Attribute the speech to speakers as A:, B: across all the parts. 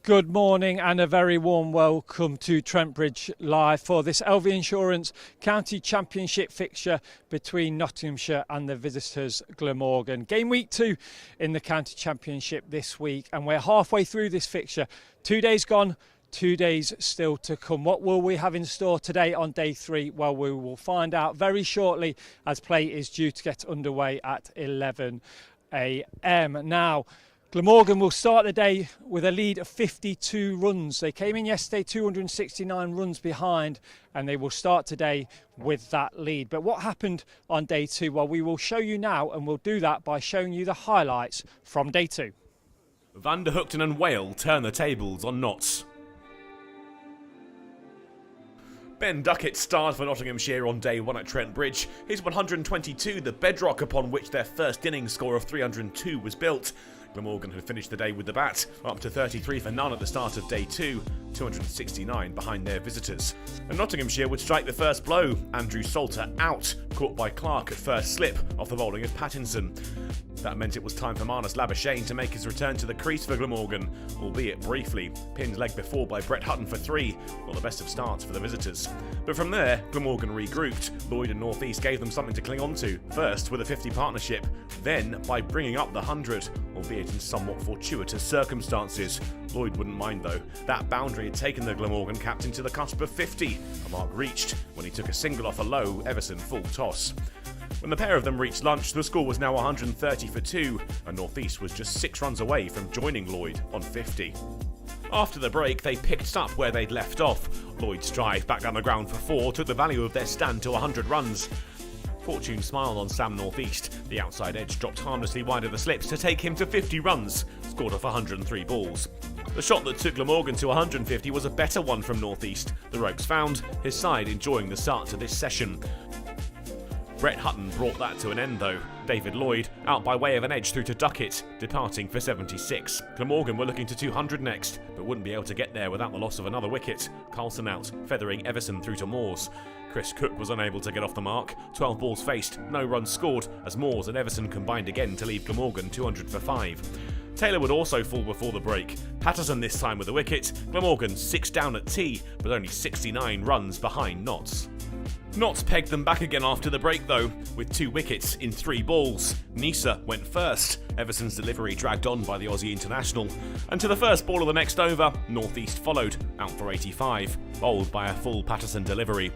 A: Good morning and a very warm welcome to Trent Bridge live for this LV Insurance County Championship fixture between Nottinghamshire and the visitors Glamorgan. Game week 2 in the County Championship this week, and we're halfway through this fixture. 2 days gone, 2 days still to come. What will we have in store today on day 3? Well, we will find out very shortly, as play is due to get underway at 11 a.m. Now, Glamorgan will start the day with a lead of 52 runs. They came in yesterday 269 runs behind, and they will start today with that lead. But what happened on day 2? Well, we will show you now, and we'll do that by showing you the highlights from day 2.
B: Van der Hookton and Whale turn the tables on Notts. Ben Duckett starred for Nottinghamshire on day 1 at Trent Bridge. His 122, the bedrock upon which their first innings score of 302 was built. Glamorgan had finished the day with the bat, up to 33 for none at the start of day 2, 269 behind their visitors. And Nottinghamshire would strike the first blow. Andrew Salter out, caught by Clark at first slip off the bowling of Pattinson. That meant it was time for Marnus Labuschagne to make his return to the crease for Glamorgan, albeit briefly. Pinned leg before by Brett Hutton for 3, not the best of starts for the visitors. But from there, Glamorgan regrouped. Lloyd and North East gave them something to cling on to, first with a 50 partnership, then by bringing up the 100, albeit in somewhat fortuitous circumstances. Lloyd wouldn't mind though. That boundary had taken the Glamorgan captain to the cusp of 50, a mark reached when he took a single off a low Everson full toss. When the pair of them reached lunch, the score was now 130 for 2, and North East was just 6 runs away from joining Lloyd on 50. After the break, they picked up where they'd left off. Lloyd's drive back down the ground for 4 took the value of their stand to 100 runs. Fortune smiled on Sam North East. The outside edge dropped harmlessly wide of the slips to take him to 50 runs, scored off 103 balls. The shot that took Glamorgan to 150 was a better one from North East. The ropes found, his side enjoying the start to this session. Brett Hutton brought that to an end though. David Lloyd out by way of an edge through to Duckett, departing for 76. Glamorgan were looking to 200 next, but wouldn't be able to get there without the loss of another wicket. Carlson out, feathering Everson through to Moores. Chris Cook was unable to get off the mark. 12 balls faced, no runs scored, as Moores and Everson combined again to leave Glamorgan 200 for 5. Taylor would also fall before the break. Patterson this time with a wicket. Glamorgan 6 down at tea, but only 69 runs behind Notts. Notts pegged them back again after the break though, with 2 wickets in 3 balls. Nisa went first. Everson's delivery dragged on by the Aussie international. And to the first ball of the next over, North East followed, out for 85, bowled by a full Patterson delivery.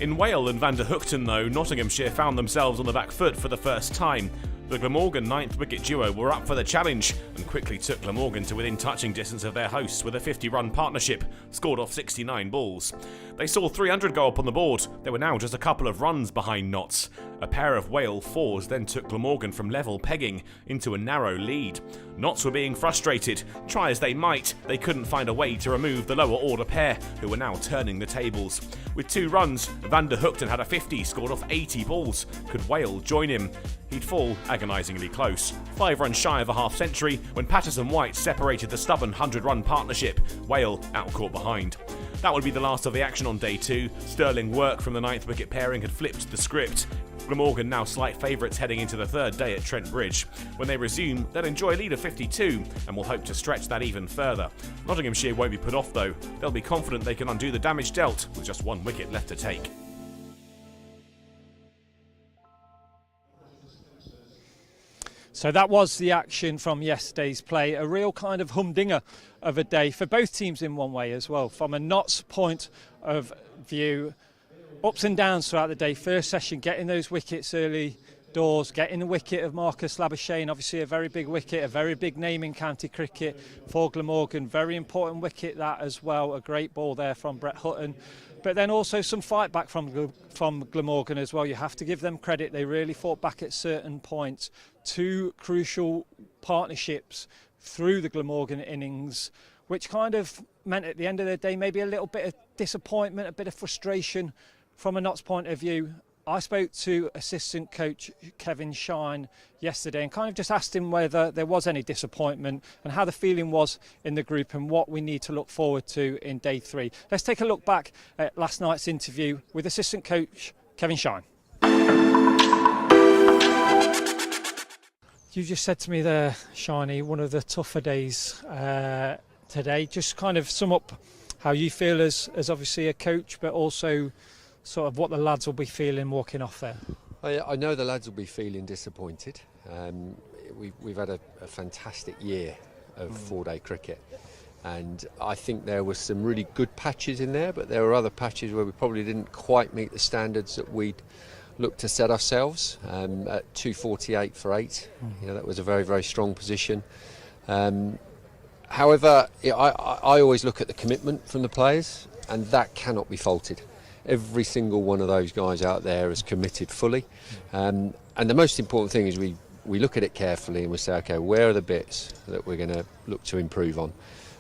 B: In Whale and Van der Hookton though, Nottinghamshire found themselves on the back foot for the first time. The Glamorgan 9th wicket duo were up for the challenge and quickly took Glamorgan to within touching distance of their hosts with a 50-run partnership, scored off 69 balls. They saw 300 go up on the board. They were now just a couple of runs behind Notts. A pair of Whale 4s then took Glamorgan from level pegging into a narrow lead. Notts were being frustrated. Try as they might, they couldn't find a way to remove the lower order pair, who were now turning the tables. With 2 runs, Van der Hookton had a 50, scored off 80 balls. Could Whale join him? He'd fall agonisingly close. 5 runs shy of a half century when Patterson White separated the stubborn 100-run partnership. Whale out caught behind. That would be the last of the action on day 2. Sterling work from the 9th wicket pairing had flipped the script. Glamorgan now slight favourites heading into the 3rd day at Trent Bridge. When they resume, they'll enjoy a lead of 52 and will hope to stretch that even further. Nottinghamshire won't be put off though. They'll be confident they can undo the damage dealt with just 1 wicket left to take.
A: So that was the action from yesterday's play. A real kind of humdinger of a day for both teams in one way as well. From a Notts point of view, ups and downs throughout the day. First session, getting those wickets early doors, getting the wicket of Marnus Labuschagne, obviously a very big wicket, a very big name in county cricket for Glamorgan. Very important wicket that as well. A great ball there from Brett Hutton. But then also some fight back from Glamorgan as well. You have to give them credit. They really fought back at certain points. 2 crucial partnerships through the Glamorgan innings, which kind of meant at the end of the day maybe a little bit of disappointment, a bit of frustration from a Notts point of view. I spoke to assistant coach Kevin Shine yesterday and kind of just asked him whether there was any disappointment and how the feeling was in the group and what we need to look forward to in day 3. Let's take a look back at last night's interview with assistant coach Kevin Shine. You just said to me there, Shiny, one of the tougher days today. Just kind of sum up how you feel as obviously a coach, but also sort of what the lads will be feeling walking off there.
C: I know the lads will be feeling disappointed. We've had a fantastic year of 4-day cricket, and I think there were some really good patches in there, but there were other patches where we probably didn't quite meet the standards that we'd looked to set ourselves. At 248 for 8, that was a very, very strong position. However, I always look at the commitment from the players, and that cannot be faulted. Every single one of those guys out there is committed fully, and the most important thing is we look at it carefully and we say, okay, where are the bits that we're going to look to improve on?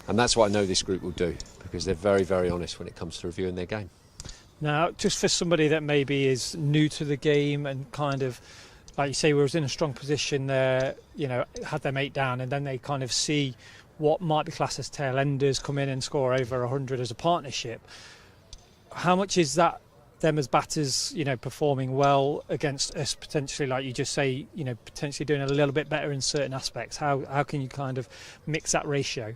C: And that's what I know this group will do, because they're very, very honest when it comes to reviewing their game.
A: Now, just for somebody that maybe is new to the game and kind of, like you say, was in a strong position there, had their mate down, and then they kind of see what might be classed as tail enders come in and score over 100 as a partnership. How much is that them as batters, performing well against us, potentially, like you just say, potentially doing a little bit better in certain aspects? How can you kind of mix that ratio?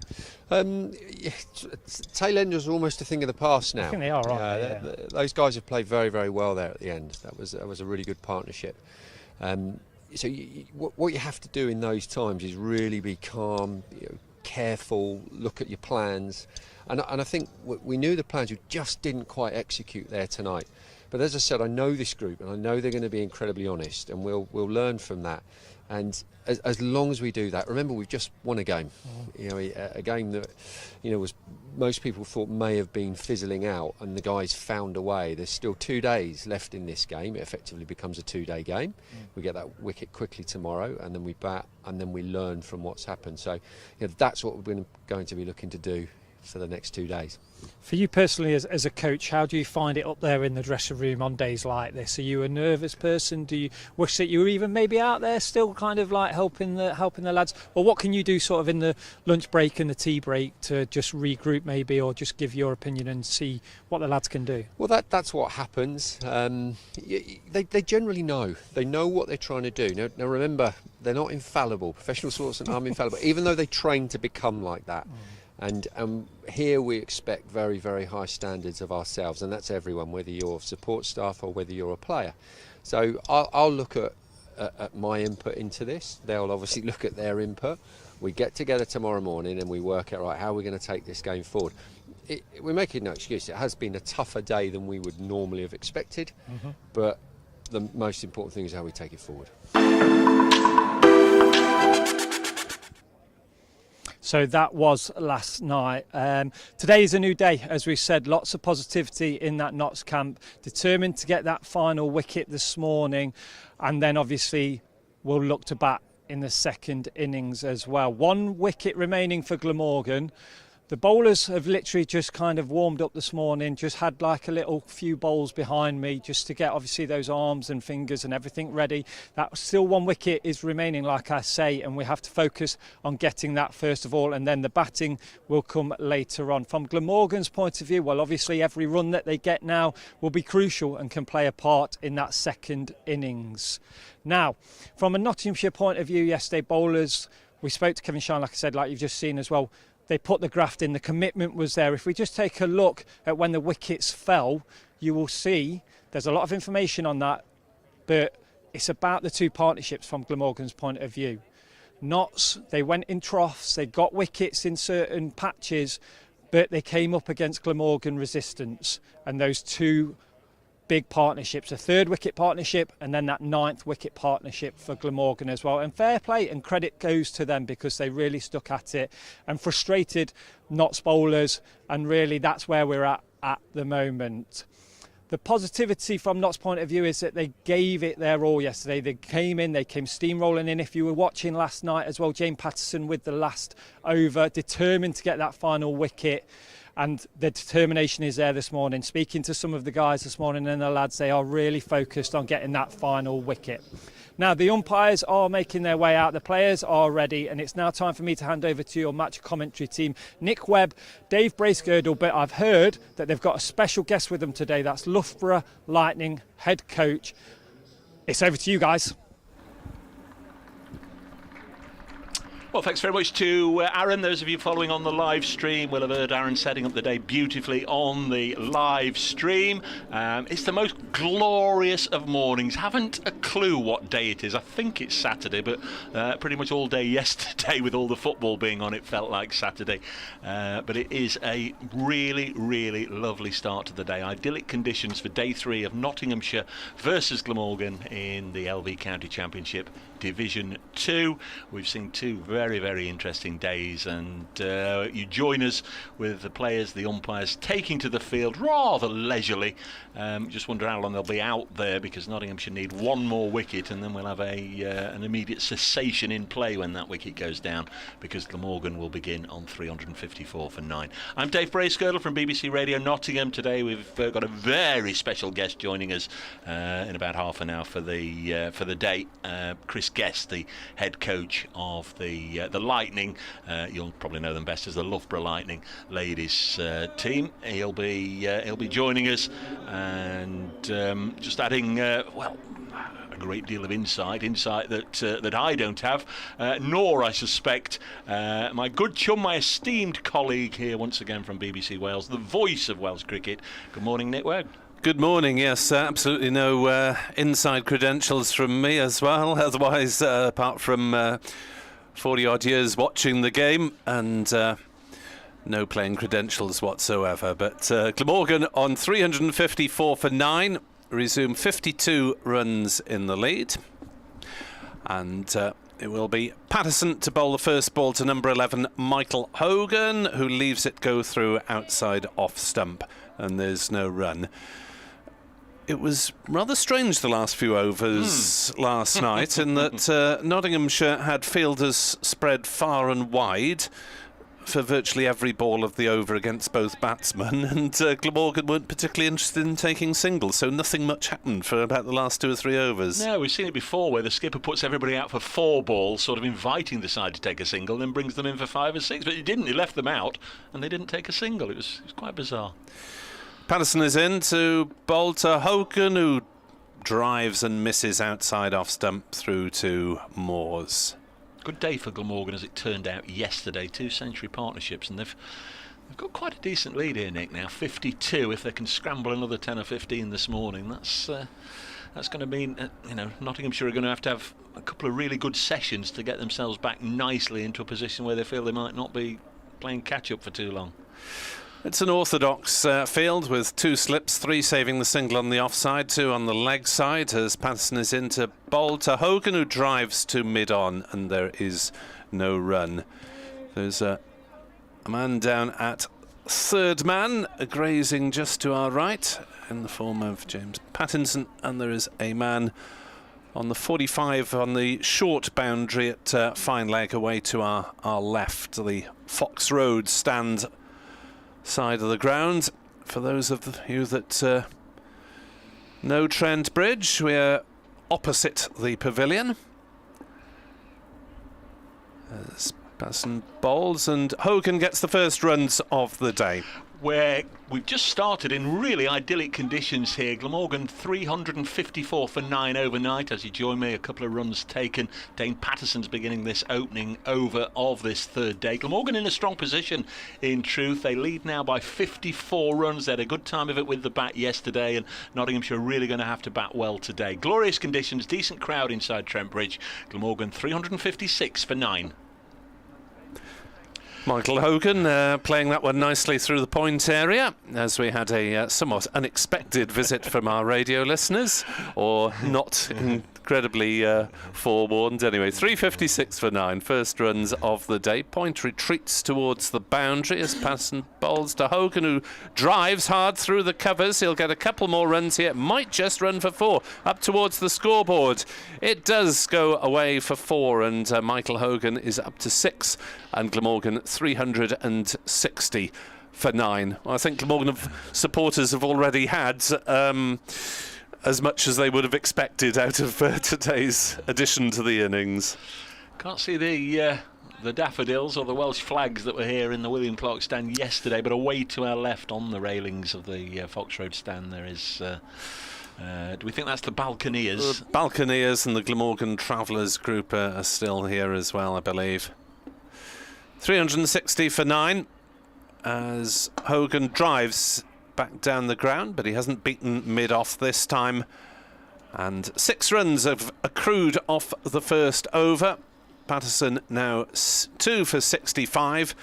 C: Tail enders are almost a thing of the past now.
A: I think they are, aren't they?
C: Those guys have played very, very well there at the end. That was a really good partnership. So what you have to do in those times is really be calm, careful, look at your plans. And I think we knew the plans, we just didn't quite execute there tonight. But as I said, I know this group, and I know they're going to be incredibly honest, and we'll learn from that. And as long as we do that, remember, we've just won a game. A game that was, most people thought may have been fizzling out, and the guys found a way. There's still 2 days left in this game. It effectively becomes a 2-day game. We get that wicket quickly tomorrow, and then we bat, and then we learn from what's happened. So that's what we're going to be looking to do for the next 2 days.
A: For you personally, as a coach, how do you find it up there in the dressing room on days like this? Are you a nervous person? Do you wish that you were even maybe out there still kind of like helping the lads? Or what can you do sort of in the lunch break and the tea break to just regroup maybe, or just give your opinion and see what the lads can do?
C: Well, that's what happens. They generally know. They know what they're trying to do. Now remember, they're not infallible. Professional sportsmen aren't infallible, even though they train to become like that. And here we expect very, very high standards of ourselves, and that's everyone, whether you're support staff or whether you're a player. So I'll look at my input into this. They'll obviously look at their input. We get together tomorrow morning and we work out, right, how are we going to take this game forward. We're making no excuse. It has been a tougher day than we would normally have expected, but the most important thing is how we take it forward.
A: So that was last night. Today is a new day, as we said. Lots of positivity in that Notts camp. Determined to get that final wicket this morning, and then obviously we'll look to bat in the second innings as well. 1 wicket remaining for Glamorgan. The bowlers have literally just kind of warmed up this morning, just had like a little few bowls behind me just to get obviously those arms and fingers and everything ready. That still 1 wicket is remaining, like I say, and we have to focus on getting that first of all, and then the batting will come later on. From Glamorgan's point of view, well, obviously every run that they get now will be crucial and can play a part in that second innings. Now, from a Nottinghamshire point of view, yesterday bowlers, we spoke to Kevin Shine, like I said, like you've just seen as well. They put the graft in, the commitment was there. If we just take a look at when the wickets fell, you will see there's a lot of information on that, but it's about the 2 partnerships from Glamorgan's point of view. Notts, they went in troughs, they got wickets in certain patches, but they came up against Glamorgan resistance, and those 2 big partnerships, a 3rd wicket partnership and then that 9th wicket partnership for Glamorgan as well. And fair play and credit goes to them, because they really stuck at it and frustrated Notts bowlers, and really that's where we're at the moment. The positivity from Notts' point of view is that they gave it their all yesterday. They came steamrolling in. If you were watching last night as well, James Patterson with the last over, determined to get that final wicket. And the determination is there this morning. Speaking to some of the guys this morning and the lads, they are really focused on getting that final wicket. Now, the umpires are making their way out. The players are ready. And it's now time for me to hand over to your match commentary team. Nick Webb, Dave Bracegirdle. But I've heard that they've got a special guest with them today. That's Loughborough Lightning head coach. It's over to you guys.
D: Well, thanks very much to Aaron. Those of you following on the live stream will have heard Aaron setting up the day beautifully on the live stream. It's the most glorious of mornings. Haven't a clue what day it is. I think it's Saturday, but pretty much all day yesterday with all the football being on, it felt like Saturday. But it is a really, really lovely start to the day. Idyllic conditions for day 3 of Nottinghamshire versus Glamorgan in the LV County Championship Division 2. We've seen 2 very, very interesting days, and you join us with the players, the umpires taking to the field rather leisurely. Just wonder how long they'll be out there, because Nottinghamshire need 1 more wicket, and then we'll have an immediate cessation in play when that wicket goes down, because Glamorgan will begin on 354 for 9. I'm Dave Bracegirdle from BBC Radio Nottingham. Today we've got a very special guest joining us in about half an hour for the day. Chris Guest, the head coach of the Lightning. You'll probably know them best as the Loughborough Lightning ladies team. He'll be joining us and just adding a great deal of insight that I don't have, nor I suspect my good chum, my esteemed colleague here once again from BBC Wales, the voice of Welsh cricket. Good morning, Nick Webb.
E: Good morning. Yes, absolutely no inside credentials from me as well. Otherwise, apart from 40 odd years watching the game and no playing credentials whatsoever. But Glamorgan on 354 for 9, resume 52 runs in the lead. And it will be Patterson to bowl the first ball to number 11, Michael Hogan, who leaves it go through outside off stump, and there's no run. It was rather strange the last few overs last night, in that Nottinghamshire had fielders spread far and wide for virtually every ball of the over against both batsmen, and Glamorgan weren't particularly interested in taking singles, so nothing much happened for about the last 2 or 3 overs.
D: No, we've seen it before where the skipper puts everybody out for 4 balls, sort of inviting the side to take a single, then brings them in for 5 or 6, but he didn't. He left them out and they didn't take a single. It was quite bizarre.
E: Patterson is in to bowl to Hogan, who drives and misses outside off stump through to Moores.
D: Good day for Glamorgan as it turned out yesterday. 2 century partnerships, and they've got quite a decent lead here, Nick, now 52. If they can scramble another 10 or 15 this morning, that's going to mean Nottinghamshire are going to have a couple of really good sessions to get themselves back nicely into a position where they feel they might not be playing catch up for too long.
E: It's an orthodox field with 2 slips, 3 saving the single on the offside, 2 on the leg side, as Patterson is in to bowl to Hogan, who drives to mid-on, and there is no run. There's a man down at third man, grazing just to our right, in the form of James Pattinson, and there is a man on the 45 on the short boundary at fine leg away to our left, the Fox Road stand side of the ground. For those of you that know Trent Bridge, we're opposite the pavilion. As Patterson bowls, and Hogan gets the first runs of the day.
D: Where we've just started in really idyllic conditions here. Glamorgan 354 for 9 overnight. As you join me, a couple of runs taken. Dane Patterson's beginning this opening over of this 3rd day. Glamorgan in a strong position, in truth. They lead now by 54 runs. They had a good time of it with the bat yesterday, and Nottinghamshire are really going to have to bat well today. Glorious conditions, decent crowd inside Trent Bridge. Glamorgan 356 for 9.
E: Michael Hogan playing that one nicely through the point area, as we had a somewhat unexpected visit from our radio listeners, or not incredibly forewarned. Anyway, 356 for 9, first runs of the day. Point retreats towards the boundary as Patterson bowls to Hogan, who drives hard through the covers. He'll get a couple more runs here, might just run for 4, up towards the scoreboard. It does go away for 4, and Michael Hogan is up to 6, and Glamorgan 360 for 9. Well, I think Glamorgan supporters have already had as much as they would have expected out of today's addition to the innings.
D: Can't see the daffodils or the Welsh flags that were here in the William Clark stand yesterday, but away to our left on the railings of the Fox Road stand there is... do we think that's the Balconeers?
E: The Balconeers and the Glamorgan Travellers group are still here as well, I believe. 360 for 9 as Hogan drives back down the ground, but he hasn't beaten mid-off this time. And 6 runs have accrued off the first over. Patterson now 2 for 65.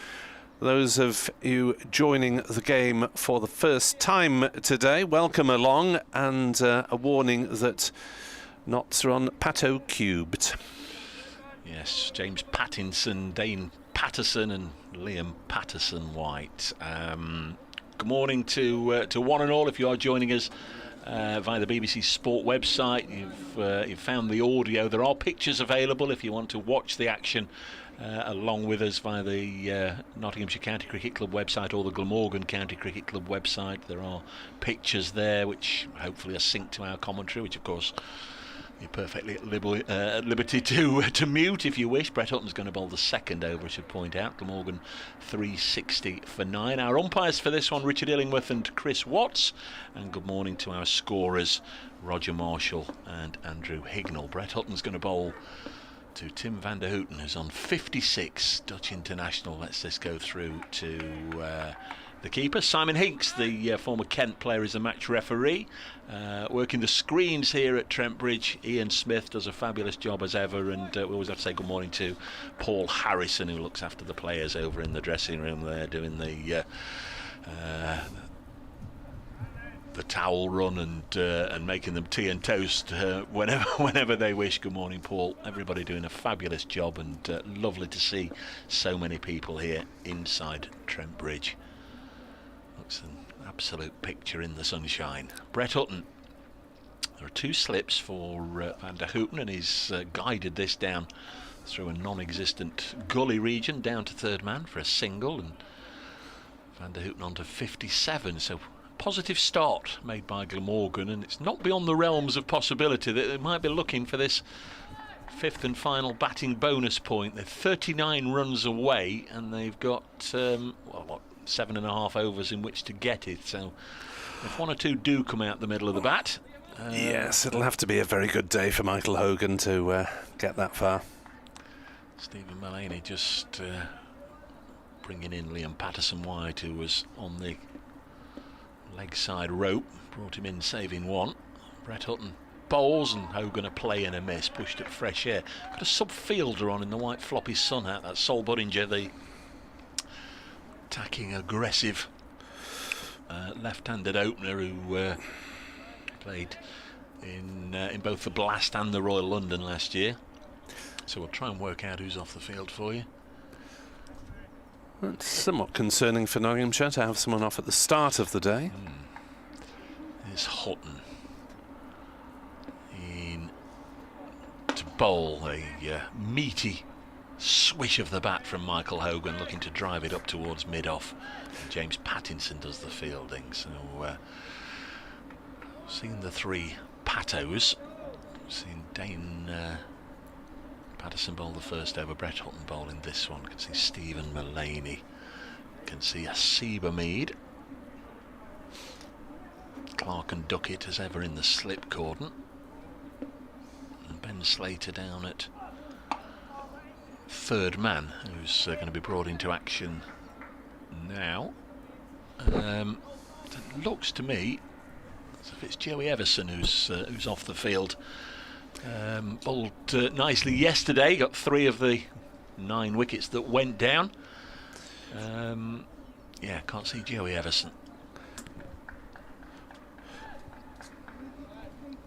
E: Those of you joining the game for the first time today, welcome along, and a warning that knots are on Pato cubed.
D: Yes, James Pattinson, Dane Patterson and Liam Patterson-White. Good morning to one and all. If you are joining us via the BBC Sport website, you've found the audio. There are pictures available if you want to watch the action along with us via the Nottinghamshire County Cricket Club website or the Glamorgan County Cricket Club website. There are pictures there which hopefully are synced to our commentary, which of course you're perfectly at liberty to mute if you wish. Brett Hutton's going to bowl the second over, I should point out. Glamorgan 360 for 9. Our umpires for this one, Richard Illingworth and Chris Watts. And good morning to our scorers, Roger Marshall and Andrew Hignell. Brett Hutton's going to bowl to Tim van der Houten, who's on 56, Dutch international. Let's just go through to the keeper. Simon Hinks, the former Kent player, is the match referee. Working the screens here at Trent Bridge, Ian Smith does a fabulous job as ever, and we always have to say good morning to Paul Harrison, who looks after the players over in the dressing room there, doing the towel run and making them tea and toast whenever they wish. Good morning, Paul. Everybody doing a fabulous job, and lovely to see so many people here inside Trent Bridge. Looks an absolute picture in the sunshine. Brett Hutton. There are 2 slips for van der Houten, and he's guided this down through a non-existent gully region down to third man for a single, and van der Houten on to 57. So positive start made by Glamorgan, and it's not beyond the realms of possibility that they might be looking for this 5th and final batting bonus point. They're 39 runs away, and they've got 7.5 overs in which to get it. So if 1 or 2 do come out the middle of the bat,
E: yes, it'll have to be a very good day for Michael Hogan to get that far.
D: Stephen Mullaney just bringing in Liam Patterson-White, who was on the leg side rope, brought him in, saving 1. Brett Hutton bowls, and Hogan a play and a miss, pushed at fresh air. Got a sub-fielder on in the white floppy sun hat. That's Sol Buddinger, the attacking, aggressive left-handed opener who played in both the Blast and the Royal London last year. So we'll try and work out who's off the field for you.
E: It's somewhat concerning for Nottinghamshire to have someone off at the start of the day.
D: Here's Hutton in to bowl. A meaty swish of the bat from Michael Hogan, looking to drive it up towards mid-off. James Pattinson does the fielding. So seeing the 3 Patos, seeing Dane Patterson bowl the first over, Brett Hutton bowling this one. Can see Stephen Mullaney, can see Asiba Mead, Clark and Duckett as ever in the slip cordon, and Ben Slater down at third man, who's going to be brought into action now. It looks to me as if it's Joey Everson who's off the field. Bowled nicely yesterday, got 3 of the 9 wickets that went down. Yeah, can't see Joey Everson.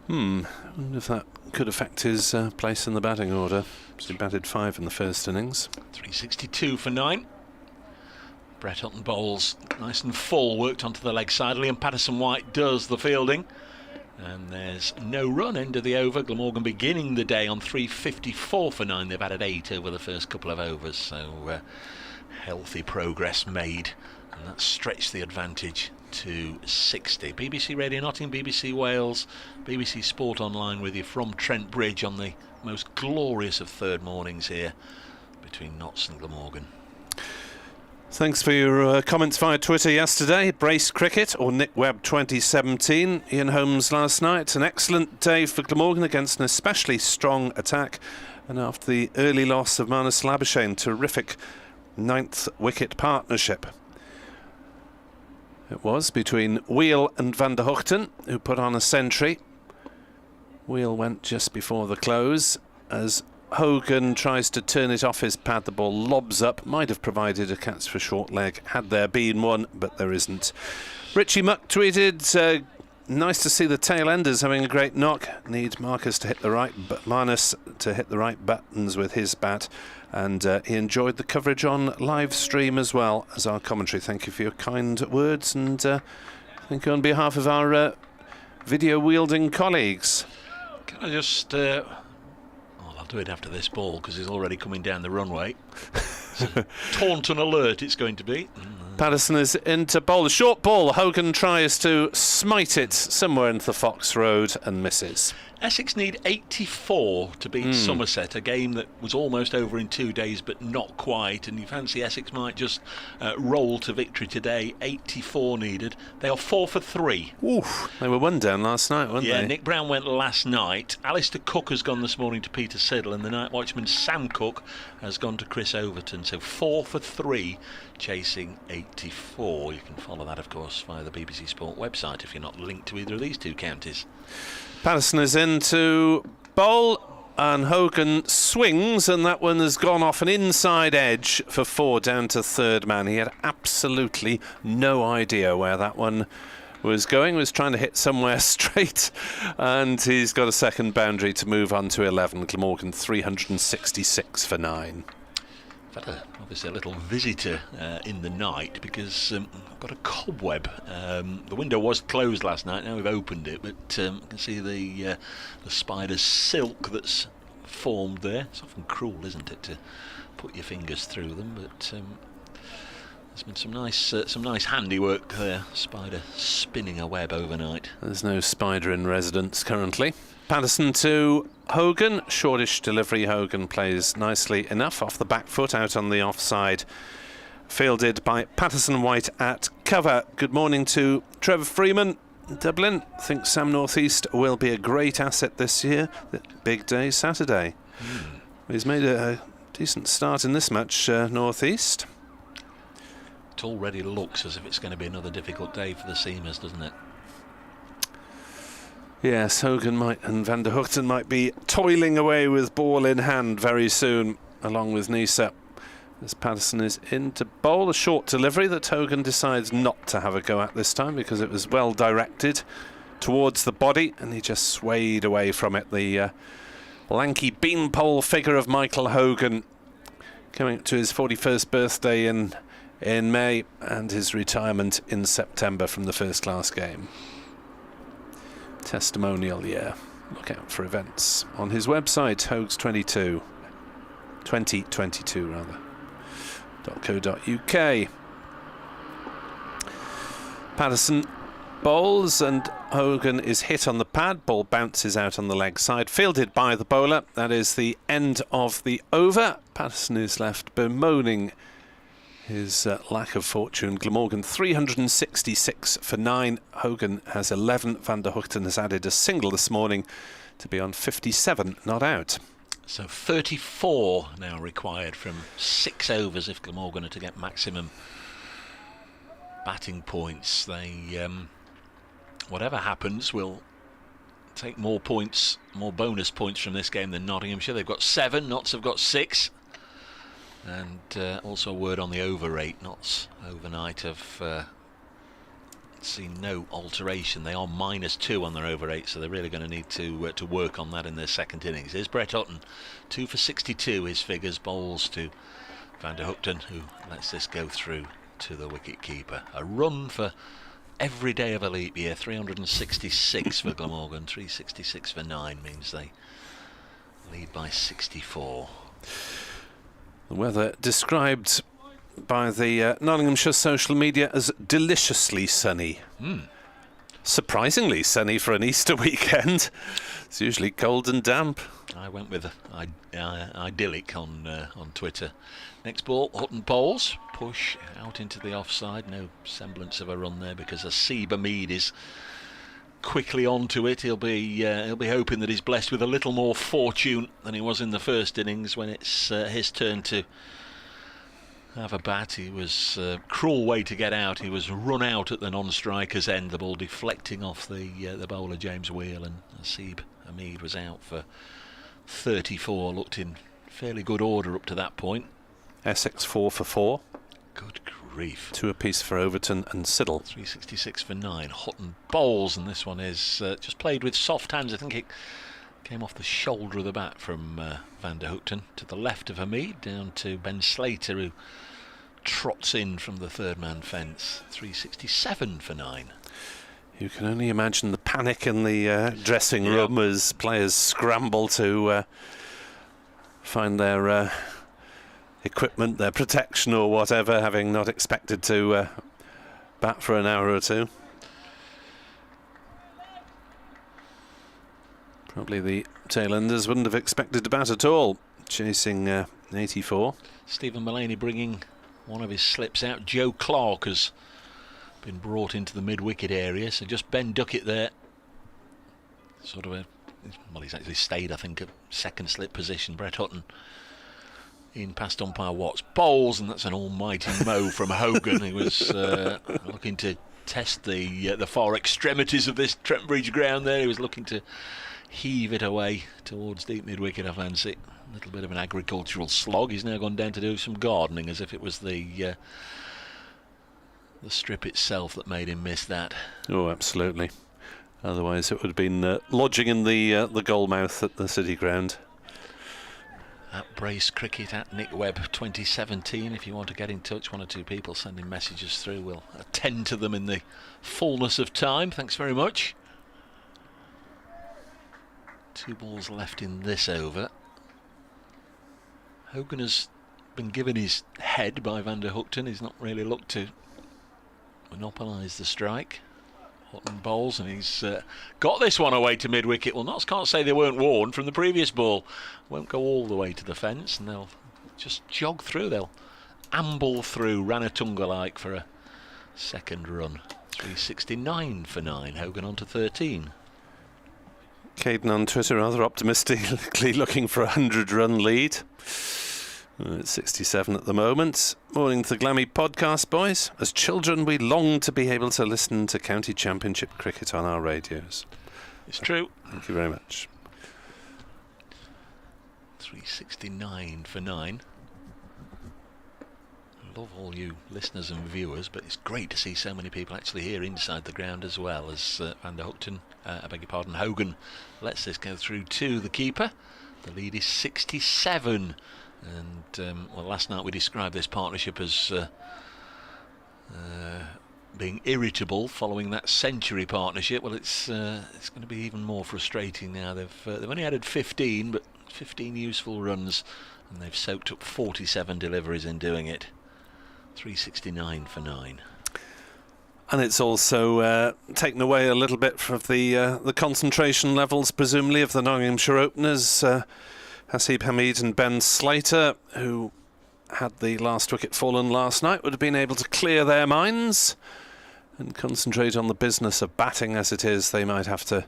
E: I wonder if that could affect his place in the batting order. He batted 5 in the first innings.
D: 362 for 9. Brett Hutton bowls nice and full, worked onto the leg side. Liam Patterson-White does the fielding. And there's no run, end of the over. Glamorgan beginning the day on 354 for 9. They've added 8 over the first couple of overs, so healthy progress made, and that stretched the advantage to 60. BBC Radio Nottingham, BBC Wales, BBC Sport Online with you from Trent Bridge on the most glorious of third mornings here between Notts and Glamorgan.
E: Thanks for your comments via Twitter yesterday. Brace Cricket or Nick Webb 2017. Ian Holmes last night. An excellent day for Glamorgan against an especially strong attack. And after the early loss of Marnus Labuschagne, terrific 9th wicket partnership. It was between Wheel and Van der Hoogten, who put on a century. Wheel went just before the close as Hogan tries to turn it off his pad. The ball lobs up, might have provided a catch for short leg had there been one, but there isn't. Richie Muck tweeted, nice to see the tail enders having a great knock. Need Marcus to hit the right, but Marnus to hit the right buttons with his bat. And he enjoyed the coverage on live stream as well as our commentary. Thank you for your kind words, and thank you on behalf of our video wielding colleagues.
D: Can I just I'll do it after this ball because he's already coming down the runway. Taunton alert it's going to be.
E: Patterson is into bowl. A short ball. Hogan tries to smite it somewhere into the Fox Road and misses.
D: Essex need 84 to beat Somerset, a game that was almost over in 2 days but not quite, and you fancy Essex might just roll to victory today. 84 needed. They are 4 for 3.
E: Oof, they were 1 down last night, weren't they?
D: Yeah, Nick Brown went last night. Alistair Cook has gone this morning to Peter Siddle, and the night watchman Sam Cook has gone to Chris Overton. So 4 for 3 chasing 84. You can follow that, of course, via the BBC Sport website if you're not linked to either of these two counties.
E: Patterson is into bowl, and Hogan swings, and that one has gone off an inside edge for 4 down to third man. He had absolutely no idea where that one was going. He was trying to hit somewhere straight, and he's got a second boundary to move on to 11. Glamorgan 366 for 9.
D: I've had obviously a little visitor in the night because I've got a cobweb. The window was closed last night, now we've opened it, but you can see the spider's silk that's formed there. It's often cruel, isn't it, to put your fingers through them, but there's been some nice handiwork there. Spider spinning a web overnight.
E: There's no spider in residence currently. Patterson to Hogan, shortish delivery. Hogan plays nicely enough off the back foot out on the offside. Fielded by Patterson White at cover. Good morning to Trevor Freeman. Dublin thinks Sam North East will be a great asset this year. The big day Saturday. He's made a decent start in this match, North East.
D: It already looks as if it's going to be another difficult day for the Seamers, doesn't it?
E: Yes, Hogan and Van der Hoogten might be toiling away with ball in hand very soon, along with Nisa. As Patterson is in to bowl, a short delivery that Hogan decides not to have a go at this time because it was well directed towards the body, and he just swayed away from it. The lanky beanpole figure of Michael Hogan, coming to his 41st birthday in May and his retirement in September from the first class game. Testimonial year. Look out for events on his website, Hogs2022 rather .co.uk. Patterson bowls and Hogan is hit on the pad. Ball bounces out on the leg side, fielded by the bowler. That is the end of the over. Patterson is left bemoaning his lack of fortune. Glamorgan 366 for 9. Hogan has 11. Van der Hoogten has added a single this morning to be on 57 not out.
D: So 34 now required from 6 overs if Glamorgan are to get maximum batting points. They, whatever happens, will take more points, more bonus points from this game than Nottinghamshire. They've got 7, Notts have got 6. And also a word on the over rate. Notts overnight have seen no alteration. They are -2 on their over rate, so they're really going to need to work on that in their second innings. Here's Brett Hutton, 2 for 62. His figures, bowls to Van der Hoogten, who lets this go through to the wicket keeper. A run for every day of a leap year. 366 for Glamorgan. 366 for 9 means they lead by 64.
E: The weather described by the Nottinghamshire social media as deliciously sunny. Surprisingly sunny for an Easter weekend. It's usually cold and damp.
D: I went with idyllic on Twitter. Next ball, Hutton bowls, push out into the offside. No semblance of a run there because Asiba Mead is quickly onto it. He'll be hoping that he's blessed with a little more fortune than he was in the first innings when it's his turn to have a bat. He was cruel way to get out. He was run out at the non-striker's end, the ball deflecting off the bowler James Wheel, and Hasib Hamid was out for 34. Looked in fairly good order up to that point.
E: Essex 4 for 4.
D: Good grief.
E: 2 apiece for Overton and Siddle.
D: 366 for 9. Hutton bowls, and this one is just played with soft hands. I think it came off the shoulder of the bat from Van der Hoekten to the left of Hamid, down to Ben Slater, who trots in from the third man fence. 367 for 9.
E: You can only imagine the panic in the dressing room as players scramble to find their equipment, their protection or whatever, having not expected to bat for an hour or two. Probably the tailenders wouldn't have expected to bat at all, chasing 84.
D: Stephen Mullaney bringing one of his slips out. Joe Clark has been brought into the mid-wicket area, so just Ben Duckett there. Sort of well, he's actually stayed, I think, at second slip position. Brett Hutton in past umpire Watts. Bowls, and that's an almighty mow from Hogan, who was looking to test the far extremities of this Trent Bridge ground there. He was looking to heave it away towards deep mid-wicket, I fancy. A little bit of an agricultural slog. He's now gone down to do some gardening, as if it was the strip itself that made him miss that.
E: Oh, absolutely. Otherwise it would have been lodging in the goal mouth at the City Ground.
D: At Brace Cricket at Nick Webb 2017. If you want to get in touch, one or two people sending messages through, we'll attend to them in the fullness of time. Thanks very much. 2 balls left in this over. Hogan has been given his head by Van der Hoekten. He's not really looked to monopolise the strike. Hutton bowls, and he's got this one away to mid-wicket. Well, Notts can't say they weren't warned from the previous ball. Won't go all the way to the fence, and they'll just jog through. They'll amble through Ranatunga-like for a second run. 369 for 9. Hogan on to 13.
E: Caden on Twitter rather optimistically looking for a 100-run lead. It's 67 at the moment. Morning to the Glammy podcast, boys. As children, we long to be able to listen to County Championship cricket on our radios.
D: It's true.
E: Thank you very much.
D: 369 for 9. Love all you listeners and viewers, but it's great to see so many people actually here inside the ground as well, as Van der Hoekten, I beg your pardon, Hogan lets this go through to the keeper. The lead is 67. And well, last night we described this partnership as being irritable following that century partnership. Well, it's going to be even more frustrating now. They've only added 15, but 15 useful runs, and they've soaked up 47 deliveries in doing it. 369 for 9.
E: And it's also taken away a little bit from the concentration levels, presumably, of the Nottinghamshire openers. Hasib Hamid and Ben Slater, who had the last wicket fallen last night, would have been able to clear their minds and concentrate on the business of batting. As it is, they might have to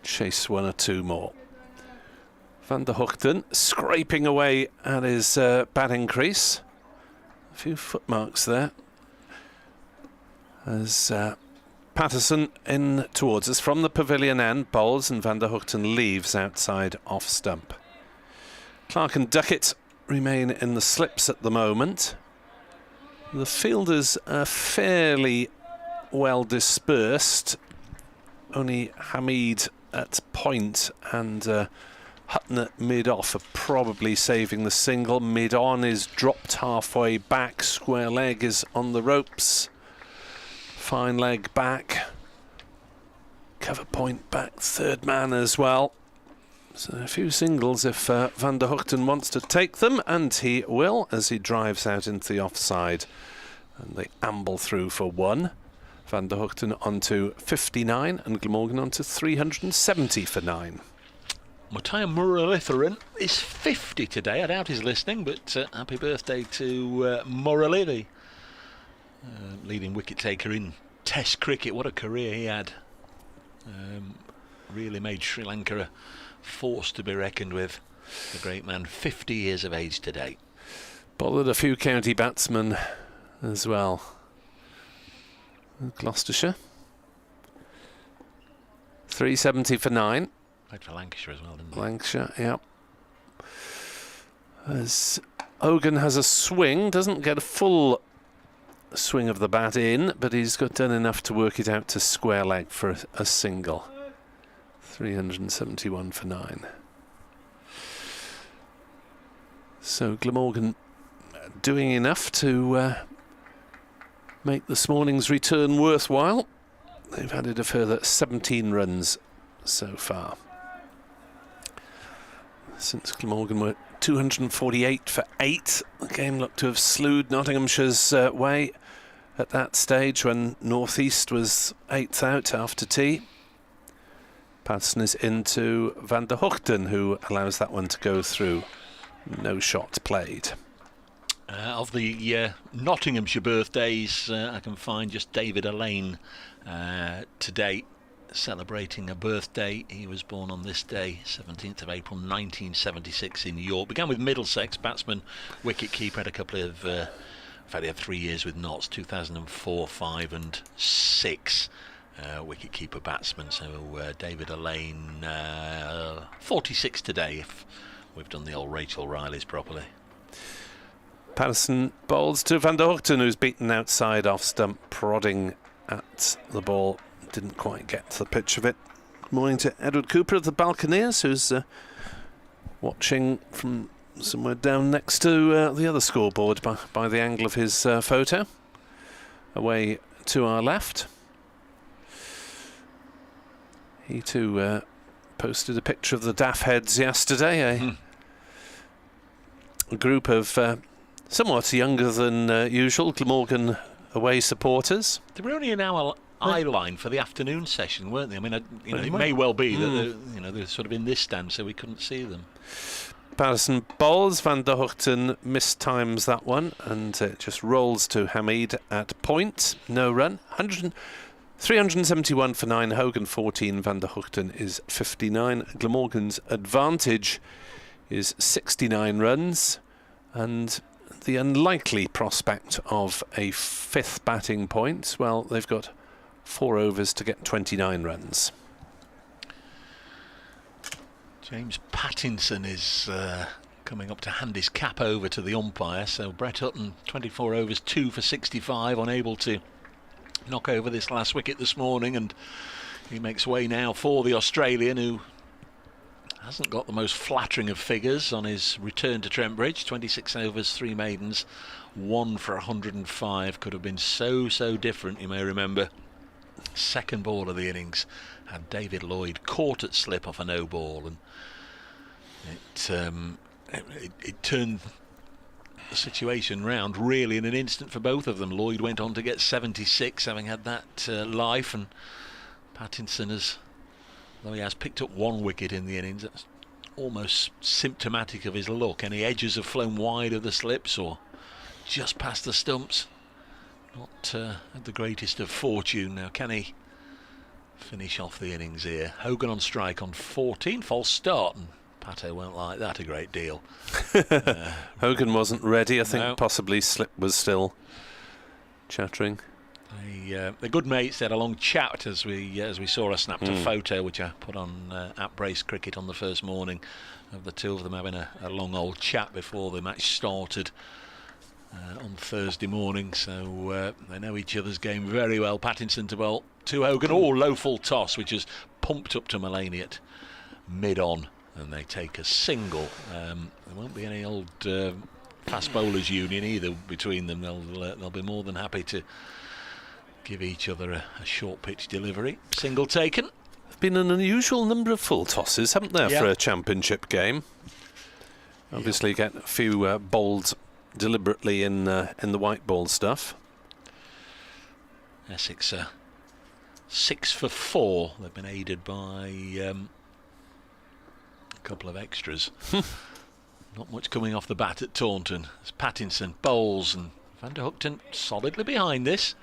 E: chase 1 or 2 more. Van der Hoekten scraping away at his batting crease. A few footmarks there. As Patterson in towards us from the pavilion end, bowls, and Van der Hoekten leaves outside off stump. Clark and Duckett remain in the slips at the moment. The fielders are fairly well dispersed. Only Hamid at point and Hutton at mid-off are probably saving the single. Mid-on is dropped halfway back. Square leg is on the ropes. Fine leg back. Cover point back. Third man as well. So a few singles if Van der Hoekten wants to take them, and he will as he drives out into the offside. And they amble through for 1. Van der Hoekten onto 59 and Glamorgan onto 370 for 9.
D: Matthias Muralitharan is 50 today. I doubt he's listening, but happy birthday to Murali, the leading wicket taker in Test cricket. What a career he had. Really made Sri Lanka a force to be reckoned with. The great man, 50 years of age today.
E: Bothered a few county batsmen as well. Gloucestershire. 370 for 9.
D: Played for Lancashire as well, didn't he?
E: Lancashire, yeah. As Hogan has a swing, doesn't get a full swing of the bat in, but he's done enough to work it out to square leg for a single. 371 for 9. So Glamorgan doing enough to make this morning's return worthwhile. They've added a further 17 runs so far. Since Glamorgan were 248 for 8, the game looked to have slewed Nottinghamshire's way at that stage when North East was 8th out after tea. Patterson is into Van der Hoogten, who allows that one to go through. No shot played.
D: Of the Nottinghamshire birthdays, I can find just David Allain today, celebrating a birthday. He was born on this day, 17th of April 1976 in York. Began with Middlesex, batsman, wicket-keeper, had a couple of, in fact he had 3 years with Notts, 2004, 5 and 6. Wicket-keeper batsman, so David Allain, 46 today, if we've done the old Rachel Rileys properly.
E: Patterson bowls to Van der Hoogten, who's beaten outside off stump, prodding at the ball. Didn't quite get to the pitch of it. Good morning to Edward Cooper of the Balconeers, who's watching from somewhere down next to the other scoreboard by the angle of his photo. Away to our left. He too posted a picture of the Daff Heads yesterday. A group of somewhat younger than usual Glamorgan away supporters.
D: They were only in our eye line for the afternoon session, weren't they? I mean, it may well be that they're sort of in this stand, so we couldn't see them.
E: Patterson bowls, Van der Hoogten mistimes that one, and it just rolls to Hamid at point. No run. 371 for 9, Hogan 14, Van der Hoogten is 59. Glamorgan's advantage is 69 runs, and the unlikely prospect of a 5th batting point, well, they've got 4 overs to get 29 runs.
D: James Pattinson is coming up to hand his cap over to the umpire, so Brett Hutton, 24 overs, 2 for 65, unable to knock over this last wicket this morning, and he makes way now for the Australian, who hasn't got the most flattering of figures on his return to Trent Bridge. 26 overs, 3 maidens, 1 for 105. Could have been so different, you may remember. Second ball of the innings had David Lloyd caught at slip off a no ball, and it turned the situation round really in an instant for both of them. Lloyd went on to get 76, having had that life, and Pattinson has, though he has picked up 1 wicket in the innings, that's almost symptomatic of his luck. Any edges have flown wide of the slips or just past the stumps. Not had the greatest of fortune. Now can he finish off the innings here? Hogan on strike on 14, false start, and Pato won't like that a great deal.
E: Hogan wasn't ready. I think possibly Slip was still chattering.
D: The good mates had a long chat as we saw. I snapped a photo which I put on at Brace Cricket on the first morning of the two of them having a long old chat before the match started on Thursday morning. So they know each other's game very well. Pattinson to bowl to Hogan. Low full toss, which is pumped up to Mulaney at mid-on, and they take a single. There won't be any old fast bowlers union either between them. They'll be more than happy to give each other a short pitch delivery. Single taken.
E: There've been an unusual number of full tosses, haven't there, for a championship game? Obviously get a few bowled deliberately in the white ball stuff.
D: Essex 6 for 4. They've been aided by a couple of extras. Not much coming off the bat at Taunton. As Pattinson bowls, and Van der Hoogten solidly behind this.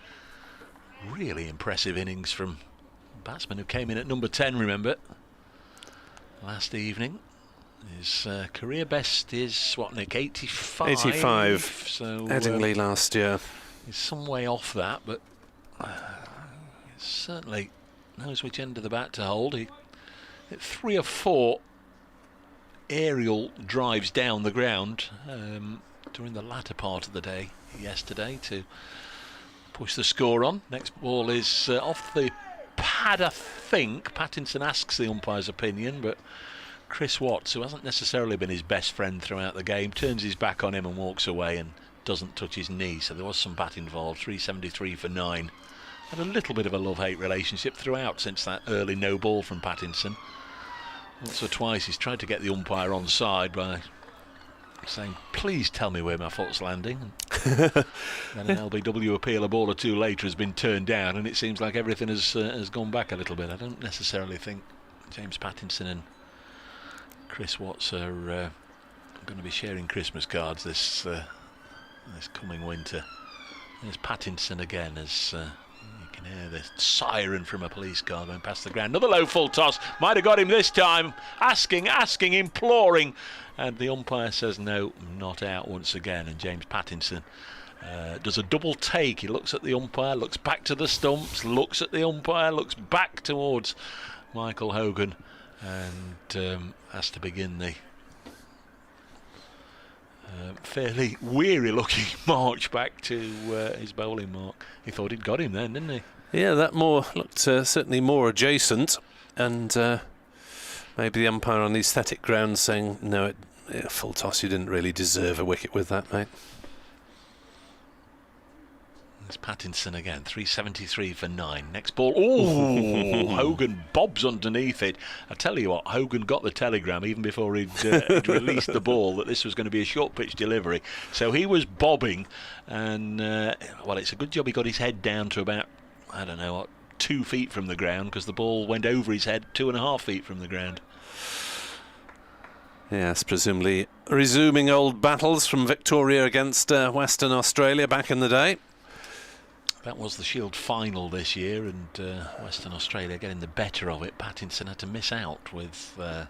D: Really impressive innings from a batsman who came in at number 10, remember, last evening. His career best is, what, Nick, 85?
E: 85.
D: So
E: Headingley last year.
D: He's some way off that, but certainly knows which end of the bat to hold. He hit 3 or 4 aerial drives down the ground during the latter part of the day yesterday to push the score on. Next ball is off the pad, I think. Pattinson asks the umpire's opinion, but Chris Watts, who hasn't necessarily been his best friend throughout the game, turns his back on him and walks away and doesn't touch his knee. So there was some bat involved. 373 for 9. Had a little bit of a love-hate relationship throughout since that early no ball from Pattinson. Once or twice he's tried to get the umpire on side by saying, please tell me where my foot's landing. Then an LBW appeal a ball or two later has been turned down, and it seems like everything has gone back a little bit. I don't necessarily think James Pattinson and Chris Watts are going to be sharing Christmas cards this coming winter. There's Pattinson again as you can hear the siren from a police car going past the ground. Another low full toss, might have got him this time. Asking, imploring, and the umpire says no, not out once again. And James Pattinson does a double take. He looks at the umpire, looks back to the stumps, looks at the umpire, looks back towards Michael Hogan, and has to begin the fairly weary looking march back to his bowling mark. He thought he'd got him then, didn't he?
E: Yeah, that looked certainly more adjacent, and maybe the umpire on aesthetic grounds saying, no, full toss, you didn't really deserve a wicket with that, mate.
D: There's Pattinson again, 373 for 9. Next ball, oh, Hogan bobs underneath it. I tell you what, Hogan got the telegram even before he'd released the ball that this was going to be a short pitch delivery. So he was bobbing, and well, it's a good job he got his head down to about, I don't know, 2 feet from the ground, because the ball went over his head 2.5 feet from the ground.
E: Yes, presumably resuming old battles from Victoria against Western Australia back in the day.
D: That was the Shield final this year, and Western Australia getting the better of it. Pattinson had to miss out with a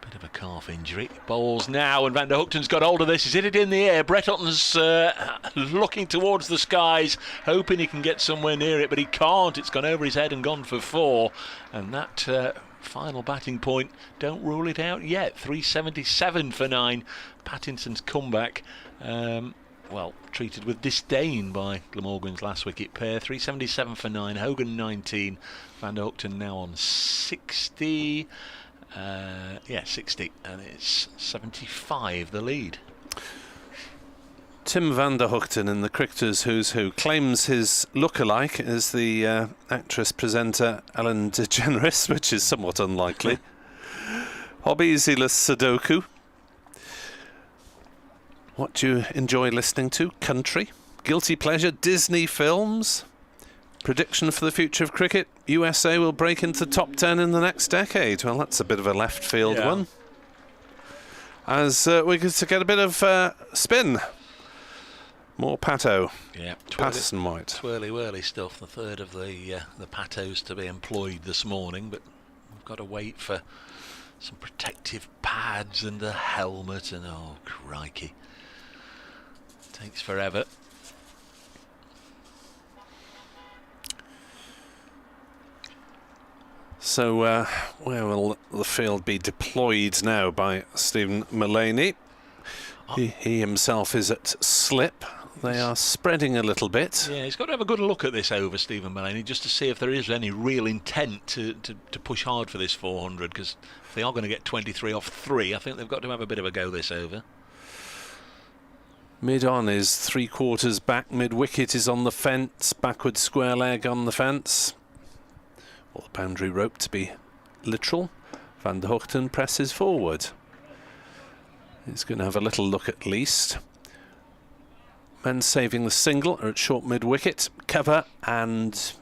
D: bit of a calf injury. Bowls now, and Van der Hoogten's got hold of this. He's hit it in the air. Brett Hutton's looking towards the skies, hoping he can get somewhere near it, but he can't. It's gone over his head and gone for 4. And that final batting point, don't rule it out yet. 377 for 9. Pattinson's comeback. Well, treated with disdain by Glamorgan's last wicket pair. 377 for 9, Hogan 19, Van der Hoogten now on 60. 60, and it's 75 the lead.
E: Tim Van der Hoogten in the Cricketers Who's Who claims his look-alike is the actress presenter Ellen DeGeneres, which is somewhat unlikely. Hobbies, he lists Sudoku. What do you enjoy listening to? Country? Guilty pleasure? Disney films? Prediction for the future of cricket? USA will break into the top 10 in the next decade. Well, that's a bit of a left field one. As we get to get a bit of spin. More Pato.
D: Yeah,
E: Patterson White.
D: Twirly-whirly stuff. The third of the Patos to be employed this morning, but we've got to wait for some protective pads and a helmet, and oh crikey, takes forever.
E: So where will the field be deployed now by Stephen Mullaney? He himself is at slip. They are spreading a little bit.
D: Yeah, he's got to have a good look at this over, Stephen Mullaney, just to see if there is any real intent to push hard for this 400, because if they are going to get 23 off 3, I think they've got to have a bit of a go this over.
E: Mid-on is 3/4 back, mid-wicket is on the fence, backward square leg on the fence. Or the boundary rope to be literal. Van der Hoogten presses forward. He's going to have a little look at least. Men saving the single are at short mid-wicket. Cover and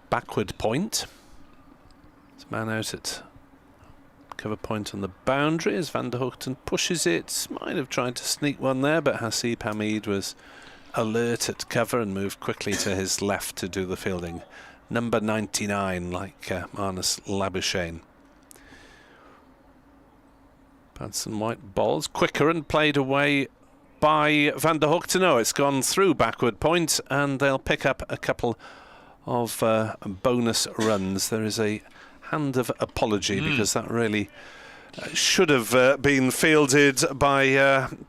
E: backward point. This man out at cover point on the boundary as Van der Hoogten pushes it. Might have tried to sneak one there, but Hasib Hamid was alert at cover and moved quickly to his left to do the fielding. Number 99, like Marnus Labuschagne. Patterson White balls quicker and played away by Van der Hoogten. Oh, it's gone through backward point, and they'll pick up a couple of bonus runs. There is a hand of apology because that really should have been fielded by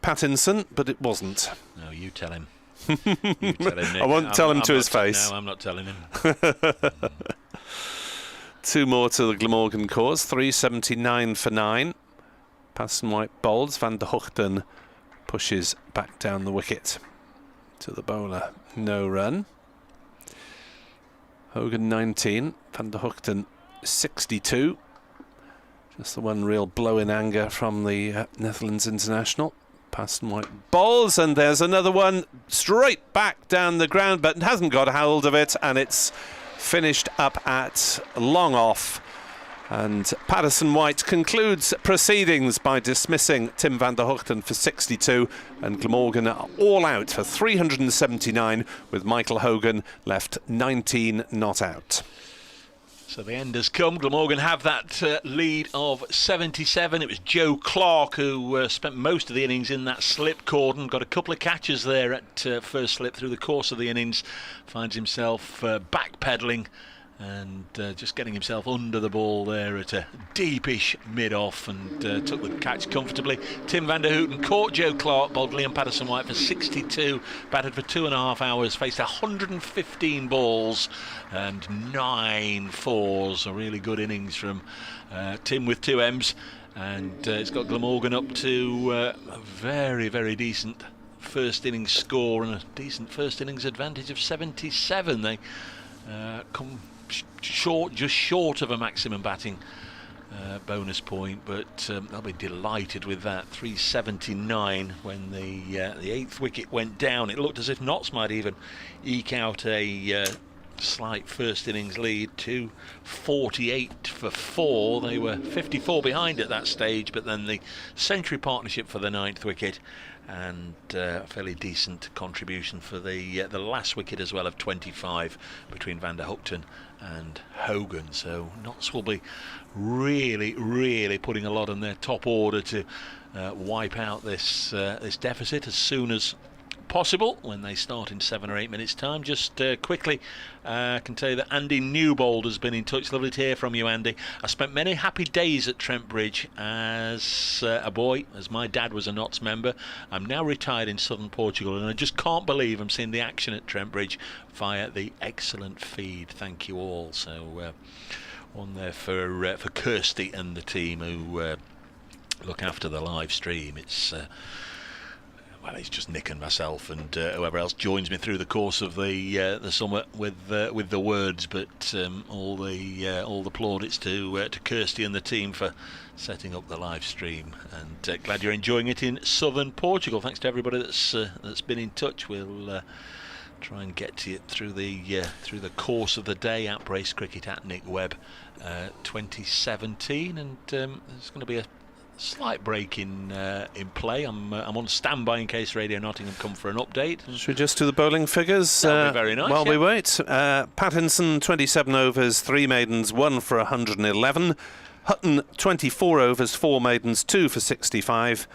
E: Pattinson, but it wasn't.
D: No, you tell him. You tell him, Nick.
E: I won't tell him to his face.
D: No, I'm not telling him.
E: 2 more to the Glamorgan cause. 379 for 9. Patterson White bowls. Van der Hoogten pushes back down the wicket to the bowler. No run. Hogan 19. Van der Hoogten 62. Just the one real blow in anger from the Netherlands international. Patterson White bowls, and there's another one straight back down the ground, but hasn't got a hold of it, and it's finished up at long off. And Patterson White concludes proceedings by dismissing Tim van der Hoogten for 62, and Glamorgan are all out for 379, with Michael Hogan left 19 not out.
D: So the end has come. Glamorgan have that lead of 77. It was Joe Clark who spent most of the innings in that slip cordon. Got a couple of catches there at first slip through the course of the innings. Finds himself backpedaling and just getting himself under the ball there at a deepish mid-off, and took the catch comfortably. Tim van der Hoogten caught Joe Clark, bowled Liam Patterson White for 62, batted for 2.5 hours, faced 115 balls and 9 fours. A really good innings from Tim with 2 M's, and it's got Glamorgan up to a very, very decent first innings score and a decent first innings advantage of 77. They come just short of a maximum batting bonus point, but they'll be delighted with that. 379 when the 8th wicket went down. It looked as if Notts might even eke out a slight first innings lead to 48 for 4. They were 54 behind at that stage, but then the century partnership for the 9th wicket, and a fairly decent contribution for the last wicket as well of 25 between Van der Hoogten and Hogan. So Notts will be really putting a lot on their top order to wipe out this deficit as soon as possible when they start in 7 or 8 minutes time. Just quickly, I can tell you that Andy Newbold has been in touch. Lovely to hear from you, Andy. I spent many happy days at Trent Bridge as a boy, as my dad was a Notts member. I'm now retired in southern Portugal, and I just can't believe I'm seeing the action at Trent Bridge via the excellent feed. Thank you all. So one there for Kirsty and the team who look after the live stream. It's well, it's just Nick and myself, and whoever else joins me through the course of the summer with the words. But all the plaudits to Kirsty and the team for setting up the live stream, and glad you're enjoying it in southern Portugal. Thanks to everybody that's been in touch. We'll try and get to it through the course of the day at Brace Cricket at Nick Webb 2017, and there's going to be a slight break in play. I'm on standby in case Radio Nottingham come for an update.
E: Should we just do the bowling figures?
D: That would be very nice.
E: While we wait, Pattinson 27 overs, 3 maidens, 1 for 111. Hutton 24 overs, 4 maidens, 2 for 65.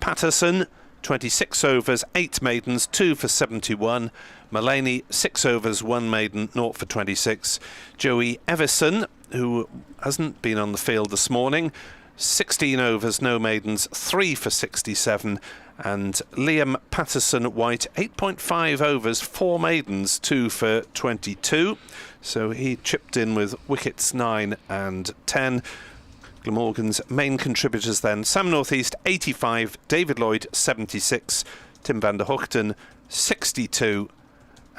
E: Patterson 26 overs, 8 maidens, 2 for 71. Mullaney 6 overs, 1 maiden, 0 for 26. Joey Everson, who hasn't been on the field this morning, 16 overs, no maidens, 3 for 67. And Liam Patterson White, 8.5 overs, 4 maidens, 2 for 22. So he chipped in with wickets 9 and 10. Glamorgan's main contributors then: Sam Northeast 85, David Lloyd 76, Tim van der Hoogten 62,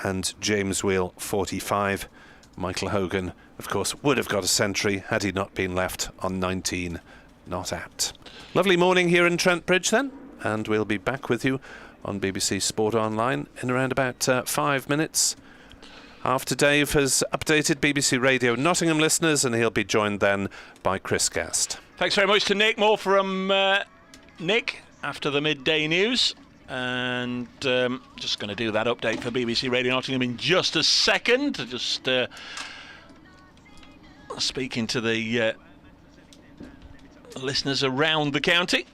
E: and James Wheel 45. Michael Hogan, of course, would have got a century had he not been left on 19 not out. Lovely morning here in Trent Bridge then, and we'll be back with you on BBC Sport Online in around about 5 minutes after Dave has updated BBC Radio Nottingham listeners, and he'll be joined then by Chris Gast.
D: Thanks very much to Nick. More from Nick after the midday news, and just going to do that update for BBC Radio Nottingham in just a second. Just speaking to the listeners around the county.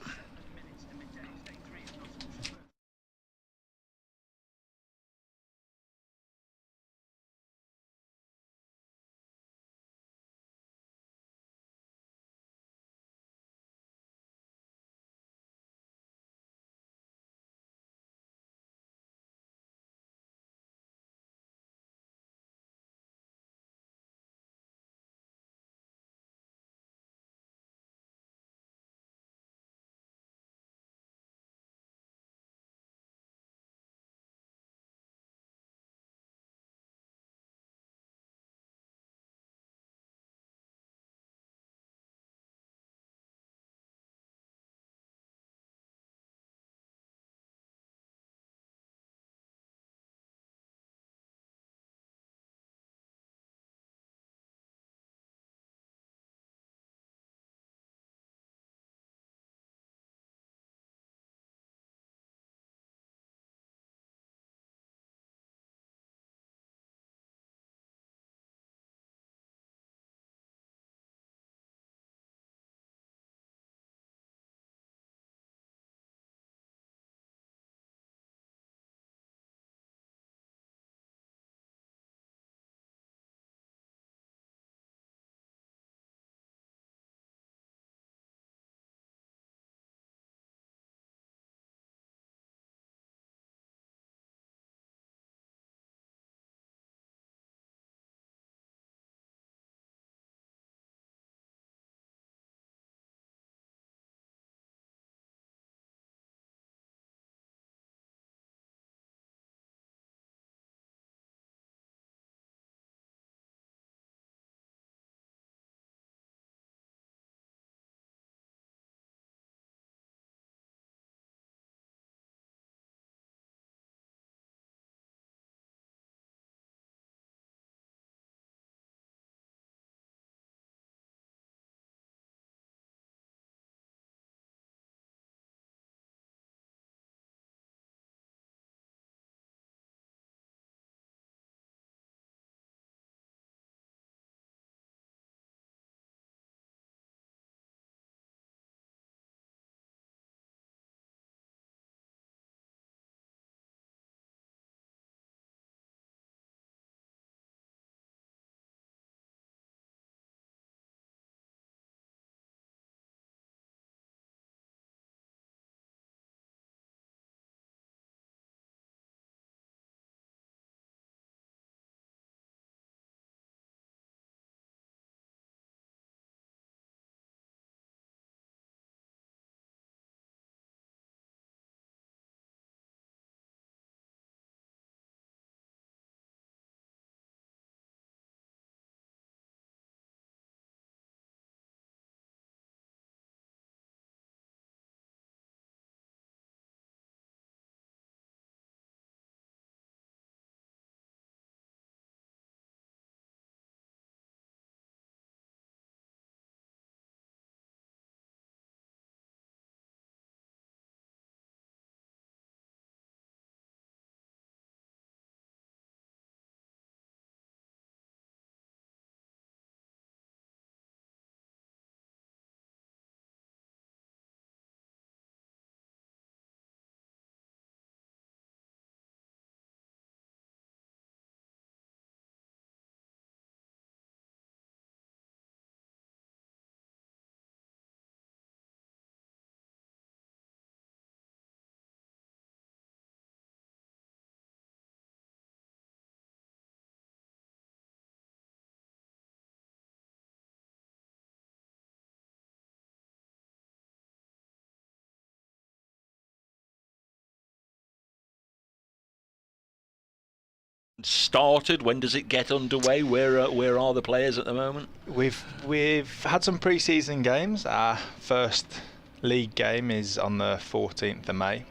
D: started? When does it get underway? Where are the players at the moment?
F: We've had some pre-season games. Our first league game is on the 14th of May,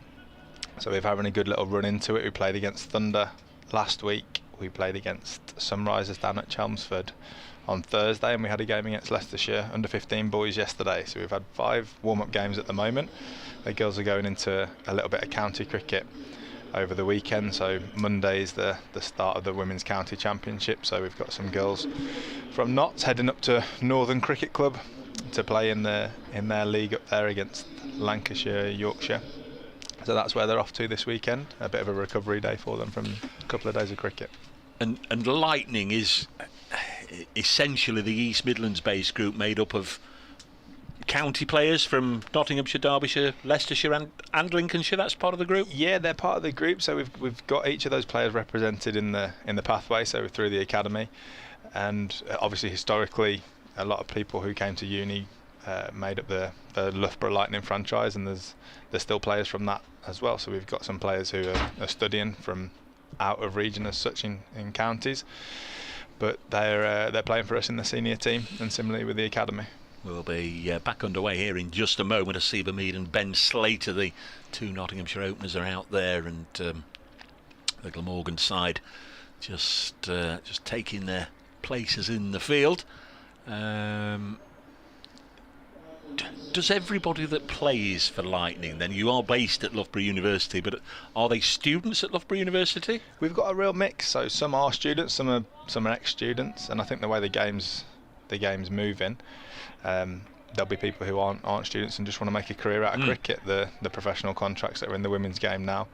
F: so we're having a good little run into it. We played against Thunder last week. We played against Sunrisers down at Chelmsford on Thursday, and we had a game against Leicestershire under 15 boys yesterday. So we've had 5 warm-up games at the moment. The girls are going into a little bit of county cricket over the weekend. So Monday is the start of the Women's County Championship. So we've got some girls from Notts heading up to Northern Cricket Club to play in their league up there against Lancashire, Yorkshire. So that's where they're off to this weekend. A bit of a recovery day for them from a couple of days of cricket.
D: And Lightning is essentially the East Midlands based group made up of county players from Nottinghamshire, Derbyshire, Leicestershire and Lincolnshire. That's part of the group?
F: Yeah, they're part of the group. So we've got each of those players represented in the pathway, so through the academy. And obviously historically a lot of people who came to uni made up the Loughborough Lightning franchise, and there's still players from that as well. So we've got some players who are studying from out of region as such in counties, but they're playing for us in the senior team, and similarly with the academy.
D: We'll be back underway here in just a moment. Asiba Mead and Ben Slater, the 2 Nottinghamshire openers, are out there, and the Glamorgan side just taking their places in the field. Does everybody that plays for Lightning, then, you are based at Loughborough University, but are they students at Loughborough University?
F: We've got a real mix. So some are students, some are ex-students, and I think the way the game's moving, there'll be people who aren't students and just want to make a career out of cricket. The professional contracts that are in the women's game now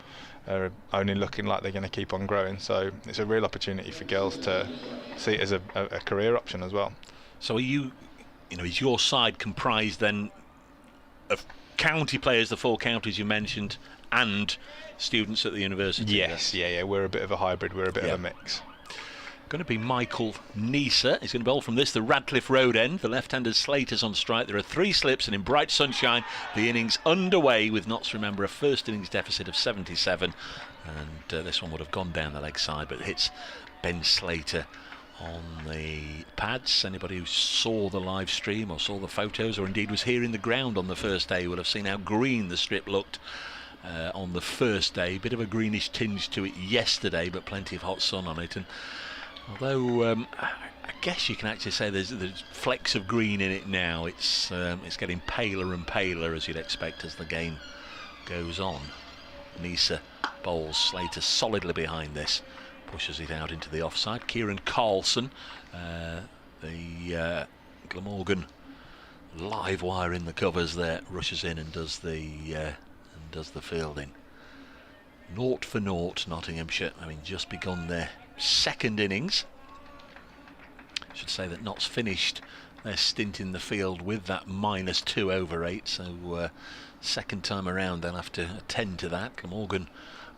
F: are only looking like they're going to keep on growing. So it's a real opportunity for girls to see it as a career option as well.
D: So is your side comprised then of county players, the 4 counties you mentioned, and students at the university?
F: Yes, yeah. We're a bit of a hybrid. We're a bit of a mix.
D: Going to be Michael Nisa. He's going to bowl from this, the Radcliffe Road end. The left-handed Slater's on strike. There are 3 slips, and in bright sunshine, the innings underway with Notts, remember, a first innings deficit of 77. And this one would have gone down the leg side, but hits Ben Slater on the pads. Anybody who saw the live stream or saw the photos, or indeed was here in the ground on the first day, will have seen how green the strip looked on the first day. Bit of a greenish tinge to it yesterday, but plenty of hot sun on it. And although I guess you can actually say there's flecks of green in it now, it's getting paler and paler, as you'd expect as the game goes on. Nisa bowls, Slater solidly behind this, pushes it out into the offside. Kieran Carlson, the Glamorgan live wire in the covers there, rushes in and does the fielding. 0 for 0 Nottinghamshire, having just begun their second innings. I should say that Notts finished their stint in the field with that -2 over 8, so second time around they'll have to attend to that. Glamorgan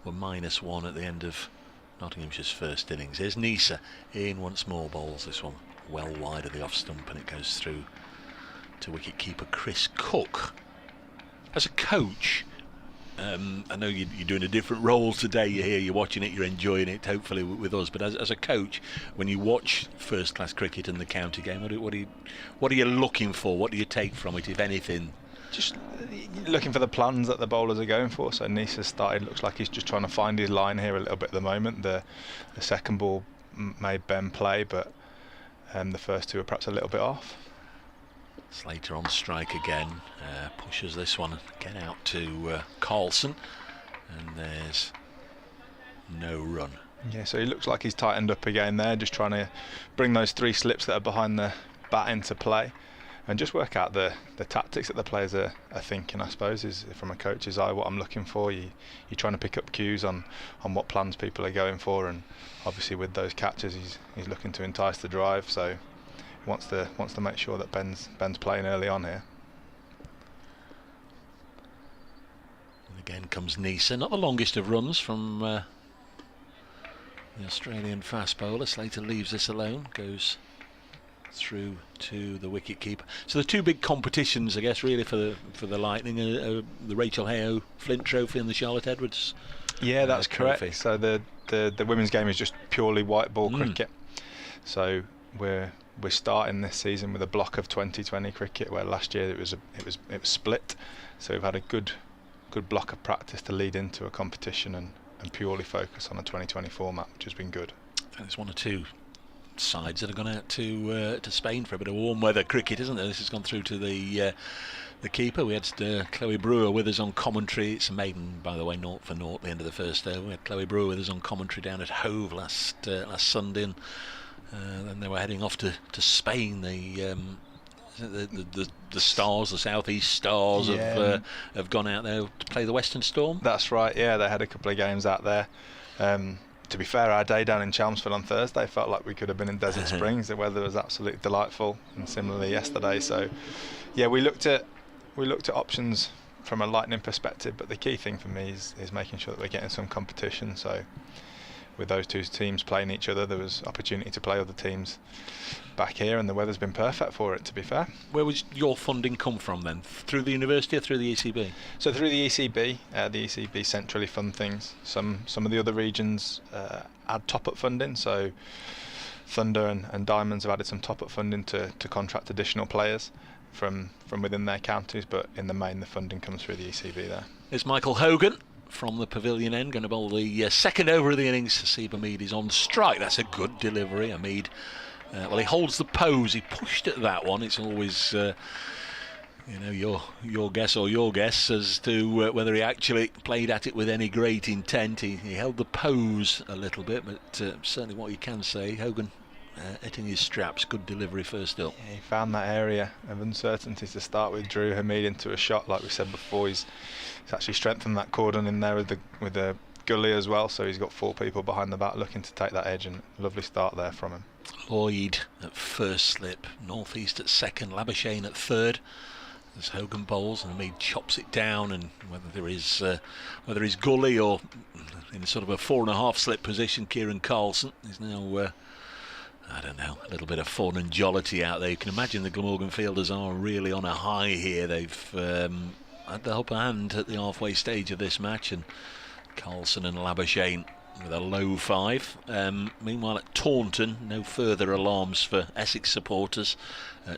D: were -1 at the end of Nottinghamshire's first innings. Here's Nisa in once more, bowls this one well wide of the off stump, and it goes through to wicket-keeper Chris Cook. As a coach, I know you're doing a different role today. You're here, you're watching it, you're enjoying it, hopefully with us. But as a coach, when you watch first-class cricket and the county game, what are you looking for? What do you take from it, if anything?
F: Just looking for the plans that the bowlers are going for. So Nisa's started, looks like he's just trying to find his line here a little bit at the moment. The second ball made Ben play, but the first 2 are perhaps a little bit off.
D: Slater on strike again, pushes this one again out to Carlson, and there's no run.
F: Yeah, so he looks like he's tightened up again there, just trying to bring those 3 slips that are behind the bat into play, and just work out the tactics that the players are thinking, I suppose, is from a coach's eye what I'm looking for. You're trying to pick up cues on what plans people are going for, and obviously with those catches he's looking to entice the drive, so he wants to make sure that Ben's playing early on here.
D: And again comes Nisa, not the longest of runs from the Australian fast bowler. Slater leaves this alone, goes through to the wicket keeper. So the 2 big competitions, I guess, really for the Lightning are the Rachel Hayo Flint Trophy and the Charlotte Edwards.
F: Yeah, that's
D: trophy.
F: correct. So the the women's game is just purely white ball cricket. So we're starting this season with a block of 2020 cricket, where last year it was split. So we've had a good block of practice to lead into a competition and purely focus on a 2020 format, which has been good.
D: There's one or two sides that have gone out to Spain for a bit of warm weather cricket, isn't there? This has gone through to the keeper. We had Chloe Brewer with us on commentary. It's a maiden, by the way, 0-0 at the end of the first over. We had Chloe Brewer with us on commentary down at Hove last Sunday, and then they were heading off to Spain. The Stars, the Southeast Stars, have gone out there to play the Western Storm.
F: That's right. Yeah, they had a couple of games out there. To be fair, our day down in Chelmsford on Thursday felt like we could have been in Desert Springs. The weather was absolutely delightful, and similarly yesterday. So, yeah, we looked at options from a Lightning perspective, but the key thing for me is making sure that we're getting some competition. So, with those two teams playing each other, there was opportunity to play other teams back here, and the weather's been perfect for it, to be fair.
D: Where was your funding come from then? Through the university or through the ECB?
F: So through the ECB centrally fund things. Some of the other regions add top-up funding, so Thunder and Diamonds have added some top-up funding to contract additional players from within their counties, but in the main the funding comes through the ECB there.
D: It's Michael Hogan from the pavilion end, going to bowl the second over of the innings. Sasib Hamid is on strike. That's a good delivery. Hamid, well, he holds the pose. He pushed at that one. It's always, your guess or your guess as to whether he actually played at it with any great intent. He held the pose a little bit, but certainly what you can say, Hogan hitting his straps. Good delivery first up.
F: Yeah, he found that area of uncertainty to start with, drew Hamid into a shot. Like we said before, he's actually strengthened that cordon in there with the gully as well, so he's got 4 people behind the bat looking to take that edge, and lovely start there from him.
D: Lloyd at first slip, Northeast at second, Labuschagne at third as Hogan bowls, and Hamid chops it down, and whether he's gully or in sort of a 4.5 slip position, Kieran Carlson is now I don't know, a little bit of fun and jollity out there. You can imagine the Glamorgan fielders are really on a high here. They've had the upper hand at the halfway stage of this match, and Carlson and Labuschagne with a low 5. Meanwhile at Taunton, no further alarms for Essex supporters.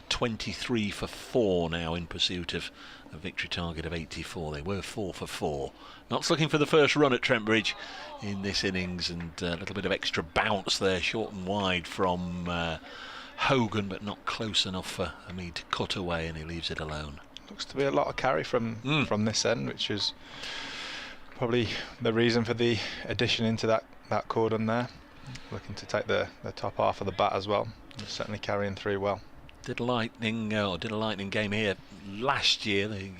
D: 23 for 4 now in pursuit of a victory target of 84. They were 4 for 4. Knox looking for the first run at Trent Bridge in this innings, and a little bit of extra bounce there, short and wide from Hogan, but not close enough for Hamid to cut away, and he leaves it alone.
F: Looks to be a lot of carry from this end, which is probably the reason for the addition into that cordon there. Looking to take the top half of the bat as well. Certainly carrying through well.
D: Did a lightning game here last year, the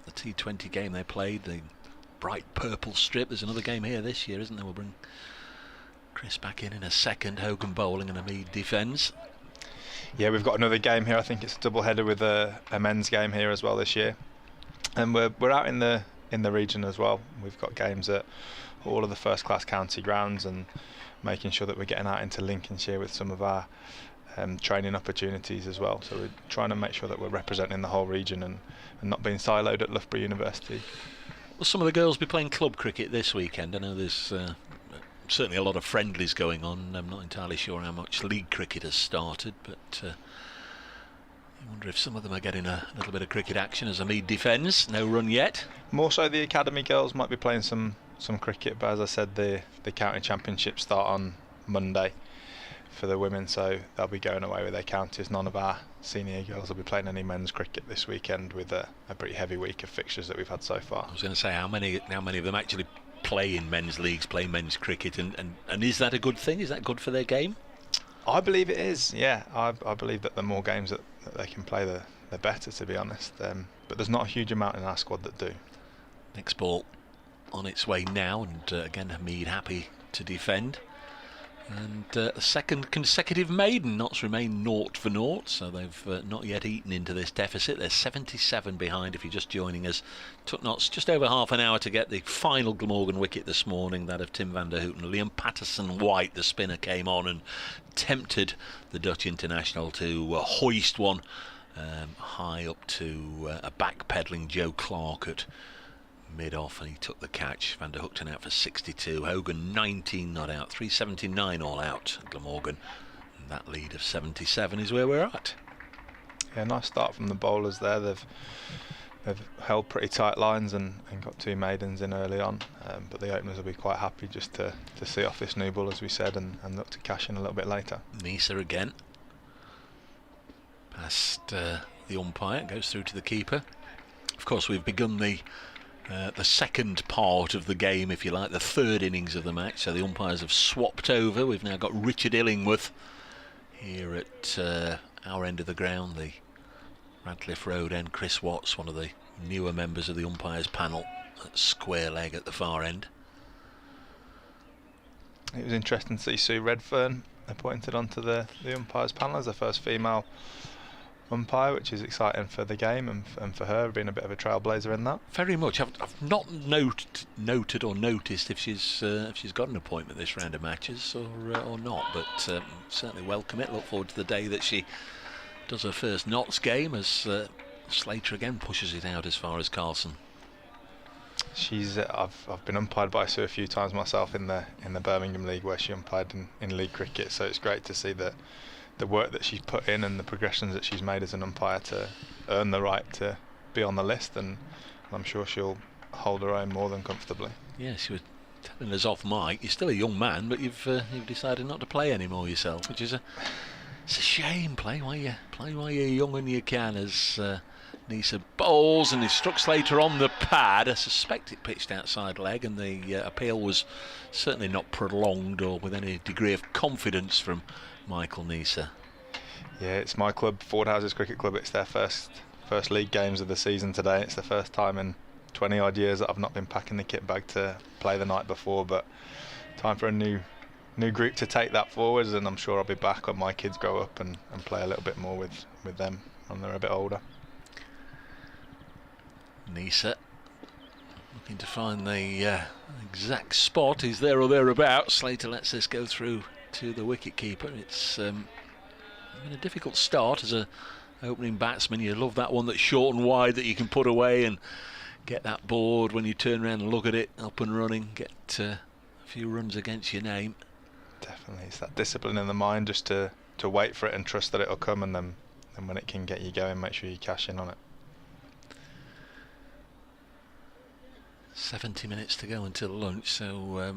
D: T20 game they played, the bright purple strip. There's another game here this year, isn't there? We'll bring Chris back in a second. Hogan bowling and Hamid defends.
F: Yeah, we've got another game here. I think it's a double header with a men's game here as well this year, and we're out in the region as well. We've got games at all of the first class county grounds, and making sure that we're getting out into Lincolnshire with some of our training opportunities as well. So we're trying to make sure that we're representing the whole region and not being siloed at Loughborough University.
D: Will some of the girls be playing club cricket this weekend? I know there's certainly a lot of friendlies going on. I'm not entirely sure how much league cricket has started, but I wonder if some of them are getting a little bit of cricket action as Hamid defends. No run yet.
F: More so the academy girls might be playing some cricket, but as I said, the county championships start on Monday for the women, so they'll be going away with their counties. None of our senior girls will be playing any men's cricket this weekend, with a pretty heavy week of fixtures that we've had so far.
D: I was going to say, how many of them actually play in men's leagues, play men's cricket, and is that a good thing? Is that good for their game?
F: I believe it is, yeah. I believe that the more games that they can play, the better, to be honest. But there's not a huge amount in our squad that do.
D: Next ball on its way now, and again Hamid happy to defend. And the second consecutive maiden. Notts remain 0-0, so they've not yet eaten into this deficit. They're 77 behind if you're just joining us. Took Notts just over half an hour to get the final Glamorgan wicket this morning, that of Tim van der Houten. Liam Patterson-White, the spinner, came on and tempted the Dutch international to hoist one high up to a backpedalling Joe Clark at
G: mid-off and he took the catch. Van der Hoogten out for 62. Hogan 19 not out. 379 all out. Glamorgan. And that lead of 77 is where we're at.
F: Yeah, nice start from the bowlers there. They've held pretty tight lines and got 2 maidens in early on, but the openers will be quite happy just to see off this new ball, as we said, and look to cash in a little bit later.
G: Nisa again. Past the umpire, goes through to the keeper. Of course, we've begun the second part of the game, if you like, the third innings of the match. So the umpires have swapped over. We've now got Richard Illingworth here at our end of the ground, the Radcliffe Road end. Chris Watts, one of the newer members of the umpires panel, at square leg at the far end.
F: It was interesting to see Sue Redfern appointed onto the umpires panel as the first female umpire, which is exciting for the game and for her, being a bit of a trailblazer in that.
G: Very much. I've not noted or noticed if she's got an appointment this round of matches or not, but certainly welcome it. Look forward to the day that she does her first Notts game as Slater again pushes it out as far as Carlson.
F: I've been umpired by Sue a few times myself in the Birmingham League, where she umpired in league cricket, so it's great to see the work that she's put in and the progressions that she's made as an umpire to earn the right to be on the list, and I'm sure she'll hold her own more than comfortably.
G: Yeah, she was telling us off mic, you're still a young man, but you've decided not to play anymore yourself, which is it's a shame. Play while you're young and you can, as Nisa bowls, and he struck Slater on the pad. I suspect it pitched outside leg, and the appeal was certainly not prolonged or with any degree of confidence from Michael Nisa.
F: Yeah, it's my club, Ford Houses Cricket Club. It's their first league games of the season today. It's the first time in 20 odd years that I've not been packing the kit bag to play the night before, but time for a new group to take that forwards, and I'm sure I'll be back when my kids grow up and play a little bit more with them when they're a bit older.
G: Nisa looking to find the exact spot. He's there or thereabouts. Slater lets this go through to the wicket keeper. It's been a difficult start as a opening batsman. You love that one that's short and wide that you can put away and get that board when you turn around and look at it, up and running, get a few runs against your name.
F: Definitely, it's that discipline in the mind just to wait for it and trust that it'll come, and then when it can get you going, make sure you cash in on it.
G: 70 minutes to go until lunch, so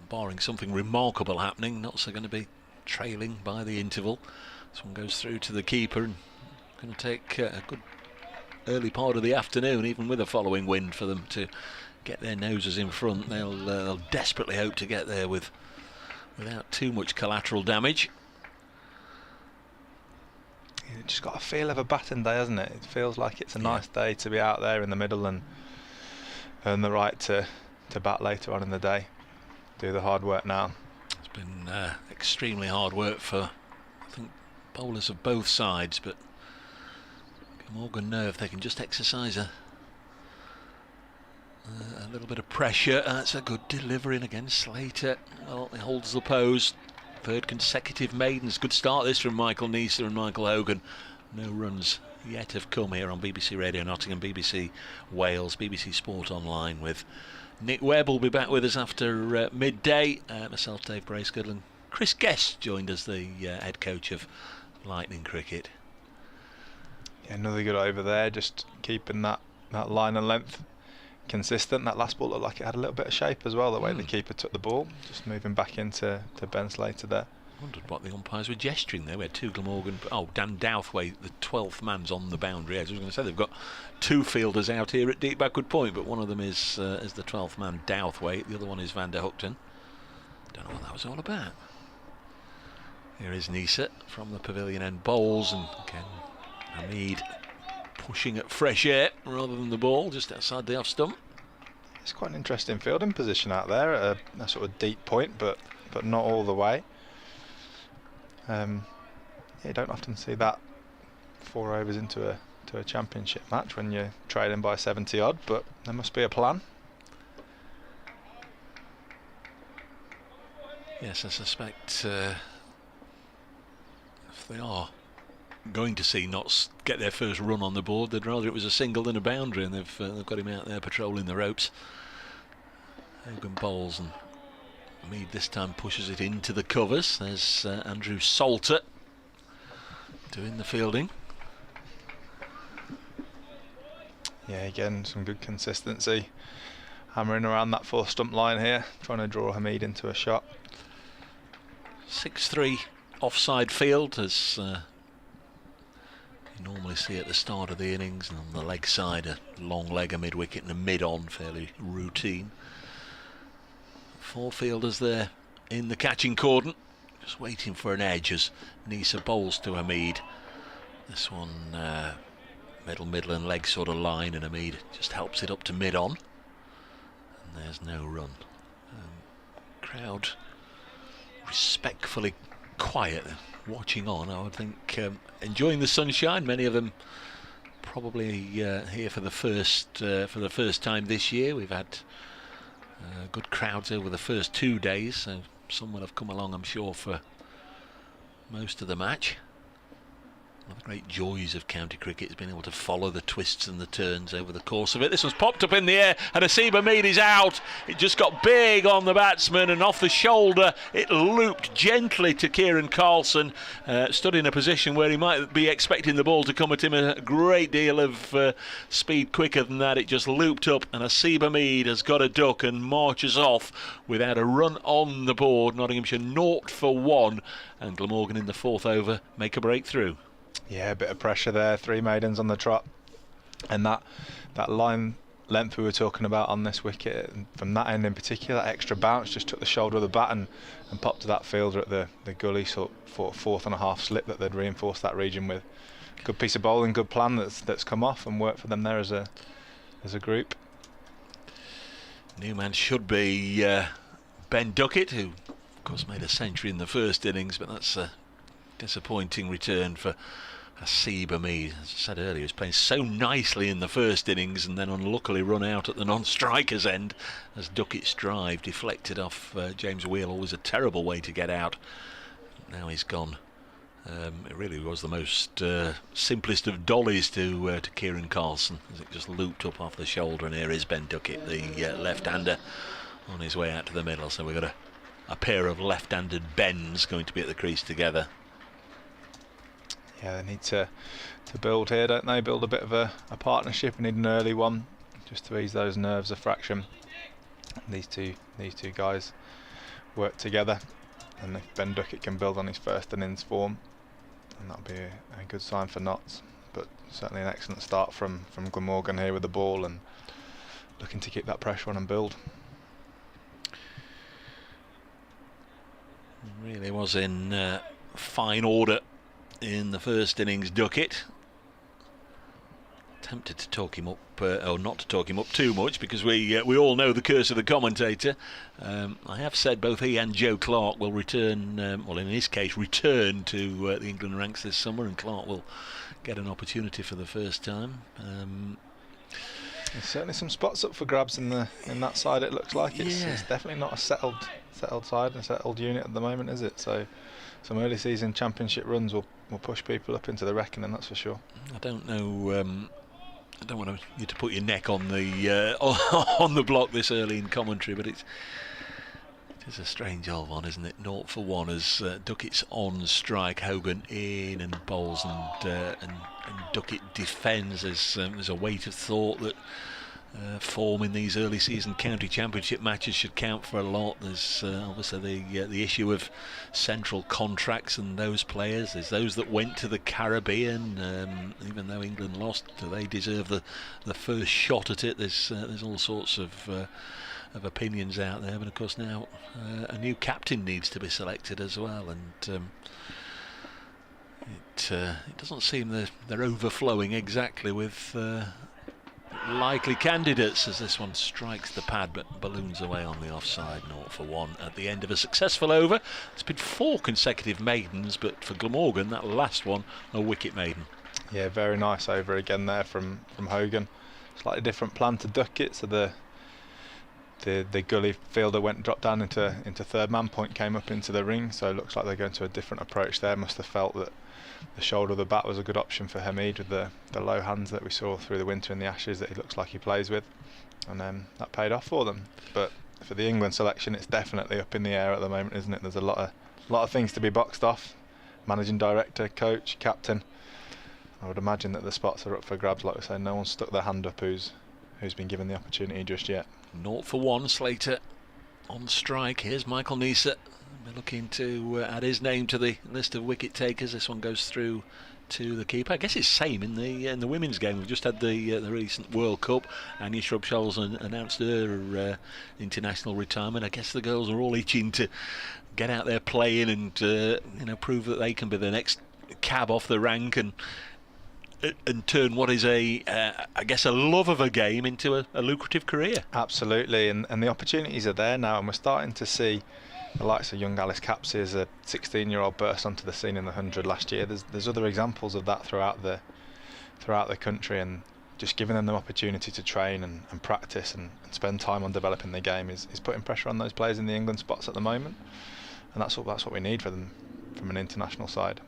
G: barring something remarkable happening, Notts are going to be trailing by the interval. This one goes through to the keeper, and going to take a good early part of the afternoon, even with a following wind, for them to get their noses in front. They'll desperately hope to get there without too much collateral damage.
F: It's just got a feel of a batting day, hasn't it? It feels like it's a nice day to be out there in the middle and earn the right to bat later on in the day. Do the hard work now.
G: It's been extremely hard work for, I think, bowlers of both sides, but Glamorgan know if they can just exercise a little bit of pressure. That's a good delivery, and again Slater, well, he holds the pose. Third consecutive maidens. Good start this from Michael Nisa and Michael Hogan. No runs yet have come here on BBC Radio Nottingham, BBC Wales, BBC Sport Online, with Nick Webb will be back with us after midday. Myself, Dave Bracegood, and Chris Guest joined us, the head coach of Lightning Cricket.
F: Yeah, another good over there, just keeping that line and length consistent. That last ball looked like it had a little bit of shape as well, the way the keeper took the ball, just moving back into Ben Slater there.
G: Wondered what the umpires were gesturing there. We had two Glamorgan. Oh, Dan Douthwaite, the 12th man's on the boundary. As I was going to say, they've got two fielders out here at deep backward point, but one of them is the 12th man, Douthwaite. The other one is Van der Hoogten. Don't know what that was all about. Here is Nisa from the pavilion end, bowls, and again Hamid pushing at fresh air rather than the ball, just outside the off stump.
F: It's quite an interesting fielding position out there, at a sort of deep point, but not all the way. You don't often see that 4 overs into a championship match when you're trailing by 70 odd, but there must be a plan.
G: Yes, I suspect if they are going to see Notts get their first run on the board. They'd rather it was a single than a boundary, and they've got him out there patrolling the ropes. Hogan bowls, and Mead this time pushes it into the covers. There's Andrew Salter doing the fielding.
F: Yeah, again, some good consistency. Hammering around that 4 stump line here, trying to draw Hamid into a shot.
G: 6-3 offside field, as you normally see at the start of the innings, and on the leg side a long leg, a mid-wicket and a mid-on, fairly routine. 4 fielders there in the catching cordon, just waiting for an edge as Nisa bowls to Hamid. This one middle and leg sort of line, and Hamid just helps it up to mid-on, and there's no run. Crowd respectfully quiet, watching on, I would think, enjoying the sunshine. Many of them probably here for the first time this year. We've had good crowds over the first 2 days, so some will have come along, I'm sure, for most of the match. One of the great joys of county cricket has been able to follow the twists and the turns over the course of it. This one's popped up in the air, and Asib Hamid is out. It just got big on the batsman, and off the shoulder it looped gently to Kieran Carlson. Stood in a position where he might be expecting the ball to come at him a great deal of speed quicker than that. It just looped up, and Asib Hamid has got a duck and marches off without a run on the board. Nottinghamshire 0 for 1, and Glamorgan in the 4th over make a breakthrough.
F: Yeah, a bit of pressure there, 3 maidens on the trot, and that line length we were talking about on this wicket, from that end in particular, that extra bounce just took the shoulder of the bat and popped to that fielder at the gully, sort of 4th and a half slip that they'd reinforced that region with. Good piece of bowling, good plan that's come off and worked for them there as a group.
G: New man should be Ben Duckett, who of course made a century in the first innings, but that's a disappointing return for Asib Hamid. As I said earlier, he was playing so nicely in the first innings and then unluckily run out at the non-striker's end as Duckett's drive deflected off James Wheel. Always a terrible way to get out. Now he's gone. It really was the most simplest of dollies to Kieran Carlson, as it just looped up off the shoulder, and here is Ben Duckett, the left-hander, on his way out to the middle. So we've got a pair of left-handed Bens going to be at the crease together.
F: Yeah, they need to build here, don't they? Build a bit of a partnership. Need an early one just to ease those nerves a fraction. These two guys work together, and if Ben Duckett can build on his first innings form, and that'll be a good sign for Notts. But certainly an excellent start from Glamorgan here with the ball, and looking to keep that pressure on and build.
G: Really was in fine order in the first innings, Duckett. Tempted to talk him up, or not to talk him up too much, because we all know the curse of the commentator. I have said both he and Joe Clark will return, well in his case return to the England ranks this summer, and Clark will get an opportunity for the first time.
F: There's certainly some spots up for grabs in that side. It looks like it's definitely not a settled side, a settled unit at the moment, is it? So some early season championship runs will push people up into the reckoning, that's for sure.
G: I don't know. I don't want you to put your neck on the on the block this early in commentary, but it is a strange old one, isn't it? 0 for 1 as Duckett's on strike, Hogan in and bowls, and Duckett defends. There's a weight of thought that form in these early season county championship matches should count for a lot. There's obviously the issue of central contracts and those players. There's those that went to the Caribbean, even though England lost, do they deserve the first shot at it? There's all sorts of opinions out there, but of course now a new captain needs to be selected as well, and it doesn't seem they're overflowing exactly with likely candidates, as this one strikes the pad but balloons away on the offside. 0 for 1 at the end of a successful over. It's been 4 consecutive maidens, but for Glamorgan that last one a wicket maiden.
F: Yeah, very nice over again there from Hogan. Slightly different plan to Duckett, so the gully fielder dropped down into third man point, came up into the ring, so it looks like they're going to a different approach there. Must have felt that the shoulder of the bat was a good option for Hamid with the low hands that we saw through the winter in the Ashes that he looks like he plays with, and that paid off for them. But for the England selection, it's definitely up in the air at the moment, isn't it? There's a lot of things to be boxed off. Managing director, coach, captain. I would imagine that the spots are up for grabs. Like we say, no one's stuck their hand up who's been given the opportunity just yet.
G: 0-1, Slater on strike. Here's Michael Neser. We're looking to add his name to the list of wicket takers. This one goes through to the keeper. I guess it's same in the women's game. We've just had the recent World Cup. Anya Shrubsholes announced her international retirement. I guess the girls are all itching to get out there playing and prove that they can be the next cab off the rank and turn what is I guess a love of a game into a lucrative career.
F: Absolutely, and the opportunities are there now, and we're starting to see the likes of young Alice Capsey as a 16-year-old burst onto the scene in the 100 last year. There's other examples of that throughout the country, and just giving them the opportunity to train and practice and spend time on developing their game is putting pressure on those players in the England spots at the moment, and that's what we need for them from an international side.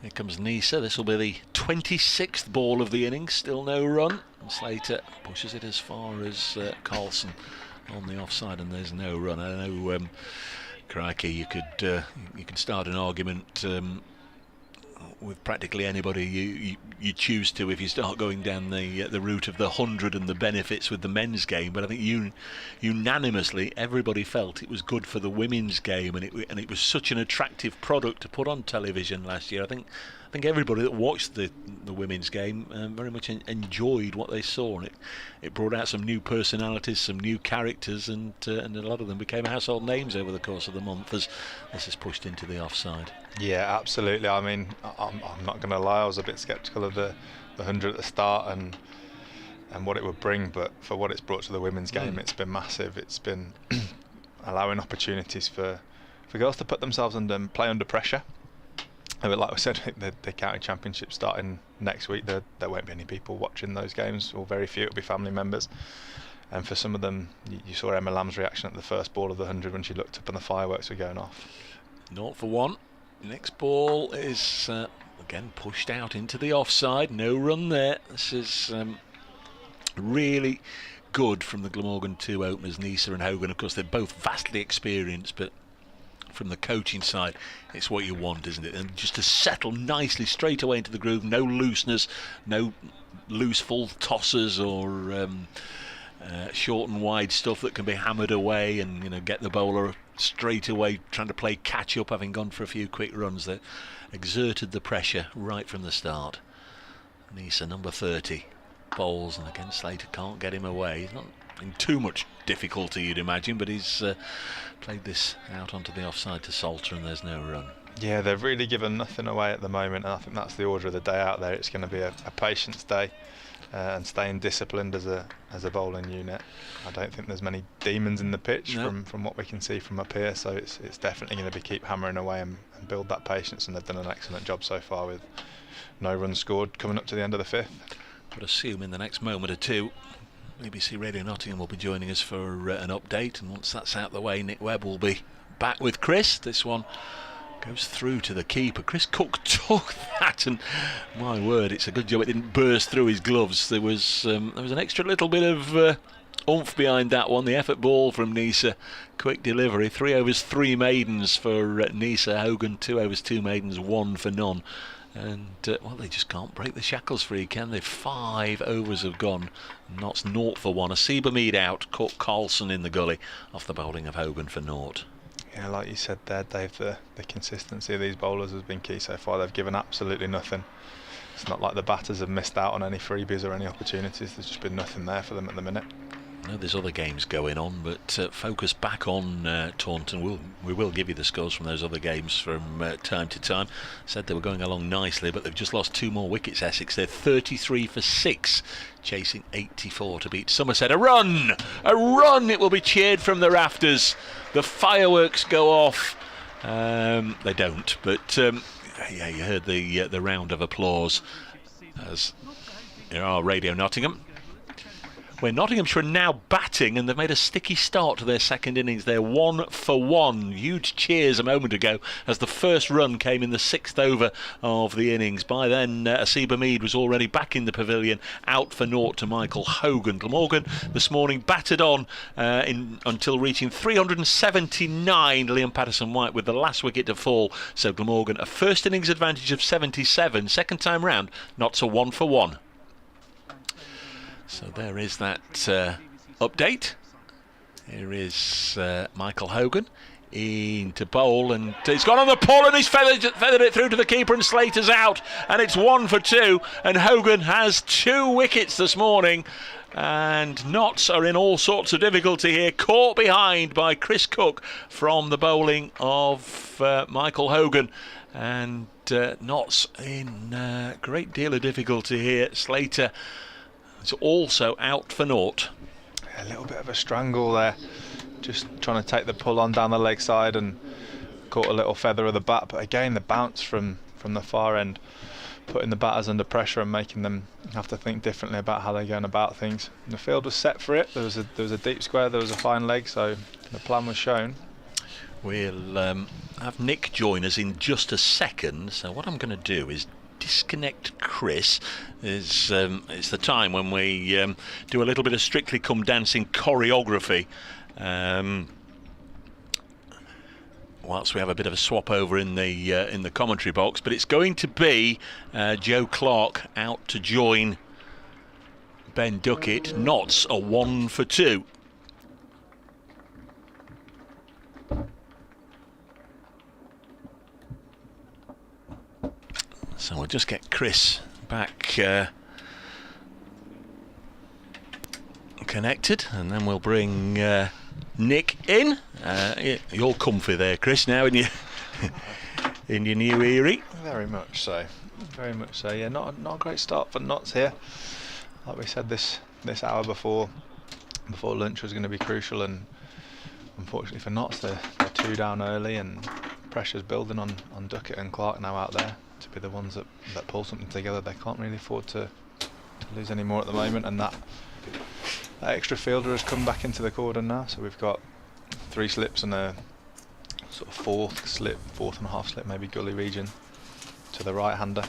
G: Here comes Neser. This will be the 26th ball of the innings. Still no run. And Slater pushes it as far as Carlson on the offside, and there's no run. I know, crikey, you could start an argument with practically anybody you choose to if you start going down the route of the 100 and the benefits with the men's game. But I think unanimously everybody felt it was good for the women's game, and it was such an attractive product to put on television last year. I think everybody that watched the women's game very much enjoyed what they saw, and it brought out some new personalities, some new characters, and a lot of them became household names over the course of the month as this is pushed into the offside.
F: Yeah, absolutely. I mean, I'm not going to lie, I was a bit sceptical of the 100 at the start and what it would bring, but for what it's brought to the women's game, it's been massive. It's been allowing opportunities for girls to put themselves under play under pressure. But like we said, the county championship starting next week, there won't be any people watching those games, or very few. It'll be family members. And for some of them, you saw Emma Lamb's reaction at the first ball of the 100 when she looked up and the fireworks were going off.
G: 0-1. Next ball is again pushed out into the offside. No run there. This is really good from the Glamorgan two openers, Neser and Hogan. Of course, they're both vastly experienced, but from the coaching side, it's what you want, isn't it? And just to settle nicely straight away into the groove, no looseness, no loose full tossers or short and wide stuff that can be hammered away and get the bowler straight away trying to play catch up, having gone for a few quick runs. That exerted the pressure right from the start. Neser, number 30, bowls, and again Slater can't get him away. He's not in too much difficulty, you'd imagine, but he's played this out onto the offside to Salter, and there's no run.
F: Yeah, they've really given nothing away at the moment, and I think that's the order of the day out there. It's going to be a patience day and staying disciplined as a bowling unit. I don't think there's many demons in the pitch from what we can see from up here, so it's definitely going to be keep hammering away and build that patience, and they've done an excellent job so far with no runs scored coming up to the end of the 5th.
G: But assume in the next moment or two BBC Radio Nottingham will be joining us for an update, and once that's out the way, Nick Webb will be back with Chris. This one goes through to the keeper. Chris Cook took that, and my word, it's a good job it didn't burst through his gloves. There was an extra little bit of oomph behind that one. The effort ball from Neser, quick delivery. 3 overs 3 maidens for Neser. Hogan 2 overs 2 maidens, 1 for none. And well, they just can't break the shackles free, can they? 5 overs have gone, and that's 0-1. A Seabermead out, caught Carlson in the gully off the bowling of Hogan for 0.
F: Yeah, like you said there, Dave, the consistency of these bowlers has been key so far. They've given absolutely nothing. It's not like the batters have missed out on any freebies or any opportunities. There's just been nothing there for them at the minute.
G: I know there's other games going on, but focus back on Taunton. We will give you the scores from those other games from time to time. Said they were going along nicely, but they've just lost 2 more wickets, Essex. They're 33 for 6, chasing 84 to beat Somerset. A run! A run! It will be cheered from the rafters. The fireworks go off. They don't, but yeah, you heard the round of applause as Radio Nottingham where Nottinghamshire are now batting, and they've made a sticky start to their second innings. They're 1 for 1. Huge cheers a moment ago as the first run came in the 6th over of the innings. By then, Asiba Mead was already back in the pavilion, out for naught to Michael Hogan. Glamorgan this morning battered on until reaching 379. Liam Patterson-White with the last wicket to fall. So Glamorgan, a first innings advantage of 77. Second time round, Notts a 1 for 1. So there is that update. Here is Michael Hogan into bowl, and he's gone on the pull, and he's feathered it through to the keeper, and Slater's out, and it's 1 for 2, and Hogan has 2 wickets this morning, and Notts are in all sorts of difficulty here, caught behind by Chris Cook from the bowling of Michael Hogan, and Notts in a great deal of difficulty here. Slater is also out for naught.
F: A little bit of a strangle there, just trying to take the pull on down the leg side and caught a little feather of the bat, but again the bounce from the far end, putting the batters under pressure and making them have to think differently about how they're going about things. And the field was set for it. There was a deep square, there was a fine leg, so the plan was shown.
G: We'll have Nick join us in just a second, so what I'm going to do is disconnect Chris. It's the time when we do a little bit of Strictly Come Dancing choreography, whilst we have a bit of a swap over in the commentary box. But it's going to be Joe Clark out to join Ben Duckett. Notts are 1 for 2. So we'll just get Chris back connected, and then we'll bring Nick in. You're comfy there, Chris, now in your in your new eyrie.
F: Very much so. Very much so. Yeah, not a great start for Notts here. Like we said, this hour before lunch was going to be crucial, and unfortunately for Notts, they're 2 down early, and pressure's building on Duckett and Clark now out there to be the ones that pull something together. They can't really afford to lose any more at the moment, and that extra fielder has come back into the cordon now, so we've got 3 slips and a sort of fourth and a half slip, maybe gully region to the right hander.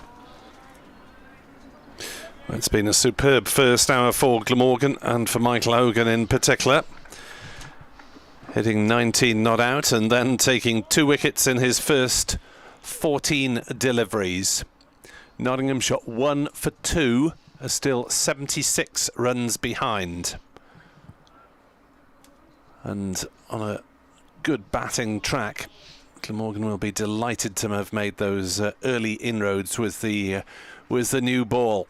E: It's been a superb first hour for Glamorgan and for Michael Hogan in particular, hitting 19 not out and then taking 2 wickets in his first 14 deliveries. Nottinghamshire 1 for 2 are still 76 runs behind, and on a good batting track. Glamorgan will be delighted to have made those early inroads with the new ball.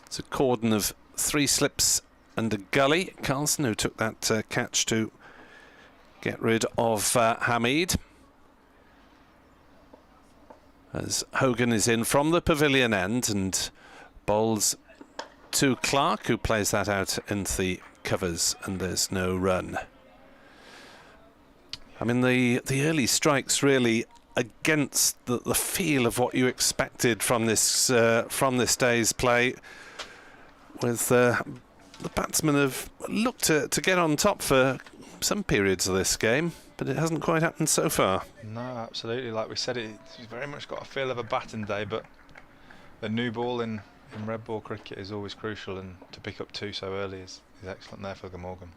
E: It's a cordon of 3 slips and a gully. Carlson, who took that catch to get rid of Hamid. As Hogan is in from the pavilion end and bowls to Clark, who plays that out into the covers, and there's no run. I mean, the early strikes really against the feel of what you expected from this day's play, with the batsmen have looked to get on top for some periods of this game, but it hasn't quite happened so far.
F: No, absolutely. Like we said, it's very much got a feel of a batting day, but the new ball in red ball cricket is always crucial, and to pick up 2 so early is excellent there for Glamorgan.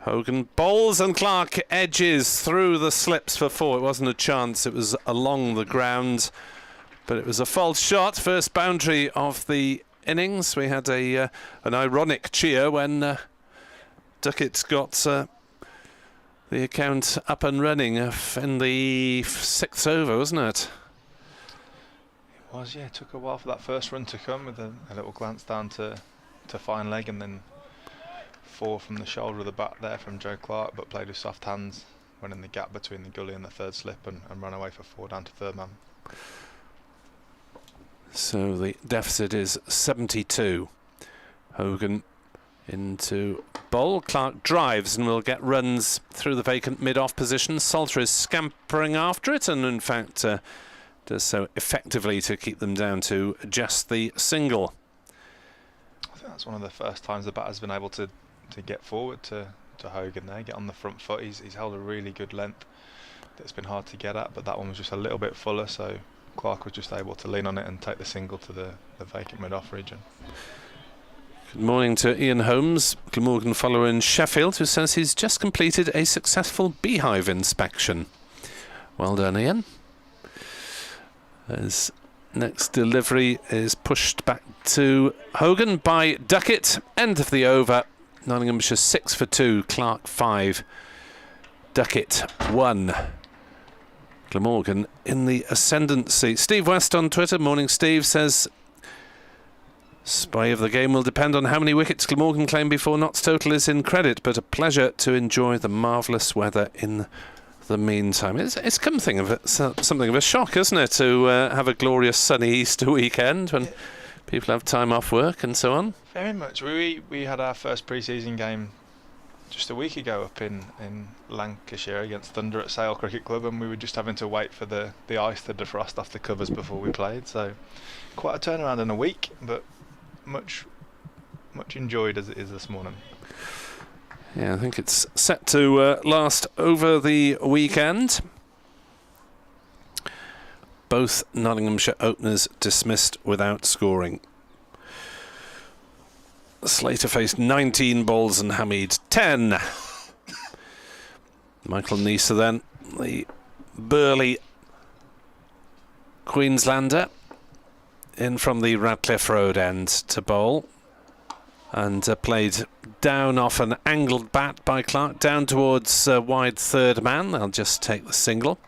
E: Hogan bowls and Clark edges through the slips for 4. It wasn't a chance, it was along the ground, but it was a false shot. First boundary of the innings. We had an ironic cheer when Duckett got the account up and running in the 6th over, wasn't it?
F: It was, yeah. It took a while for that first run to come, with a little glance down to fine leg, and then 4 from the shoulder of the bat there from Joe Clark, but played with soft hands, went in the gap between the gully and the 3rd slip, and ran away for 4 down to 3rd man.
E: So the deficit is 72. Hogan into bowl. Clark drives and will get runs through the vacant mid-off position. Salter is scampering after it, and in fact does so effectively to keep them down to just the single.
F: think that's one of the first times the batter's been able to get forward to Hogan there, get on the front foot. He's held a really good length that's been hard to get at, but that one was just a little bit fuller, so Clark was just able to lean on it and take the single to the vacant mid-off region.
E: Good morning to Ian Holmes, Glamorgan follower in Sheffield, who says he's just completed a successful beehive inspection. Well done, Ian. His next delivery is pushed back to Hogan by Duckett. End of the over. Nottinghamshire 6 for 2, Clark 5, Duckett 1. Glamorgan in the ascendancy. Steve West on Twitter, morning Steve, says spy of the game will depend on how many wickets Glamorgan claim before Notts' total is in credit, but a pleasure to enjoy the marvellous weather in the meantime. It's something of a shock, isn't it, to have a glorious sunny Easter weekend when people have time off work and so on?
F: Very much. We had our first pre-season game just a week ago up in Lancashire against Thunder at Sale Cricket Club, and we were just having to wait for the ice to defrost off the covers before we played. So quite a turnaround in a week, but much enjoyed as it is this morning.
E: Yeah, I think it's set to last over the weekend. Both Nottinghamshire openers dismissed without scoring. Slater faced 19 balls and Hamid 10. Michael Neser then, the burly Queenslander, in from the Radcliffe Road end to bowl, and played down off an angled bat by Clark, down towards wide third man. They'll just take the single.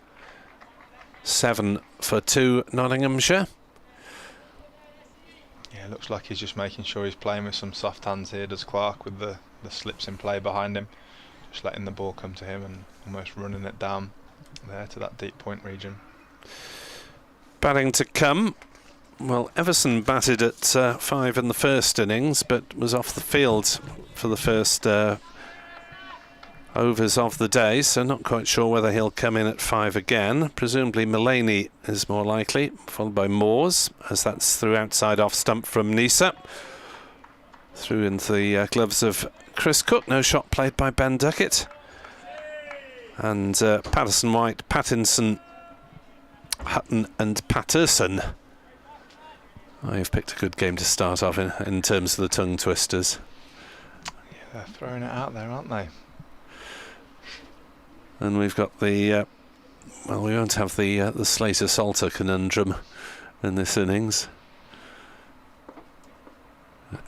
E: 7 for 2 Nottinghamshire.
F: Yeah, looks like he's just making sure he's playing with some soft hands here, does Clark, with the slips in play behind him. Just letting the ball come to him and almost running it down there to that deep point region.
E: Batting to come. Well, Everson batted at 5 in the first innings, but was off the field for the first overs of the day, so not quite sure whether he'll come in at 5 again. Presumably Mullaney is more likely, followed by Moores, as that's through outside off stump from Neser. Through into the gloves of Chris Cook. No shot played by Ben Duckett. And Patterson, White, Pattinson, Hutton and Patterson. I've picked a good game to start off in terms of the tongue twisters.
F: Yeah, they're throwing it out there, aren't they?
E: And we've got the well, we won't have the Slater Salter conundrum in this innings.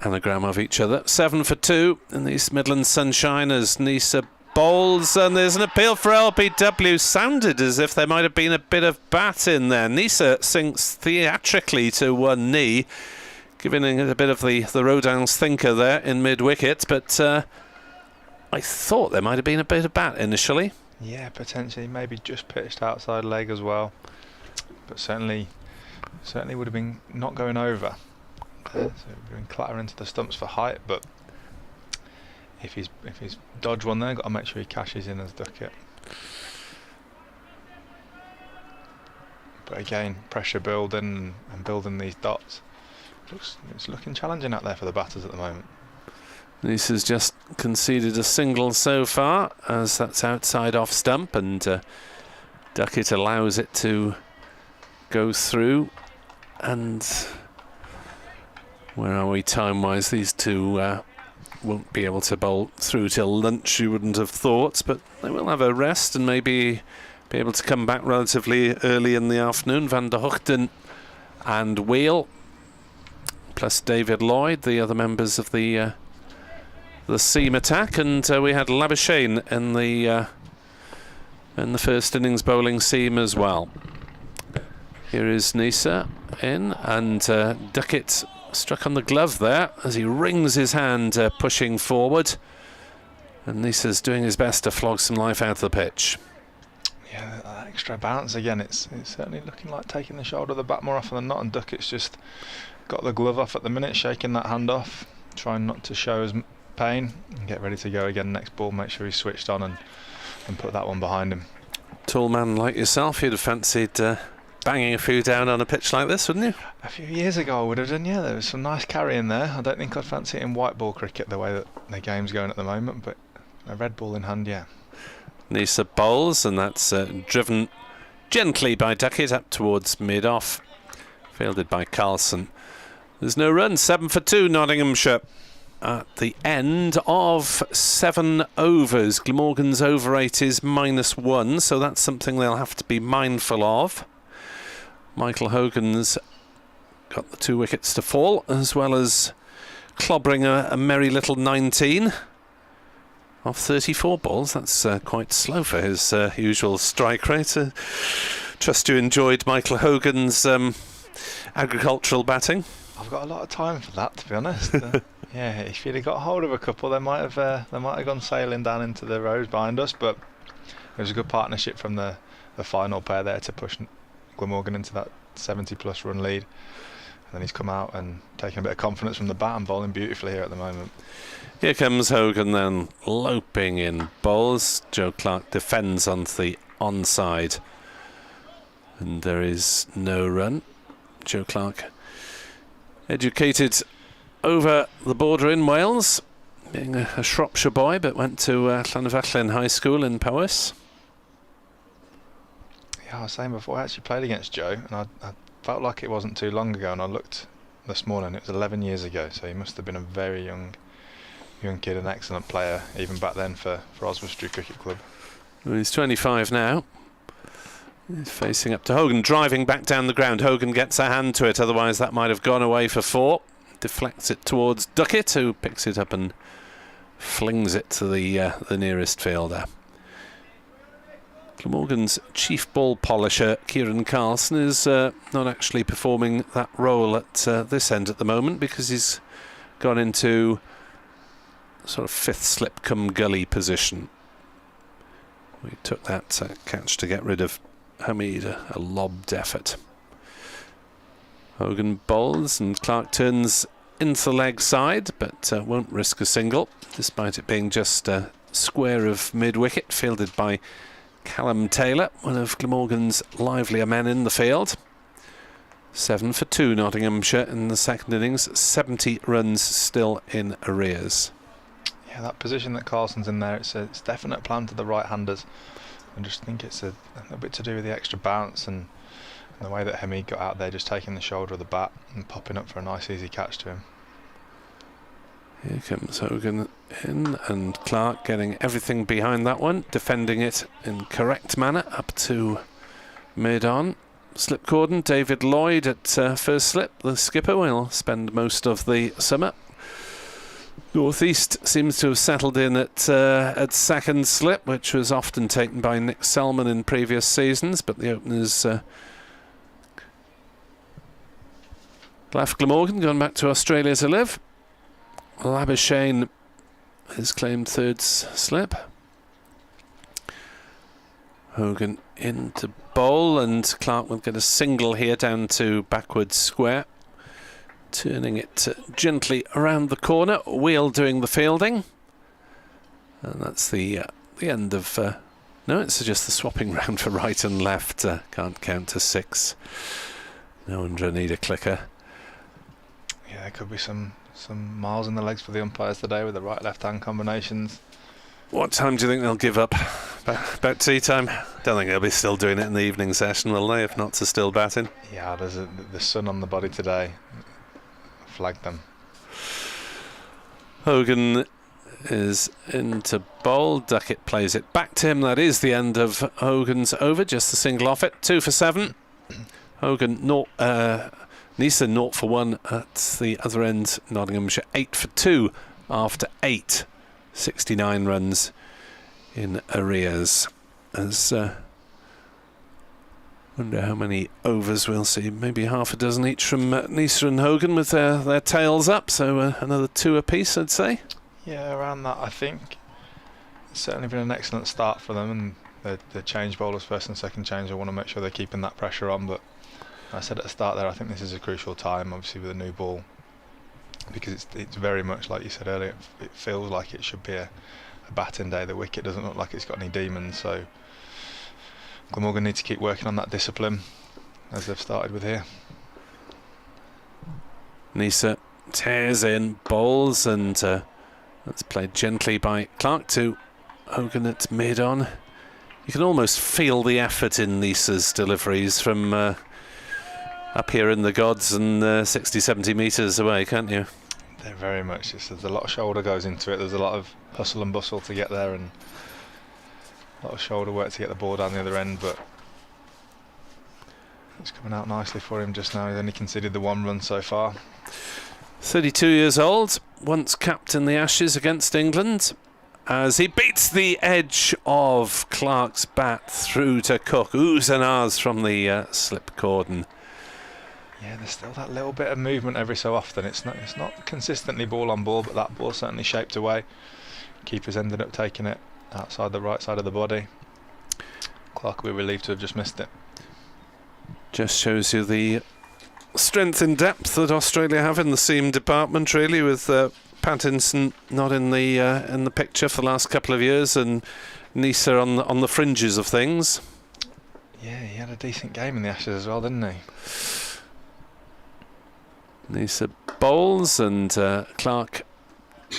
E: Anagram of each other. 7 for 2 in the East Midlands sunshine as Neser bowls, and there's an appeal for LBW. Sounded as if there might have been a bit of bat in there. Neser sinks theatrically to one knee, giving it a bit of the Rodin's thinker there in mid-wicket, but I thought there might have been a bit of bat initially.
F: Yeah, potentially, maybe just pitched outside leg as well, but certainly would have been not going over. So it would have been clattering into the stumps for height, but if he's dodged one there, got to make sure he cashes in as Duckett. But again, pressure building and building these dots. It's looking challenging out there for the batters at the moment.
E: Neser's just conceded a single so far, as that's outside off stump, and Duckett allows it to go through. And where are we time-wise? These two won't be able to bowl through till lunch, you wouldn't have thought, but they will have a rest and maybe be able to come back relatively early in the afternoon. Van der Hoogten and Wheel, plus David Lloyd, the other members of the seam attack, and we had Labuschagne in the first innings bowling seam as well. Here is Neser in, and Duckett struck on the glove there as he wrings his hand, pushing forward, and Neser's doing his best to flog some life out of the pitch.
F: Yeah, that extra bounce again, it's certainly looking like taking the shoulder of the bat more often than not, and Duckett's just got the glove off at the minute, shaking that hand off, trying not to show his pain, and get ready to go again next ball, make sure he's switched on and put that one behind him.
E: Tall man like yourself, you'd have fancied banging a few down on a pitch like this, wouldn't you?
F: A few years ago I would have done, yeah. There was some nice carry in there. I don't think I'd fancy it in white ball cricket the way that the game's going at the moment, but a red ball in hand, yeah.
E: Nisa bowls, and that's driven gently by Duckett up towards mid-off. Fielded by Carlson. There's no run, 7 for 2 Nottinghamshire. At the end of 7 overs, Glamorgan's over rate is -1, so that's something they'll have to be mindful of. Michael Hogan's got the 2 wickets to fall, as well as clobbering a merry little 19 off 34 balls. That's quite slow for his usual strike rate. Trust you enjoyed Michael Hogan's agricultural batting.
F: I've got a lot of time for that, to be honest. Yeah, if he'd have got hold of a couple, they might have gone sailing down into the rows behind us. But it was a good partnership from the final pair there to push Glamorgan into that 70+ run lead. And then he's come out and taken a bit of confidence from the bat and bowling beautifully here at the moment.
E: Here comes Hogan then, loping in bowls. Joe Clark defends onto the onside, and there is no run. Joe Clark, educated over the border in Wales, being a Shropshire boy, but went to Llanfachlin High School in Powys.
F: Yeah, I was saying before, I actually played against Joe, and I felt like it wasn't too long ago, and I looked this morning, it was 11 years ago, so he must have been a very young kid, an excellent player, even back then for Oswestry Cricket Club.
E: Well, he's 25 now. He's facing up to Hogan, driving back down the ground. Hogan gets a hand to it, otherwise that might have gone away for 4. Deflects it towards Duckett, who picks it up and flings it to the nearest fielder. Glamorgan's chief ball polisher, Kieran Carlson, is not actually performing that role at this end at the moment, because he's gone into sort of 5th slip come gully position. We took that catch to get rid of Hamid, a lobbed effort. Hogan bowls and Clark turns into the leg side, but won't risk a single, despite it being just a square of mid-wicket, fielded by Callum Taylor, one of Glamorgan's livelier men in the field. 7 for 2 Nottinghamshire in the second innings, 70 runs still in arrears.
F: Yeah, that position that Carlson's in there, it's a definite plan to the right-handers. I just think it's a bit to do with the extra bounce and the way that Hamid got out there, just taking the shoulder of the bat and popping up for a nice easy catch to him.
E: Here comes Hogan in, and Clark getting everything behind that one, defending it in correct manner up to mid-on. Slip cordon, David Lloyd at first slip. The skipper will spend most of the summer. Northeast seems to have settled in at second slip, which was often taken by Nick Selman in previous seasons, but the openers left Glamorgan, gone back to Australia to live. Labuschagne has claimed third slip. Hogan into bowl, and Clark will get a single here down to backwards square. Turning it gently around the corner, Wheel doing the fielding. And that's the end of... no, it's just the swapping round for right and left. Can't count to 6. No wonder I need a clicker.
F: Yeah, there could be some miles in the legs for the umpires today with the right-left hand combinations.
E: What time do you think they'll give up? About tea time? Don't think they'll be still doing it in the evening session, will they, if not to still batting?
F: Yeah, there's the sun on the body today. Flagged them.
E: Hogan is into bowl. Duckett plays it back to him. That is the end of Hogan's over. Just a single off it. 2 for 7. Hogan, Nisa 0 for 1 at the other end. Nottinghamshire 8 for 2 after 8. 69 runs in arrears. As wonder how many overs we'll see. Maybe half a dozen each from Nisa and Hogan with their tails up. So another 2 apiece, I'd say.
F: Yeah, around that, I think. It's certainly been an excellent start for them, and the change bowlers, first and second change, I want to make sure they're keeping that pressure on. But I said at the start there, I think this is a crucial time, obviously, with a new ball, because it's very much like you said earlier. It feels like it should be a batting day. The wicket doesn't look like it's got any demons, so Glamorgan need to keep working on that discipline. as they've started with here.
E: Nisa tears in, bowls, and that's played gently by Clark to Hogan at mid-on. You can almost feel the effort in Nisa's deliveries from up here in the gods and 60, 70 metres away, can't you?
F: They're very much. There's a lot of shoulder goes into it. There's a lot of hustle and bustle to get there, and a lot of shoulder work to get the ball down the other end, but it's coming out nicely for him just now. He's only conceded the 1 run so far.
E: 32 years old, once captained the Ashes against England, as he beats the edge of Clark's bat through to Cook. Oohs and ahs from the slip cordon.
F: Yeah, there's still that little bit of movement every so often. It's not consistently ball on ball, but that ball certainly shaped away. Keeper's ended up taking it outside the right side of the body. Clark will be relieved to have just missed it.
E: Just shows you the strength and depth that Australia have in the seam department, really, with Pattinson not in the picture for the last couple of years, and Nisa on the fringes of things.
F: Yeah, he had a decent game in the Ashes as well, didn't he?
E: Nisa bowls, and Clark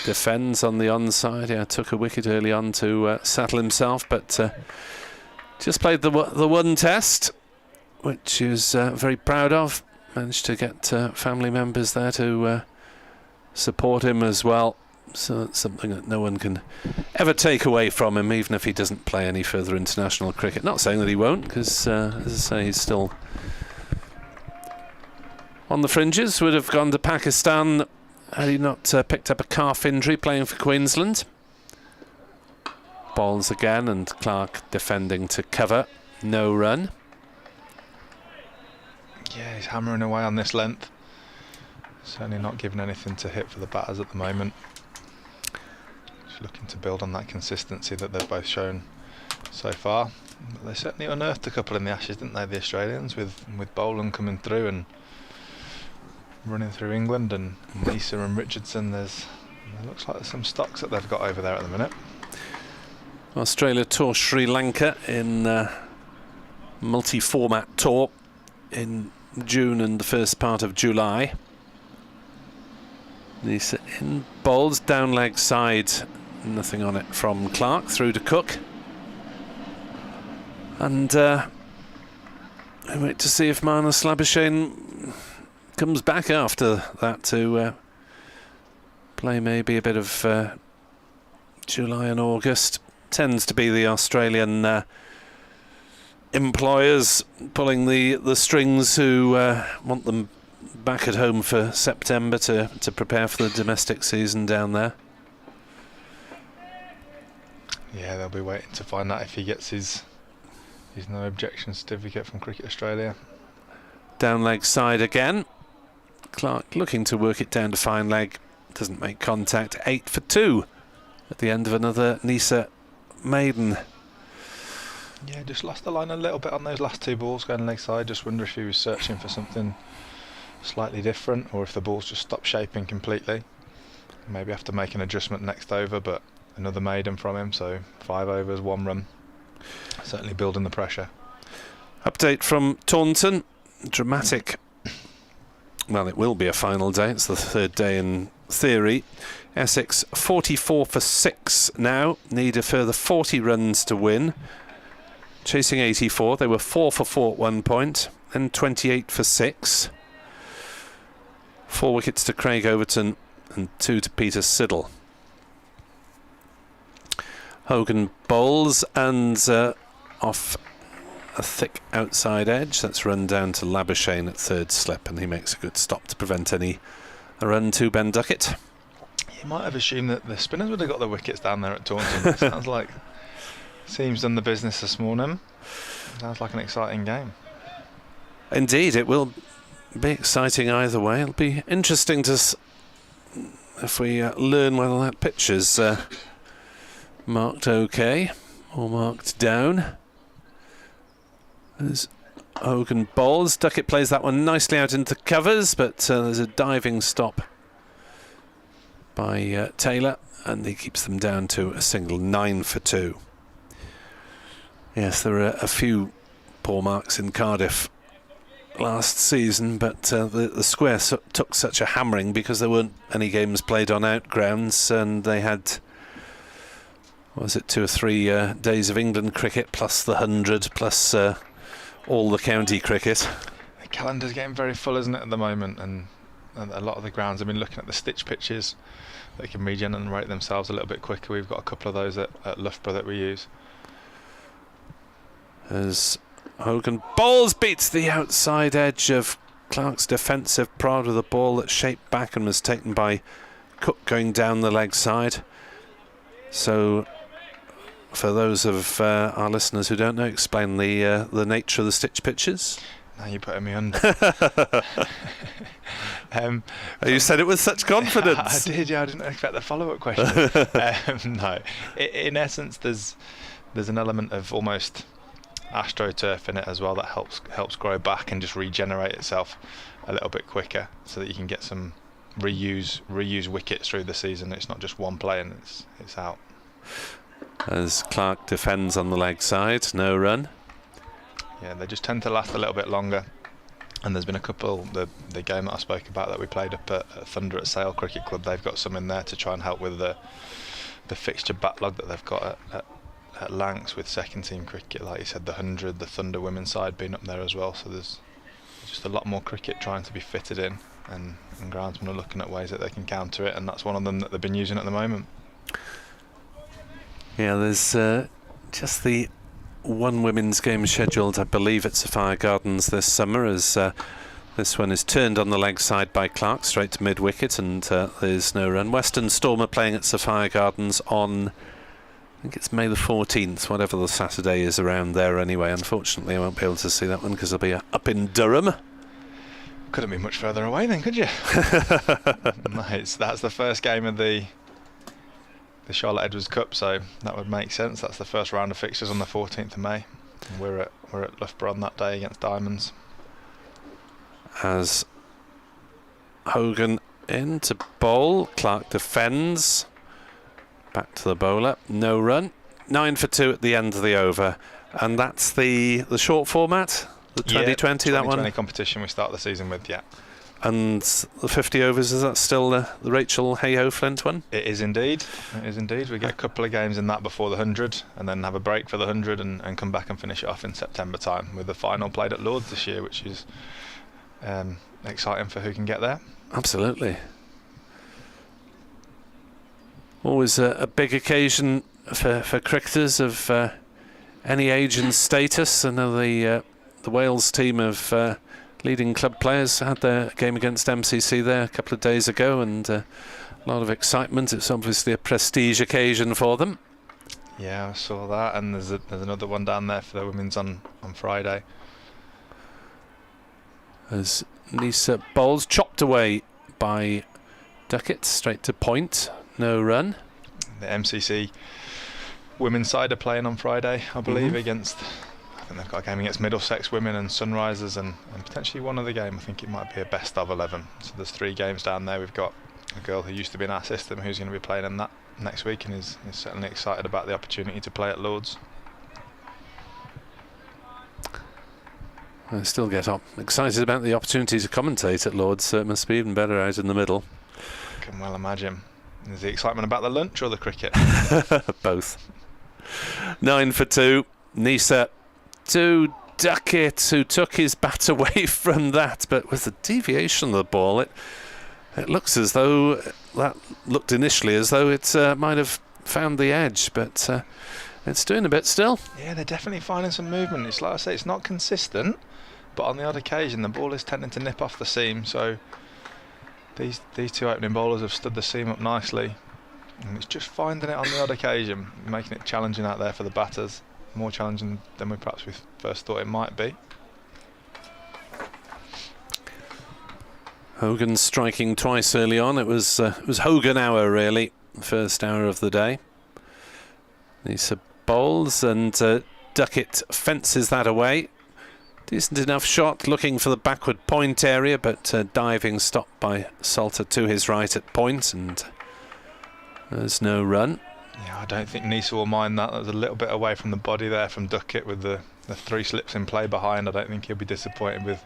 E: defends on the onside. Yeah, took a wicket early on to settle himself, but just played the one test, which he was very proud of. Managed to get family members there to support him as well. So that's something that no one can ever take away from him, even if he doesn't play any further international cricket. Not saying that he won't, because as I say, he's still on the fringes. Would have gone to Pakistan had he not picked up a calf injury playing for Queensland. Balls again, and Clark defending to cover. No run.
F: Yeah, he's hammering away on this length. Certainly not giving anything to hit for the batters at the moment. Just looking to build on that consistency that they've both shown so far. But they certainly unearthed a couple in the Ashes, didn't they, the Australians, with Boland coming through and running through England, and Nisa and Richardson. It looks like there's some stocks that they've got over there at the minute.
E: Australia tour Sri Lanka in multi-format tour in June and the first part of July. Nisa in bowls, down leg side, nothing on it from Clark, through to Cook. And we wait to see if Marnus Labuschagne comes back after that to play maybe a bit of July and August. Tends to be the Australian employers pulling the strings who want them back at home for September to prepare for the domestic season down there.
F: Yeah, they'll be waiting to find out if he gets his no objection certificate from Cricket Australia.
E: Down leg side again. Clark looking to work it down to fine leg. Doesn't make contact. 8 for 2 at the end of another Nisa maiden.
F: Yeah, just lost the line a little bit on those last 2 balls going leg side. Just wonder if he was searching for something slightly different, or if the balls just stopped shaping completely. Maybe have to make an adjustment next over, but another maiden from him, so 5 overs, 1 run. Certainly building the pressure.
E: Update from Taunton. Dramatic. Well, it will be a final day. It's the 3rd day in theory. Essex 44 for 6 now. Need a further 40 runs to win. Chasing 84. They were 4 for 4 at one point. Then 28 for 6. 4 wickets to Craig Overton and 2 to Peter Siddle. Hogan bowls and off a thick outside edge. That's run down to Labuschagne at 3rd slip, and he makes a good stop to prevent any run to Ben Duckett.
F: You might have assumed that the spinners would have got the wickets down there at Taunton. It sounds like Seam's done the business this morning. Sounds like an exciting game.
E: Indeed, it will be exciting either way. It'll be interesting to if we learn whether that pitch is marked OK or marked down. There's Hogan bowls. Duckett plays that one nicely out into covers, but there's a diving stop by Taylor, and he keeps them down to a single. 9 for 2. Yes, there are a few poor marks in Cardiff last season, but the square took such a hammering because there weren't any games played on outgrounds, and they had, was it 2 or 3 days of England cricket plus the 100 plus all the county cricket.
F: The calendar's getting very full, isn't it, at the moment, and a lot of the grounds, I've been looking at the stitch pitches, they can regenerate themselves a little bit quicker. We've got a couple of those at Loughborough that we use.
E: As Hogan bowls, beats the outside edge of Clark's defensive prod with a ball that shaped back and was taken by Cook going down the leg side. So for those of our listeners who don't know, explain the nature of the stitch pitches.
F: Now you're putting me under.
E: You said it with such confidence.
F: I did, yeah. I didn't expect the follow-up question. No, in essence, there's an element of almost astroturf in it as well that helps grow back and just regenerate itself a little bit quicker, so that you can get some reuse wickets through the season. It's not just one play and it's out.
E: As Clark defends on the leg side, no run.
F: Yeah, they just tend to last a little bit longer. And there's been a couple, the game that I spoke about that we played up at Thunder at Sale Cricket Club, they've got some in there to try and help with the fixture backlog that they've got at Lancs with second team cricket. Like you said, the 100, the Thunder women's side being up there as well. So there's just a lot more cricket trying to be fitted in, and groundsmen are looking at ways that they can counter it, and that's one of them that they've been using at the moment.
E: Yeah, there's just the one women's game scheduled, I believe, at Sapphire Gardens this summer, as this one is turned on the leg side by Clark straight to mid wicket, and there's no run. Western Storm are playing at Sapphire Gardens on, I think it's May the 14th, whatever the Saturday is around there anyway. Unfortunately I won't be able to see that one because I'll be up in Durham.
F: Couldn't be much further away then, could you? Nice. That's the first game of the Charlotte Edwards Cup, so that would make sense. That's the first round of fixtures on the 14th of May. And we're at Loughborough on that day against Diamonds.
E: As Hogan in to bowl, Clark defends. Back to the bowler, no run. 9 for 2 at the end of the over, and that's the short format, the 2020, that one.
F: 2020 competition we start the season with, yeah.
E: And the 50 overs, is that still the Rachel Hayhoe Flint one?
F: It is indeed. It is indeed. We get a couple of games in that before the 100, and then have a break for the 100, and come back and finish it off in September time with the final played at Lords this year, which is exciting for who can get there.
E: Absolutely. Always a big occasion for cricketers of any age and status. I know the Wales team of leading club players had their game against MCC there a couple of days ago, and a lot of excitement. It's obviously a prestige occasion for them.
F: Yeah, I saw that, and there's another one down there for the women's on Friday.
E: As Nisa bowls, chopped away by Duckett, straight to point, no run.
F: The MCC women's side are playing on Friday, I believe, against, I think they've got a game against Middlesex Women and Sunrisers, and potentially one other game. I think it might be a best of 11. So there's 3 games down there. We've got a girl who used to be in our system who's going to be playing in that next week, and is certainly excited about the opportunity to play at Lords.
E: I still get excited about the opportunity to commentate at Lords, so it must be even better out in the middle.
F: I can well imagine. Is the excitement about the lunch or the cricket?
E: Both. 9 for 2. Nisa to Duckett, who took his bat away from that, but with the deviation of the ball, it looks as though that looked initially as though it might have found the edge, but it's doing a bit still.
F: Yeah, they're definitely finding some movement. It's like I say, it's not consistent, but on the odd occasion the ball is tending to nip off the seam, so these 2 opening bowlers have stood the seam up nicely, and it's just finding it on the odd occasion, making it challenging out there for the batters, more challenging than we first thought it might be.
E: Hogan striking twice early on. It was Hogan hour, really, first hour of the day. Nisa bowls, and Duckett fences that away. Decent enough shot, looking for the backward point area, but diving stopped by Salter to his right at point, and there's no run.
F: Yeah, I don't think Nisa will mind that. There's a little bit away from the body there from Duckett with the 3 slips in play behind. I don't think he'll be disappointed with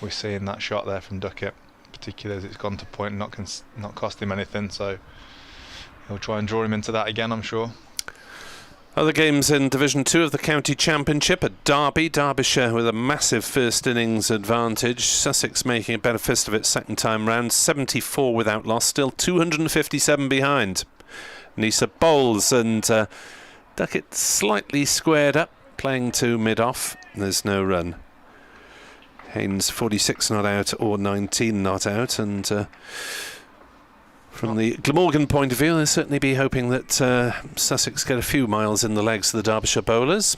F: we're seeing that shot there from Duckett, particularly as it's gone to point and not cost him anything. So he'll try and draw him into that again, I'm sure.
E: Other games in Division 2 of the County Championship at Derby. Derbyshire with a massive first innings advantage. Sussex making a better fist of it second time round. 74 without loss, still 257 behind. Nisa bowls and Duckett slightly squared up, playing to mid-off. There's no run. Haynes 46 not out or 19 not out, and from the Glamorgan point of view, they'll certainly be hoping that Sussex get a few miles in the legs of the Derbyshire bowlers.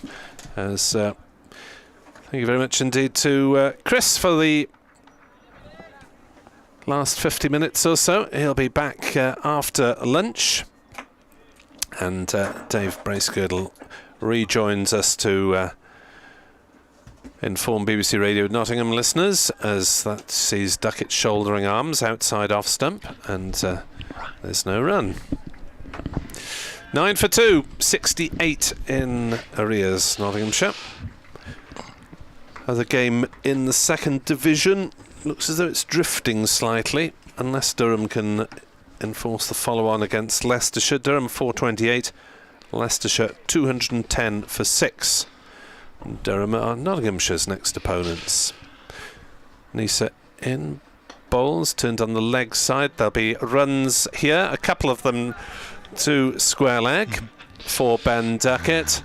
E: As thank you very much indeed to Chris for the last 50 minutes or so. He'll be back after lunch, and Dave Bracegirdle rejoins us to inform BBC Radio Nottingham listeners, as that sees Duckett shouldering arms outside off stump, and there's no run. 9 for 2, 68 in arrears, Nottinghamshire. Other game in the second division looks as though it's drifting slightly, unless Durham can enforce the follow-on against Leicestershire. Durham 428, Leicestershire 210 for 6. Durham are Nottinghamshire's next opponents. Nisa in bowls, turned on the leg side. There'll be runs here, a couple of them to square leg for Ben Duckett.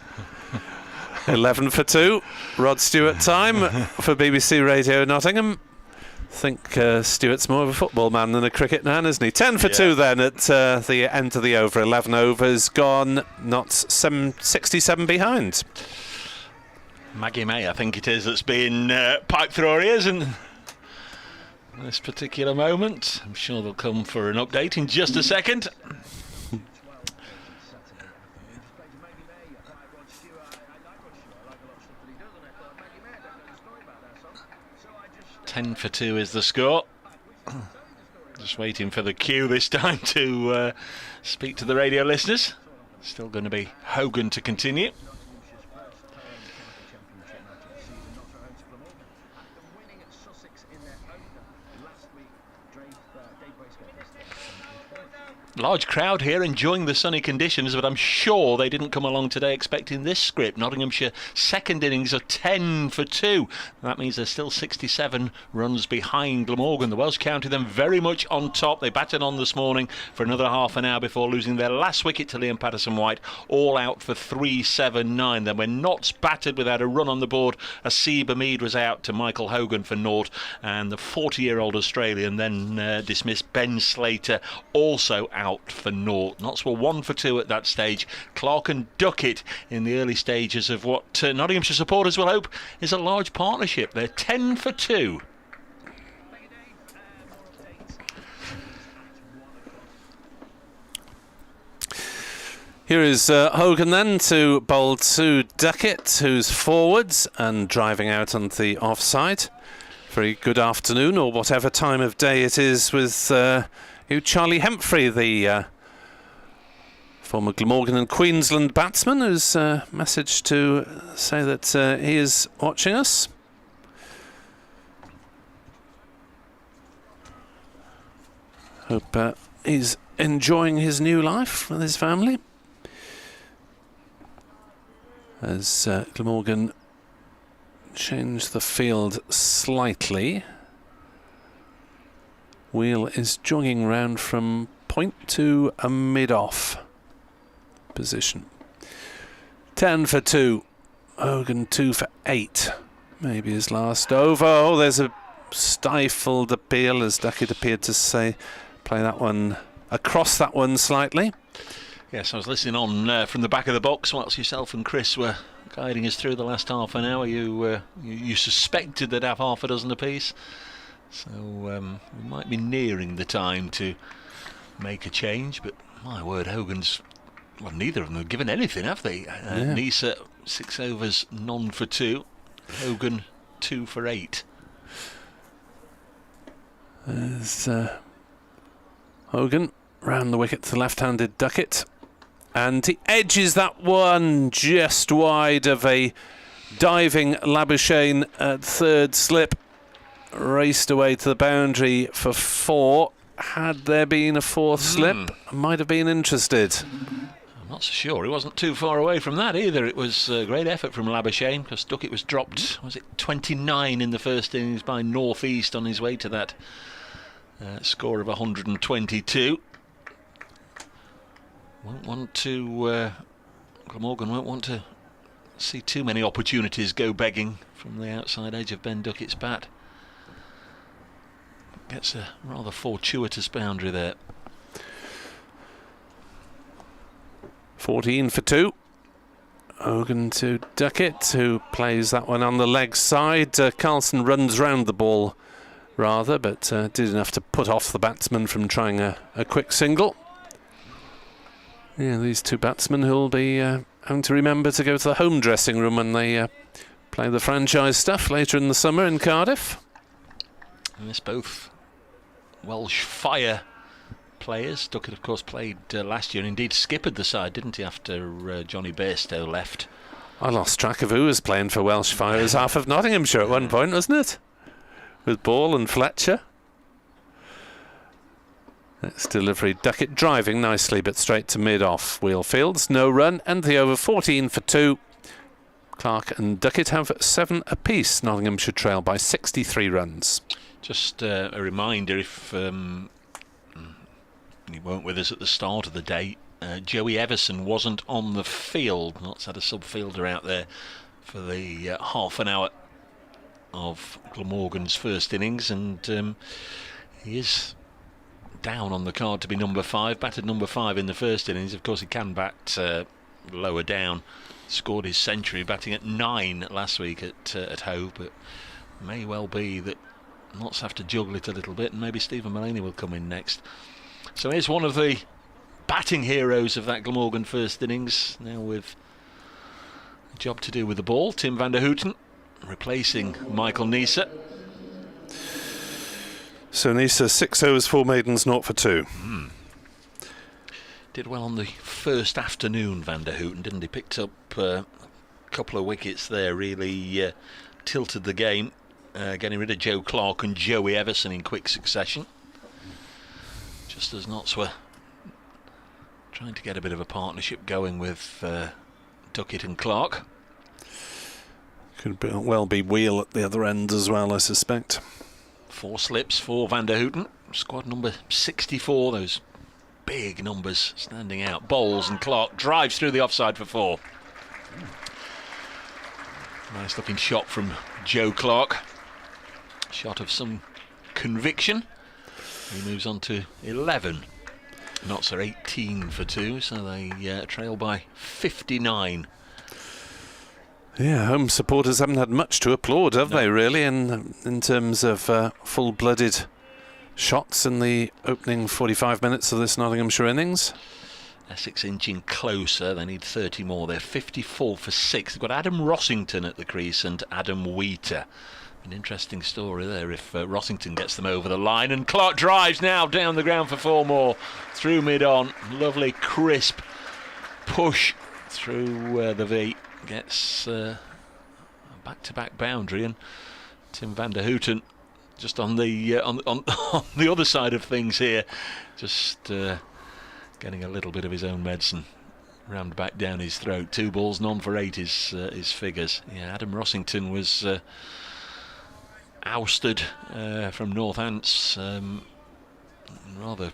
E: 11 for 2. Rod Stewart time for BBC Radio Nottingham. I think Stewart's more of a football man than a cricket man, isn't he? 10 for 2 then at the end of the over. 11 overs gone, not 67 behind.
D: Maggie May, I think it is, that's been piped through our ears in this particular moment. I'm sure they'll come for an update in just a second. $10 for 2 is the score. Just waiting for the cue this time to speak to the radio listeners. Still going to be Hogan to continue. Large crowd here enjoying the sunny conditions, but I'm sure they didn't come along today expecting this script. Nottinghamshire second innings are 10 for 2. That means they're still 67 runs behind Glamorgan. The Welsh County then very much on top. They batted on this morning for another half an hour before losing their last wicket to Liam Patterson-White, all out for 379. Then when Notts batted without a run on the board, Asib Mead was out to Michael Hogan for naught, and the 40-year-old Australian then dismissed Ben Slater, also out for naught. Notts were 1 for 2 at that stage. Clark and Duckett in the early stages of what Nottinghamshire supporters will hope is a large partnership. They're 10 for 2.
E: Here is Hogan then to bowl to Duckett, who's forwards and driving out on the offside. Very good afternoon, or whatever time of day it is, with Charlie Hemphrey, the former Glamorgan and Queensland batsman, who's messaged to say that he is watching us. Hope he's enjoying his new life with his family. As Glamorgan change the field slightly. Wheel is jogging round from point to a mid-off position. 10 for 2. Hogan 2 for 8. Maybe his last over. Oh, there's a stifled appeal, as Duckett appeared to say. Play that one across that one slightly.
D: Yes, I was listening on from the back of the box whilst yourself and Chris were guiding us through the last half an hour. You suspected they'd have half a dozen apiece. So we might be nearing the time to make a change, but my word, Hogan's... Well, neither of them have given anything, have they? Nisa, 6 overs, none for 2. Hogan, 2 for 8.
E: There's Hogan round the wicket to left-handed Duckett. And he edges that one just wide of a diving Labuschagne at third slip. raced away to the boundary for 4. Had there been a 4th slip, I might have been interested.
G: I'm not so sure. He wasn't too far away from that either. It was a great effort from Labuschagne, because Duckett was dropped, was it 29 in the first innings by North East on his way to that score of 122. Won't want to... Glamorgan won't want to see too many opportunities go begging from the outside edge of Ben Duckett's bat. Gets a rather fortuitous boundary there.
E: 14 for 2. Hogan to Duckett, who plays that one on the leg side. Carlson runs round the ball rather, but did enough to put off the batsman from trying a quick single. Yeah, these two batsmen who'll be having to remember to go to the home dressing room when they play the franchise stuff later in the summer in Cardiff.
G: And it's both Welsh Fire players. Duckett, of course, played last year and indeed skippered the side, didn't he, after Johnny Bairstow left?
E: I lost track of who was playing for Welsh Fire as half of Nottinghamshire at one point, wasn't it? With Ball and Fletcher. Next delivery, Duckett driving nicely but straight to mid-off. Wheelfields, no run, and the over 14 for 2. Clark and Duckett have 7 apiece. Nottinghamshire trail by 63 runs.
G: Just a reminder, if he weren't with us at the start of the day, Joey Everson wasn't on the field. Notts had a sub-fielder out there for the half an hour of Glamorgan's first innings, and he is down on the card to be number 5. Batted number 5 in the first innings. Of course, he can bat lower down. Scored his century batting at 9 last week at Hove, but may well be that Notts have to juggle it a little bit, and maybe Stephen Mullaney will come in next. So here's one of the batting heroes of that Glamorgan first innings, now with a job to do with the ball. Tim van der Houten replacing Michael Neser.
E: So Neser 6 overs, 4 maidens, 0 for 2.
G: Did well on the first afternoon, van der Houten, didn't he? Picked up a couple of wickets there, really tilted the game, getting rid of Joe Clark and Joey Everson in quick succession. Just as Notts were trying to get a bit of a partnership going with Duckett and Clark.
E: Could well be Wheel at the other end as well, I suspect.
G: 4 slips for van der Houten. Squad number 64, those big numbers standing out. Bowles, and Clark drives through the offside for 4. Nice looking shot from Joe Clark. Shot of some conviction. He moves on to 11. Notts are 18 for 2, so they trail by 59.
E: Yeah, home supporters haven't had much to applaud, have they, really, in terms of full-blooded shots in the opening 45 minutes of this Nottinghamshire innings.
G: Essex inching closer. They need 30 more. They're 54 for 6. They've got Adam Rossington at the crease and Adam Wheater. An interesting story there if Rossington gets them over the line. And Clark drives now down the ground for 4 more. Through mid-on. Lovely, crisp push through the V. Gets a back-to-back boundary, and Tim van der Houten just on the on the other side of things here, just getting a little bit of his own medicine rammed back down his throat. 2 balls, none for 8 his figures. Yeah, Adam Rossington was ousted from Northants, rather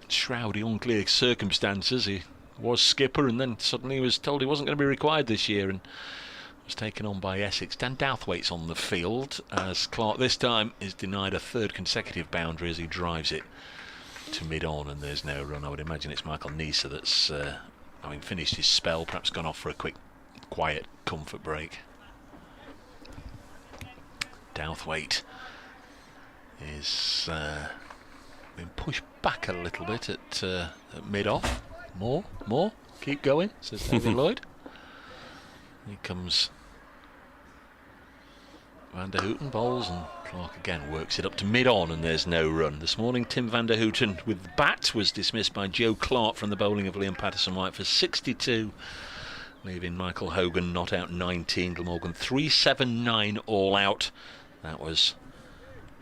G: shrouded, unclear circumstances. He was skipper and then suddenly was told he wasn't going to be required this year and was taken on by Essex. Dan Douthwaite's on the field as Clark this time is denied a 3rd consecutive boundary as he drives it to mid-on, and there's no run. I would imagine it's Michael Neser that's having finished his spell, perhaps gone off for a quick quiet comfort break. Douthwaite is been pushed back a little bit at mid-off. More, keep going, says David Lloyd. Here comes van der Houten, bowls, and Clark again works it up to mid-on, and there's no run. This morning, Tim van der Houten with the bat was dismissed by Joe Clark from the bowling of Liam Patterson-White for 62, leaving Michael Hogan not out 19. Glamorgan 3-7-9 all out. That was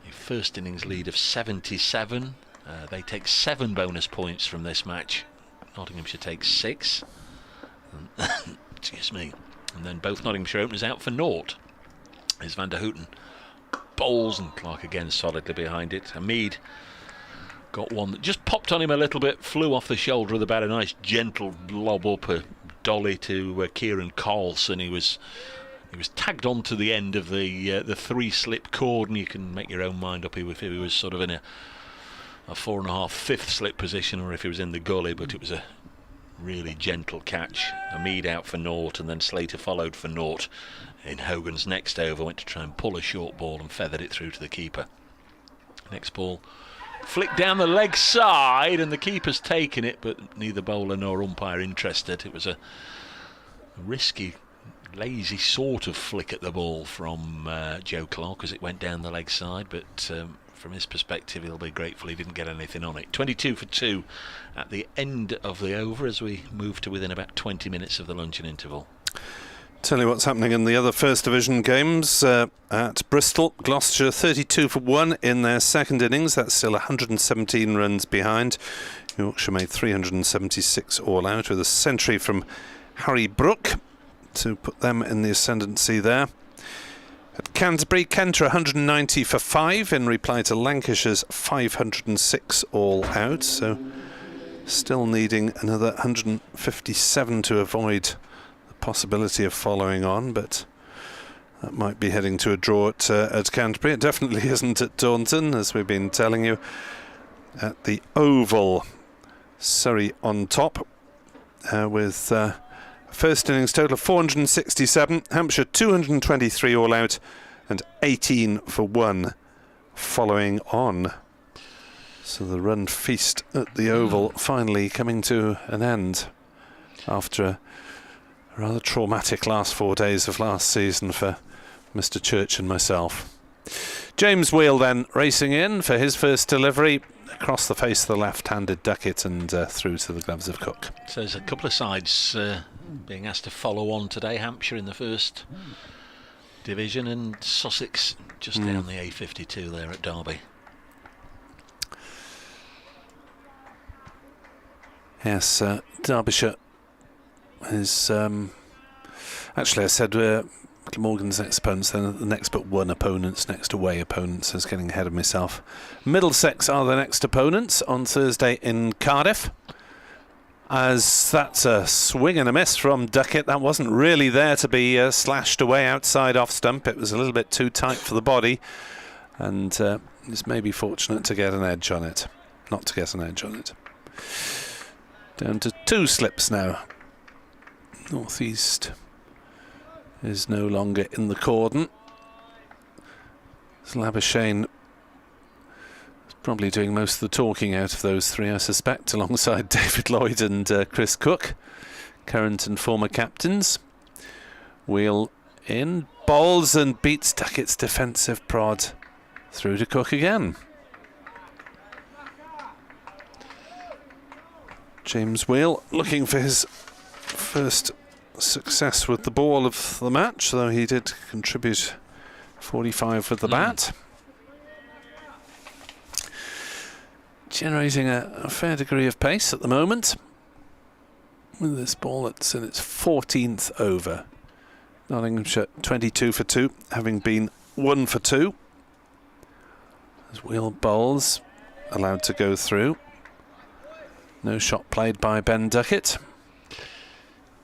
G: a first innings lead of 77. They take 7 bonus points from this match. Nottinghamshire takes 6. Excuse me. And then both Nottinghamshire openers out for naught. There's Van der Houten bowls, and Clark again solidly behind it. Hamid got one that just popped on him a little bit, flew off the shoulder of the bat, a nice gentle lob up a dolly to Kieran Carlson. He was tagged onto the end of the 3-slip cord, and you can make your own mind up if he was sort of in a 4.5, 5th slip position, or if he was in the gully, but it was a really gentle catch. Hamid out for naught, and then Slater followed for naught. In Hogan's next over, went to try and pull a short ball and feathered it through to the keeper. Next ball flicked down the leg side, and the keeper's taken it, but neither bowler nor umpire interested. It was a risky, lazy sort of flick at the ball from Joe Clark as it went down the leg side, but from his perspective he'll be grateful he didn't get anything on it. 22 for 2 at the end of the over as we move to within about 20 minutes of the luncheon interval.
E: Tell you what's happening in the other First Division games at Bristol. Gloucestershire 32 for 1 in their second innings. That's still 117 runs behind. Yorkshire made 376 all out with a century from Harry Brook to put them in the ascendancy there. At Canterbury, Kent are 190 for 5 in reply to Lancashire's 506 all out. So still needing another 157 to avoid possibility of following on, but that might be heading to a draw at Canterbury. It definitely isn't at Taunton, as we've been telling you. At the Oval, Surrey on top with first innings total of 467, Hampshire 223 all out and 18 for 1 following on. So the run feast at the Oval finally coming to an end after a rather traumatic last 4 days of last season for Mr. Church and myself. James Wheel then racing in for his first delivery across the face of the left-handed Duckett and through to the gloves of Cook.
G: So there's a couple of sides being asked to follow on today. Hampshire in the first division and Sussex just down the A52 there at Derby.
E: Yes, Derbyshire is actually I said Glamorgan's next opponents, then the next but one opponents, next away opponents, is getting ahead of myself. Middlesex are the next opponents on Thursday in Cardiff, as that's a swing and a miss from Duckett. That wasn't really there to be slashed away outside off stump. It was a little bit too tight for the body, and just maybe fortunate to get an edge on it, not to get an edge on it. Down to 2 slips now. Northeast is no longer in the cordon. Labuschagne is probably doing most of the talking out of those 3, I suspect, alongside David Lloyd and Chris Cook, current and former captains. Wheel in, bowls and beats Duckett's defensive prod through to Cook again. James Wheel looking for his first success with the ball of the match, though he did contribute 45 with the bat. Generating a fair degree of pace at the moment with this ball that's in its 14th over. Nottinghamshire 22 for 2, having been 1 for 2. As Wheel bowls, allowed to go through. No shot played by Ben Duckett.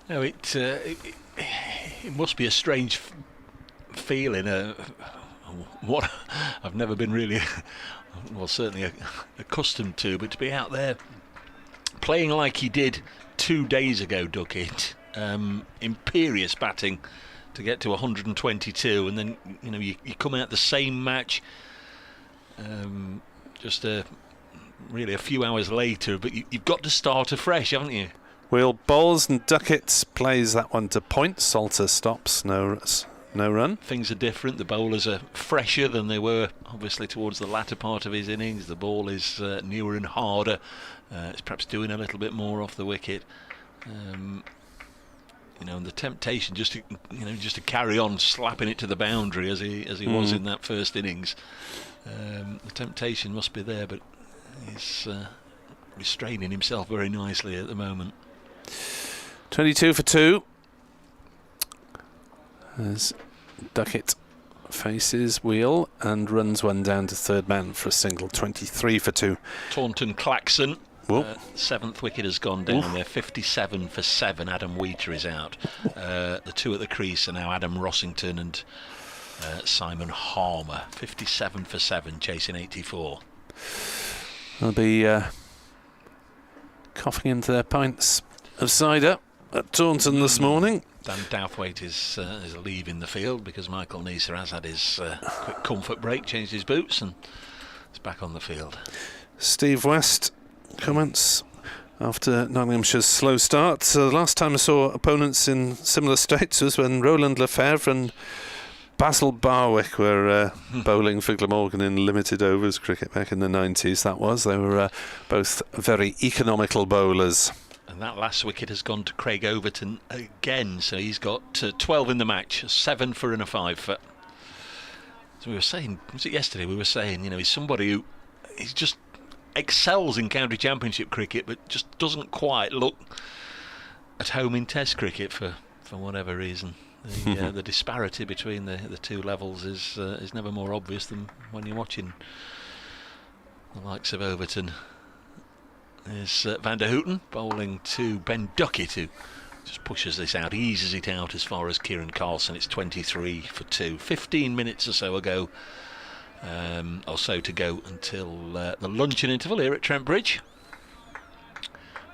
G: No, it must be a strange feeling. What I've never been really, well, certainly accustomed to, but to be out there playing like he did 2 days ago, Duckett, imperious batting to get to 122, and then you come out the same match, just really a few hours later, but you've got to start afresh, haven't you?
E: Wheel bowls and Duckett plays that one to point. Salter stops, no run.
G: Things are different. The bowlers are fresher than they were obviously towards the latter part of his innings. The ball is newer and harder. It's perhaps doing a little bit more off the wicket. and the temptation just to carry on slapping it to the boundary as he was in that first innings. The temptation must be there, but he's restraining himself very nicely at the moment.
E: 22 for 2 as Duckett faces wheel and runs one down to third man for a single. 23 for 2.
G: Taunton Claxon. 7th wicket has gone down there. 57 for 7. Adam Wheater is out. The two at the crease are now Adam Rossington and Simon Harmer. 57 for 7, chasing 84.
E: They'll be coughing into their pints of cider at Taunton this morning.
G: Dan Douthwaite is leaving the field because Michael Neser has had his quick comfort break, changed his boots, and is back on the field.
E: Steve West comments after Nottinghamshire's slow start. So the last time I saw opponents in similar states was when Roland Lefebvre and Basil Barwick were bowling for Glamorgan in limited overs cricket back in the 90s. That was. They were both very economical bowlers.
G: And that last wicket has gone to Craig Overton again, so he's got 12 in the match, 7 for and a 5 for. So we were saying, was it yesterday? We were saying, he's somebody who he's just excels in county championship cricket, but just doesn't quite look at home in Test cricket for whatever reason. The disparity between the two levels is never more obvious than when you're watching the likes of Overton. There's Van der Houten bowling to Ben Duckett, who just pushes this out, eases it out as far as Kieran Carlson. It's 23 for 2. 15 minutes or so ago, or so to go until the luncheon interval here at Trent Bridge.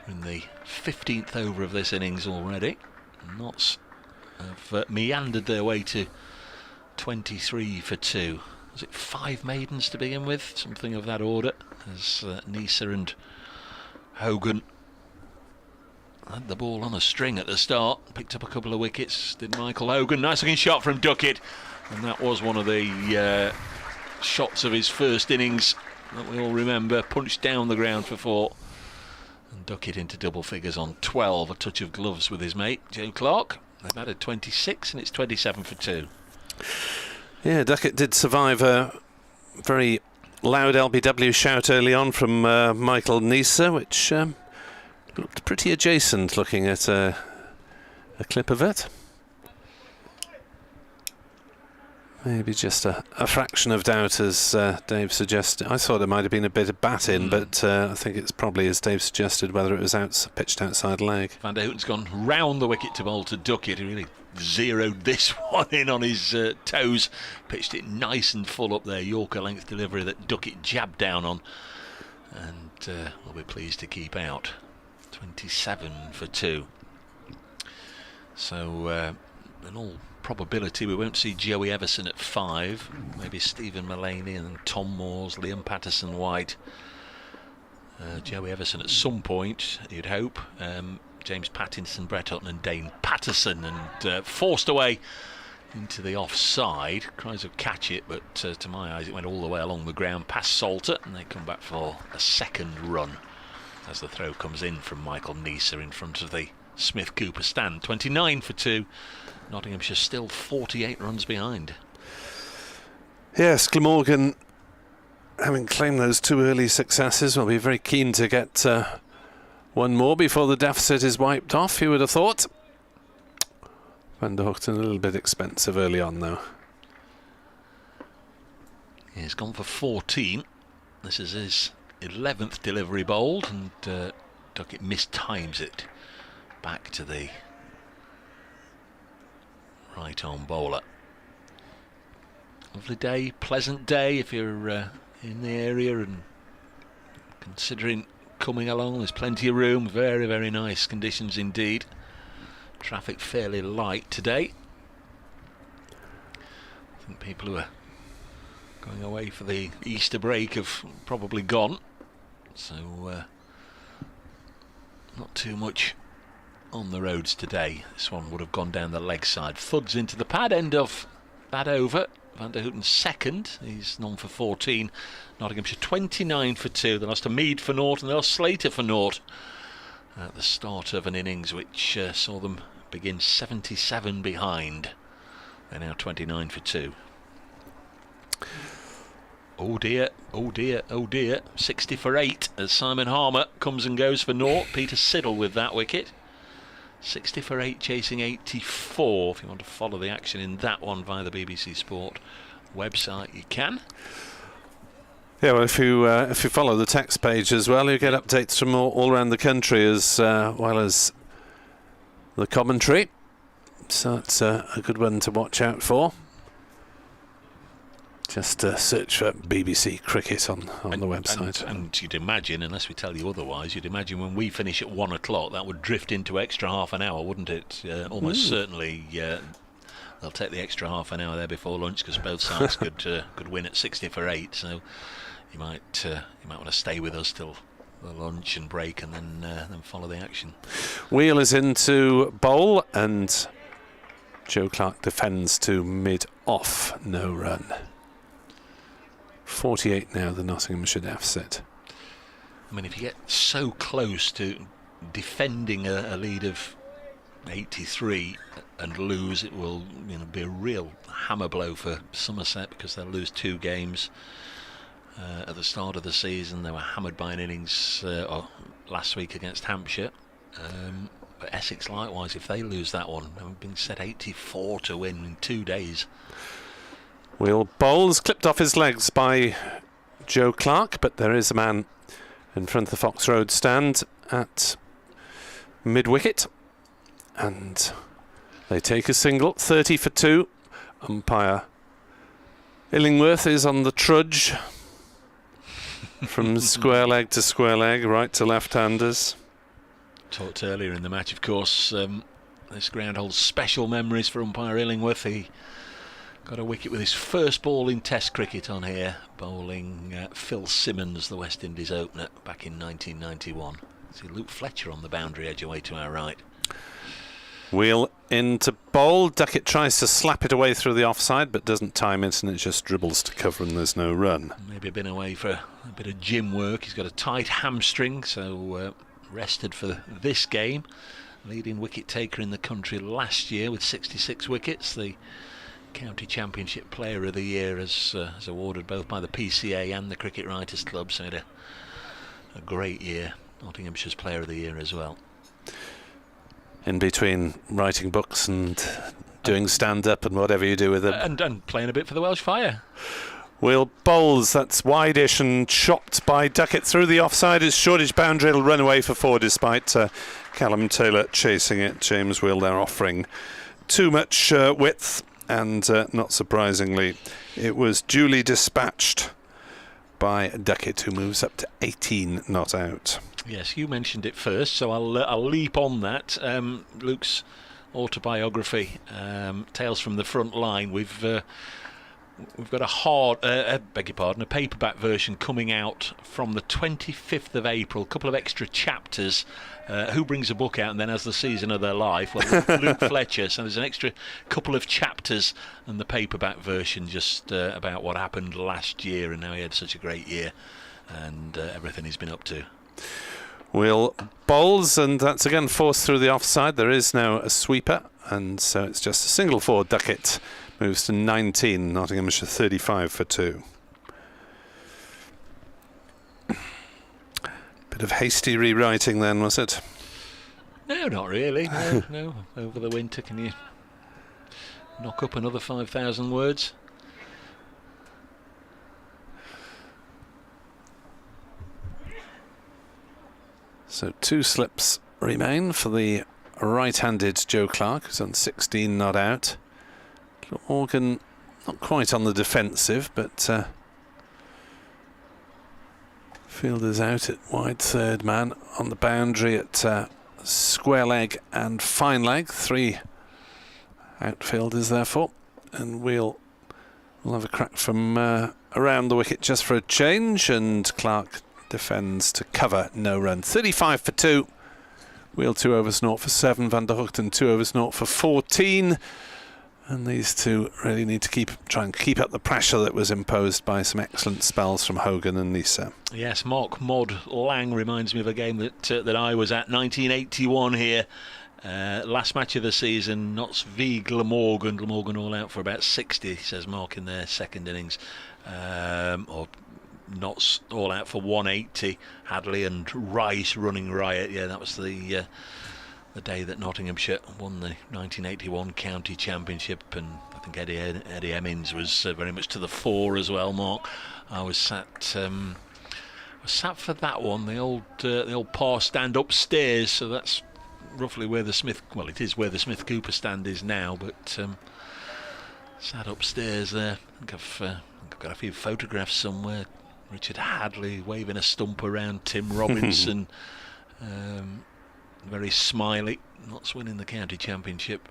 G: We're in the 15th over of this innings already. Notts have meandered their way to 23 for 2. Was it 5 maidens to begin with? Something of that order, as Neser and Hogan had the ball on a string at the start, picked up a couple of wickets, did Michael Hogan. Nice looking shot from Duckett, and that was one of the shots of his first innings that we all remember. Punched down the ground for 4, and Duckett into double figures on 12. A touch of gloves with his mate Joe Clark. They've added 26 and it's 27 for 2.
E: Yeah, Duckett did survive a very loud LBW shout early on from Michael Neser, which looked pretty adjacent looking at a clip of it. Maybe just a fraction of doubt, as Dave suggested. I thought it might have been a bit of bat in, but I think it's probably, as Dave suggested, whether it was pitched outside leg.
G: Van der Houten's gone round the wicket to bowl to Duckett, who really zeroed this one in on his toes. Pitched it nice and full up there. Yorker length delivery that Duckett jabbed down on, and we'll be pleased to keep out. 27 for 2. So in all probability we won't see Joey Everson at 5. Maybe Stephen Mullaney and Tom Moores, Liam Patterson-White. Joey Everson at some point, you'd hope. James Pattinson, Brett Hutton and Dane Patterson, and forced away into the offside. Cries of catch it, but to my eyes it went all the way along the ground past Salter, and they come back for a second run as the throw comes in from Michael Neser in front of the Smith Cooper stand. 29 for 2. Nottinghamshire still 48 runs behind.
E: Yes, Glamorgan, having claimed those 2 early successes, will be very keen to get one more before the deficit is wiped off, you would have thought. Van der Houten a little bit expensive early on, though.
G: He's gone for 14. This is his 11th delivery bowled, and Duckett mistimes it back to the right arm bowler. Lovely day, pleasant day if you're in the area and considering coming along. There's plenty of room, very, very nice conditions indeed. Traffic fairly light today. I think people who are going away for the Easter break have probably gone, so not too much on the roads today. This one would have gone down the leg side. Thuds into the pad, end of that over. Van der Houten second, he's none for 14. Nottinghamshire 29 for 2. They lost to Mead for naught and they lost Slater for naught at the start of an innings which saw them begin 77 behind. They're now 29 for 2. Oh dear, oh dear, oh dear. 60 for 8 as Simon Harmer comes and goes for naught. Peter Siddle with that wicket. 60 for 8 chasing 84. If you want to follow the action in that one via the BBC Sport website, you can.
E: Yeah, well, if you follow the text page as well, you get updates from all around the country as well as the commentary. So it's a good one to watch out for. Just search for BBC Cricket on the website.
G: And you'd imagine, unless we tell you otherwise, you'd imagine when we finish at 1 o'clock, that would drift into extra half an hour, wouldn't it? Almost certainly they'll take the extra half an hour there before lunch, because both sides could win at 60 for 8. So you might want to stay with us till the lunch and break, and then follow the action.
E: Wheel is into bowl, and Joe Clark defends to mid-off, no run. 48 now, the Nottinghamshire deficit.
G: I mean, if you get so close to defending a lead of 83 and lose, it will be a real hammer blow for Somerset, because they'll lose 2 games at the start of the season. They were hammered by an innings last week against Hampshire. But Essex likewise, if they lose that one, they've been set 84 to win in 2 days.
E: Wheel bowls, clipped off his legs by Joe Clark, but there is a man in front of the Fox Road stand at mid-wicket, and they take a single. 30 for 2. Umpire Illingworth is on the trudge from square leg to square leg, right to left-handers.
G: Talked earlier in the match, of course, this ground holds special memories for umpire Illingworth. He got a wicket with his first ball in Test cricket on here, bowling Phil Simmons, the West Indies opener, back in 1991. See Luke Fletcher on the boundary edge away to our right.
E: Wheel into bowl. Duckett tries to slap it away through the offside, but doesn't time it, and it just dribbles to cover, and there's no run.
G: Maybe been away for a bit of gym work. He's got a tight hamstring, so rested for this game. Leading wicket taker in the country last year with 66 wickets. The County Championship Player of the Year is awarded both by the PCA and the Cricket Writers Club, so he had a great year. Nottinghamshire's Player of the Year as well.
E: In between writing books and doing stand-up and whatever you do with them.
G: And playing a bit for the Welsh Fire.
E: Wheel bowls, that's wide-ish and chopped by Duckett through the offside. It's Shoreditch boundary, it'll run away for 4 despite Callum Taylor chasing it. James Wheel there offering too much width, and not surprisingly it was duly dispatched by Duckett, who moves up to 18 not out.
G: Yes, you mentioned it first, so I'll leap on that. Luke's autobiography, Tales from the Front Line. We've got a paperback version coming out from the 25th of April. A couple of extra chapters. Who brings a book out and then has the season of their life? Well, Luke Fletcher. So there's an extra couple of chapters and the paperback version just about what happened last year and how he had such a great year and everything he's been up to.
E: Wheel bowls, and that's again forced through the offside. There is now a sweeper, and so it's just a single for Duckett. Moves to 19, Nottinghamshire 35 for 2. Bit of hasty rewriting then, was it?
G: No, not really. No. Over the winter, can you knock up another 5,000 words?
E: So 2 slips remain for the right-handed Joe Clark, who's on 16 not out. Glamorgan not quite on the defensive, but fielders out at wide third man on the boundary at square leg and fine leg. 3 outfielders therefore, and we'll have a crack from around the wicket just for a change, and Clark defends to cover, no run. 35 for 2. Wheel 2 overs 0 for 7. Van der Hoogten 2 overs 0 for 14. And these two really need to try and keep up the pressure that was imposed by some excellent spells from Hogan and Nisa.
G: Yes, Mark Mod Lang reminds me of a game that I was at, 1981 here. Last match of the season, Notts v Glamorgan. Glamorgan all out for about 60, says Mark in their second innings. Or Notts all out for 180. Hadley and Rice running riot. Yeah, that was the day that Nottinghamshire won the 1981 County Championship, and I think Eddie Emmons was very much to the fore as well. Mark, I was sat for that one. The old par stand upstairs, so that's roughly where the Smith. Well, it is where the Smith Cooper stand is now, but sat upstairs there. I think I've got a few photographs somewhere. Richard Hadley waving a stump around Tim Robinson. Very smiley. Notts winning the county championship.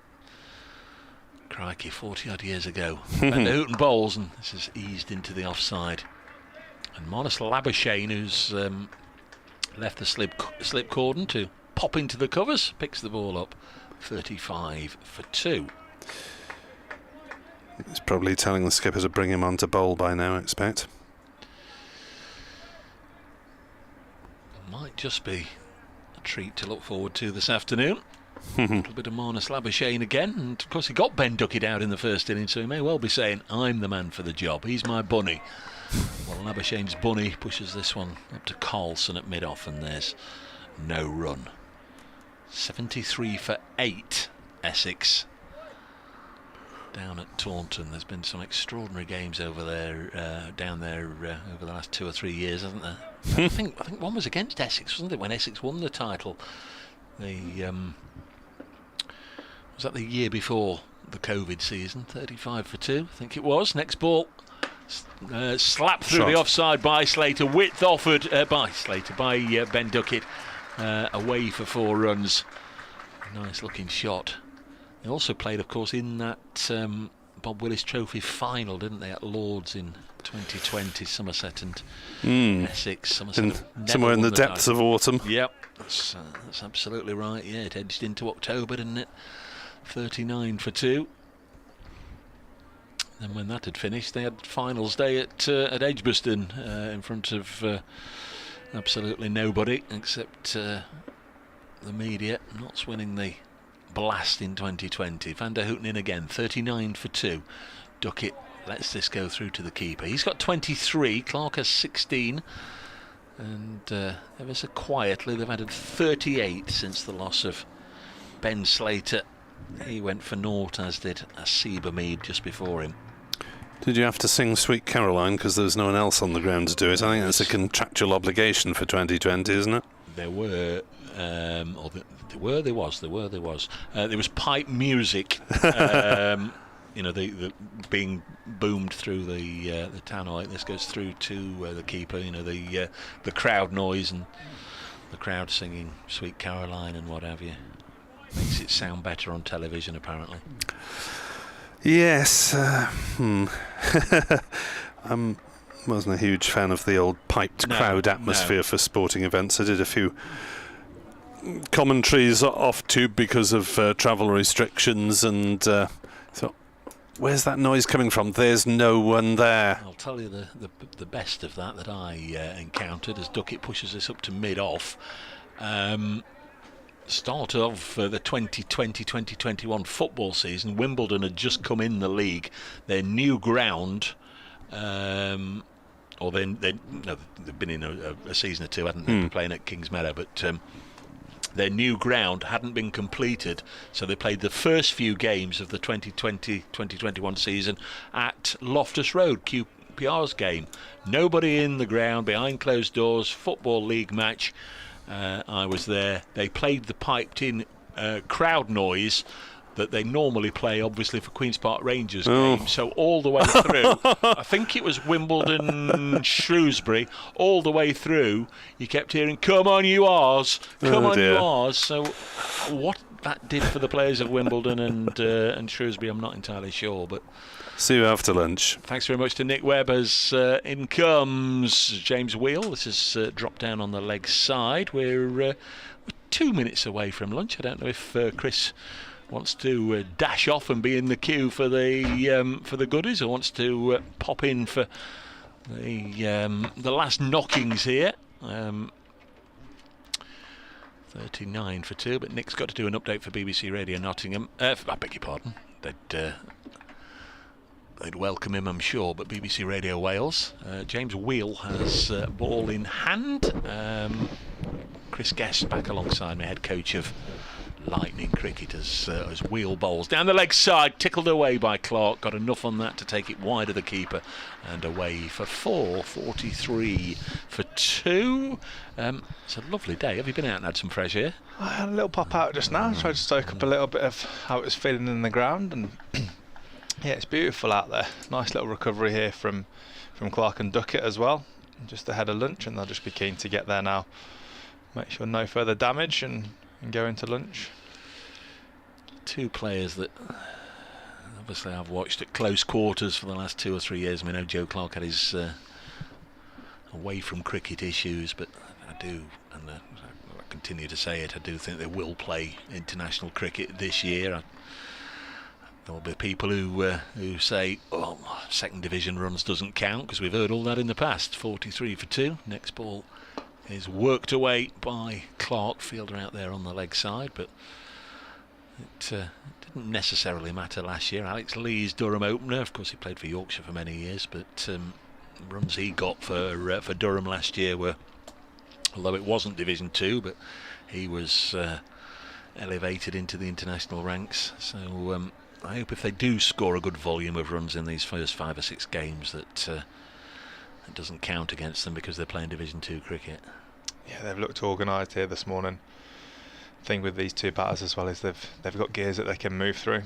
G: Crikey, 40 odd years ago. Van der Houten bowls, and this is eased into the offside. And Marnus Labuschagne, who's left the slip cordon to pop into the covers, picks the ball up. 35 for 2.
E: He's probably telling the skipper to bring him on to bowl by now, I expect.
G: Might just be a treat to look forward to this afternoon. A little bit of Marnus Labuschagne again, and of course he got Ben Duckett out in the first inning, so he may well be saying, I'm the man for the job, he's my bunny. Well, Labuschagne's bunny pushes this one up to Carlson at mid-off, and there's no run. 73 for 8, Essex. Down at Taunton, there's been some extraordinary games over there, down there over the last 2 or 3 years, hasn't there? I think one was against Essex, wasn't it, when Essex won the title? Was that the year before the COVID season? 35 for 2, I think it was. Next ball, slapped through the offside by Slater. Width offered by Ben Duckett, away for 4 runs. Nice looking shot. They also played, of course, in that Bob Willis Trophy final, didn't they, at Lords in 2020, Somerset and Essex.
E: Somewhere in the depths of autumn.
G: Yep, that's absolutely right. Yeah, it edged into October, didn't it? 39 for 2. And when that had finished, they had finals day at Edgbaston in front of absolutely nobody except the media. Notts winning the blast in 2020. Van der Houten in again, 39 for 2. Duckett lets this go through to the keeper. He's got 23, Clark has 16, and ever so quietly they've added 38 since the loss of Ben Slater. He went for naught, as did Asiba Mead just before him.
E: Did you have to sing Sweet Caroline because there was no one else on the ground to do it? I think that's a contractual obligation for 2020, isn't it?
G: There were, there was. There was pipe music, the being boomed through the tannoy. This goes through to the keeper. The crowd noise and the crowd singing Sweet Caroline and what have you. Makes it sound better on television, apparently.
E: Yes. I wasn't a huge fan of the old piped crowd atmosphere for sporting events. I did a few commentaries off tube because of travel restrictions, and thought, where's that noise coming from? There's no one there.
G: I'll tell you the best of that I encountered as Duckett pushes this up to mid-off. Start of the 2020-2021 football season, Wimbledon had just come in the league. Their new ground, they've been in a season or two, hadn't they? Been playing at Kings Meadow, but their new ground hadn't been completed, so they played the first few games of the 2020-2021 season at Loftus Road, QPR's game. Nobody in the ground, behind closed doors, football league match. I was there. They played the piped-in crowd noise that they normally play, obviously, for Queen's Park Rangers games. So all the way through, I think it was Wimbledon, Shrewsbury, all the way through, you kept hearing, come on, you R's, come on, you R's. So what that did for the players of Wimbledon and Shrewsbury, I'm not entirely sure, but...
E: See you after lunch.
G: Thanks very much to Nick Webb as in comes James Wheel. This is dropped down on the leg side. We're 2 minutes away from lunch. I don't know if Chris wants to dash off and be in the queue for the goodies, or wants to pop in for the last knockings here. 39 for 2, but Nick's got to do an update for BBC Radio Nottingham. I beg your pardon. They'd welcome him, I'm sure, but BBC Radio Wales. James Wheel has ball in hand. Chris Guest back alongside me, head coach of Lightning Cricket, as Wheel bowls down the leg side, tickled away by Clark, got enough on that to take it wide of the keeper and away for 4. 43 for 2. It's a lovely day. Have you been out and had some fresh air?
F: I had a little pop out just now, tried to soak up a little bit of how it was feeling in the ground, and yeah, it's beautiful out there. Nice little recovery here from Clark and Duckett as well, just ahead of lunch, and they'll just be keen to get there now, make sure no further damage and go into lunch.
G: Two players that obviously I've watched at close quarters for the last 2 or 3 years. I know Joe Clark had his away from cricket issues, but I do, and I continue to say it, I do think they will play international cricket this year. There will be people who say, oh, second division runs doesn't count, because we've heard all that in the past. 43 for 2. Next ball is worked away by Clark, fielder out there on the leg side, but it didn't necessarily matter last year. Alex Lee's Durham opener, of course he played for Yorkshire for many years, but runs he got for Durham last year were, although it wasn't Division 2, but he was elevated into the international ranks. So I hope if they do score a good volume of runs in these first 5 or 6 games that it doesn't count against them because they're playing Division 2 cricket.
F: Yeah, they've looked organised here this morning. Thing with these two batters as well is they've got gears that they can move through.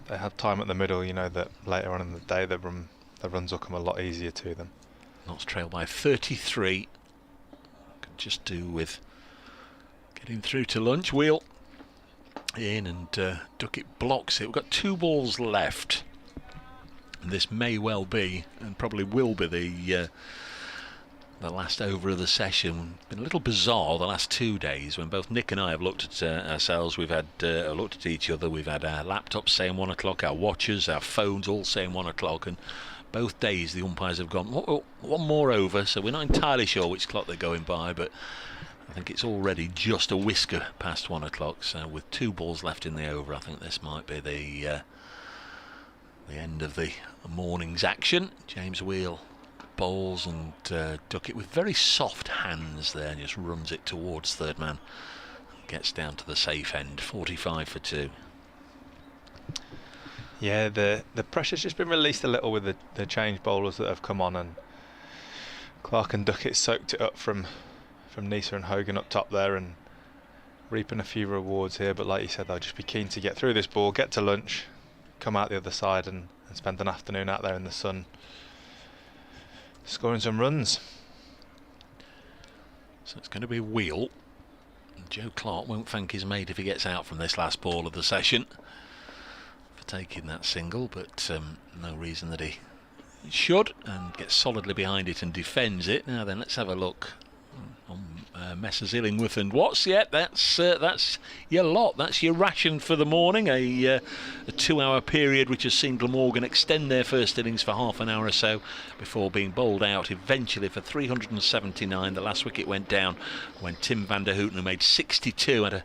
F: If they have time at the middle, you know that later on in the day the runs will come a lot easier to them.
G: Notts trail by 33. Could just do with getting through to lunch. Wheel in and Duckett blocks it. We've got 2 balls left. And this may well be, and probably will be, the last over of the session. Been a little bizarre the last 2 days when both Nick and I have looked at ourselves. We've had looked at each other. We've had our laptops saying 1 o'clock, our watches, our phones all saying 1 o'clock, and both days the umpires have gone one more over. So we're not entirely sure which clock they're going by, but I think it's already just a whisker past 1 o'clock. So with 2 balls left in the over, I think this might be the end of the morning's action. James Wheel bowls and Duckett with very soft hands there, and just runs it towards third man. Gets down to the safe end. 45 for 2.
F: Yeah, the pressure's just been released a little with the change bowlers that have come on, and Clark and Duckett soaked it up from Nisa and Hogan up top there, and reaping a few rewards here. But like you said, they'll just be keen to get through this ball, get to lunch, come out the other side and spend an afternoon out there in the sun scoring some runs.
G: So it's going to be Wheel. Joe Clark won't thank his mate if he gets out from this last ball of the session for taking that single, but no reason that he should, and gets solidly behind it and defends it. Now then, let's have a look on Messrs Illingworth and Watts. Yeah, that's your lot. That's your ration for the morning. A 2-hour period which has seen Glamorgan extend their first innings for half an hour or so before being bowled out eventually for 379. The last wicket went down when Tim van der Houten, who made 62, had a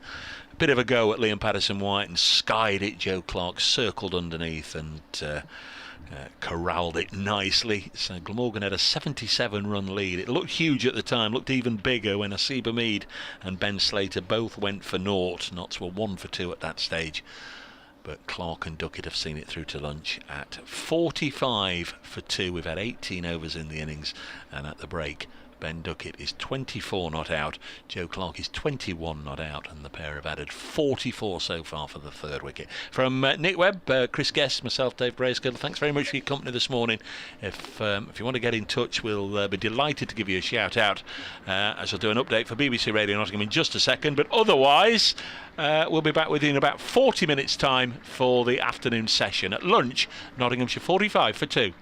G: bit of a go at Liam Patterson-White and skied it. Joe Clark circled underneath and corralled it nicely. So Glamorgan had a 77-run lead. It looked huge at the time, looked even bigger when Asiba Mead and Ben Slater both went for naught. Notts were 1 for 2 at that stage, but Clark and Duckett have seen it through to lunch at 45 for 2. We've had 18 overs in the innings, and at the break Ben Duckett is 24 not out, Joe Clark is 21 not out, and the pair have added 44 so far for the third wicket. From Nick Webb, Chris Guest, myself, Dave Bracegirdle, thanks very much for your company this morning. If you want to get in touch, we'll be delighted to give you a shout out, as I'll do an update for BBC Radio Nottingham in just a second, but otherwise we'll be back with you in about 40 minutes time for the afternoon session. At lunch, Nottinghamshire 45 for 2.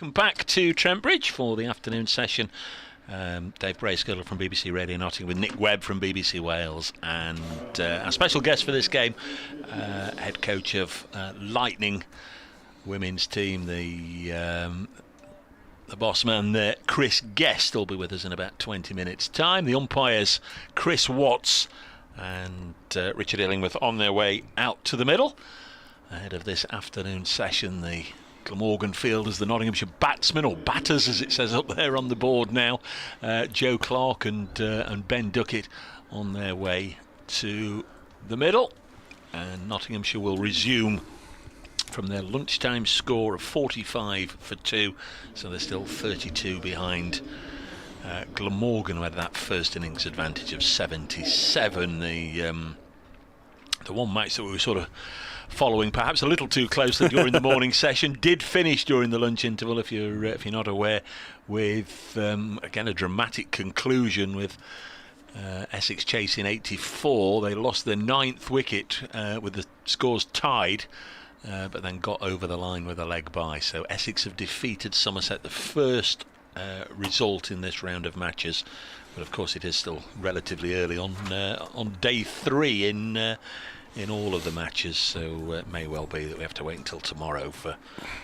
G: Welcome back to Trent Bridge for the afternoon session. Dave Bracegirdle from BBC Radio Nottingham with Nick Webb from BBC Wales, and our special guest for this game, head coach of Lightning women's team, the boss man there, Chris Guest, will be with us in about 20 minutes time. The umpires, Chris Watts and Richard Illingworth, on their way out to the middle ahead of this afternoon session. The Glamorgan fielders, the Nottinghamshire batsmen, or batters as it says up there on the board now, Joe Clark and Ben Duckett, on their way to the middle, and Nottinghamshire will resume from their lunchtime score of 45-2, so they're still 32 behind Glamorgan, who had that first innings advantage of 77. The one match that we were sort of following perhaps a little too closely during the morning session did finish during the lunch interval, if you're not aware, with again a dramatic conclusion with Essex chasing 84. They lost their 9th wicket with the scores tied, but then got over the line with a leg by. So Essex have defeated Somerset, the first result in this round of matches, but of course it is still relatively early on day 3 in all of the matches, so it may well be that we have to wait until tomorrow for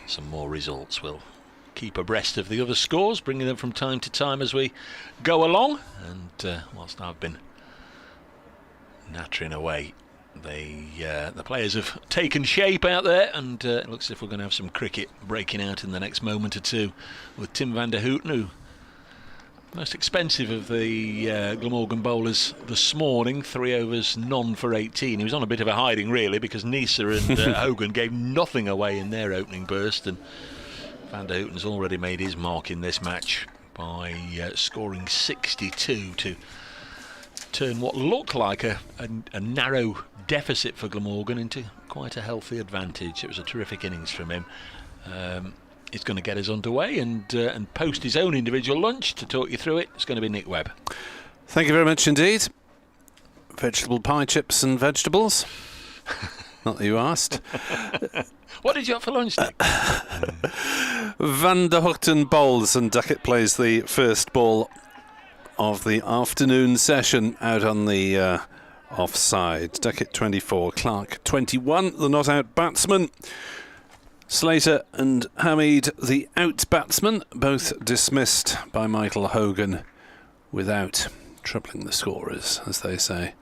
G: some more results. We'll keep abreast of the other scores, bringing them from time to time as we go along, and whilst I've been nattering away, the players have taken shape out there, and it looks as if we're going to have some cricket breaking out in the next moment or two with Tim van der Houten, who most expensive of the Glamorgan bowlers this morning, 3 overs, none for 18. He was on a bit of a hiding really, because Nisa and Hogan gave nothing away in their opening burst, and van der Houten's already made his mark in this match by scoring 62 to turn what looked like a narrow deficit for Glamorgan into quite a healthy advantage. It was a terrific innings from him. He's going to get us underway and post his own individual lunch. To talk you through it, it's going to be Nick Webb.
E: Thank you very much indeed. Vegetable pie, chips and vegetables. Not that you asked.
G: What did you have for lunch, Nick?
E: Van der Houten bowls and Duckett plays the first ball of the afternoon session out on the offside. Duckett 24, Clark 21, the not out batsman. Slater and Hamid, the out batsmen, both dismissed by Michael Hogan without tripling the scorers, as they say.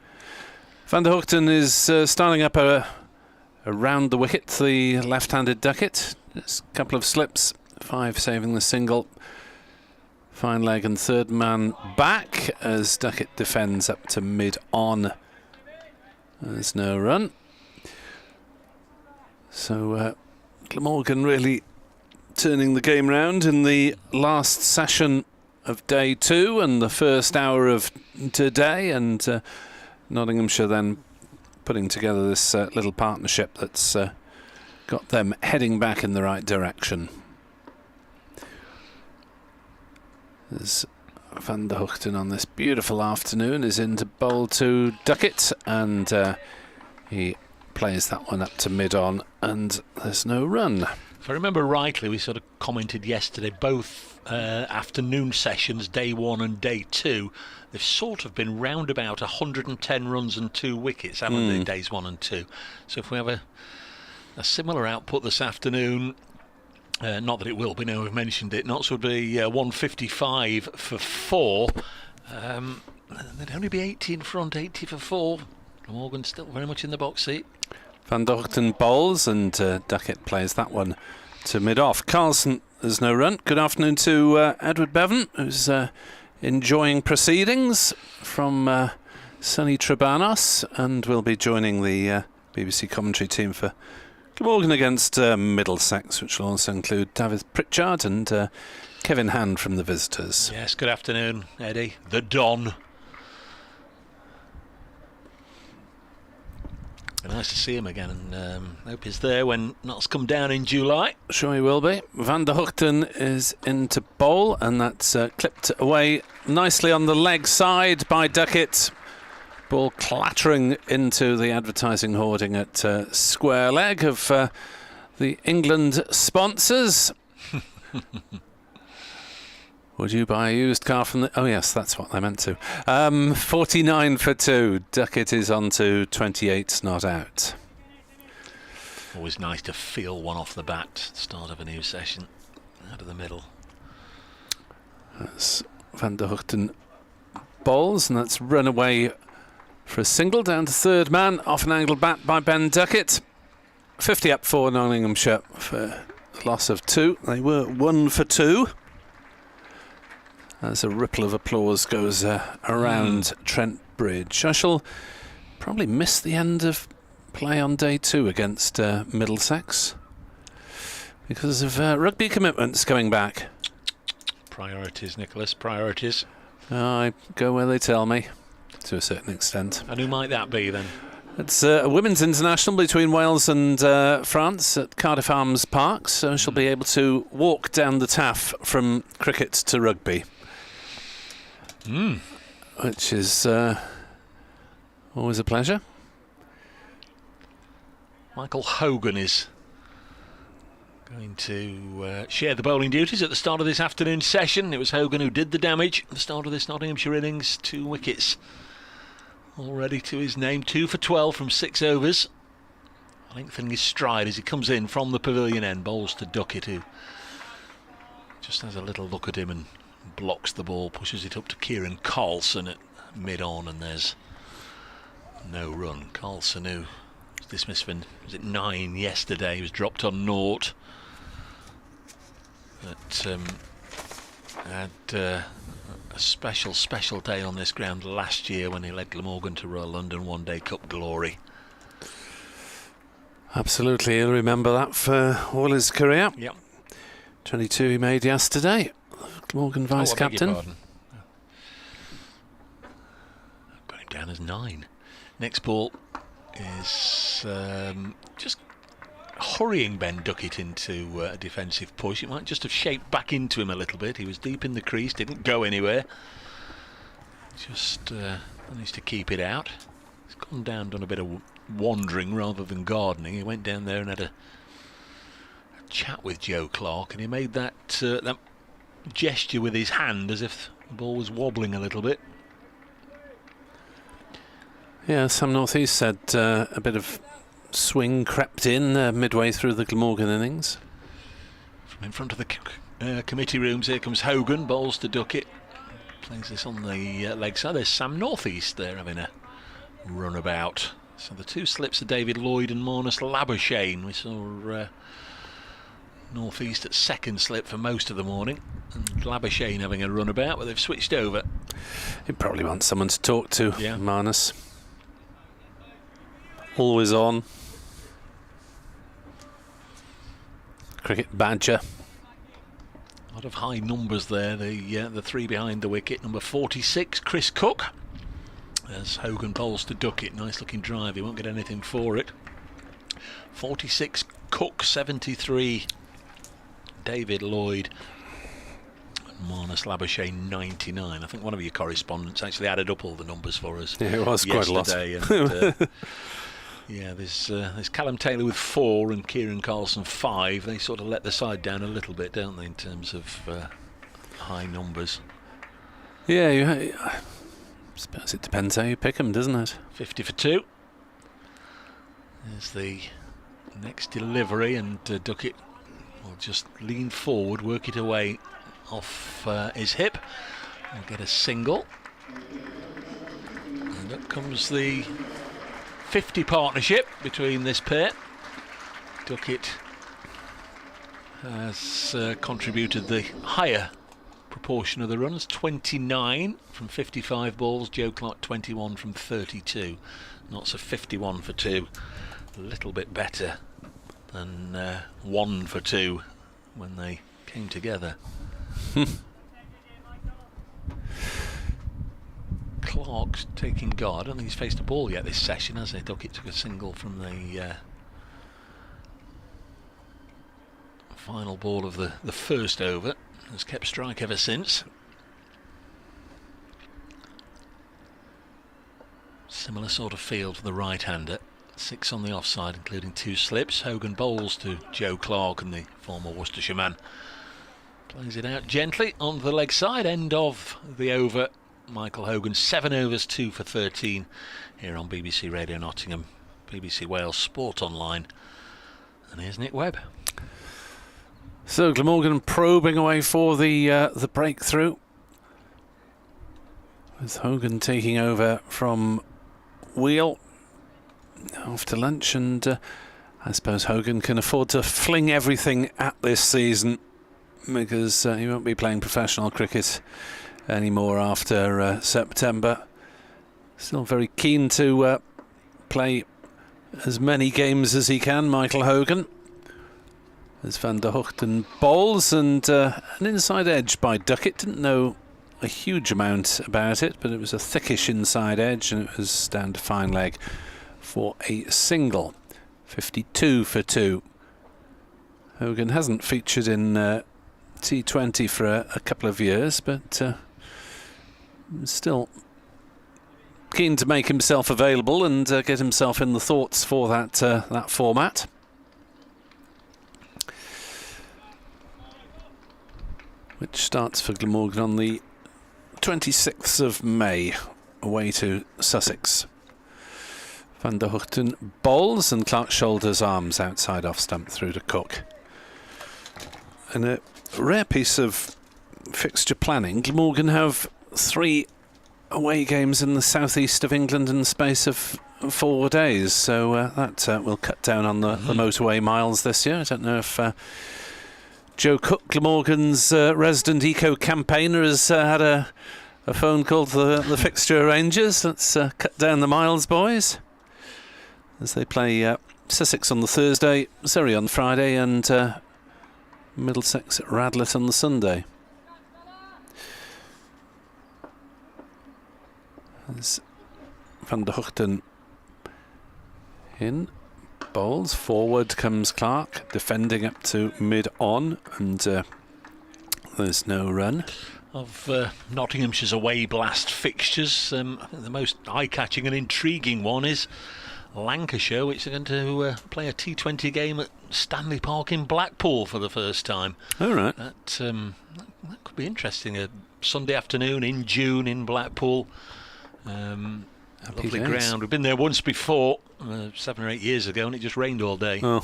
E: Van der Houten is starting up around the wicket, the left-handed Duckett. Just a couple of slips, 5 saving the single. Fine leg and third man back as Duckett defends up to mid-on. There's no run. So Glamorgan really turning the game round in the last session of day 2 and the first hour of today, and Nottinghamshire then putting together this little partnership that's got them heading back in the right direction. There's Van der Houten on this beautiful afternoon is in to bowl to Duckett, and he plays that one up to mid-on, and there's no run.
G: If I remember rightly, we sort of commented yesterday, both afternoon sessions, day 1 and day 2, they've sort of been round about 110 runs and 2 wickets, haven't they, days 1 and 2. So if we have a similar output this afternoon, not that it will be, now we've mentioned it, Notts would be 155 for 4. There'd only be 80 in front, 80 for 4. Morgan still very much in the box seat.
E: Van der Houten bowls and Duckett plays that one to mid-off. Carlson, there's no run. Good afternoon to Edward Bevan, who's enjoying proceedings from sunny Trebanos, and will be joining the BBC commentary team for Glamorgan against Middlesex, which will also include David Pritchard and Kevin Hand from the visitors.
G: Yes, good afternoon, Eddie, the Don. Nice to see him again, and hope he's there when Notts come down in July.
E: Sure he will be. Van der Houten is into bowl, and that's clipped away nicely on the leg side by Duckett. Ball clattering into the advertising hoarding at square leg of the England sponsors. Would you buy a used car from the... Oh, yes, that's what I meant to. 49 for 2. Duckett is on to 28 not out.
G: Always nice to feel one off the bat, start of a new session, out of the middle.
E: That's Van der Hoogten bowls, and that's run away for a single down to third man, off an angled bat by Ben Duckett. 50 up for Nottinghamshire for a loss of 2. They were 1 for 2. As a ripple of applause goes around Trent Bridge. I shall probably miss the end of play on day 2 against Middlesex because of rugby commitments coming back.
G: Priorities, Nicholas, priorities.
E: I go where they tell me, to a certain extent.
G: And who might that be then?
E: It's a women's international between Wales and France at Cardiff Arms Park, so I shall be able to walk down the Taff from cricket to rugby. Which is always a pleasure.
G: Michael Hogan is going to share the bowling duties at the start of this afternoon session. It was Hogan who did the damage at the start of this Nottinghamshire innings. 2 wickets already to his name. 2 for 12 from 6 overs. Lengthening his stride as he comes in from the pavilion end. Bowls to Duckett, who just has a little look at him and blocks the ball, pushes it up to Kieran Carlson at mid-on, and there's no run. Carlson, who was dismissed for, was it 9 yesterday, he was dropped on naught. But had a special day on this ground last year when he led Glamorgan to Royal London One Day Cup glory.
E: Absolutely, he'll remember that for all his career.
G: Yep.
E: 22 he made yesterday. Glamorgan vice-captain.
G: Got him down as 9. Next ball is just hurrying Ben Duckett into a defensive push. It might just have shaped back into him a little bit. He was deep in the crease, didn't go anywhere. Just managed to keep it out. He's gone down, done a bit of wandering rather than gardening. He went down there and had a chat with Joe Clark, and he made that that gesture with his hand as if the ball was wobbling a little bit.
E: Yeah, Sam Northeast said a bit of swing crept in midway through the Glamorgan innings.
G: From in front of the committee rooms, here comes Hogan, bowls to Duckett. Plays this on the leg side. There's Sam Northeast there having a runabout. So the 2 slips are David Lloyd and Marnus Labuschagne. We saw Northeast at second slip for most of the morning, and Labuschagne having a runabout, but they've switched over.
E: He probably wants someone to talk to,
G: yeah.
E: Marnus. Always on. Cricket badger.
G: A lot of high numbers there. The 3 behind the wicket. Number 46, Chris Cook. As Hogan bowls to Duckett. Nice looking drive. He won't get anything for it. 46, Cook. 73, David Lloyd. And Marnus Labuschagne, 99. I think one of your correspondents actually added up all the numbers for us.
E: Yeah, it was quite a lot.
G: And, yeah, there's Callum Taylor with 4 and Kieran Carlson 5. They sort of let the side down a little bit, don't they, in terms of high numbers.
E: Yeah, I suppose it depends how you pick them, doesn't it?
G: 50 for 2. There's the next delivery, and Duckett will just lean forward, work it away off his hip. He'll get a single. And up comes the 50 partnership between this pair. Duckett has contributed the higher proportion of the runs, 29 from 55 balls. Joe Clark 21 from 32. Not so 51 for 2. A little bit better than 1 for 2 when they came together. Clark's taking guard. I don't think he's faced a ball yet this session, has he? Duckett took a single from the final ball of the first over. Has kept strike ever since. Similar sort of field for the right-hander. 6 on the offside, including 2 slips. Hogan bowls to Joe Clark and the former Worcestershire man. Plays it out gently on the leg side, end of the over. Michael Hogan, 7 overs, 2 for 13 here on BBC Radio Nottingham, BBC Wales Sport Online. And here's Nick Webb.
E: So Glamorgan probing away for the breakthrough, with Hogan taking over from Wheel after lunch, and I suppose Hogan can afford to fling everything at this season, because he won't be playing professional cricket anymore after September. Still very keen to play as many games as he can, Michael Hogan. As Van der Hoogten bowls, and an inside edge by Duckett. Didn't know a huge amount about it, but it was a thickish inside edge, and it was down to fine leg for a single. 52 for 2. Hogan hasn't featured in T20 for a couple of years, but still keen to make himself available and get himself in the thoughts for that format. Which starts for Glamorgan on the 26th of May, away to Sussex. Van der Hoogten bowls, and Clark shoulders arms outside off stump through to Cook. And a rare piece of fixture planning. Glamorgan have 3 away games in the southeast of England in the space of 4 days, so that will cut down on the motorway miles this year. I don't know if Joe Cook, Glamorgan's resident eco-campaigner, has had a phone call to the fixture arrangers. Let's cut down the miles, boys. As they play Sussex on the Thursday, Surrey on the Friday, and Middlesex at Radlett on the Sunday. As Van der Hoogten in. Bowls. Forward comes Clark, defending up to mid-on, and there's no run.
G: Of Nottinghamshire's away blast fixtures, I think the most eye-catching and intriguing one is Lancashire, which are going to play a T20 game at Stanley Park in Blackpool for the first time.
E: All right.
G: That could be interesting. A Sunday afternoon in June in Blackpool. Lovely ground. We've been there once before, 7 or 8 years ago, and it just rained all day.
E: Oh.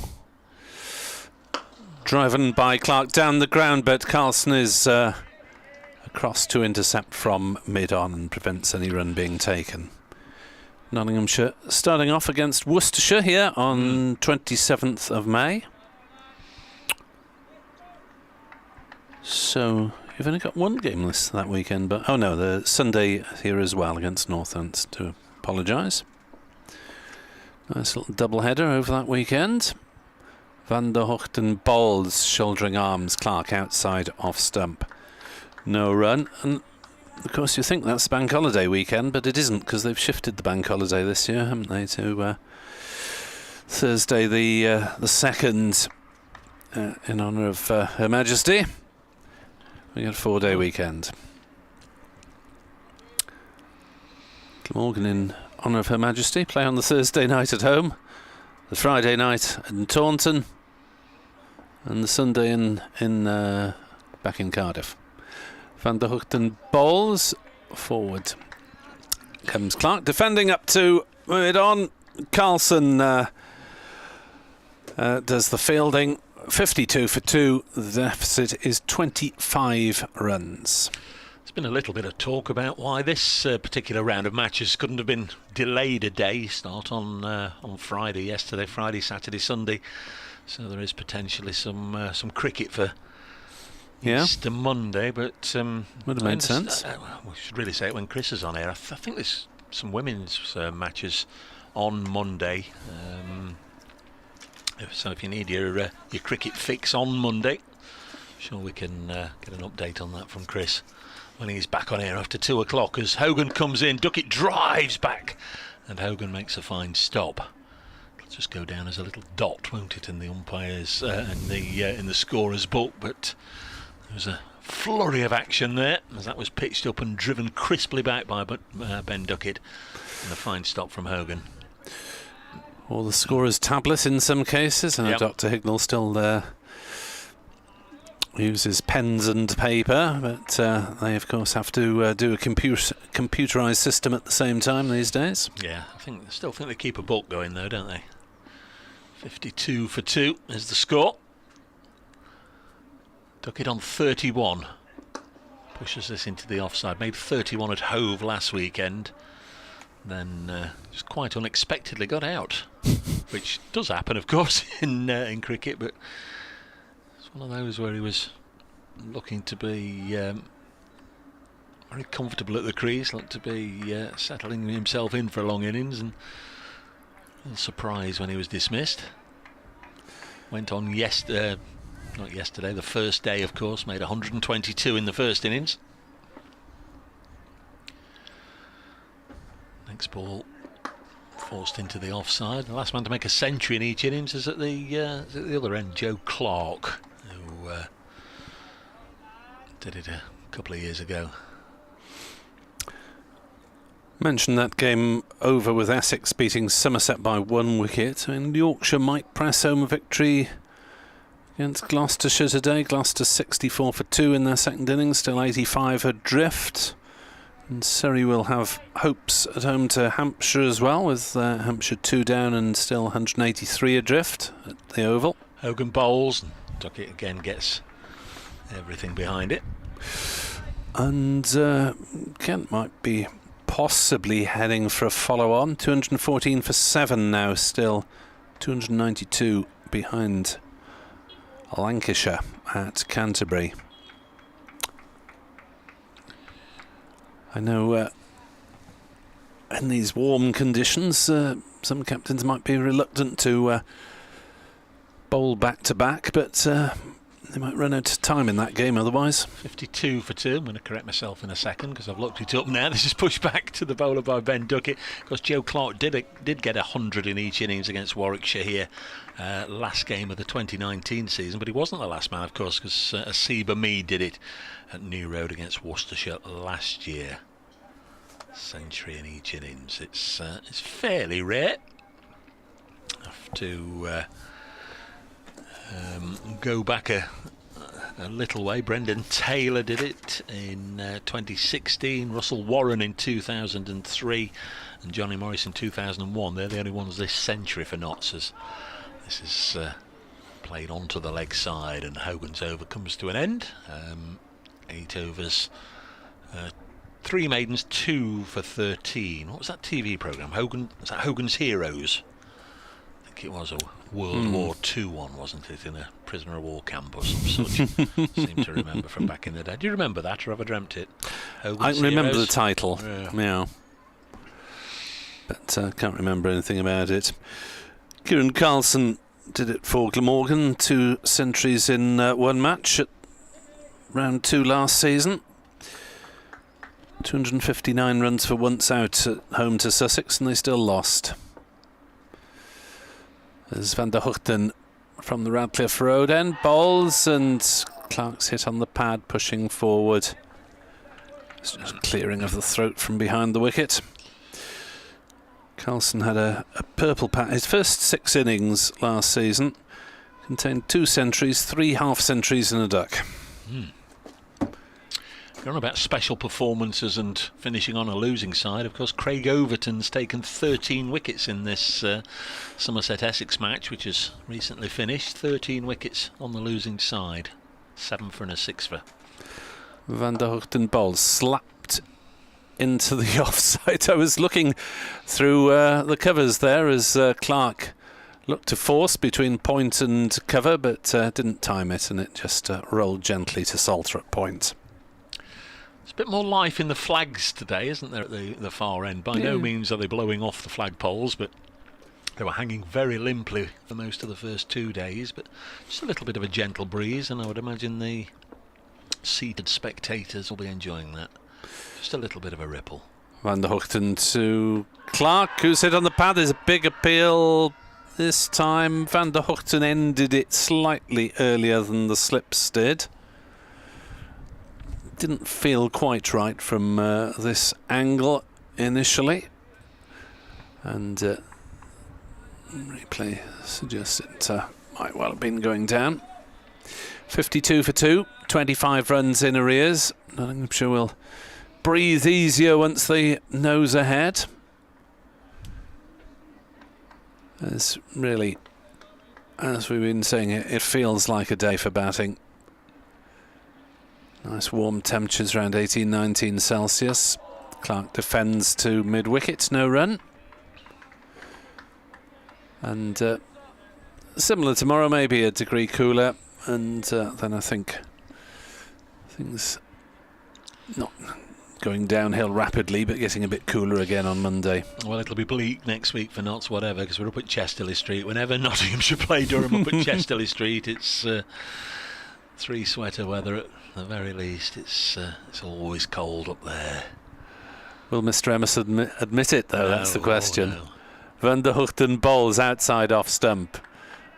E: Driven by Clark down the ground, but Carlson is across to intercept from mid-on and prevents any run being taken. Nottinghamshire starting off against Worcestershire here on 27th of May. So you've only got 1 game list that weekend, but oh no, the Sunday here as well against Northants, to apologise. Nice little double-header over that weekend. Van der Hoogten bowls, shouldering arms, Clark outside off stump. No run, and of course you think that's bank holiday weekend, but it isn't, because they've shifted the bank holiday this year, haven't they, to Thursday the 2nd, in honour of Her Majesty. We got a 4-day weekend. Glamorgan, in honour of Her Majesty, play on the Thursday night at home, the Friday night in Taunton, and the Sunday back in Cardiff. Van der Hoogten bowls. Forward comes Clark, defending up to mid-on. Carlson does the fielding. 52 for 2. The deficit is 25 runs.
G: There's been a little bit of talk about why this particular round of matches couldn't have been delayed a day. Start on Friday, yesterday, Friday, Saturday, Sunday. So there is potentially some cricket for Easter Monday, but
E: would have made sense.
G: We should really say it when Chris is on air. I think there's some women's matches on Monday. So if you need your cricket fix on Monday, sure we can get an update on that from Chris when he's back on air after 2 o'clock. As Hogan comes in, Duckett drives back, and Hogan makes a fine stop. It'll just go down as a little dot, won't it, in the umpires in the scorer's book? But there was a flurry of action there as that was pitched up and driven crisply back by Ben Duckett, and a fine stop from Hogan.
E: Or the scorer's tablet in some cases, and Dr. Hignell still there uses pens and paper, but they of course have to do a computerised system at the same time these days.
G: Yeah, still think they keep a book going though, don't they? 52 for 2 is the score. Duckett on 31. Pushes this into the offside. Made 31 at Hove last weekend. Then just quite unexpectedly got out, which does happen, of course, in cricket. But it's one of those where he was looking to be very comfortable at the crease, looked to be settling himself in for a long innings, and a little surprise when he was dismissed. Went on not yesterday, the first day, of course, made 122 in the first innings. Next ball forced into the offside. The last man to make a century in each innings is at the other end, Joe Clarke, who did it a couple of years ago.
E: Mentioned that game over with Essex beating Somerset by 1 wicket, and Yorkshire might press home a victory against Gloucestershire today. Gloucester 64 for 2 in their second innings, still 85 adrift. And Surrey will have hopes at home to Hampshire as well, with Hampshire 2 down and still 183 adrift at the Oval.
G: Hogan bowls, and Duckett again gets everything behind it.
E: And Kent might be possibly heading for a follow-on. 214 for 7 now, still 292 behind Lancashire at Canterbury. I know in these warm conditions some captains might be reluctant to bowl back-to-back, but they might run out of time in that game otherwise.
G: 52 for 2. I'm going to correct myself in a second because I've looked it up now. This is pushed back to the bowler by Ben Duckett, because Joe Clarke did get 100 in each innings against Warwickshire here last game of the 2019 season, but he wasn't the last man, of course, because Asiba Mead did it at New Road against Worcestershire last year. Century in each innings. It's fairly rare. Have to go back a little way. Brendan Taylor did it in 2016, Russell Warren in 2003, and Johnny Morris in 2001. They're the only ones this century for Notts, as this is played onto the leg side, and Hogan's over comes to an end. 8 overs, 3 maidens, 2 for 13. What was that TV programme? Was that Hogan's Heroes? I think it was a World War II one, wasn't it? In a prisoner of war camp or some such. Seem to remember from back in the day. Do you remember that, or have I dreamt it?
E: I can remember the title, yeah. But can't remember anything about it. Kieran Carlson did it for Glamorgan, 2 centuries in 1 match at round 2 last season. 259 runs for once out at home to Sussex, and they still lost. There's Van der Hoogten from the Radcliffe Road end, bowls, and Clark's hit on the pad, pushing forward. It's just clearing of the throat from behind the wicket. Carlson had a purple pad. His first 6 innings last season contained 2 centuries, 3 half-centuries and a duck.
G: Going on about special performances and finishing on a losing side, of course, Craig Overton's taken 13 wickets in this Somerset-Essex match, which has recently finished. 13 wickets on the losing side. 7 for and a 6 for.
E: Van der Hoogten bowls slapped into the offside. I was looking through the covers there as Clark looked to force between point and cover, but didn't time it, and it just rolled gently to Salter at point.
G: There's a bit more life in the flags today, isn't there, at the far end? By no means are they blowing off the flagpoles, but they were hanging very limply for most of the first 2 days. But just a little bit of a gentle breeze, and I would imagine the seated spectators will be enjoying that. Just a little bit of a ripple.
E: Van der Hoogten to Clark, who's hit on the pad. There's a big appeal this time. Van der Hoogten ended it slightly earlier than the slips did. Didn't feel quite right from this angle initially, and replay suggests it might well have been going down. 52 for 2, 25 runs in arrears. Nottinghamshire will breathe easier once they nose ahead. It's really, as we've been saying, it feels like a day for batting. Nice warm temperatures around 18-19 Celsius. Clark defends to mid-wicket, no run. And similar tomorrow, maybe a degree cooler. And then I think things not going downhill rapidly, but getting a bit cooler again on Monday.
G: Well, it'll be bleak next week for Notts, whatever, because we're up at Chesterley Street. Whenever Nottinghamshire play Durham up at Chesterley Street, it's 3 sweater weather at the very least. It's always cold up there.
E: Will Mr. Emerson admit it, though?
G: No,
E: that's the question.
G: no.
E: Van der Hoogten bowls outside off stump.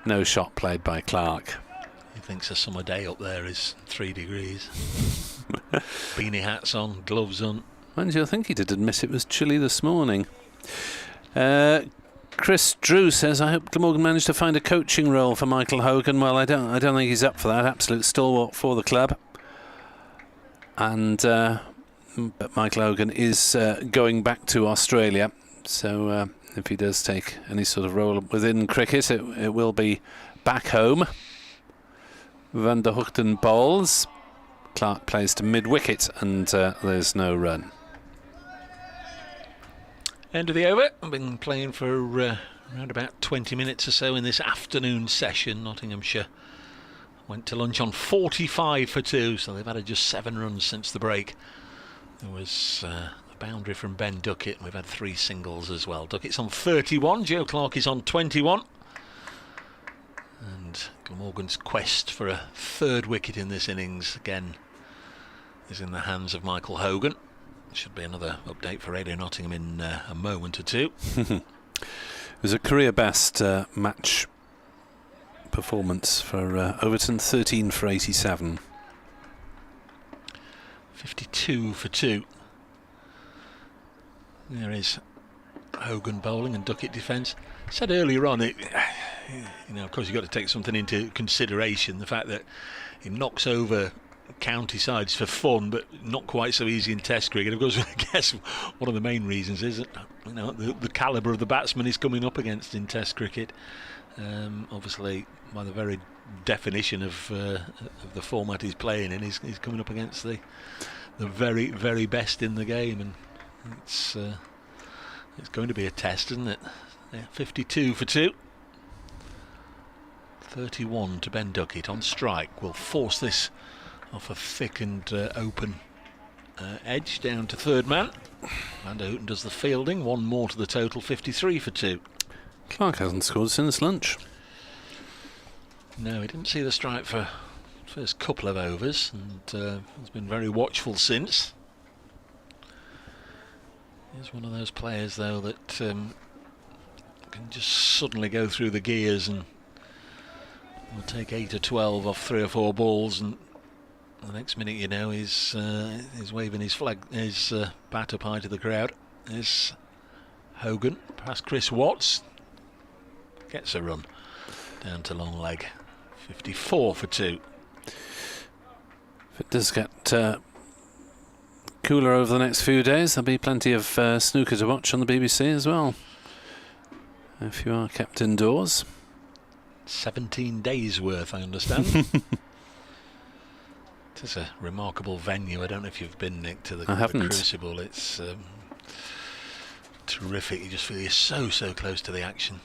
E: No shot played by Clark.
G: He thinks a summer day up there is 3 degrees. Beanie hats on, gloves on.
E: Mind you, I think he did admit it was chilly this morning. Chris Drew says, I hope Glamorgan managed to find a coaching role for Michael Hogan. Well, I don't think he's up for that. Absolute stalwart for the club. And but Michael Hogan is going back to Australia. So if he does take any sort of role within cricket, it will be back home. Van der Hoogten bowls. Clark plays to mid-wicket, and there's no run.
G: End of the over. I've been playing for around about 20 minutes or so in this afternoon session. Nottinghamshire went to lunch on 45 for 2, so they've added just 7 runs since the break. There was a boundary from Ben Duckett, and we've had 3 singles as well. Duckett's on 31, Joe Clark is on 21. And Glamorgan's quest for a 3rd wicket in this innings again is in the hands of Michael Hogan. Should be another update for Radio Nottingham in a moment or two.
E: It was a career best match performance for Overton, 13 for 87.
G: 52 for 2. There is Hogan bowling and Duckett defence. I said earlier on, of course you've got to take something into consideration, the fact that he knocks over county sides for fun, but not quite so easy in Test cricket. Of course, I guess one of the main reasons is that the calibre of the batsman he's coming up against in Test cricket. Obviously, by the very definition of the format he's playing in, he's coming up against the very, very best in the game, and it's going to be a test, isn't it? Yeah, 52 for 2. 31 to Ben Duckett on strike. Will force this off a thick and open edge down to 3rd man. Van der Hoogten does the fielding. 1 more to the total. 53 for 2.
E: Clark hasn't scored since lunch.
G: No, he didn't see the strike for the first couple of overs, and has been very watchful since. He's one of those players, though, that can just suddenly go through the gears and will take 8 or 12 off 3 or 4 balls, and the next minute, he's waving his flag, his bat up high to the crowd. There's Hogan past Chris Watts, gets a run down to long leg. 54 for 2.
E: If it does get cooler over the next few days, there'll be plenty of snooker to watch on the BBC as well, if you are kept indoors.
G: 17 days worth, I understand. It is a remarkable venue. I don't know if you've been, Nick, to the Crucible. It's terrific. You just feel you're so close to the action.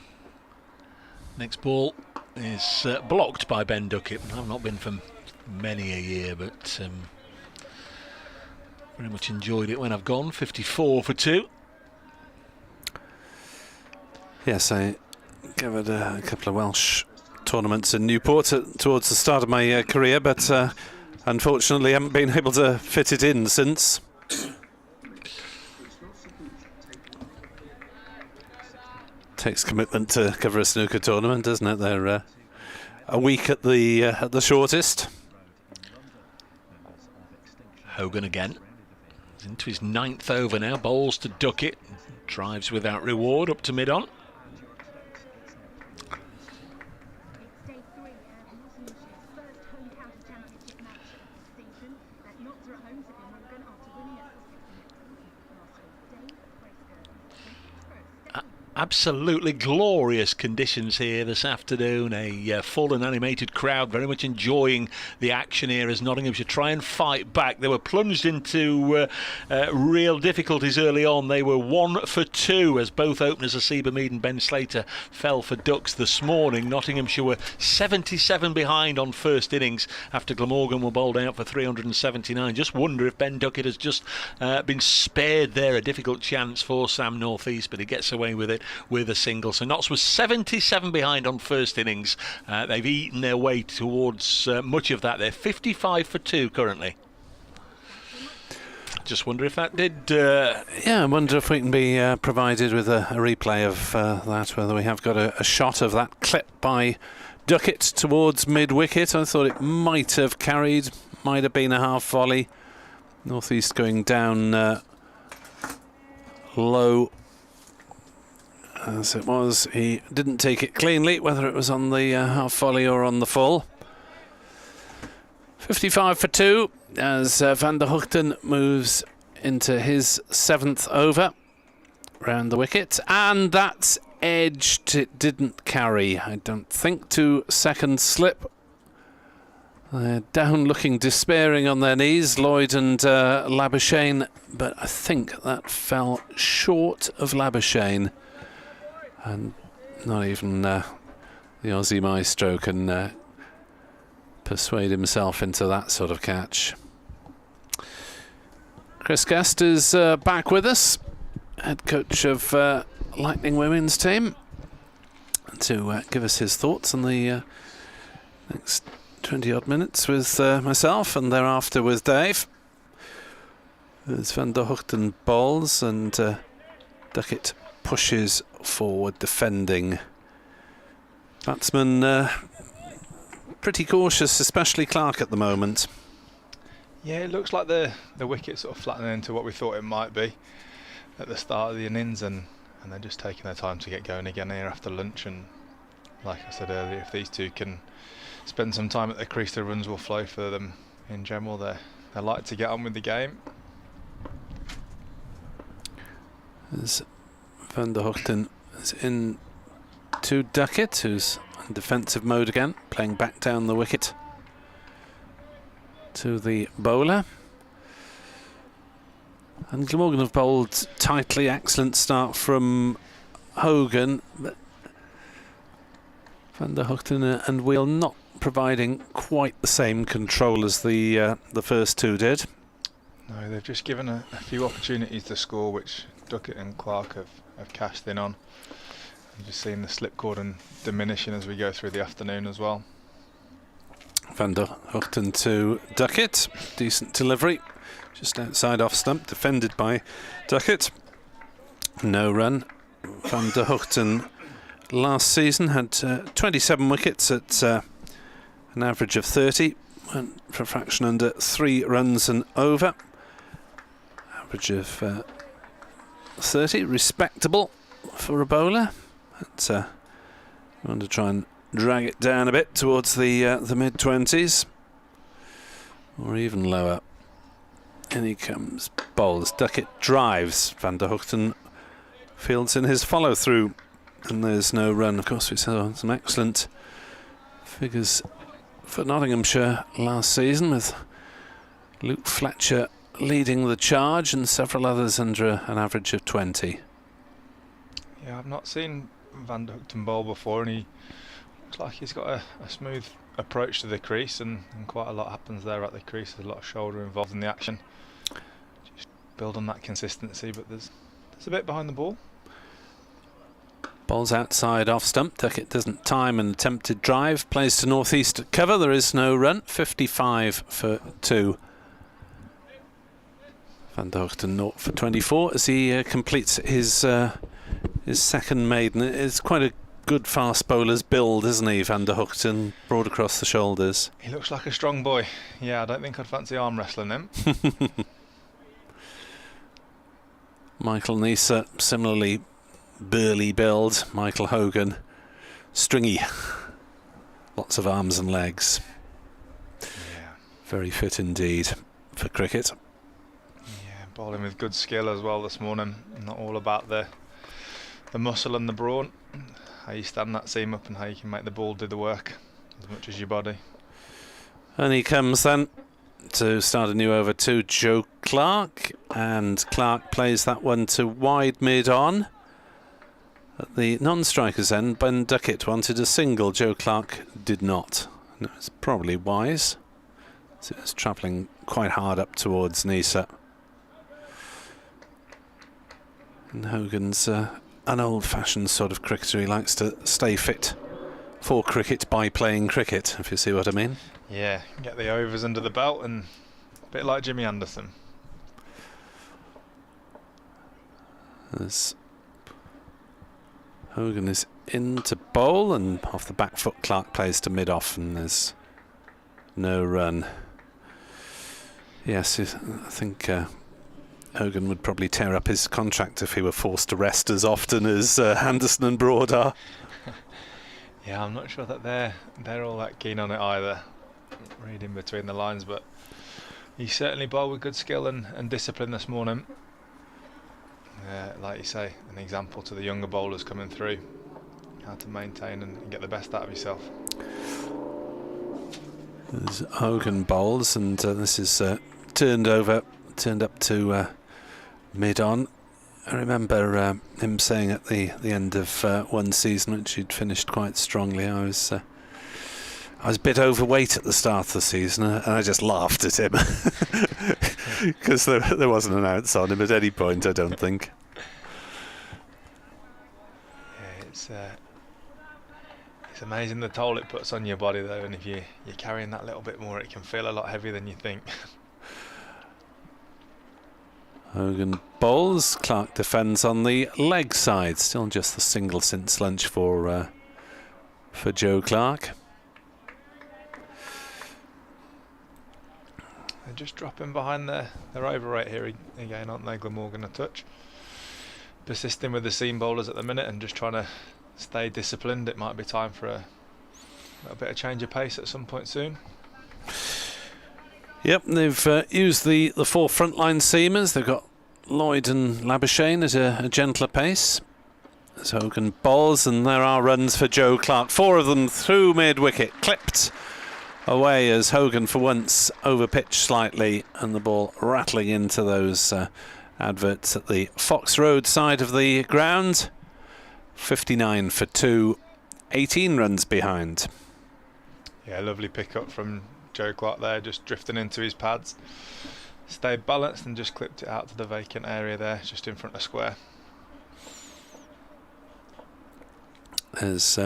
G: Next ball is blocked by Ben Duckett. I've not been for many a year, but very much enjoyed it when I've gone. 54 for 2.
E: Yes, I covered a couple of Welsh tournaments in Newport towards the start of my career, but unfortunately haven't been able to fit it in since. Takes commitment to cover a snooker tournament, doesn't it? They're a week at the shortest.
G: Hogan again. He's into his 9th over now. Bowls to Duckett. Drives without reward up to mid-on. Absolutely glorious conditions here this afternoon. A full and animated crowd, very much enjoying the action here as Nottinghamshire try and fight back. They were plunged into real difficulties early on. They were 1 for 2 as both openers, Asiba Mead and Ben Slater, fell for ducks this morning. Nottinghamshire were 77 behind on first innings after Glamorgan were bowled out for 379. Just wonder if Ben Duckett has just been spared there. A difficult chance for Sam North East, but he gets away with it with a single. So Notts was 77 behind on first innings. They've eaten their way towards much of that. They're 55 for 2 currently. Just wonder if that did...
E: Yeah, I wonder if we can be provided with a replay of that, whether we have got a shot of that clip by Duckett towards mid-wicket. I thought it might have carried, might have been a half volley. North East going down low as it was. He didn't take it cleanly, whether it was on the half volley or on the full. 55 for 2 as Van der Hoogten moves into his 7th over round the wicket, and that's edged. It didn't carry, I don't think, to second slip. They're down looking despairing on their knees, Lloyd and Labuschagne, but I think that fell short of Labuschagne. And not even the Aussie maestro can persuade himself into that sort of catch. Chris Guest is back with us, head coach of Lightning women's team, to give us his thoughts on the next 20 odd minutes with myself, and thereafter with Dave. There's Van der Hoogten bowls and Duckett pushes forward defending. Batsman pretty cautious, especially Clark at the moment.
F: Yeah, it looks like the wicket's sort of flattening into what we thought it might be at the start of the innings, and they're just taking their time to get going again here after lunch. And like I said earlier, if these two can spend some time at the crease, the runs will flow for them in general. They like to get on with the game.
E: As Van der Hoogten is in to Duckett, who's in defensive mode again, playing back down the wicket to the bowler. And Glamorgan have bowled tightly. Excellent start from Hogan, but Van der Hoogten and Wheel not providing quite the same control as the first two did.
F: No, they've just given a few opportunities to score, which Duckett and Clark have cashed in on. I'm just seeing the slip cordon diminishing as we go through the afternoon as well.
E: Van der Hoogten to Duckett. Decent delivery. Just outside off stump, defended by Duckett. No run. Van der Hoogten last season had 27 wickets at an average of 30. Went for a fraction under 3 runs and over. Average of 30. Respectable for a bowler. But I want to try and drag it down a bit towards the mid-20s. Or even lower. In he comes, bowls. Duckett drives. Van der Hoogten fields in his follow-through. And there's no run. Of course, we saw some excellent figures for Nottinghamshire last season, with Luke Fletcher leading the charge and several others under an average of 20.
F: Yeah, I've not seen Van der Hoogten bowl before, and he looks like he's got a smooth approach to the crease, and quite a lot happens there at the crease. There's a lot of shoulder involved in the action. Just build on that consistency, but there's a bit behind the ball.
E: Ball's outside off stump. Duckett doesn't time an attempted drive. Plays to North East at cover. There is no run. 55 for 2. Van der Hoogten 0 for 24 as he completes his second maiden. It's quite a good fast bowler's build, isn't he, Van der Hoogten? Broad across the shoulders.
F: He looks like a strong boy. Yeah, I don't think I'd fancy arm wrestling him.
E: Michael Neser, similarly burly build. Michael Hogan, stringy. Lots of arms and legs.
F: Yeah.
E: Very fit indeed for cricket.
F: Yeah, bowling with good skill as well this morning. Not all about the the muscle and the brawn, how you stand that seam up and how you can make the ball do the work as much as your body.
E: And he comes then to start a new over to Joe Clark, and Clark plays that one to wide mid-on. At the non-striker's end, Ben Duckett wanted a single. Joe Clark did not. And it was probably wise. So it was travelling quite hard up towards Nisa. And Hogan's an old-fashioned sort of cricketer. He likes to stay fit for cricket by playing cricket, if you see what I mean.
F: Yeah, get the overs under the belt, and a bit like Jimmy Anderson.
E: As Hogan is in to bowl, and off the back foot Clark plays to mid-off, and there's no run. Yes, I think Hogan would probably tear up his contract if he were forced to rest as often as Anderson and Broad are.
F: Yeah, I'm not sure that they're all that keen on it either, reading between the lines, but he certainly bowled with good skill and discipline this morning. Like you say, an example to the younger bowlers coming through, how to maintain and get the best out of yourself.
E: There's Hogan bowls, and this is turned up to mid-on. I remember him saying at the end of one season, which he'd finished quite strongly, I was a bit overweight at the start of the season, and I just laughed at him because there wasn't an ounce on him at any point, I don't think.
F: Yeah, it's amazing the toll it puts on your body though, and if you're carrying that little bit more, it can feel a lot heavier than you think.
E: Hogan bowls, Clark defends on the leg side. Still just the single since lunch for Joe Clark.
F: They're just dropping behind their over rate here again, aren't they? Glamorgan a touch. Persisting with the seam bowlers at the minute and just trying to stay disciplined. It might be time for a bit of change of pace at some point soon.
E: Yep, they've used the four frontline seamers. They've got Lloyd and Labuschagne at a gentler pace. As Hogan bowls, and there are runs for Joe Clark. 4 of them through mid-wicket, clipped away as Hogan for once overpitched slightly, and the ball rattling into those adverts at the Fox Road side of the ground. 59 for 2, 18 runs behind.
F: Yeah, lovely pick up from Joe Clark there, just drifting into his pads. Stayed balanced and just clipped it out to the vacant area there, just in front of square.
E: As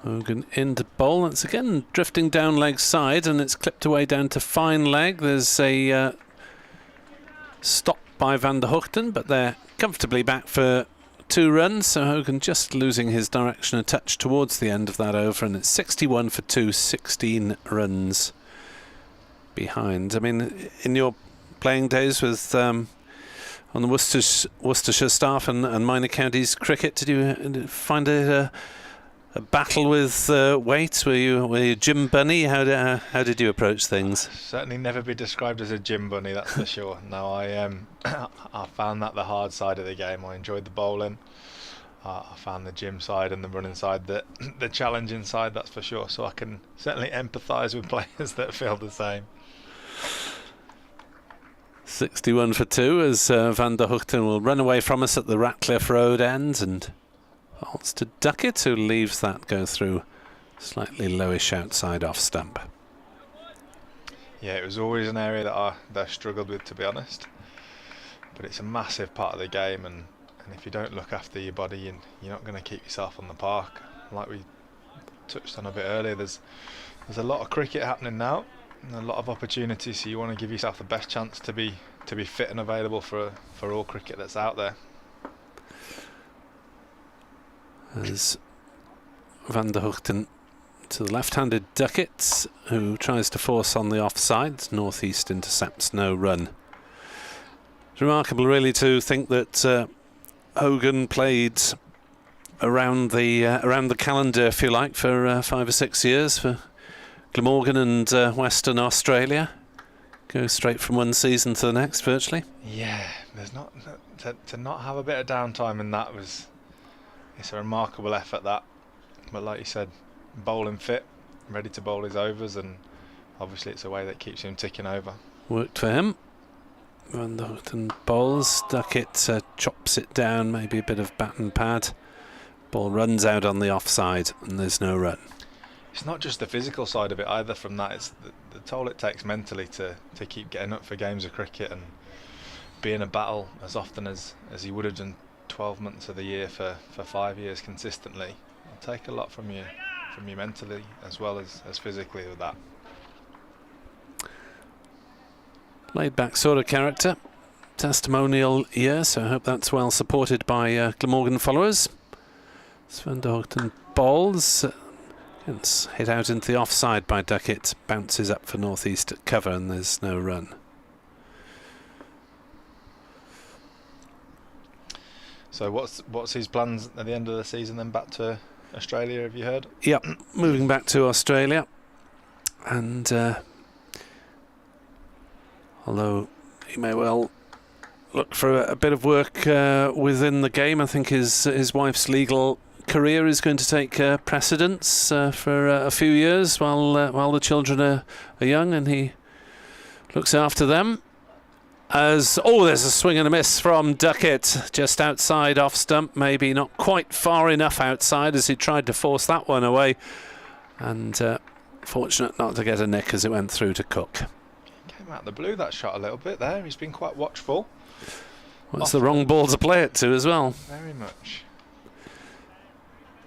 E: Hogan into bowl, it's again drifting down leg side, and it's clipped away down to fine leg. There's a stop by Van der Hoogten, but they're comfortably back for 2 runs, so Hogan just losing his direction a touch towards the end of that over, and it's 61 for 2, 16 runs behind. I mean, in your playing days with on the Worcestershire staff and minor counties cricket, did you find it a battle with weight? Were you Jim Bunny? How did you approach things?
F: Certainly never be described as a gym bunny, that's for sure. No, I found that the hard side of the game. I enjoyed the bowling. I found the gym side and the running side the challenging side, that's for sure. So I can certainly empathise with players that feel the same.
E: 61 for 2 as Van der Hoogten will run away from us at the Ratcliffe Road end, and holds to Duckett, who leaves that go through slightly lowish outside off stump.
F: Yeah, it was always an area that I struggled with, to be honest. But it's a massive part of the game, and if you don't look after your body, you're not going to keep yourself on the park. Like we touched on a bit earlier, there's a lot of cricket happening now, and a lot of opportunities, so you want to give yourself the best chance to be fit and available for all cricket that's out there.
E: As Van der Hoogten to the left-handed Duckett, who tries to force on the offside. Northeast intercepts, no run. It's remarkable, really, to think that Hogan played around the calendar, if you like, for 5 or 6 years for Glamorgan and Western Australia. Go straight from one season to the next, virtually.
F: Yeah, there's not to not have a bit of downtime in that it's a remarkable effort, that. But like you said, bowling fit, ready to bowl his overs, and obviously it's a way that keeps him ticking over.
E: Worked for him. Van Houten bowls, Duckett chops it down, maybe a bit of bat and pad. Ball runs out on the offside and there's no run.
F: It's not just the physical side of it either from that, it's the toll it takes mentally to keep getting up for games of cricket and be in a battle as often as he would have done 12 months of the year for 5 years consistently. It'll take a lot from you mentally as well as physically with that.
E: Laid back sort of character, testimonial year, so I hope that's well supported by Glamorgan followers. Van Houten bowls, it's hit out into the offside by Duckett, bounces up for northeast at cover and there's no run.
F: So what's his plans at the end of the season then? Back to Australia, have you heard?
E: Yep, moving back to Australia, and although he may well look for a bit of work within the game, I think his wife's legal career is going to take precedence for a few years while the children are young, and he looks after them. There's a swing and a miss from Duckett, just outside off stump, maybe not quite far enough outside as he tried to force that one away, and fortunate not to get a nick as it went through to Cook.
F: Came out of the blue, that shot, a little bit there. He's been quite watchful.
E: Well, it's the wrong ball to play it to as well.
F: Very much.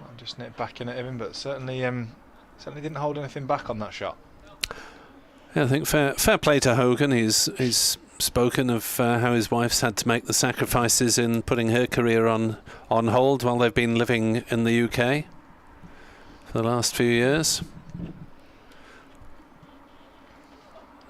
F: I'll just nip back in at him, but certainly didn't hold anything back on that shot.
E: Yeah, I think fair play to Hogan. He's spoken of how his wife's had to make the sacrifices in putting her career on hold while they've been living in the UK for the last few years.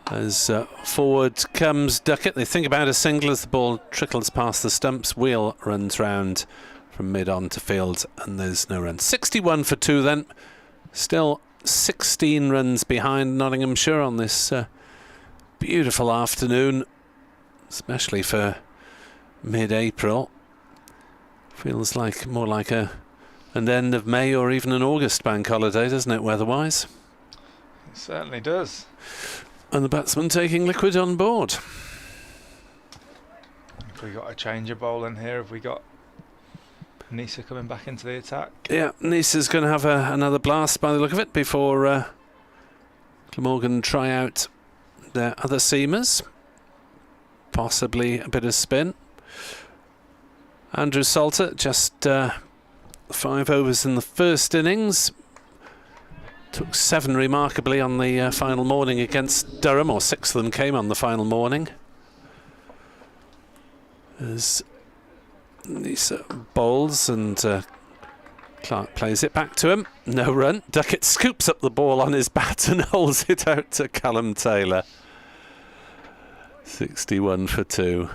E: As forward comes Duckett, they think about a single as the ball trickles past the stumps. Wheel runs round from mid on to field and there's no run. 61 for 2 then. Still 16 runs behind Nottinghamshire on this beautiful afternoon, especially for mid-April. Feels like more like an end of May or even an August bank holiday, doesn't it, weather-wise?
F: It certainly does.
E: And the batsman taking liquid on board.
F: Have we got a change of bowl in here? Have we got Nisa coming back into the attack?
E: Yeah, Nisa's going to have another blast by the look of it before Glamorgan try out their other seamers. Possibly a bit of spin. Andrew Salter, just 5 overs in the first innings. Took 7 remarkably on the final morning against Durham, or 6 of them came on the final morning. As Nisa bowls and Clark plays it back to him. No run. Duckett scoops up the ball on his bat and holds it out to Callum Taylor. 61 for 2.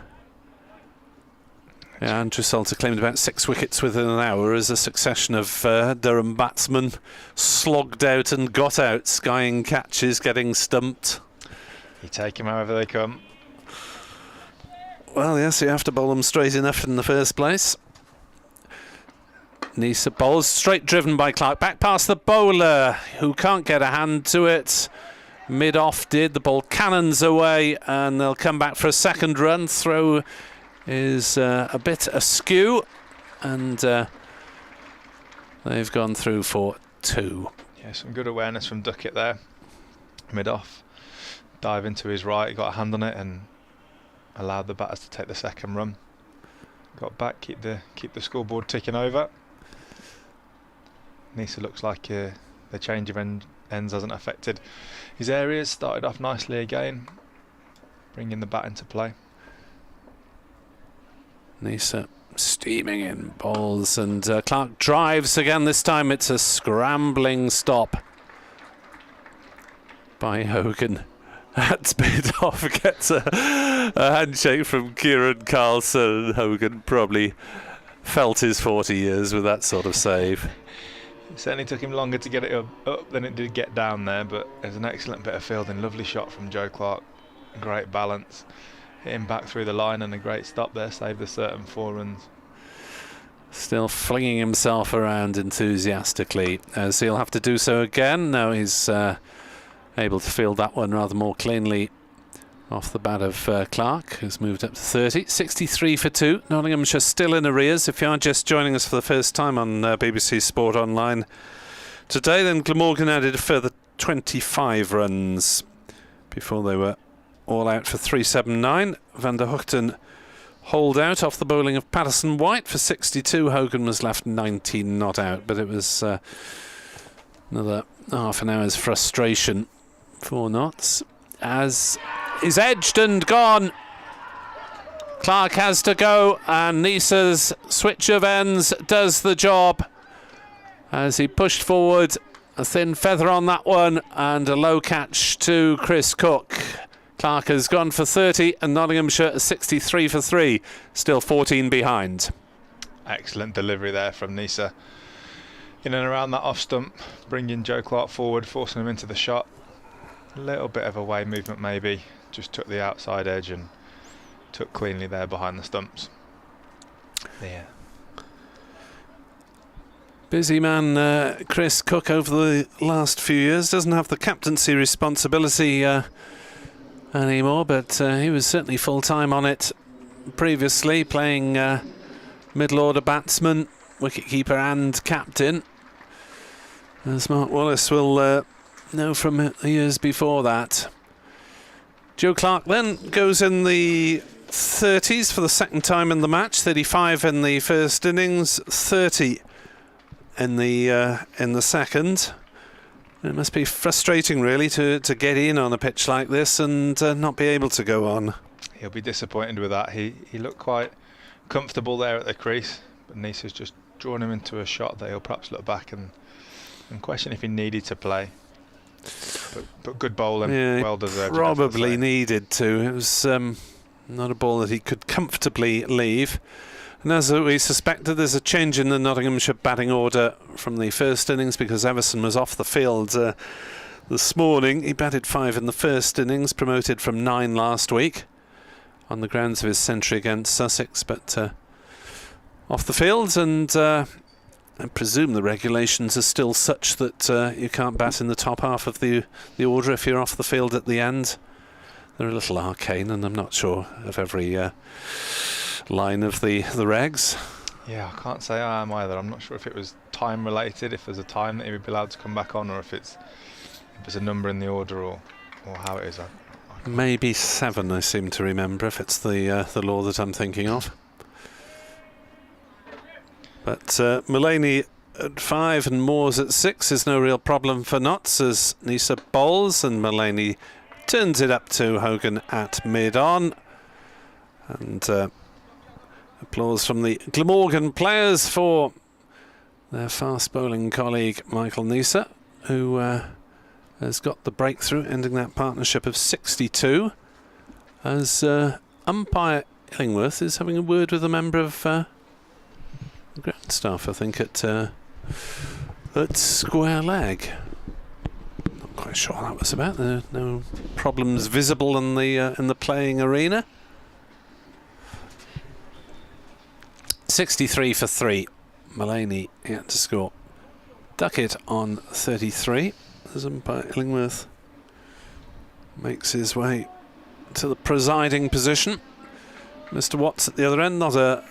E: Yeah, Andrew Salter claimed about 6 wickets within an hour as a succession of Durham batsmen slogged out and got out, skying catches, getting stumped.
F: You take them however they come.
E: Well, yes, you have to bowl them straight enough in the first place. Nisa bowls, straight driven by Clark, back past the bowler, who can't get a hand to it. Mid-off did, the ball cannons away, and they'll come back for a second run. Throw is a bit askew, and they've gone through for 2.
F: Yeah, some good awareness from Duckett there. Mid-off, dive into his right, got a hand on it, and allowed the batters to take the second run. Got back, keep the scoreboard ticking over. Nisa looks like the change of ends hasn't affected his areas. Started off nicely again, bringing the bat into play.
E: Nisa steaming in balls, and Clark drives again. This time it's a scrambling stop by Hogan. That's bit off, gets a handshake from Kieran Carlson. Hogan probably felt his 40 years with that sort of save.
F: It certainly took him longer to get it up than it did get down there, but it was an excellent bit of fielding. Lovely shot from Joe Clark. Great balance. hitting back through the line, and a great stop there saved the certain 4 runs.
E: Still flinging himself around enthusiastically, as he'll have to do so again. Now he's able to field that one rather more cleanly off the bat of Clark, who's moved up to 30. 63 for 2. Nottinghamshire still in arrears. If you are just joining us for the first time on BBC Sport Online today, then Glamorgan added a further 25 runs before they were all out for 379. Van der Hoogten holed out off the bowling of Patterson White for 62. Hogan was left 19 not out, but it was another half an hour's frustration for Notts, as is edged and gone. Clark has to go, and Nisa's switch of ends does the job as he pushed forward. A thin feather on that one, and a low catch to Chris Cook. Clark has gone for 30, and Nottinghamshire are 63 for 3, still 14 behind.
F: Excellent delivery there from Nisa. In and around that off stump, bringing Joe Clark forward, forcing him into the shot. A little bit of away movement maybe, just took the outside edge and took cleanly there behind the stumps. Yeah.
E: Busy man Chris Cook over the last few years. Doesn't have the captaincy responsibility anymore, but he was certainly full-time on it previously, playing middle-order batsman, wicket-keeper and captain, as Mark Wallace will know from the years before that. Joe Clark then goes in the 30s for the second time in the match. 35 in the first innings, 30 in the second. It must be frustrating, really, to get in on a pitch like this and not be able to go on.
F: He'll be disappointed with that. He looked quite comfortable there at the crease, but Nisa's just drawn him into a shot that he'll perhaps look back and question if he needed to play. But good bowling,
E: yeah,
F: well deserved.
E: Probably needed to. It was not a ball that he could comfortably leave. And as we suspected, there's a change in the Nottinghamshire batting order from the first innings, because Everson was off the field this morning. He batted 5 in the first innings, promoted from 9 last week on the grounds of his century against Sussex, but off the field, and I presume the regulations are still such that you can't bat in the top half of the order if you're off the field at the end. They're a little arcane, and I'm not sure of every line of the regs.
F: Yeah, I can't say I am either. I'm not sure if it was time related, if there's a time that he would be allowed to come back on, or if it's a number in the order, or how it is.
E: Maybe 7, I seem to remember, if it's the law that I'm thinking of. But Mullaney at 5 and Moores at 6 is no real problem for Notts, as Nisa bowls and Mullaney turns it up to Hogan at mid-on. And applause from the Glamorgan players for their fast bowling colleague Michael Nisa, who has got the breakthrough, ending that partnership of 62, as umpire Illingworth is having a word with a member of the ground staff, I think, at square leg. Not quite sure what that was about. There are no problems visible in the playing arena. 63 for 3. Mullaney yet to score. Duckett on 33. As umpire Illingworth makes his way to the presiding position. Mr. Watts at the other end, not a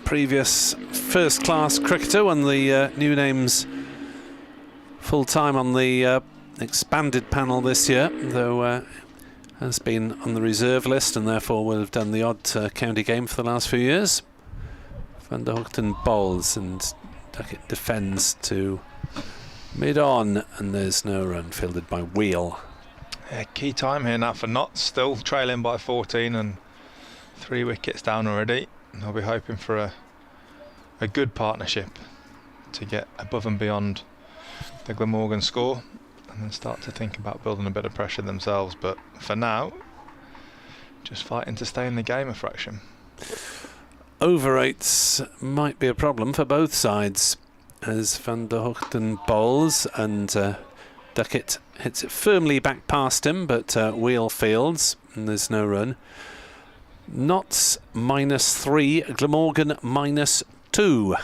E: previous first-class cricketer, when the new names full-time on the expanded panel this year, though has been on the reserve list and therefore will have done the odd county game for the last few years. Van der Hoogten bowls and Duckett defends to mid-on, and there's no run, fielded by Wheel.
F: Yeah, key time here now for Notts, still trailing by 14 and 3 wickets down already. They'll be hoping for a good partnership to get above and beyond the Glamorgan score, and then start to think about building a bit of pressure themselves. But for now, just fighting to stay in the game a fraction.
E: Over 8s might be a problem for both sides, as Van der Hoogten bowls and Duckett hits it firmly back past him, but Wheel fields and there's no run. Notts -3, Glamorgan -2.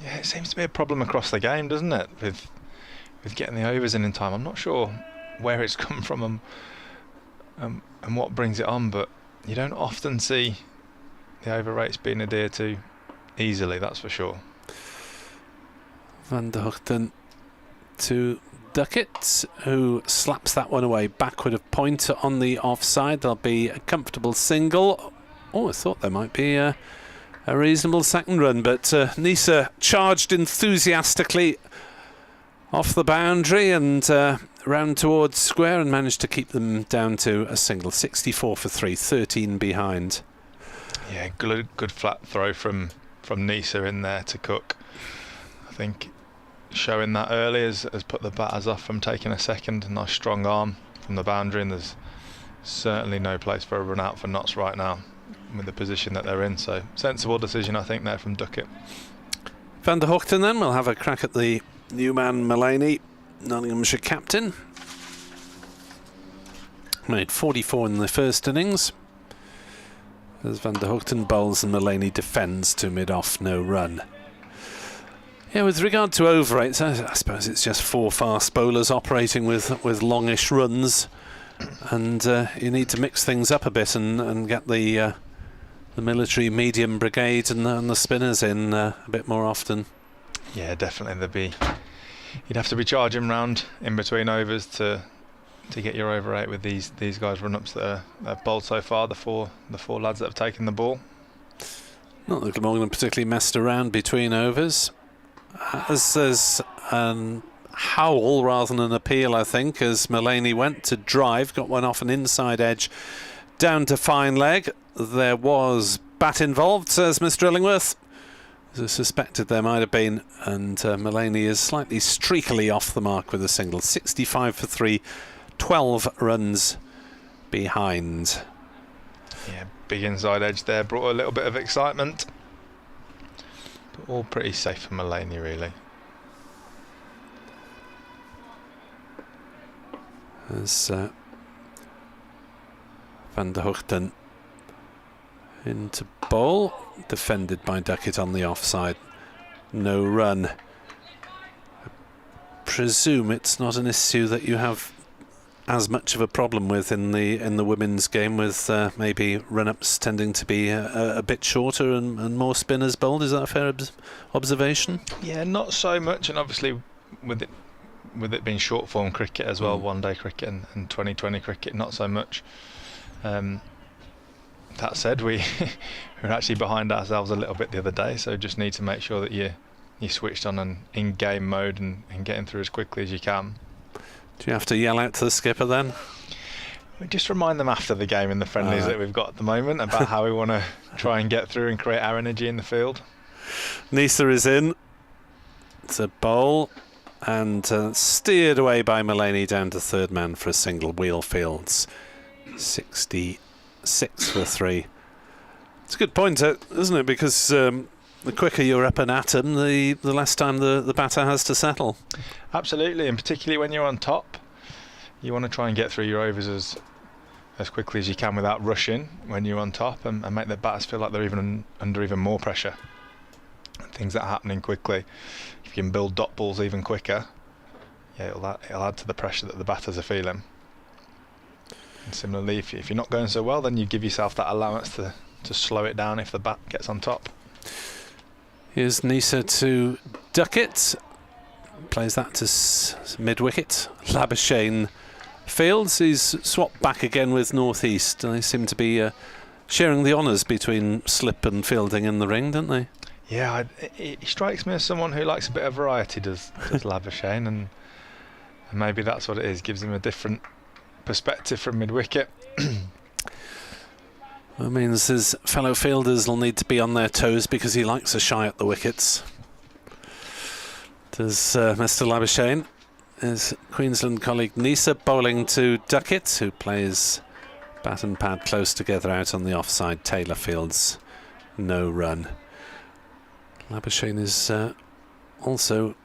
F: Yeah, it seems to be a problem across the game, doesn't it? With getting the overs in time. I'm not sure where it's come from and what brings it on, but you don't often see the over rates being adhered to easily, that's for sure.
E: Van der Hoogten to Duckett, who slaps that one away backward of point on the offside. There'll be a comfortable single. Oh, I thought there might be a reasonable second run, but Nisa charged enthusiastically off the boundary and round towards square and managed to keep them down to a single. 64 for 3, 13 behind.
F: Yeah, good flat throw from Nisa in there to Cook. I think showing that early has put the batters off from taking a second. Nice strong arm from the boundary, and there's certainly no place for a run out for Notts right now with the position that they're in. So sensible decision, I think, there from Duckett.
E: Van der Hoogten then will have a crack at the new man Mullaney, Nottinghamshire captain. Made 44 in the first innings. As Van der Hoogten bowls and Mullaney defends to mid-off, no run. Yeah, with regard to over rates, I suppose it's just 4 fast bowlers operating with longish runs, and you need to mix things up a bit and get the military medium brigade and the spinners in a bit more often.
F: Yeah, definitely. You'd have to be charging round in between overs to get your over rate with these guys run-ups that have bowled so far. The four lads that have taken the ball.
E: Not that Glamorgan particularly messed around between overs. As there's an howl rather than an appeal, I think, as Mullaney went to drive, got one off an inside edge down to fine leg. There was bat involved, says Mr. Illingworth. As I suspected there might have been, and Mullaney is slightly streakily off the mark with a single. 65 for 3, 12 runs behind.
F: Yeah, big inside edge there, brought a little bit of excitement. But all pretty safe for Mullaney, really.
E: As Van der Hoogten into bowl, defended by Duckett on the offside. No run. I presume it's not an issue that you have as much of a problem with in the women's game, with maybe run-ups tending to be a bit shorter and more spinners bowled. Is that a fair observation?
F: Yeah, not so much, and obviously with it being short form cricket as well, one-day cricket and 2020 cricket, not so much. That said, we were actually behind ourselves a little bit the other day, so just need to make sure that you switched on and in-game mode and getting through as quickly as you can.
E: Do you have to yell out to the skipper then?
F: We just remind them after the game in the friendlies that we've got at the moment about how we want to try and get through and create our energy in the field.
E: Nisa is in. It's a bowl and steered away by Mullaney down to third man for a single. Wheelfields 66 for 3. It's a good point, isn't it? Because the quicker you're up and at him, the less time the batter has to settle.
F: Absolutely, and particularly when you're on top, you want to try and get through your overs as quickly as you can without rushing when you're on top, and make the batters feel like they're under even more pressure. Things that are happening quickly. If you can build dot balls even quicker, yeah, it'll add to the pressure that the batters are feeling. And similarly, if you're not going so well, then you give yourself that allowance to slow it down if the bat gets on top.
E: Here's Nisa to Duckett. Plays that to mid-wicket. Labuschagne fields. He's swapped back again with North East. They seem to be sharing the honours between slip and fielding in the ring, don't they?
F: Yeah, he strikes me as someone who likes a bit of variety, does Labuschagne, and maybe that's what it is. Gives him a different perspective from mid-wicket.
E: That means his fellow fielders will need to be on their toes because he likes a shy at the wickets. Does Mr. Labuschagne. His Queensland colleague Nisa bowling to Duckett, who plays bat and pad close together out on the offside. Taylor fields no run. Labuschagne is also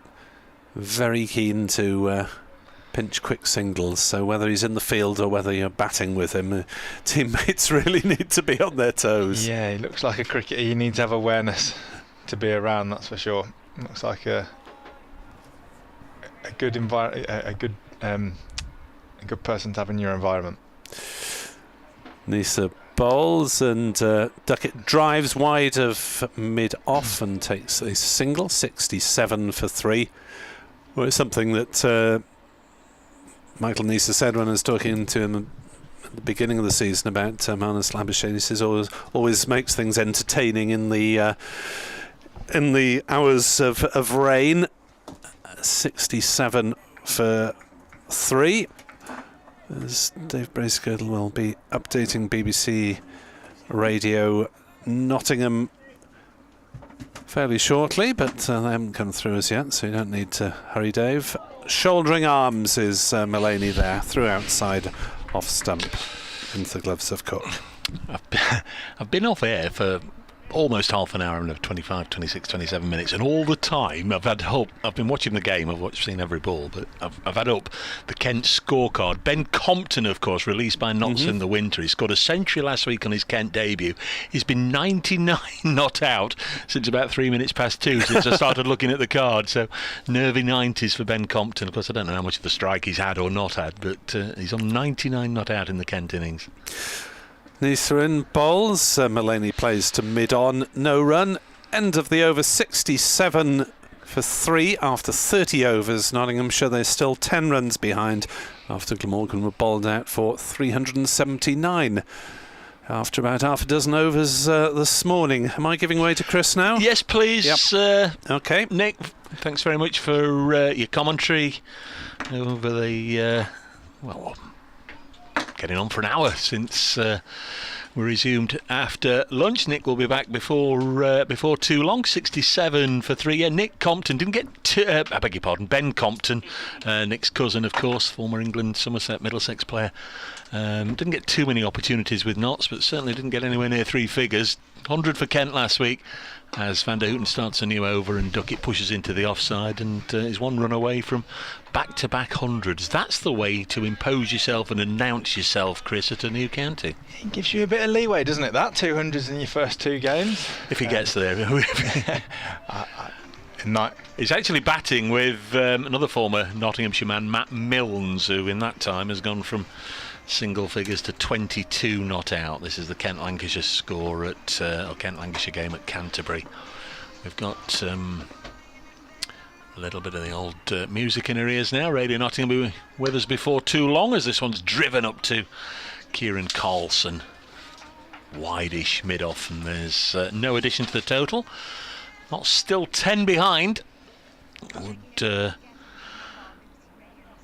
E: very keen to pinch quick singles, so whether he's in the field or whether you're batting with him, teammates really need to be on their toes.
F: Yeah, he looks like a cricketer. He needs to have awareness to be around, that's for sure. Looks like a good a good person to have in your environment.
E: Nisa bowls and Duckett drives wide of mid-off and takes a single, 67 for 3. Well, it's something that Michael Nisa said when I was talking to him at the beginning of the season about Marnus Labuschagne. He says always makes things entertaining in the hours of rain. 67 for 3. As Dave Bracegirdle will be updating BBC Radio Nottingham fairly shortly, but they haven't come through as yet, so you don't need to hurry, Dave. Shouldering arms is Mullaney there, through outside, off stump, into the gloves of Cook.
G: I've been off air for almost half an hour and 25, 26, 27 minutes, and all the time I've had hope. I've been watching the game, seen every ball, but I've had up the Kent scorecard. Ben Compton, of course, released by Notts in the winter. He scored a century last week on his Kent debut. He's been 99 not out since about 3 minutes past 2, since I started looking at the card. So nervy 90s for Ben Compton. Of course, I don't know how much of the strike he's had or not had, but he's on 99 not out in the Kent innings.
E: Nisa in bowls. Mullaney plays to mid-on, no run. End of the over, 67 for 3 after 30 overs. Nottinghamshire, they're still 10 runs behind after Glamorgan were bowled out for 379 after about half a dozen overs this morning. Am I giving way to Chris now?
G: Yes, please.
E: Yep. Okay.
G: Nick, thanks very much for your commentary over the getting on for an hour since we resumed after lunch. Nick will be back before too long. 67 for 3. Yeah, Nick Compton didn't get I beg your pardon, Ben Compton, Nick's cousin, of course, former England Somerset Middlesex player. Didn't get too many opportunities with Notts, but certainly didn't get anywhere near 3 figures. 100 for Kent last week as Van der Houten starts a new over and Duckett pushes into the offside and is 1 run away from back-to-back hundreds. That's the way to impose yourself and announce yourself, Chris, at a new county.
F: It gives you a bit of leeway, doesn't it, that 200s in your first 2 games?
G: If he gets there. He's actually batting with another former Nottinghamshire man, Matt Milnes, who in that time has gone from single figures to 22 not out. This is the Kent-Lancashire score at Kent-Lancashire game at Canterbury. We've got a little bit of the old music in our ears now. Radio Nottingham will be with us before too long as this one's driven up to Kieran Carlson. Wide-ish mid-off, and there's no addition to the total. Not still 10 behind. Would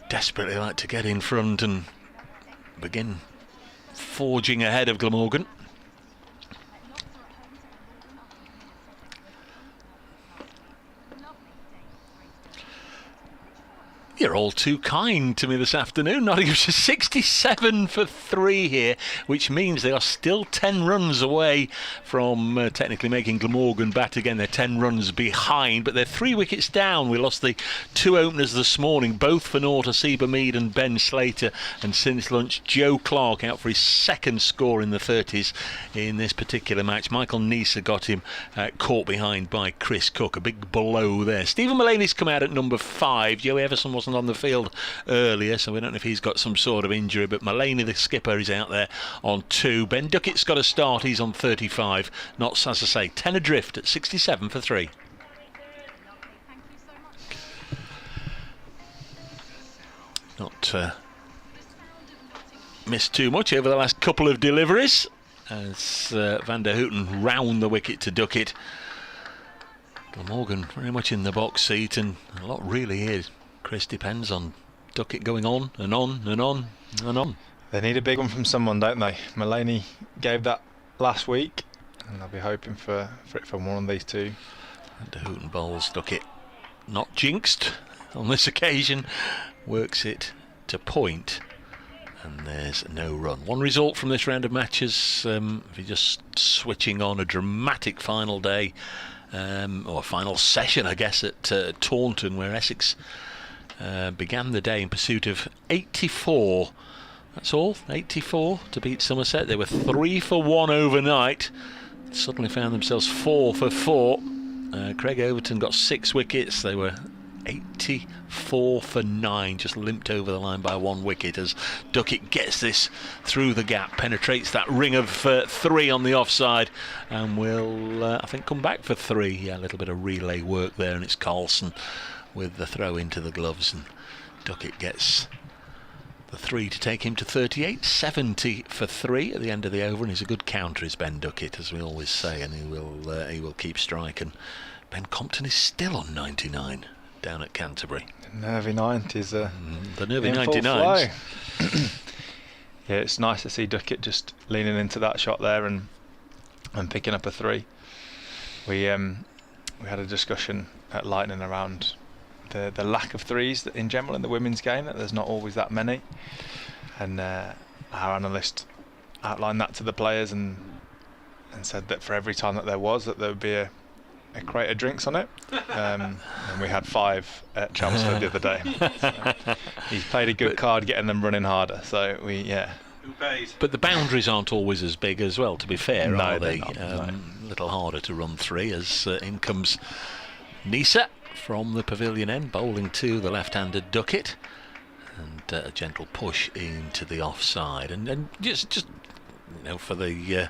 G: desperately like to get in front and begin forging ahead of Glamorgan. You're all too kind to me this afternoon. Nottinghamshire 67 for 3 here, which means they are still 10 runs away from technically making Glamorgan bat again. They're 10 runs behind, but they're 3 wickets down. We lost the 2 openers this morning, both for naught, Asiba Mead and Ben Slater. And since lunch, Joe Clark out for his 2nd score in the 30s in this particular match. Michael Nisa got him caught behind by Chris Cook. A big blow there. Stephen Mullaney's come out at number 5. Joe Everson wasn't on the field earlier, so we don't know if he's got some sort of injury, but Mullaney, the skipper, is out there on 2. Ben Duckett's got a start, he's on 35. Notts, as I say, 10 adrift at 67 for 3. Not missed too much over the last couple of deliveries as Van der Houten round the wicket to Duckett. Glamorgan very much in the box seat, and a lot really is. Chris, depends on Duckett going on and on and on and on.
F: They need a big one from someone, don't they? Mullaney gave that last week, and they'll be hoping for it from one of these two.
G: Van der Houten bowls Duckett, not jinxed on this occasion, works it to point, and there's no run. One result from this round of matches, if you're just switching on a dramatic final day, or final session, I guess, at Taunton, where Essex began the day in pursuit of 84. That's all, 84 to beat Somerset. They were 3 for 1 overnight. Suddenly found themselves 4 for 4. Craig Overton got 6 wickets. They were 84 for 9, just limped over the line by 1 wicket as Duckett gets this through the gap, penetrates that ring of 3 on the offside, and will, I think, come back for 3. Yeah, a little bit of relay work there, and it's Carlson with the throw into the gloves, and Duckett gets the 3 to take him to 38. 70 for 3 at the end of the over, and he's a good counter, is Ben Duckett, as we always say, and he will keep striking. Ben Compton is still on 99 down at Canterbury.
F: Nervy 90s.
G: The nervy 99s.
F: Yeah, it's nice to see Duckett just leaning into that shot there and picking up a 3. We had a discussion at Lightning around the lack of 3s in general in the women's game, that there's not always that many, and our analyst outlined that to the players and said that for every time that there would be a crate of drinks on it, and we had 5 at Chelmsford the other day. So he's played a good card getting them running harder, so but the
G: boundaries aren't always as big as well, to be fair,
F: no,
G: are they?
F: Not,
G: a little harder to run 3 as in comes Nisa from the pavilion end, bowling to the left-handed Duckett, and a gentle push into the offside, and just you know, for the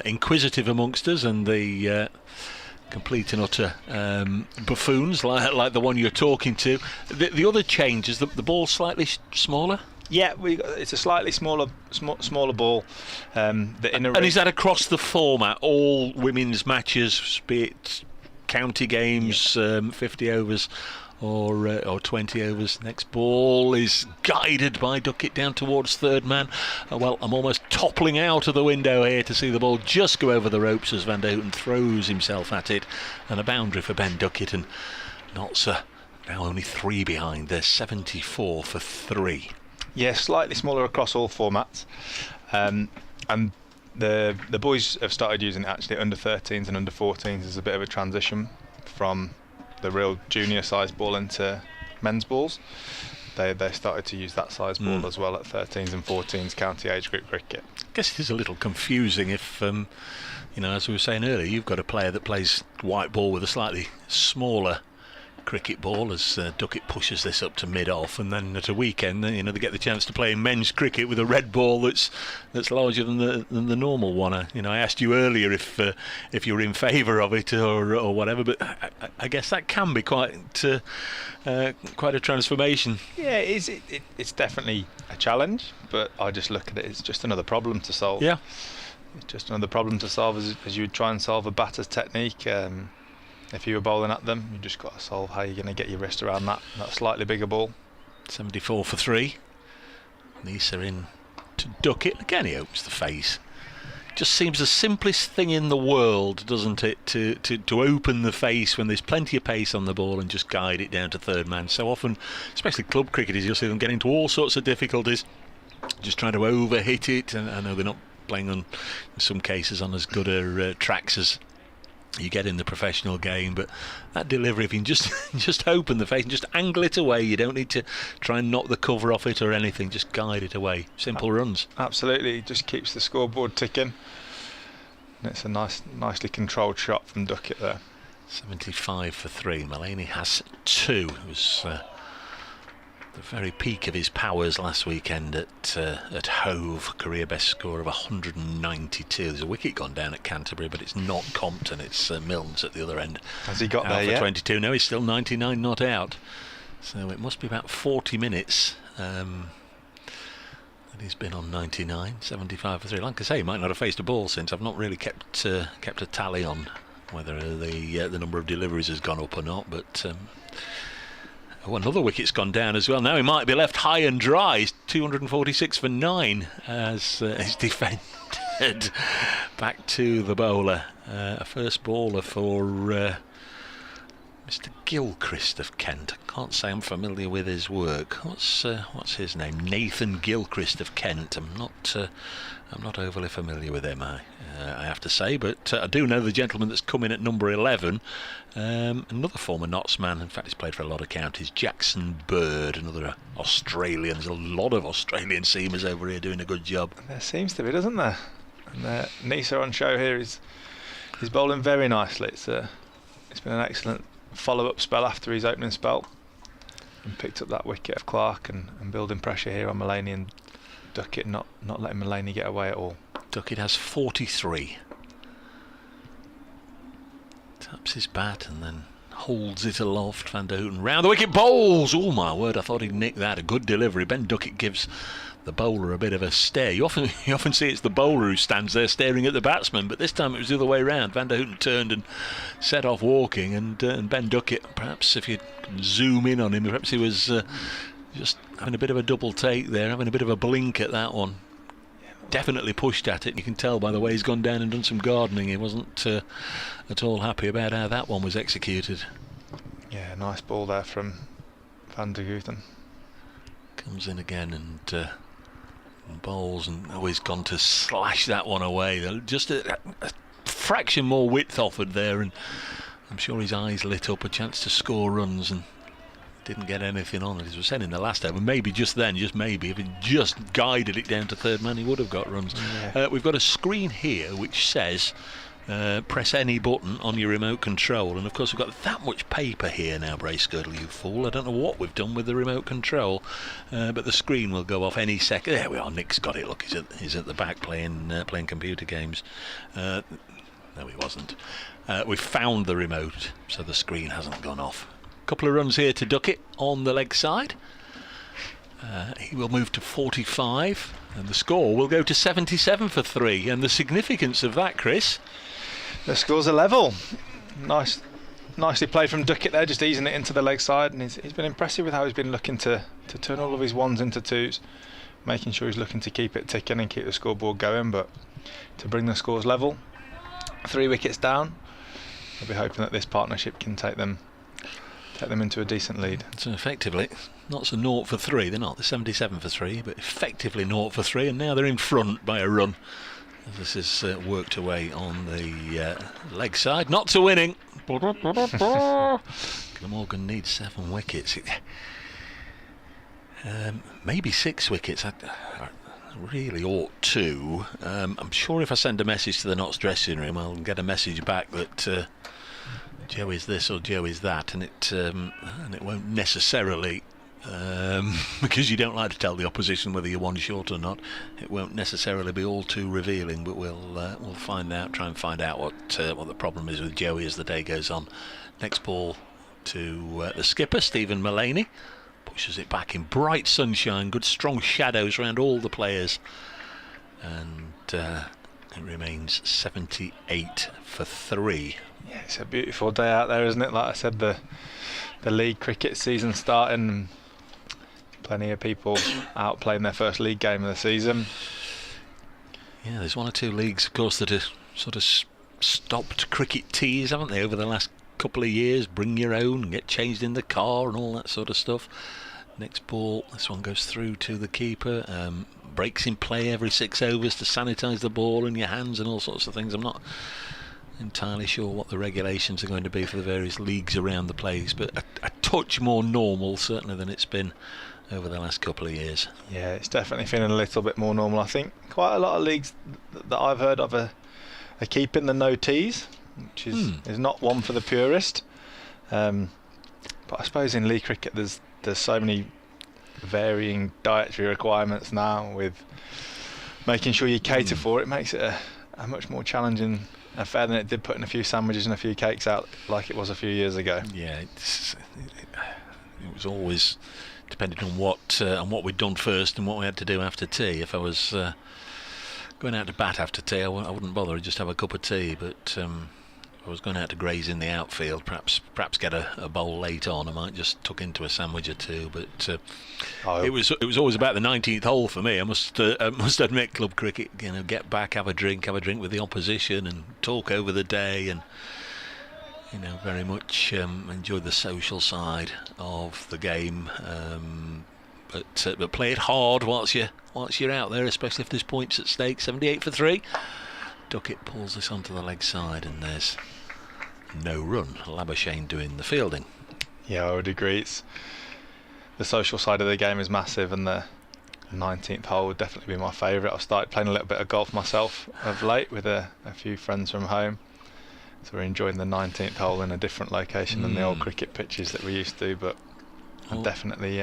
G: inquisitive amongst us and the complete and utter buffoons like the one you're talking to. The other change is the ball slightly smaller.
F: Yeah, it's a slightly smaller ball. And
G: is that across the format? All women's matches, be it county games, 50 overs or 20 overs. Next ball is guided by Duckett down towards third man. Well, I'm almost toppling out of the window here to see the ball just go over the ropes as Van der Houten throws himself at it, and a boundary for Ben Duckett, and Notts now only 3 behind. They're 74 for 3.
F: Yeah, slightly smaller across all formats, and the boys have started using it actually under 13s and under 14s as a bit of a transition from the real junior size ball into men's balls. They started to use that size ball as well at 13s and 14s county age group cricket.
G: I guess it is a little confusing if you know, as we were saying earlier, you've got a player that plays white ball with a slightly smaller cricket ball as Duckett pushes this up to mid-off, and then at a weekend, you know, they get the chance to play men's cricket with a red ball that's larger than the normal one. You know, I asked you earlier if you were in favour of it or whatever, but I guess that can be quite a transformation.
F: Yeah, it's definitely a challenge, but I just look at it as just another problem to solve.
G: Yeah,
F: it's just another problem to solve as you would try and solve a batter's technique. If you were bowling at them, you just got to solve how you're going to get your wrist around that slightly bigger ball.
G: 74 for 3. Nisa in to Duckett. Again, he opens the face. Just seems the simplest thing in the world, doesn't it, to open the face when there's plenty of pace on the ball and just guide it down to third man. So often, especially club cricketers, you'll see them get into all sorts of difficulties, just trying to overhit it. And I know they're not playing in some cases on as good a tracks as you get in the professional game, but that delivery, if you can just open the face and just angle it away, you don't need to try and knock the cover off it or anything, just guide it away. Simple runs.
F: Absolutely, it just keeps the scoreboard ticking, and it's a nicely controlled shot from Duckett there.
G: 75 for 3. Mullaney has 2. It was the very peak of his powers last weekend at Hove, career best score of 192. There's a wicket gone down at Canterbury, but it's not Compton, it's Milnes at the other end.
F: Has he got
G: out
F: there
G: for
F: yet?
G: 22. No, he's still 99 not out. So it must be about 40 minutes that he's been on 99. 75 for 3. Like I say, he might not have faced a ball since. I've not really kept a tally on whether the number of deliveries has gone up or not, but another wicket's gone down as well. Now he might be left high and dry. He's 246 for 9 as he's defended back to the bowler. A first bowler for Mr. Gilchrist of Kent. I can't say I'm familiar with his work. What's his name? Nathan Gilchrist of Kent. I'm not overly familiar with him, I have to say, but I do know the gentleman that's come in at number 11, another former Notts man. In fact, he's played for a lot of counties. Jackson Bird, another Australian. There's a lot of Australian seamers over here doing a good job.
F: There seems to be, doesn't there? And Nisa on show here is bowling very nicely. It's been an excellent follow-up spell after his opening spell, and picked up that wicket of Clark and building pressure here on Mullaney, and Duckett not letting Mullaney get away at all.
G: Duckett has 43. Taps his bat and then holds it aloft. Van der Houten round the wicket, bowls. Oh my word, I thought he'd nick that. A good delivery. Ben Duckett gives the bowler a bit of a stare. You often see it's the bowler who stands there staring at the batsman, but this time it was the other way round. Van der Houten turned and set off walking, and Ben Duckett, perhaps if you zoom in on him, perhaps he was just having a bit of a double take there, having a bit of a blink at that one. Definitely pushed at it. You can tell by the way he's gone down and done some gardening. He wasn't at all happy about how that one was executed.
F: Yeah, nice ball there from Van der Houten.
G: Comes in again and bowls, and he's gone to slash that one away. Just a fraction more width offered there, and I'm sure his eyes lit up. A chance to score runs, and didn't get anything on it. As we said in the last over, maybe just then, just maybe, if he just guided it down to third man, he would have got runs. Yeah. We've got a screen here which says press any button on your remote control, and of course we've got that much paper here now, Brace Girdle, you fool. I don't know what we've done with the remote control, but the screen will go off any second. There we are, Nick's got it. Look, he's at the back playing computer games. No, he wasn't. We found the remote, so the screen hasn't gone off. Couple of runs here to Duckett on the leg side. He will move to 45, and the score will go to 77 for 3. And the significance of that, Chris?
F: The score's a level. Nicely played from Duckett there, just easing it into the leg side, and he's been impressive with how he's been looking to turn all of his ones into twos, making sure he's looking to keep it ticking and keep the scoreboard going, but to bring the scores level. 3 wickets down. I'll be hoping that this partnership can take them into a decent lead.
G: So effectively, not so 0 for 3, they're not, they're 77 for 3, but effectively 0 for 3, and now they're in front by a run. This is worked away on the leg side, not to winning. Glamorgan needs 7 wickets. Maybe 6 wickets. I really ought to. I'm sure if I send a message to the Notts dressing room, I'll get a message back that Joe is this or Joe is that, and it won't necessarily, because you don't like to tell the opposition whether you're one short or not, it won't necessarily be all too revealing, but we'll find out, try and find out what the problem is with Joey as the day goes on. Next ball to the skipper, Stephen Mullaney, pushes it back in bright sunshine, good strong shadows around all the players, and it remains 78 for 3.
F: Yeah, it's a beautiful day out there, isn't it? Like I said, the league cricket season starting, plenty of people out playing their first league game of the season.
G: Yeah, there's 1 or 2 leagues, of course, that have sort of stopped cricket teas, haven't they, over the last couple of years? Bring your own, get changed in the car and all that sort of stuff. Next ball, this one goes through to the keeper. Breaks in play every 6 overs to sanitise the ball in your hands and all sorts of things. I'm not entirely sure what the regulations are going to be for the various leagues around the place, but a touch more normal certainly than it's been over the last couple of years.
F: Yeah, it's definitely feeling a little bit more normal. I think quite a lot of leagues that I've heard of are keeping the no tees, which is not one for the purist, but I suppose in league cricket there's so many varying dietary requirements now, with making sure you cater for it. Makes it a much more challenging affair than it did putting a few sandwiches and a few cakes out like it was a few years ago.
G: Yeah, it was always depending on what we'd done first and what we had to do after tea. If I was going out to bat after tea, I wouldn't bother, I'd just have a cup of tea, but if I was going out to graze in the outfield, perhaps get a bowl late on, I might just tuck into a sandwich or two, but it was always about the 19th hole for me. I must admit, club cricket, get back, have a drink with the opposition and talk over the day, and very much enjoyed the social side of the game, but play it hard whilst you're out there, especially if there's points at stake. 78 for 3. Duckett pulls this onto the leg side, and there's no run. Labuschagne doing the fielding.
F: Yeah, I would agree. The social side of the game is massive, and the 19th hole would definitely be my favourite. I've started playing a little bit of golf myself of late with a few friends from home. So we're enjoying the 19th hole in a different location than the old cricket pitches that we used to, but I definitely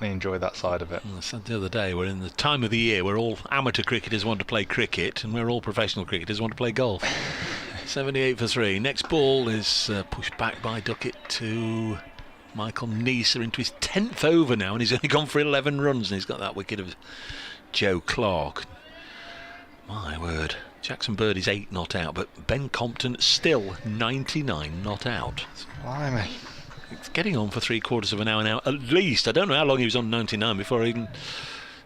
F: enjoy that side of it.
G: I said the other day, we're in the time of the year where all amateur cricketers want to play cricket and we're all professional cricketers want to play golf. 78 for 3. Next ball is pushed back by Duckett to Michael Neser into his 10th over now, and he's only gone for 11 runs, and he's got that wicket of Joe Clark. My word. Jackson Bird is 8 not out, but Ben Compton still 99 not out.
F: Blimey.
G: It's getting on for 3/4 of an hour now, at least. I don't know how long he was on 99 before I even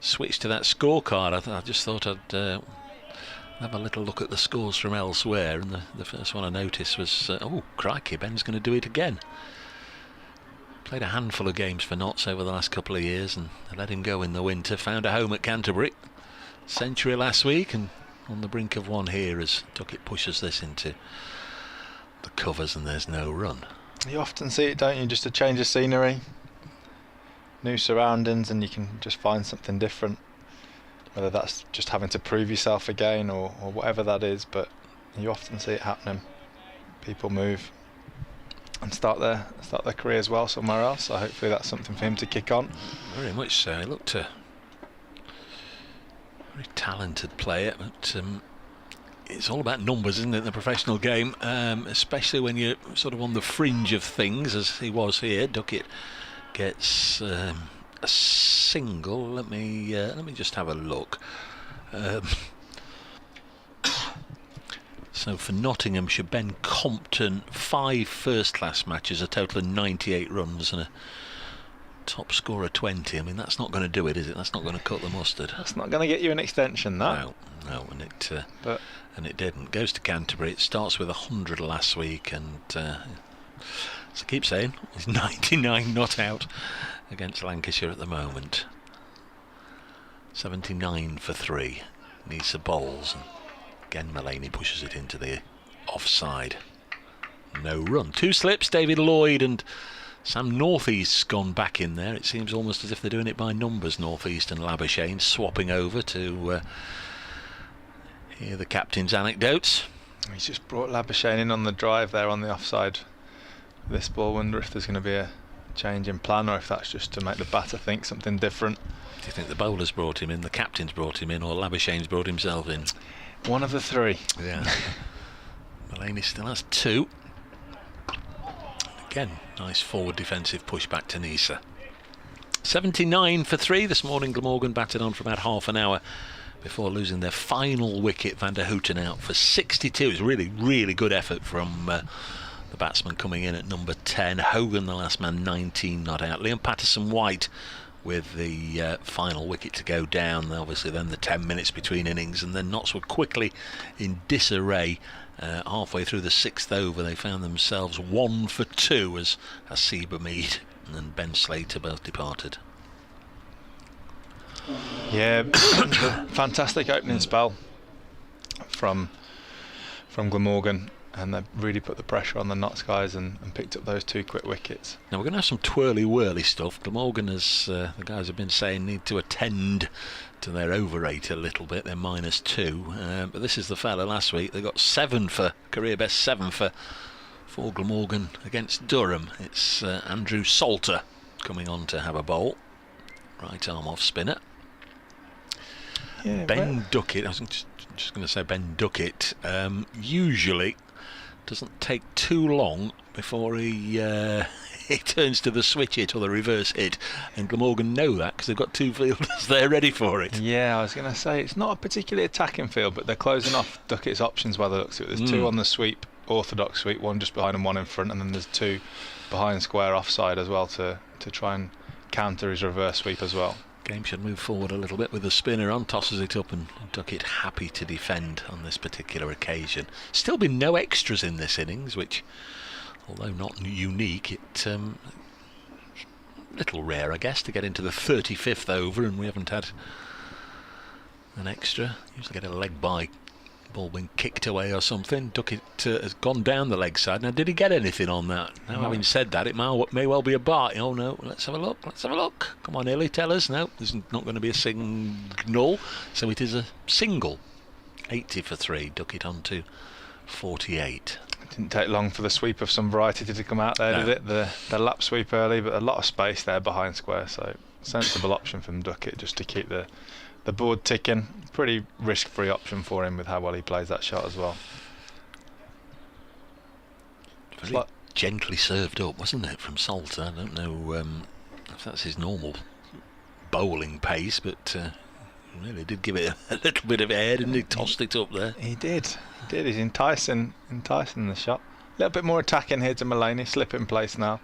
G: switched to that scorecard. I just thought I'd have a little look at the scores from elsewhere, and the first one I noticed was, oh, crikey, Ben's going to do it again. Played a handful of games for Notts over the last couple of years, and I let him go in the winter. Found a home at Canterbury. Century last week, and on the brink of one here as Duckett pushes this into the covers, and there's no run.
F: You often see it, don't you? Just a change of scenery, new surroundings, and you can just find something different. Whether that's just having to prove yourself again or whatever that is, but you often see it happening. People move and start their career as well somewhere else. So hopefully that's something for him to kick on.
G: Very much so. He looked a very talented player, but it's all about numbers, isn't it, in the professional game, especially when you're sort of on the fringe of things, as he was here. Duckett gets a single. Let me just have a look. So for Nottinghamshire, Ben Compton, 5 first-class matches, a total of 98 runs, and a top score of 20. I mean, that's not going to do it, is it? That's not going to cut the mustard.
F: That's not going to get you an extension, that.
G: No, and it didn't. Goes to Canterbury. It starts with 100 last week, and as I keep saying, he's 99 not out against Lancashire at the moment. 79 for 3. Neser bowls, and again Mullaney pushes it into the offside. No run. 2 slips. David Lloyd and Sam Northeast's gone back in there. It seems almost as if they're doing it by numbers. Northeast and Labuschagne swapping over to hear the captain's anecdotes.
F: He's just brought Labuschagne in on the drive there on the offside. This ball, wonder if there's going to be a change in plan, or if that's just to make the batter think something different.
G: Do you think the bowler's brought him in, the captain's brought him in, or Labuschagne's brought himself in?
F: One of the 3.
G: Yeah. Mullaney still has 2. Again, nice forward defensive push back to Neser. 79 for 3. This morning Glamorgan batted on for about half an hour before losing their final wicket. Van der Houten out for 62. It was really, really good effort from the batsman coming in at number 10. Hogan, the last man, 19 not out. Liam Patterson-White with the final wicket to go down. Obviously then the 10 minutes between innings, and then Notts were quickly in disarray. Halfway through the 6th over, they found themselves 1 for 2 as Hasiba Mead and Ben Slater both departed.
F: Yeah, fantastic opening spell from Glamorgan, and they really put the pressure on the Notts guys and picked up those 2 quick wickets.
G: Now we're going to have some twirly-whirly stuff. Glamorgan, as the guys have been saying, need to attend to their over rate a little bit. They're -2, but this is the fella last week. They got 7 for career best 7 for Glamorgan against Durham. It's Andrew Salter coming on to have a bowl. Right arm off spinner.
F: Yeah,
G: Ben Duckett. I was just going to say Ben Duckett. Usually doesn't take too long before he turns to the switch hit or the reverse hit, and Glamorgan know that because they've got 2 fielders there ready for it.
F: Yeah, I was going to say it's not a particularly attacking field, but they're closing off Duckett's options by the looks of it. There's 2 on the sweep, orthodox sweep, 1 just behind and 1 in front, and then there's 2 behind square offside as well to try and counter his reverse sweep as well.
G: Game should move forward a little bit with the spinner on, tosses it up, and Duckett happy to defend on this particular occasion. Still been no extras in this innings, which, although not unique, it little rare, I guess, to get into the 35th over and we haven't had an extra. Usually get a leg by, ball being kicked away or something. Duckett has gone down the leg side. Now, did he get anything on that? Now, having said that, it may well be a bar. Oh no, let's have a look. Let's have a look. Come on, Illy, tell us. No, there's not going to be a signal, so it is a single. 80 for 3. Duckett on to 48.
F: It didn't take long for the sweep of some variety to come out there, did it? The lap sweep early, but a lot of space there behind square, so sensible option from Duckett just to keep the board ticking. Pretty risk-free option for him with how well he plays that shot as well.
G: Very gently served up, wasn't it, from Salter? I don't know if that's his normal bowling pace, but really did give it a little bit of air, didn't he? Tossed it up there.
F: He did. He's enticing the shot. A little bit more attacking here to Mullaney. Slip in place now.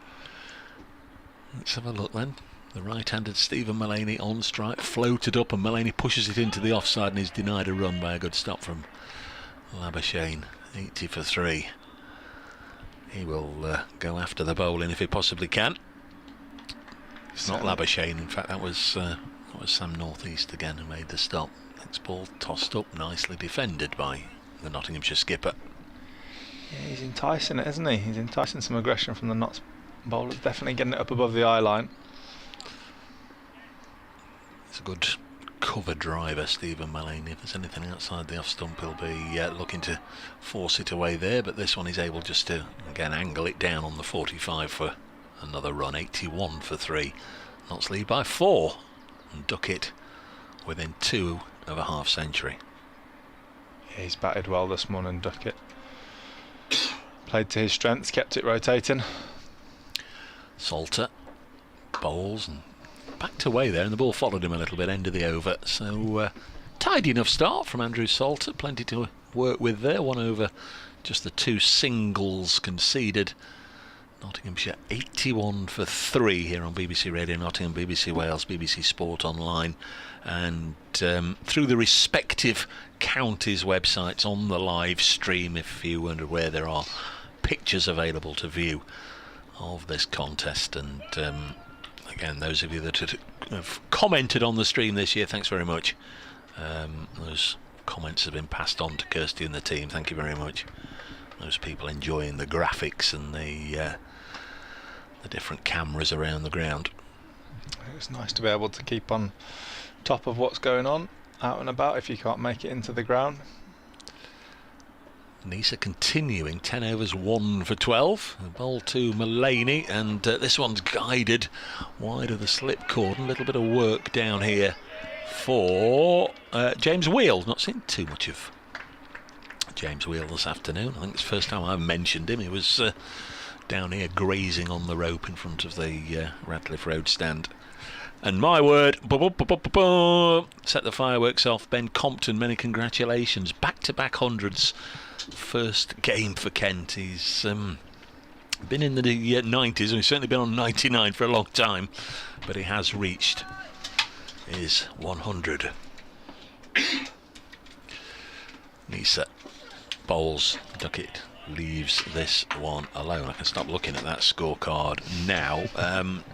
G: Let's have a look then. The right-handed Stephen Mullaney on strike, floated up, and Mullaney pushes it into the offside and is denied a run by a good stop from Labuschagne. 80 for 3. He will go after the bowling if he possibly can. It's not Labuschagne, in fact that was Sam Northeast again who made the stop. Next ball tossed up, nicely defended by the Nottinghamshire skipper.
F: Yeah, he's enticing it, isn't he? He's enticing some aggression from the Notts bowlers, definitely getting it up above the eye line.
G: It's a good cover driver, Stephen Mullaney. If there's anything outside the off stump, he'll be looking to force it away there, but this one is able just to, again, angle it down on the 45 for another run. 81 for 3. Notts lead by 4, and Duckett within 2 of a half century.
F: Yeah, he's batted well this morning, Duckett. Played to his strengths, kept it rotating.
G: Salter bowls and backed away there, and the ball followed him a little bit, end of the over. So tidy enough start from Andrew Salter, plenty to work with there. 1 over just the 2 singles conceded. Nottinghamshire 81 for 3 here on BBC Radio Nottingham, BBC Wales, BBC Sport Online, and through the respective counties' websites on the live stream. If you wonder where, there are pictures available to view of this contest, and again, those of you that have commented on the stream this year, thanks very much. Those comments have been passed on to Kirsty and the team. Thank you very much. Those people enjoying the graphics and the different cameras around the ground.
F: It's nice to be able to keep on top of what's going on out and about if you can't make it into the ground.
G: Nisa continuing, 10 overs 1 for 12. The ball to Mullaney, and this one's guided wide of the slip cordon. A little bit of work down here for James Wheel. Not seen too much of James Wheel this afternoon. I think it's the first time I've mentioned him. He was down here grazing on the rope in front of the Radcliffe Road stand. And my word, set the fireworks off. Ben Compton, many congratulations. Back-to-back hundreds. First game for Kent. He's been in the 90s, and he's certainly been on 99 for a long time, but he has reached his 100. Nisa bowls, Duckett leaves this one alone. I can stop looking at that scorecard now.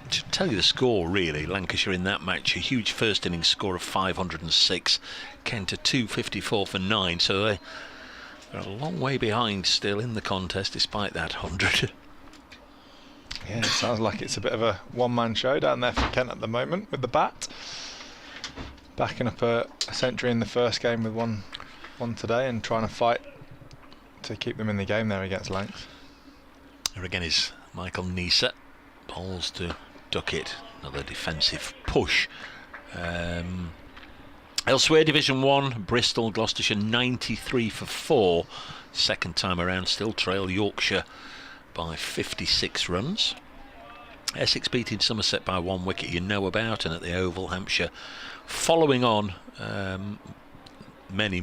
G: To tell you the score, really, Lancashire in that match, a huge first innings score of 506, Kent a 254 for 9, so they're a long way behind still in the contest despite that 100.
F: Yeah, it sounds like it's a bit of a one-man show down there for Kent at the moment with the bat. Backing up a century in the first game with one today, and trying to fight to keep them in the game there against Lancs.
G: Here again is Michael Nisa. Bowls to Duckett. Another defensive push. Elsewhere, Division 1, Bristol, Gloucestershire 93 for 4. Second time around, still trail Yorkshire by 56 runs. Essex beating Somerset by 1 wicket you know about, and at the Oval, Hampshire following on many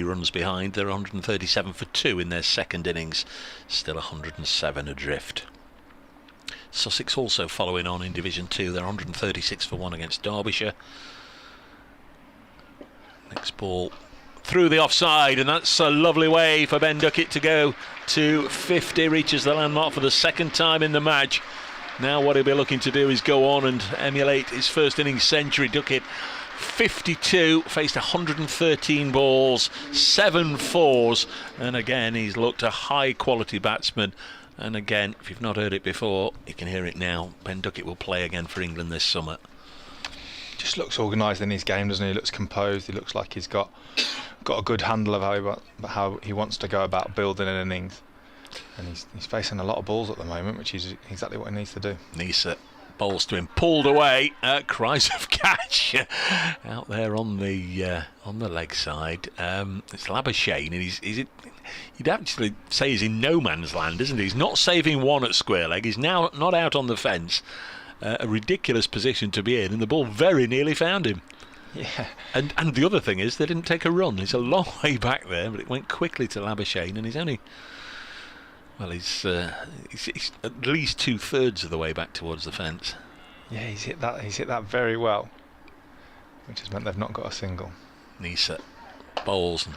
G: runs behind. They're 137 for 2 in their second innings, still 107 adrift. Sussex also following on in Division 2. They're 136 for 1 against Derbyshire. Next ball through the offside, and that's a lovely way for Ben Duckett to go to 50. Reaches the landmark for the second time in the match. Now what he'll be looking to do is go on and emulate his first innings century. Duckett 52, faced 113 balls, 7 fours, and again he's looked a high quality batsman. And again, if you've not heard it before, you can hear it now. Ben Duckett will play again for England this summer.
F: Just looks organised in his game, doesn't he? He looks composed. He looks like he's got a good handle of how he wants to go about building an innings. And he's facing a lot of balls at the moment, which is exactly what he needs to do.
G: Nisa bowls to him, pulled away. Cries of catch out there on the leg side. It's Labuschagne, and you'd actually say he's in no man's land, isn't he? He's not saving one at square leg. He's now not out on the fence. A ridiculous position to be in, and the ball very nearly found him.
F: Yeah.
G: And the other thing is, they didn't take a run. He's a long way back there, but it went quickly to Labuschagne, and he's only... Well, he's at least 2/3 of the way back towards the fence.
F: Yeah, he's hit that very well, which has meant they've not got a single.
G: Nisa bowls, and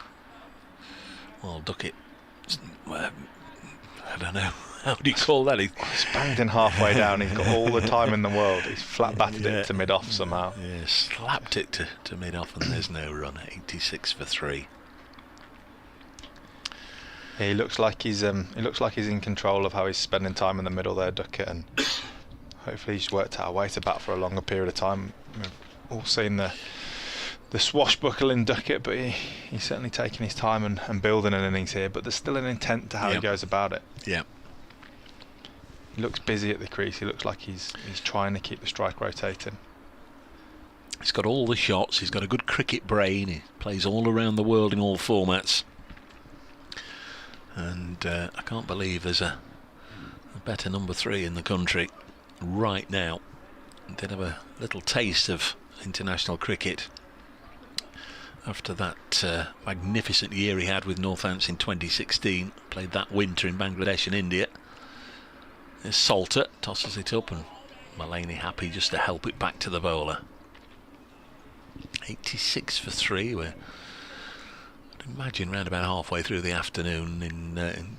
G: well, Duckett, I don't know, how do you call that? He's
F: banged in halfway down. He's got all the time in the world. He's flat batted it to mid-off somehow.
G: Yeah, slapped it to mid-off, and there's no run. 86 for 3.
F: Yeah, he looks like he's in control of how he's spending time in the middle there, Duckett, and hopefully he's worked out a way to bat for a longer period of time. We've all seen the swashbuckling Duckett, but he's certainly taking his time and building an innings here. But there's still an intent to how he goes about it.
G: Yeah.
F: He looks busy at the crease. He looks like he's trying to keep the strike rotating.
G: He's got all the shots. He's got a good cricket brain. He plays all around the world in all formats. And I can't believe there's a better number 3 in the country right now. Did have a little taste of international cricket after that magnificent year he had with Northants in 2016. Played that winter in Bangladesh and India. There's Salter, tosses it up, and Mullaney happy just to help it back to the bowler. 86 for 3. We're, I'd imagine, round about halfway through the afternoon in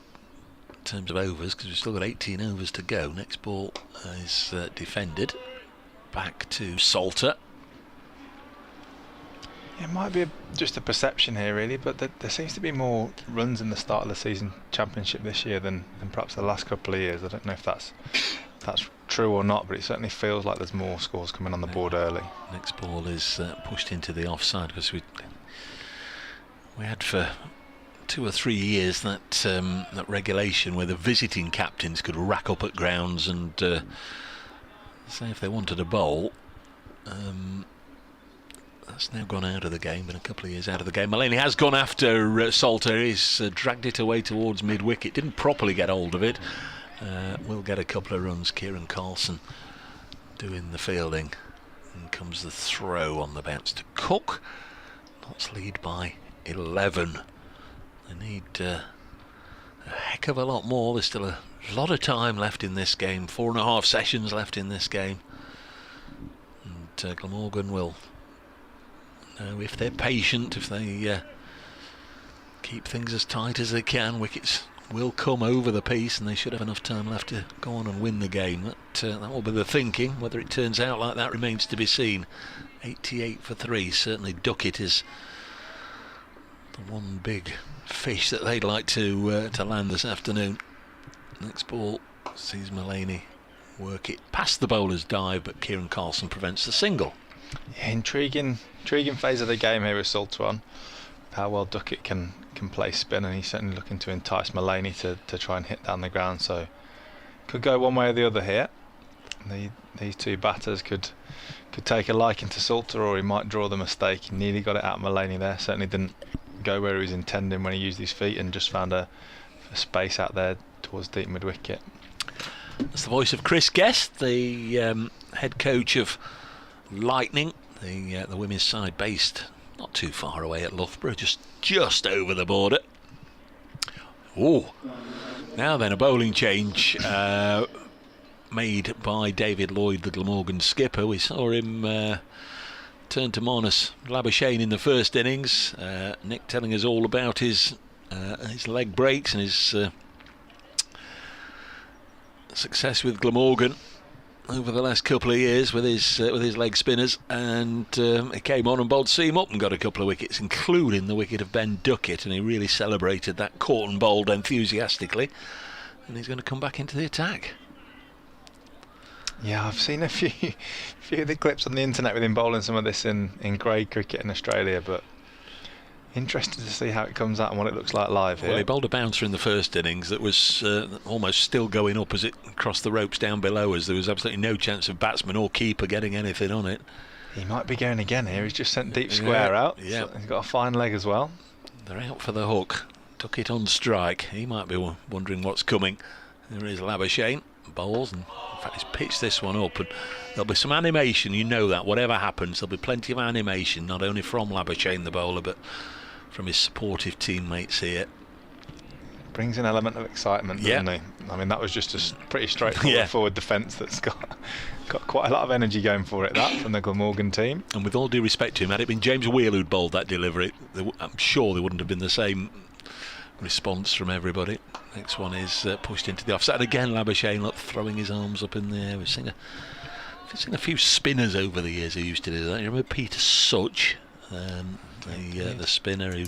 G: terms of overs, because we've still got 18 overs to go. Next ball is defended. Back to Salter.
F: It might be just a perception here, really, but there seems to be more runs in the start of the season championship this year than perhaps the last couple of years. I don't know if that's true or not, but it certainly feels like there's more scores coming on the board early.
G: Next ball is pushed into the offside, because we had for 2 or 3 years that regulation where the visiting captains could rack up at grounds and say if they wanted a bowl. That's now gone out of the game, been a couple of years out of the game. Mullaney has gone after Salter. He's dragged it away towards mid-wicket. Didn't properly get hold of it. Will get a couple of runs. Kieran Carlson doing the fielding. And comes the throw on the bounce to Cook. Notts lead by 11. They need a heck of a lot more. There's still a lot of time left in this game. 4.5 sessions left in this game. And Glamorgan will... if they're patient, if they keep things as tight as they can, wickets will come over the piece, and they should have enough time left to go on and win the game. That will be the thinking. Whether it turns out like that remains to be seen. 88 for 3. Certainly Duckett is the one big fish that they'd like to land this afternoon. Next ball sees Mullaney work it past the bowler's dive, but Kieran Carlson prevents the single.
F: Yeah, intriguing phase of the game here with Salter on. How well Duckett can play spin, and he's certainly looking to entice Mullaney to try and hit down the ground. So could go one way or the other here. These two batters could take a liking to Salter, or he might draw the mistake. He nearly got it out of Mullaney there. Certainly didn't go where he was intending when he used his feet, and just found a space out there towards deep mid wicket.
G: That's the voice of Chris Guest, the head coach of Lightning, the women's side, based not too far away at Loughborough, just over the border. Oh, now then a bowling change. made by David Lloyd, the Glamorgan skipper. We saw him turn to Marnus Labuschagne in the first innings. Nick telling us all about his leg breaks and his success with Glamorgan over the last couple of years with his leg spinners, and he came on and bowled seam up and got a couple of wickets, including the wicket of Ben Duckett, and he really celebrated that, caught and bowled enthusiastically, and he's going to come back into the attack.
F: Yeah, I've seen a few of the clips on the internet with him bowling some of this in grade cricket in Australia, but interested to see how it comes out and what it looks like live here.
G: Well, he bowled a bouncer in the first innings that was almost still going up as it crossed the ropes down below us. There was absolutely no chance of batsman or keeper getting anything on it.
F: He might be going again here. He's just sent deep square out.
G: Yeah.
F: So he's got a fine leg as well.
G: They're out for the hook. Took it on strike. He might be wondering what's coming. There is Labuschagne. Bowls, and in fact he's pitched this one up, and there'll be some animation, you know that. Whatever happens, there'll be plenty of animation, not only from Labuschagne, the bowler, but from his supportive teammates here.
F: Brings an element of excitement, doesn't he? I mean, that was just a pretty straightforward forward defence that's got quite a lot of energy going for it, that, from the Glamorgan team.
G: And with all due respect to him, had it been James Wheel who'd bowled that delivery, I'm sure there wouldn't have been the same response from everybody. Next one is pushed into the offside. Again, Labuschagne throwing his arms up in the air. We've seen a few spinners over the years who used to do that. You remember Peter Such, the spinner who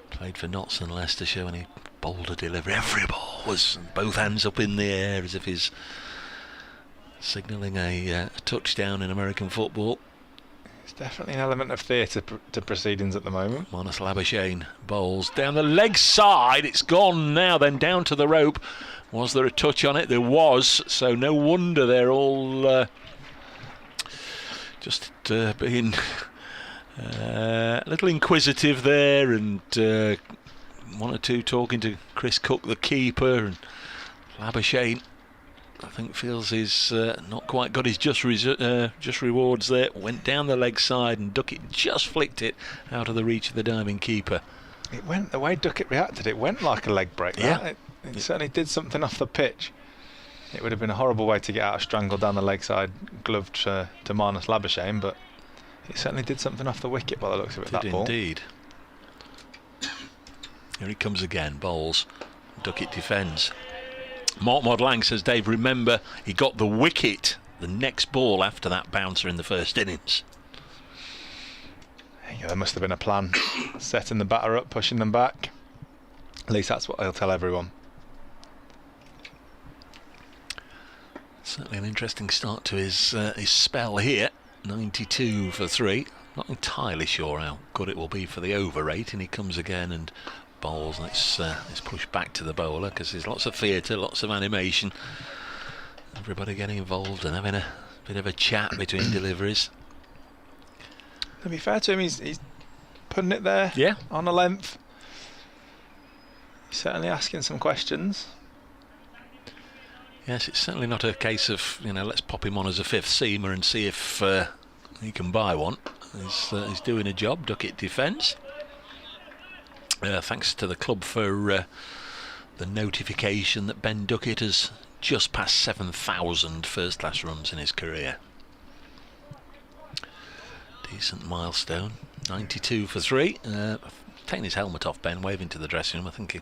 G: played for Notts and Leicestershire, when he bowled a delivery, every ball was both hands up in the air as if he's signalling a touchdown in American football.
F: There's definitely an element of theatre to proceedings at the moment.
G: Marnus Labuschagne bowls down the leg side. It's gone now, then down to the rope. Was there a touch on it? There was, so no wonder they're all just being a little inquisitive there, and one or two talking to Chris Cook, the keeper, and Labuschagne, I think, feels he's not quite got his just rewards there. Went down the leg side, and Duckett just flicked it out of the reach of the diving keeper.
F: It went, the way Duckett reacted, it went like a leg break.
G: Yeah.
F: It certainly did something off the pitch. It would have been a horrible way to get out of strangle down the leg side, gloved to Marnus Labuschagne, but it certainly did something off the wicket by the looks of it, that ball.
G: Indeed. Here he comes again, bowls. Duckett defends. Mark Modlang says, Dave, remember, he got the wicket the next ball after that bouncer in the first innings.
F: Yeah, there must have been a plan. Setting the batter up, pushing them back. At least that's what he'll tell everyone.
G: Certainly an interesting start to his spell here. 92 for 3. Not entirely sure how good it will be for the over rate, and he comes again and bowls. Let's push back to the bowler, because there's lots of theatre, lots of animation, everybody getting involved and having a bit of a chat between deliveries.
F: To be fair to him, he's putting it there on a length. He's certainly asking some questions.
G: Yes, it's certainly not a case of, let's pop him on as a fifth seamer and see if he can buy one. He's doing a job. Duckett defence. Thanks to the club for the notification that Ben Duckett has just passed 7,000 first-class runs in his career. Decent milestone. 92 for 3. Taking his helmet off, Ben, waving to the dressing room. I think he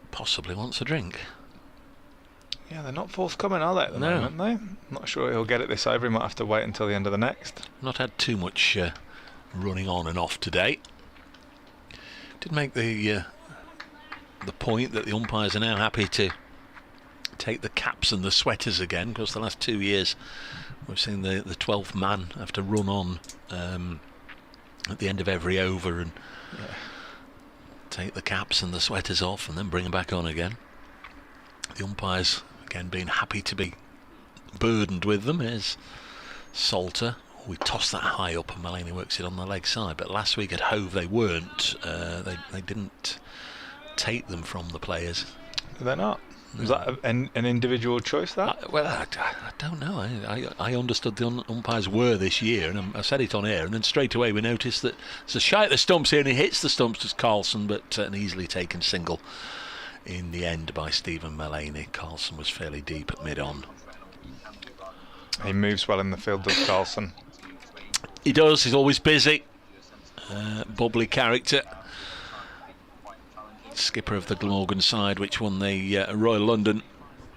G: possibly wants a drink.
F: Yeah, they're not forthcoming, are they, at the moment, though? I'm not sure he'll get it this over. He might have to wait until the end of the next.
G: Not had too much running on and off today. Did make the point that the umpires are now happy to take the caps and the sweaters again, because the last 2 years we've seen the 12th man have to run on at the end of every over and take the caps and the sweaters off and then bring them back on again. The umpires again being happy to be burdened with them. Here's Salter. We tossed that high up and Mulaney works it on the leg side, but last week at Hove they weren't. They didn't take them from the players.
F: They're not. Was that an individual choice, that?
G: I don't know. I understood the umpires were this year, and I said it on air, and then straight away we noticed that there's a shy at the stumps here, and he hits the stumps to Carlson, but an easily taken single in the end by Stephen Mullaney. Carlson was fairly deep at mid-on.
F: He moves well in the field, does Carlson?
G: He does, he's always busy. Bubbly character. Skipper of the Glamorgan side, which won the Royal London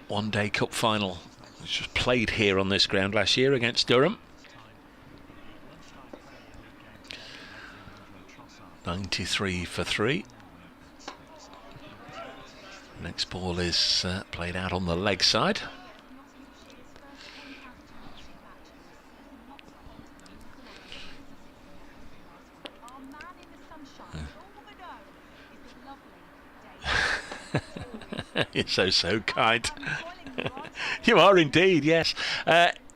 G: One-Day Cup final, which was played here on this ground last year against Durham. 93 for 3. Next ball is played out on the leg side. You're so kind. You are indeed, yes.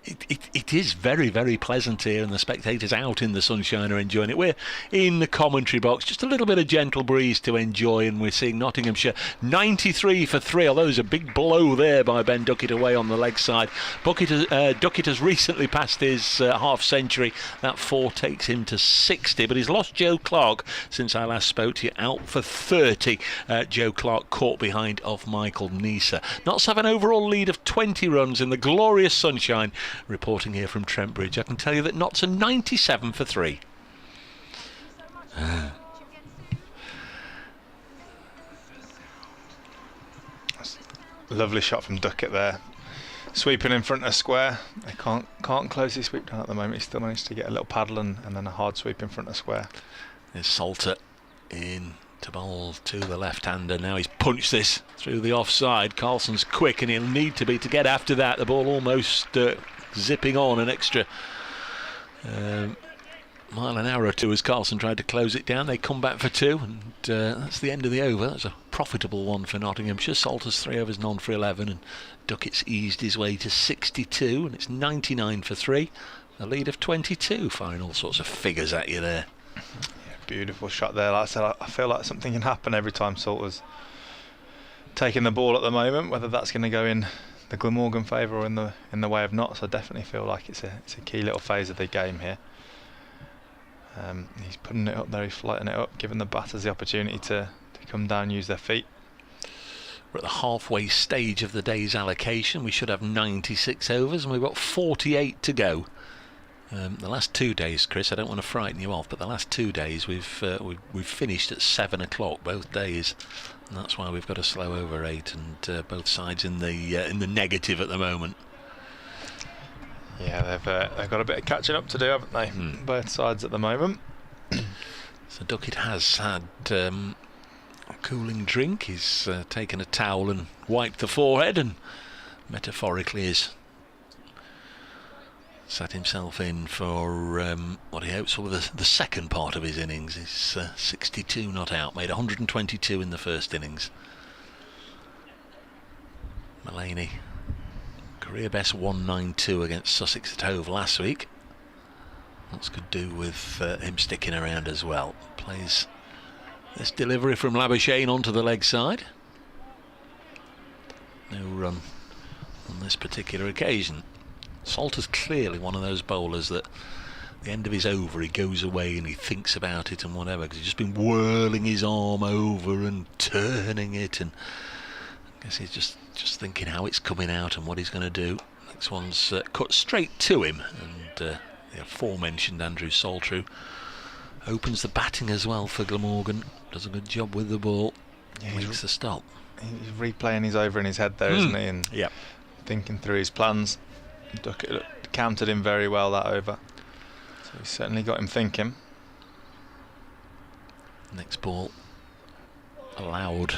G: It is very, very pleasant here, and the spectators out in the sunshine are enjoying it. We're in the commentary box, just a little bit of gentle breeze to enjoy, and we're seeing Nottinghamshire 93 for 3, although there's a big blow there by Ben Duckett away on the leg side. Duckett has recently passed his half century. That 4 takes him to 60, but he's lost Joe Clark since I last spoke to you, out for 30. Joe Clark caught behind of Michael Neeser. Notts have an overall lead of 20 runs in the glorious sunshine. Reporting here from Trent Bridge, I can tell you that Notts are 97 for 3.
F: Lovely shot from Duckett there. Sweeping in front of square. They can't close his sweep down at the moment. He still managed to get a little paddle and then a hard sweep in front of square.
G: There's Salter in to bowl to the left-hander. Now he's punched this through the offside. Carlson's quick, and he'll need to be to get after that. The ball almost zipping on an extra mile an hour or two as Carlson tried to close it down. They come back for 2, and that's the end of the over. That's a profitable one for Nottinghamshire. Salter's 3 overs, none for 11, and Duckett's eased his way to 62, and it's 99 for 3. A lead of 22. Firing all sorts of figures at you there.
F: Beautiful shot there. Like I said, I feel like something can happen every time Salter's taking the ball at the moment, whether that's going to go in the Glamorgan favour or in the way of Notts. I definitely feel like it's a key little phase of the game here. He's putting it up there, he's flighting it up, giving the batters the opportunity to come down, use their feet.
G: We're at the halfway stage of the day's allocation. We should have 96 overs, and we've got 48 to go. The last 2 days, Chris, I don't want to frighten you off, but the last 2 days we've finished at 7 o'clock both days, and that's why we've got a slow over 8, and both sides in the negative at the moment.
F: Yeah, they've got a bit of catching up to do, haven't they? Both sides at the moment.
G: So Duckett has had a cooling drink. He's taken a towel and wiped the forehead, and metaphorically is sat himself in for what he hopes will be the second part of his innings. He's 62 not out, made 122 in the first innings. Mullaney, career best 192 against Sussex at Hove last week. Lots could do with him sticking around as well. Plays this delivery from Labuschagne onto the leg side. No run on this particular occasion. Salter's clearly one of those bowlers that at the end of his over he goes away and he thinks about it and whatever, because he's just been whirling his arm over and turning it, and I guess he's just thinking how it's coming out and what he's going to do. Next one's cut straight to him, and the aforementioned Andrew Salter opens the batting as well for Glamorgan. Does a good job with the ball. Yeah, makes the stop.
F: He's replaying his over in his head there, isn't he? And thinking through his plans. Duckett countered him very well that over, so he's certainly got him thinking.
G: Next ball allowed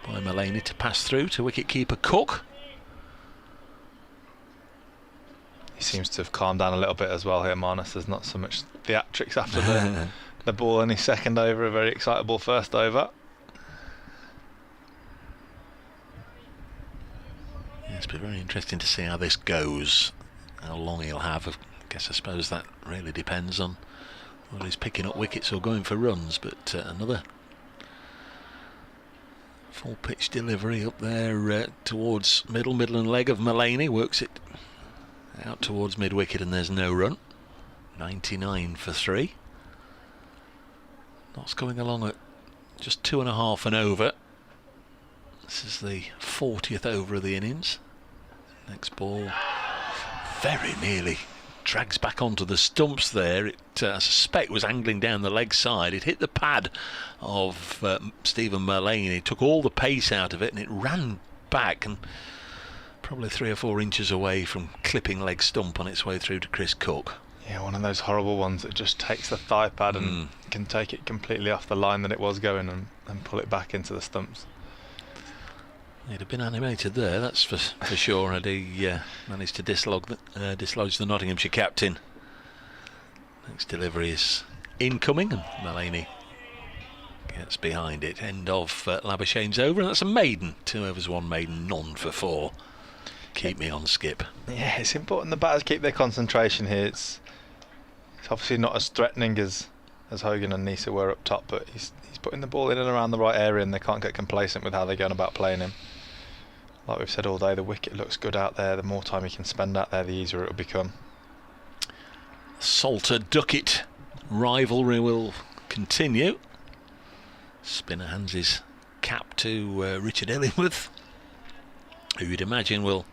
G: by Mullaney to pass through to wicket-keeper Cook.
F: He seems to have calmed down a little bit as well here, Marnus. There's not so much theatrics after the ball in his second over, a very excitable first over.
G: It's been very interesting to see how this goes, how long he'll have. I suppose that really depends on whether he's picking up wickets or going for runs, but another full pitch delivery up there towards middle and leg of Mullaney, works it out towards mid wicket, and there's no run. 99 for 3. Notts going along at just 2.5 and over. This is the 40th over of the innings. Next ball very nearly drags back onto the stumps there. It, I suspect, was angling down the leg side. It hit the pad of Stephen Mullaney. It took all the pace out of it, and it ran back and probably 3 or 4 inches away from clipping leg stump on its way through to Chris Cook.
F: Yeah, one of those horrible ones that just takes the thigh pad and can take it completely off the line that it was going and pull it back into the stumps.
G: He'd have been animated there, that's for sure, had he managed to dislodge the Nottinghamshire captain. Next delivery is incoming, and Mullaney gets behind it. End of Labuschagne's over, and that's a maiden. 2 overs, 1 maiden, none for 4. Keep me on skip.
F: Yeah, it's important the batters keep their concentration here. It's obviously not as threatening as Hogan and Nisa were up top, but he's putting the ball in and around the right area, and they can't get complacent with how they're going about playing him. Like we've said all day, the wicket looks good out there. The more time he can spend out there, the easier it will become.
G: Salter-Duckett rivalry will continue. Spinner hands his cap to Richard Illingworth, who you'd imagine will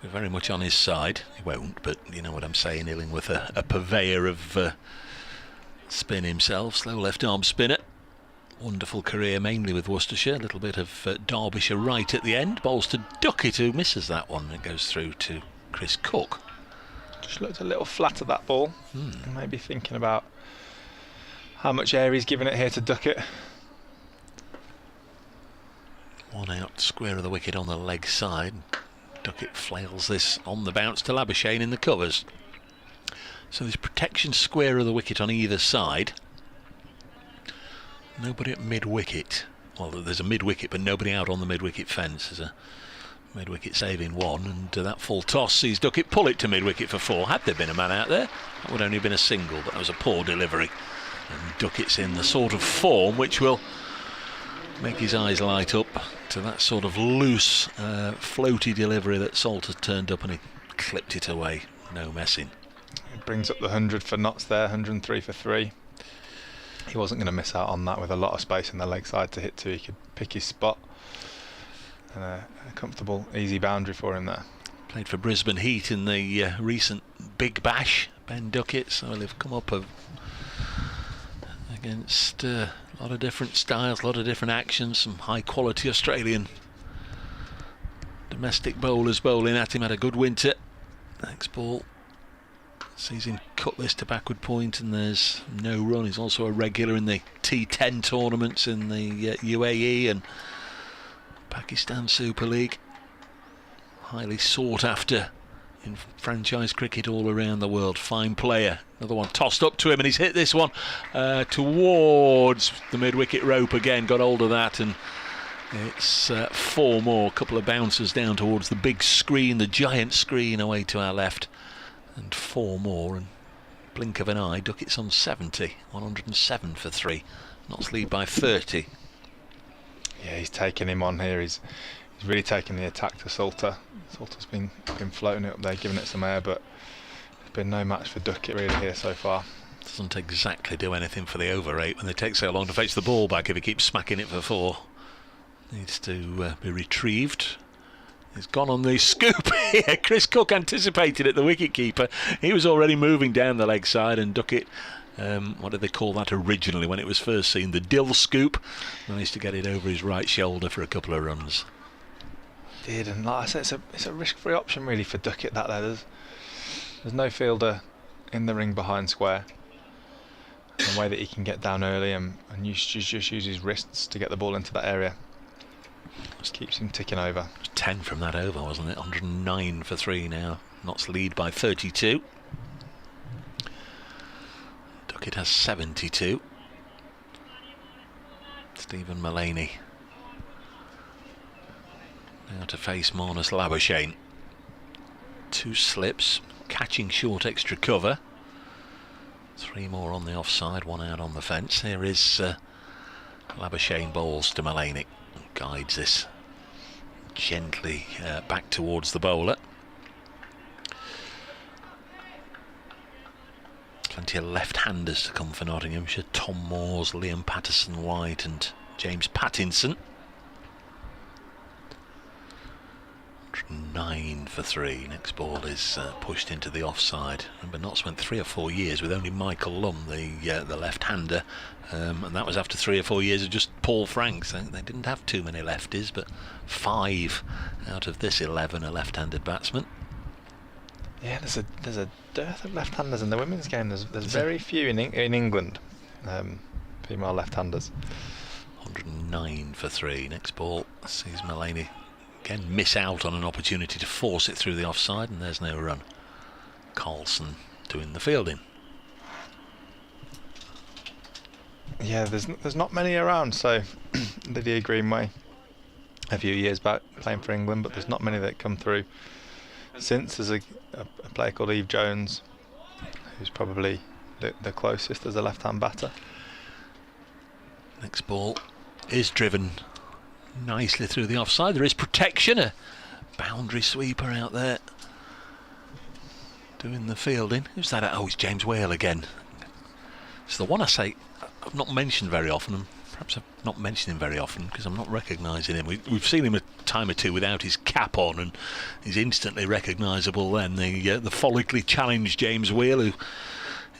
G: be very much on his side. He won't, but you know what I'm saying. Illingworth, a purveyor of spin himself, slow left arm spinner. Wonderful career, mainly with Worcestershire. A little bit of Derbyshire right at the end. Bowls to Duckett, who misses that one. It goes through to Chris Cook.
F: Just looked a little flat at that ball. Maybe thinking about how much air he's given it here to Duckett.
G: 1 out, square of the wicket on the leg side. Duckett flails this on the bounce to Labuschagne in the covers. So there's protection square of the wicket on either side. Nobody at mid-wicket. Well, there's a mid-wicket, but nobody out on the mid-wicket fence. There's a mid-wicket saving 1, and that full toss sees Duckett pull it to mid-wicket for 4. Had there been a man out there, that would only have been a single, but that was a poor delivery. And Duckett's in the sort of form which will make his eyes light up to that sort of loose, floaty delivery that Salter turned up, and he clipped it away. No messing.
F: It brings up the 100 for Notts there, 103 for 3. He wasn't going to miss out on that with a lot of space in the leg side to hit to. He could pick his spot, and a comfortable, easy boundary for him there.
G: Played for Brisbane Heat in the recent Big Bash, Ben Duckett, so they've come up against a lot of different styles, a lot of different actions, some high quality Australian domestic bowlers bowling at him. Had a good winter. Next ball sees him cut this to backward point, and there's no run. He's also a regular in the T10 tournaments in the UAE and Pakistan Super League. Highly sought after in franchise cricket all around the world. Fine player. Another one tossed up to him, and he's hit this one towards the mid-wicket rope again. Got hold of that, and it's 4 more. A couple of bounces down towards the big screen, the giant screen away to our left. And 4 more, and blink of an eye, Duckett's on 70, 107 for 3. Notts lead by 30.
F: Yeah, he's taking him on here. He's really taking the attack to Salter. Salter's been floating it up there, giving it some air, but there's been no match for Duckett really here so far.
G: Doesn't exactly do anything for the over 8 when they take so long to fetch the ball back if he keeps smacking it for 4. Needs to be retrieved. He's gone on the scoop here. Chris Cook anticipated it, the wicketkeeper. He was already moving down the leg side, and Duckett, what did they call that originally when it was first seen? The dill scoop. Managed to get it over his right shoulder for a couple of runs.
F: Did, and like I said, it's a risk-free option really for Duckett. That there, there's no fielder in the ring behind square. And the way that he can get down early and just use his wrists to get the ball into that area just keeps him ticking over.
G: 10 from that over, wasn't it? 109 for 3 now. Notts lead by 32. Duckett has 72. Stephen Mullaney now to face Marnus Labuschagne. 2 slips, catching short extra cover. 3 more on the offside, 1 out on the fence. Here is Labuschagne bowls to Mullaney. Guides this gently back towards the bowler. Plenty of left-handers to come for Nottinghamshire. Tom Moores, Liam Patterson-White and James Pattinson. 109 for 3. Next ball is pushed into the offside. Remember, Notts went 3 or 4 years with only Michael Lum, the left-hander, and that was after 3 or 4 years of just Paul Franks. They didn't have too many lefties, but 5 out of this 11 are left-handed batsmen.
F: Yeah, there's a dearth of left-handers in the women's game. There's very few in England, female left-handers.
G: 109 for 3. Next ball sees Mullaney again miss out on an opportunity to force it through the offside, and there's no run. Carlson doing the fielding.
F: Yeah, there's not many around. So Lydia Greenway a few years back playing for England, but there's not many that come through since. There's a player called Eve Jones, who's probably the closest as a left-hand batter.
G: Next ball is driven nicely through the offside. There is protection, a boundary sweeper out there doing the fielding. Who's that? Oh, it's James Whale again. It's the one I say I've not mentioned very often, and perhaps I've not mentioned him very often because I'm not recognising him. We've seen him a time or two without his cap on, and he's instantly recognisable then. The follically challenged James Whale, who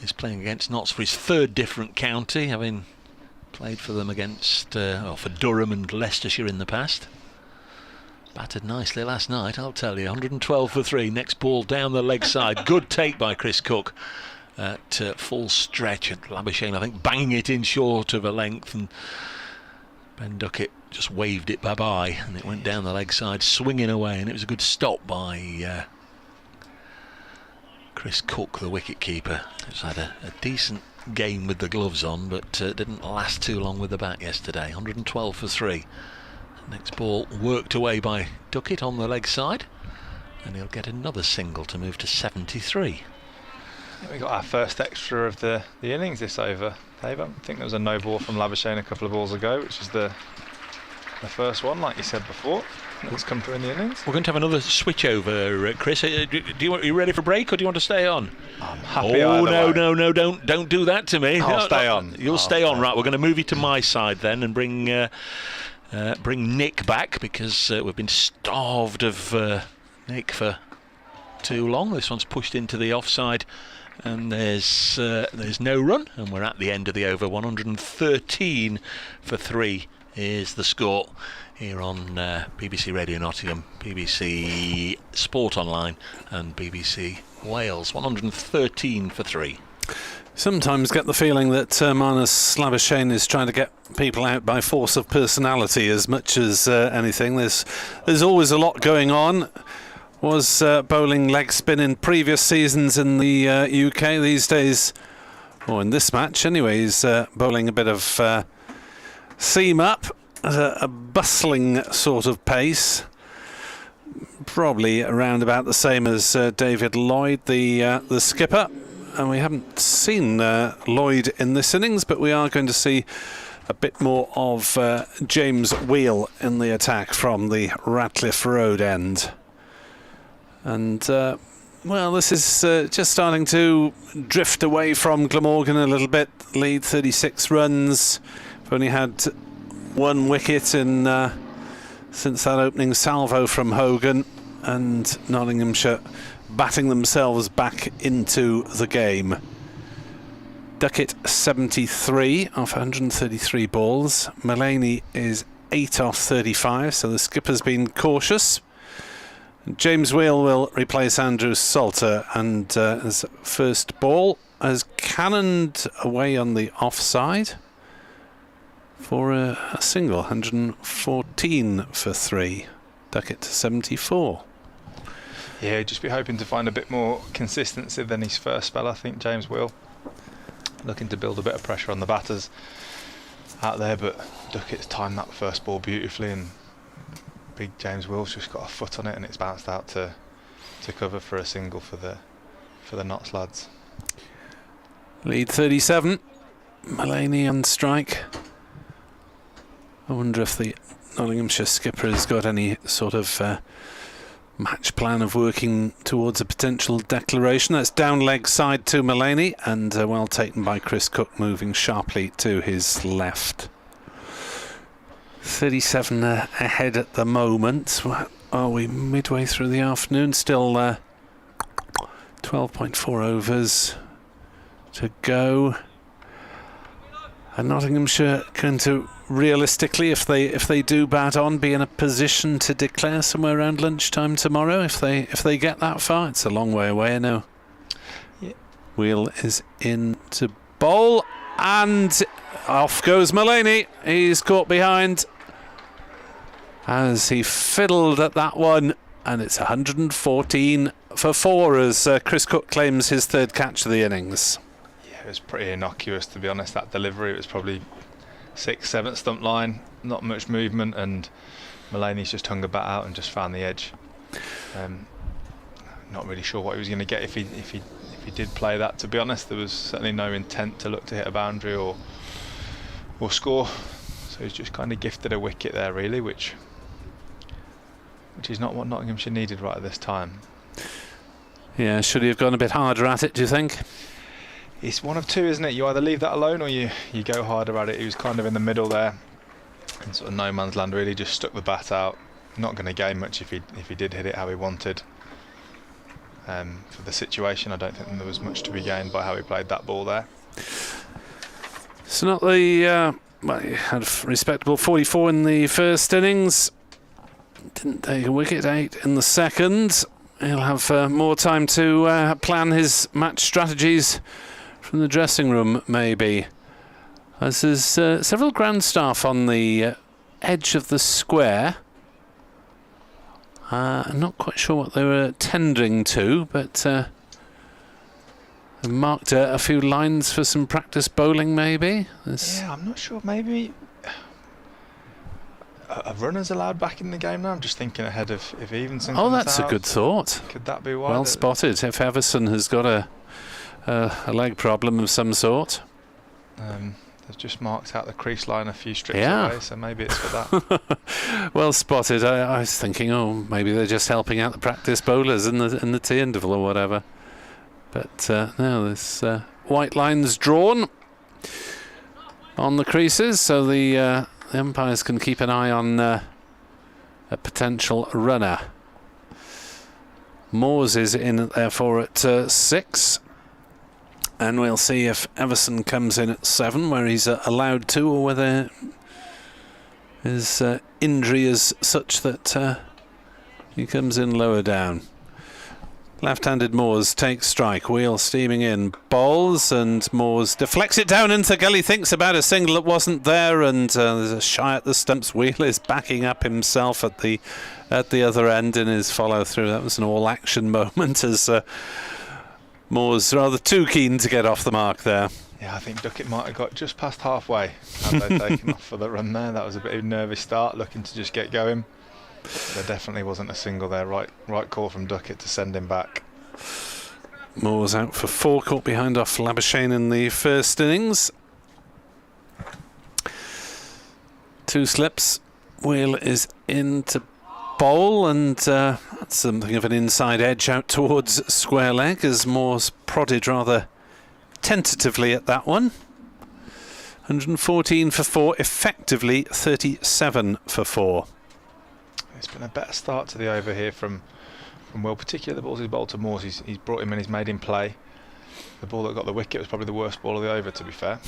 G: is playing against Notts for his 3rd different county, having played for them against for Durham and Leicestershire in the past. Battered nicely last night, I'll tell you. 112 for 3. Next ball down the leg side. Good take by Chris Cook at full stretch. And Labuschagne, I think, banging it in short of a length, and Ben Duckett just waved it bye-bye, and it went down the leg side, swinging away, and it was a good stop by Chris Cook, the wicket-keeper. He's had a decent game with the gloves on, but didn't last too long with the bat yesterday. 112 for 3. Next ball worked away by Duckett on the leg side, and he'll get another single to move to 73.
F: We got our first extra of the innings this over, Dave. I think there was a no ball from Labuschagne a couple of balls ago, which is the first one, like you said before, that's come through in the innings.
G: We're going to have another switch over, Chris. Are you ready for break, or do you want to stay on?
F: I'm happy.
G: Oh no! Don't do that to me.
F: I'll stay on.
G: You'll stay on, right? We're going to move you to my side then, and bring Nick back, because we've been starved of Nick for too long. This one's pushed into the offside, and there's no run, and we're at the end of the over. 113 for 3 is the score here on BBC Radio Nottingham, BBC Sport Online, and BBC Wales. 113 for 3.
E: Sometimes get the feeling that Marnus Labuschagne is trying to get people out by force of personality as much as anything. There's always a lot going on. Was bowling leg spin in previous seasons in the UK. These days, or in this match anyway, he's bowling a bit of seam up at a bustling sort of pace. Probably around about the same as David Lloyd, the skipper. And we haven't seen Lloyd in this innings, but we are going to see a bit more of James Wheel in the attack from the Ratcliffe Road end. And, well, this is just starting to drift away from Glamorgan a little bit. Lead 36 runs. We've only had 1 wicket in since that opening salvo from Hogan, and Nottinghamshire batting themselves back into the game. Duckett 73 off 133 balls. Mullaney is 8 off 35, so the skipper's been cautious. James Wheel will replace Andrew Salter, and his first ball has cannoned away on the offside for a single. 114 for 3. Duckett 74.
F: Yeah, just be hoping to find a bit more consistency than his first spell, I think, James Wheel. Looking to build a bit of pressure on the batters out there, but Duckett's timed that first ball beautifully, and big James Wheel's just got a foot on it, and it's bounced out to cover for a single for the Notts lads.
E: Lead 37. Mullaney on strike. I wonder if the Nottinghamshire skipper has got any sort of match plan of working towards a potential declaration. That's down leg side to Mullaney, and well taken by Chris Cook, moving sharply to his left. 37 ahead at the moment. are we midway through the afternoon? Still 12.4 overs to go. And Nottinghamshire going to realistically, if they do bat on, be in a position to declare somewhere around lunchtime tomorrow. If they get that far, it's a long way away now. Yeah. Wheel is in to bowl, and off goes Mullaney. He's caught behind as he fiddled at that one, and it's 114 for 4 as Chris Cook claims his 3rd catch of the innings.
F: It was pretty innocuous, to be honest. That delivery, it was probably 6th, 7th stump line, not much movement, and Mullaney's just hung a bat out and just found the edge. Not really sure what he was going to get if he did play that, to be honest. There was certainly no intent to look to hit a boundary or score, so he's just kind of gifted a wicket there, really, which is not what Nottinghamshire needed right at this time.
E: Yeah, should he have gone a bit harder at it, do you think?
F: It's one of two, isn't it? You either leave that alone or you go harder at it. He was kind of in the middle there, in sort of no man's land, really. Just stuck the bat out. Not going to gain much if he did hit it how he wanted. For the situation, I don't think there was much to be gained by how he played that ball there.
E: So not the well, he had a respectable 44 in the first innings. Didn't take a wicket, 8 in the second. He'll have more time to plan his match strategies from the dressing room, maybe. As there's several ground staff on the edge of the square. I'm not quite sure what they were tendering to, but marked a few lines for some practice bowling, maybe.
F: Yeah, I'm not sure. Maybe a runner's allowed back in the game now. I'm just thinking ahead of if Evenson comes
E: that's
F: out.
E: a good thought.
F: Could that be why?
E: Well spotted. If Everson has got a leg problem of some sort.
F: They've just marked out the crease line a few strips
E: away,
F: so maybe it's for that.
E: Well spotted. I was thinking, maybe they're just helping out the practice bowlers in the tea interval or whatever. But no, there's white lines drawn on the creases, so the umpires can keep an eye on a potential runner. Moores is in therefore at 6. And we'll see if Everson comes in at 7, where he's allowed to, or whether his injury is such that he comes in lower down. Left-handed Moores takes strike. Wheel steaming in, bowls, and Moores deflects it down into gully. Thinks about a single that wasn't there, and there's a shy at the stumps. Wheel is backing up himself at the other end in his follow-through. That was an all-action moment as Moore's rather too keen to get off the mark there.
F: Yeah, I think Duckett might have got just past halfway had they taken off for the run there. That was a bit of a nervous start, looking to just get going. There definitely wasn't a single there. Right call from Duckett to send him back.
E: Moore's out for 4, caught behind off Labuschagne in the first innings. 2 slips. Wheel is in to bowl, and that's something of an inside edge out towards square leg as Moore's prodded rather tentatively at that one. 114 for 4, effectively 37 for 4.
F: It's been a better start to the over here from Will, particularly the balls he's bowled to Moores. He's brought him in, he's made him play. The ball that got the wicket was probably the worst ball of the over, to be fair.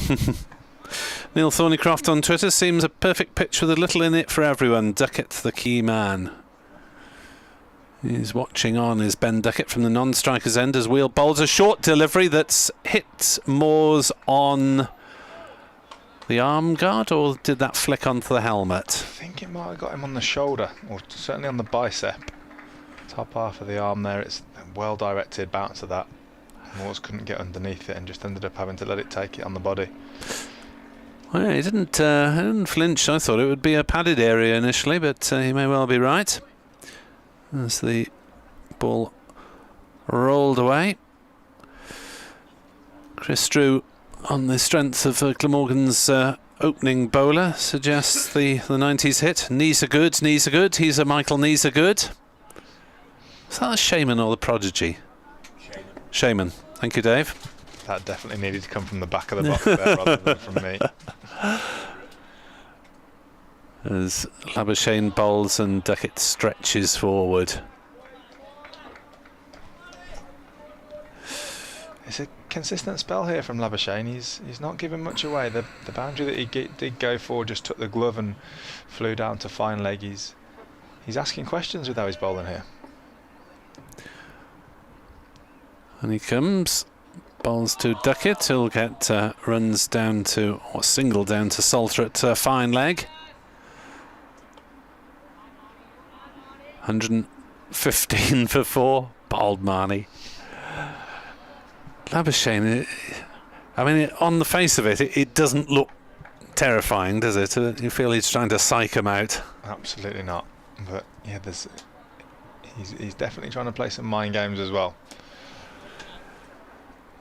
E: Neil Thornycroft on Twitter: seems a perfect pitch with a little in it for everyone. Duckett the key man. He's watching on is Ben Duckett from the non-striker's end as Wheel bowls a short delivery that's hit Moores on the arm guard, or did that flick onto the helmet?
F: I think it might have got him on the shoulder, or certainly on the bicep. Top half of the arm there. It's a well-directed bounce of that. Moores couldn't get underneath it and just ended up having to let it take it on the body.
E: Well, he didn't flinch. I thought it would be a padded area initially, but he may well be right. As the ball rolled away. Chris Drew, on the strength of Glamorgan's opening bowler, suggests the 90s hit. Knees are good, knees are good. He's a Michael Knees are good. Is that the Shaman or the Prodigy? Shaman. Thank you, Dave.
F: That definitely needed to come from the back of the box there rather than from me.
E: as Labuschagne bowls and Duckett stretches forward.
F: It's a consistent spell here from Labuschagne. He's not giving much away. The boundary that he did go for just took the glove and flew down to fine leg. He's asking questions with how he's bowling here.
E: And he comes, bowls to Duckett. He'll get runs down to, or single down to Salter at fine leg. 115 for 4. Bowled Marnie. Labuschagne, I mean, on the face of it, it doesn't look terrifying, does it? You feel he's trying to psych him out?
F: Absolutely not. But yeah, he's definitely trying to play some mind games as well.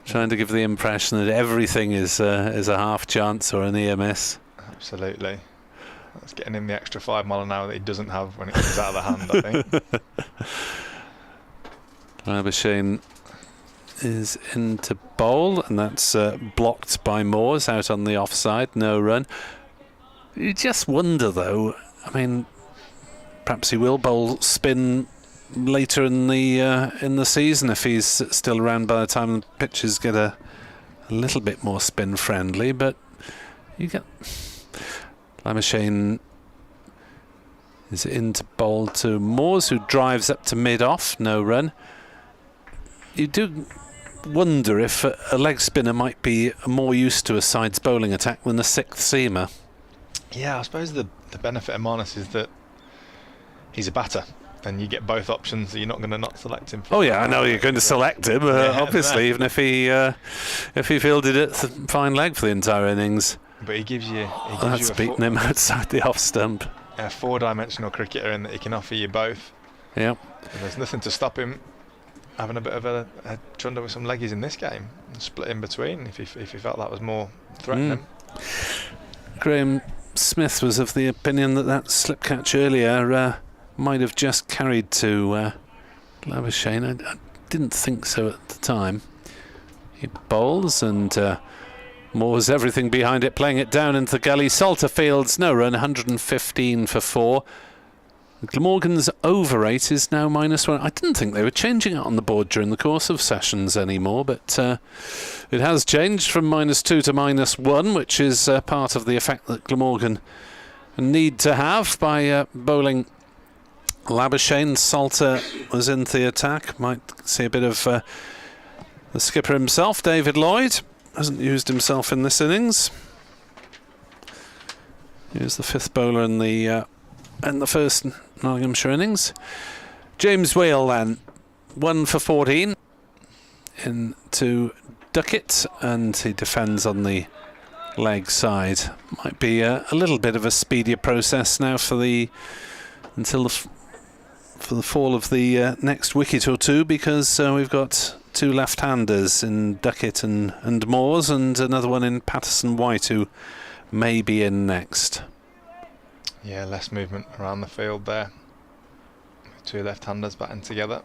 E: Trying to give the impression that everything is a half chance or a near miss.
F: Absolutely. That's getting him the extra 5 mile an hour that he doesn't have when it comes out of the hand, I think.
E: Labuschagne is into bowl, and that's blocked by Moores out on the offside. No run. You just wonder, though. I mean, perhaps he will bowl spin later in the season if he's still around by the time the pitches get a little bit more spin friendly. But you get Labuschagne is into bowl to Moores, who drives up to mid off. No run. You do wonder if a leg spinner might be more used to a sides bowling attack than a sixth seamer.
F: Yeah, I suppose the benefit of Marnus is that he's a batter, and you get both options. You're not going to not select him.
E: Oh yeah, I know you're going to select him, obviously, even if he fielded it fine leg for the entire innings.
F: But he gives you.
E: That's beaten him outside the off stump.
F: A 4-dimensional cricketer in that he can offer you both.
E: Yeah.
F: And there's nothing to stop him having a bit of a chunder with some leggies in this game and split in between if he felt that was more threatening.
E: Graham Smith was of the opinion that slip catch earlier might have just carried to Labuschagne. I didn't think so at the time. He bowls and Moore's everything behind it, playing it down into the gully. Salter fields, no run, 115 for 4. Glamorgan's over 8 is now -1. I didn't think they were changing it on the board during the course of sessions anymore, but it has changed from -2 to -1, which is part of the effect that Glamorgan need to have by bowling Labuschagne. Salter was into the attack. Might see a bit of the skipper himself, David Lloyd. Hasn't used himself in this innings. He was the 5th bowler in the first Nottinghamshire innings. James Whale then, 1 for 14 into Duckett, and he defends on the leg side. Might be a little bit of a speedier process now for the fall of the next wicket or two, because we've got 2 left-handers in Duckett and Moores, and another one in Patterson White, who may be in next.
F: Yeah, less movement around the field there. 2 left-handers batting together.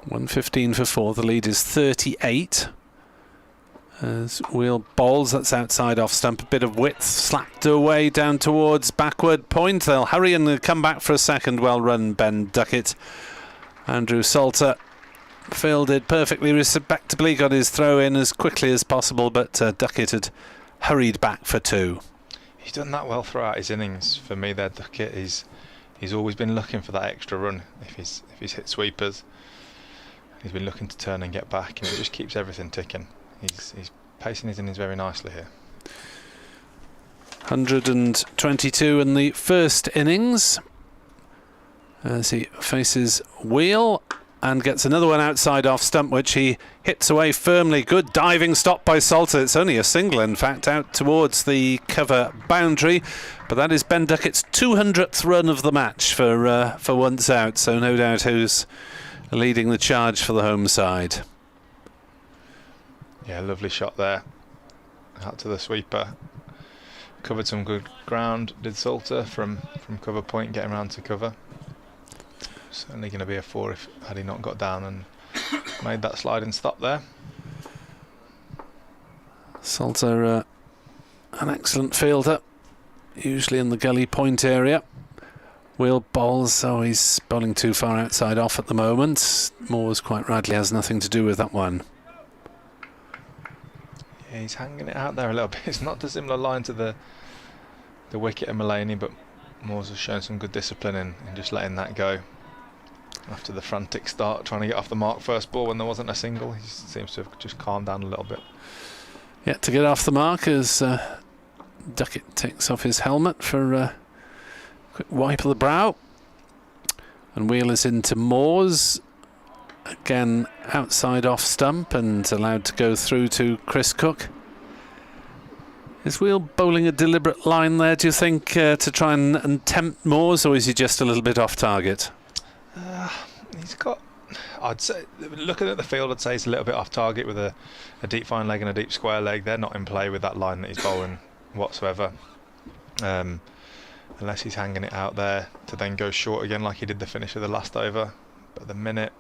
E: 115 for 4. The lead is 38. As Wheel bowls, that's outside off stump. A bit of width slapped away down towards backward point. They'll hurry and come back for a second. Well run, Ben Duckett. Andrew Salter fielded perfectly respectably, got his throw in as quickly as possible, but Duckett had hurried back for 2.
F: He's done that well throughout his innings for me there, Duckett. He's always been looking for that extra run if he's hit sweepers. He's been looking to turn and get back, and it just keeps everything ticking. He's pacing his innings very nicely here.
E: 122 in the first innings as he faces Wheel and gets another one outside off stump, which he hits away firmly. Good diving stop by Salter. It's only a single, in fact, out towards the cover boundary, but that is Ben Duckett's 200th run of the match for once out, so no doubt who's leading the charge for the home side.
F: Yeah, lovely shot there. Out to the sweeper. Covered some good ground, did Salter from cover point, getting round to cover. Certainly going to be a 4 had he not got down and made that sliding stop there.
E: Salter, an excellent fielder. usually in the gully point area. Wheel bowls, oh, he's bowling too far outside off at the moment. Moores quite rightly has nothing to do with that one.
F: Yeah, he's hanging it out there a little bit. It's not a similar line to the wicket of Mulaney, but Moores has shown some good discipline in just letting that go. After the frantic start, trying to get off the mark first ball when there wasn't a single, he seems to have just calmed down a little bit.
E: Yeah, to get off the mark as Duckett takes off his helmet for a quick wipe of the brow. And Wheel is into Moores. Again, outside off stump and allowed to go through to Chris Cook. Is Wheel bowling a deliberate line there, do you think, to try and tempt Moores, or is he just a little bit off target?
F: He's got, I'd say, looking at the field, I'd say he's a little bit off target with a deep fine leg and a deep square leg. They're not in play with that line that he's bowling whatsoever. Unless he's hanging it out there to then go short again like he did the finish of the last over. But at the minute,